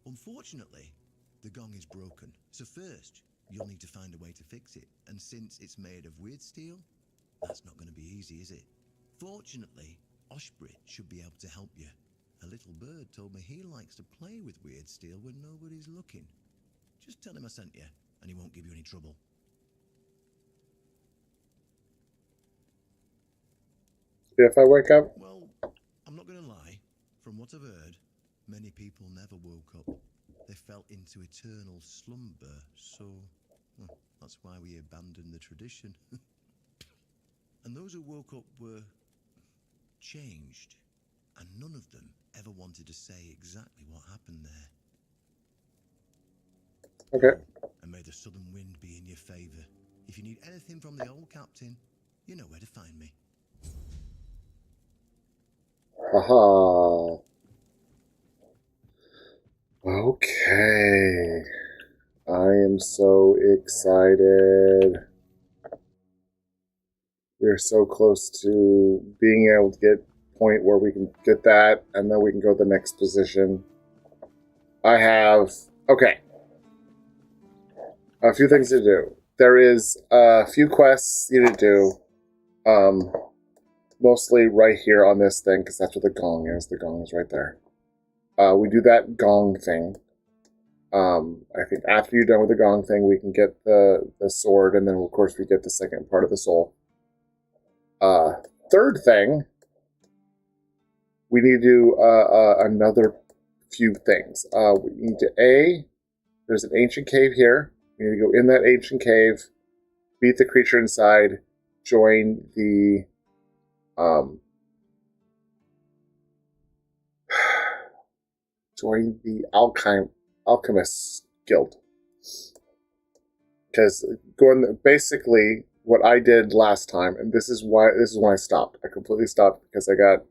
Unfortunately, the gong is broken, so first you'll need to find a way to fix it, and since it's made of weird steel, that's not going to be easy, is it? Fortunately, Oshbrit should be able to help you. A little bird told me he likes to play with weird steel when nobody's looking. Just tell him I sent you, and he won't give you any trouble. If I wake up? Well, I'm not going to lie. From what I've heard, many people never woke up. They fell into eternal slumber, so that's why we abandoned the tradition. And those who woke up were changed, and none of them ever wanted to say exactly what happened there. Okay. And may the southern wind be in your favor. If you need anything from the old captain, you know where to find me. Haha. Okay. I am so excited. We are so close to being able to get a point where we can get that, and then we can go to the next position. I have... Okay. A few things to do. There is a few quests you need to do. Mostly right here on this thing, because that's what the gong is. The gong is right there. We do that gong thing. I think after you're done with the gong thing, we can get the sword, and then of course we get the second part of the soul. Third thing, we need to do another few things. We need to there's an ancient cave here. We need to go in that ancient cave, beat the creature inside, join the Alchemist Guild. Because basically what I did last time, and this is when I stopped. I completely stopped because I got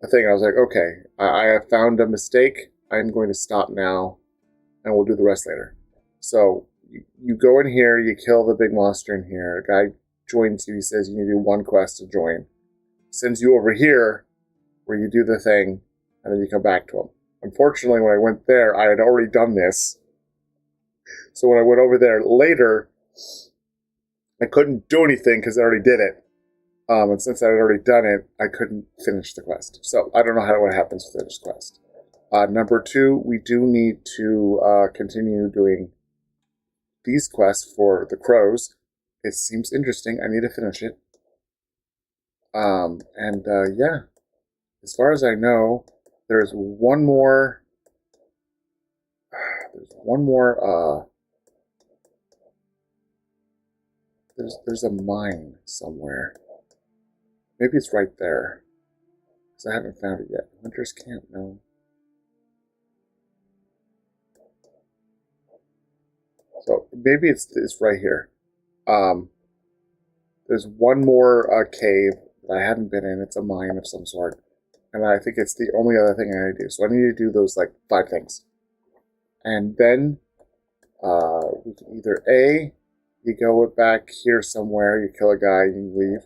a thing. I was like, okay, I have found a mistake. I'm going to stop now, and we'll do the rest later. So you go in here, you kill the big monster in here. A guy joins you. He says you need to do one quest to join. Sends you over here, where you do the thing, and then you come back to him. Unfortunately, when I went there, I had already done this. So when I went over there later, I couldn't do anything because I already did it. And since I had already done it, I couldn't finish the quest. So I don't know what happens with this quest. Number 2, we do need to continue doing these quests for the crows. It seems interesting. I need to finish it. Yeah. As far as I know, there's one more. There's a mine somewhere. Maybe it's right there. Because I haven't found it yet. Hunter's Camp, no. So maybe it's right here. There's one more cave that I haven't been in. It's a mine of some sort. And I think it's the only other thing I need to do. So I need to do those, 5 things. And then, we can either A, you go back here somewhere, you kill a guy, you leave.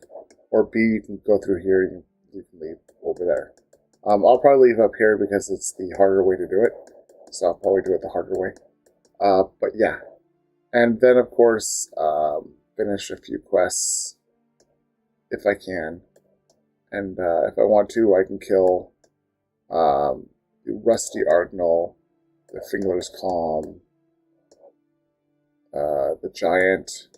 Or B, you can go through here, you can leave over there. I'll probably leave up here because it's the harder way to do it. So I'll probably do it the harder way. But yeah. And then, of course, finish a few quests if I can. And if I want to, I can kill the Rusty Argnal, the Fingerless Calm, the Giant,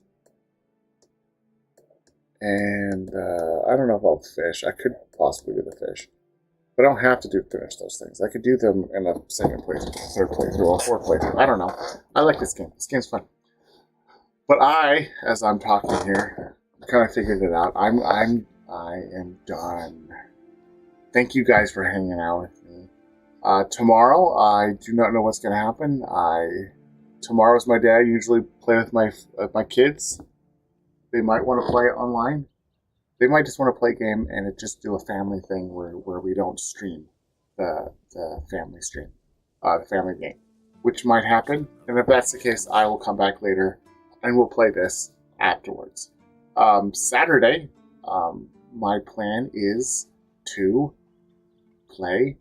and I don't know if I'll fish. I could possibly do the fish. But I don't have to finish those things. I could do them in a second playthrough, a third playthrough, or a fourth playthrough. I don't know. I like this game. This game's fun. But as I'm talking here, kind of figured it out. I am done. Thank you guys for hanging out with me. Tomorrow, I do not know what's going to happen. I tomorrow's my day. I usually play with my kids. They might want to play it online. They might just want to play a game and just do a family thing where we don't stream the family stream, the family game, which might happen. And if that's the case, I will come back later and we'll play this afterwards. Saturday, my plan is to play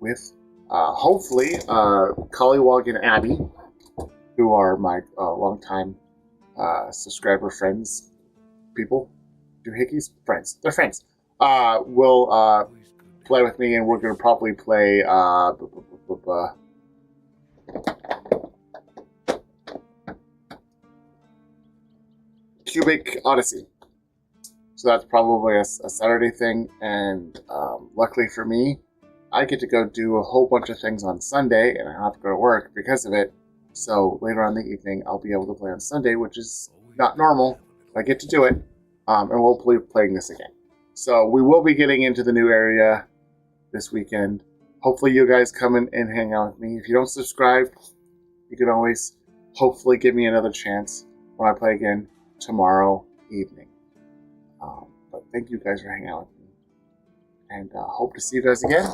with hopefully Collywog and Abby, who are my longtime subscriber friends, people. Doohickeys? Friends. They're friends. Will play with me, and we're going to probably play Cubic Odyssey. So that's probably a Saturday thing, and luckily for me, I get to go do a whole bunch of things on Sunday, and I don't have to go to work because of it. So later on in the evening, I'll be able to play on Sunday, which is not normal. I get to do it, and we'll be playing this again. So we will be getting into the new area this weekend. Hopefully you guys come in and hang out with me. If you don't subscribe, you can always hopefully give me another chance when I play again tomorrow evening. But thank you guys for hanging out with me. And hope to see you guys again.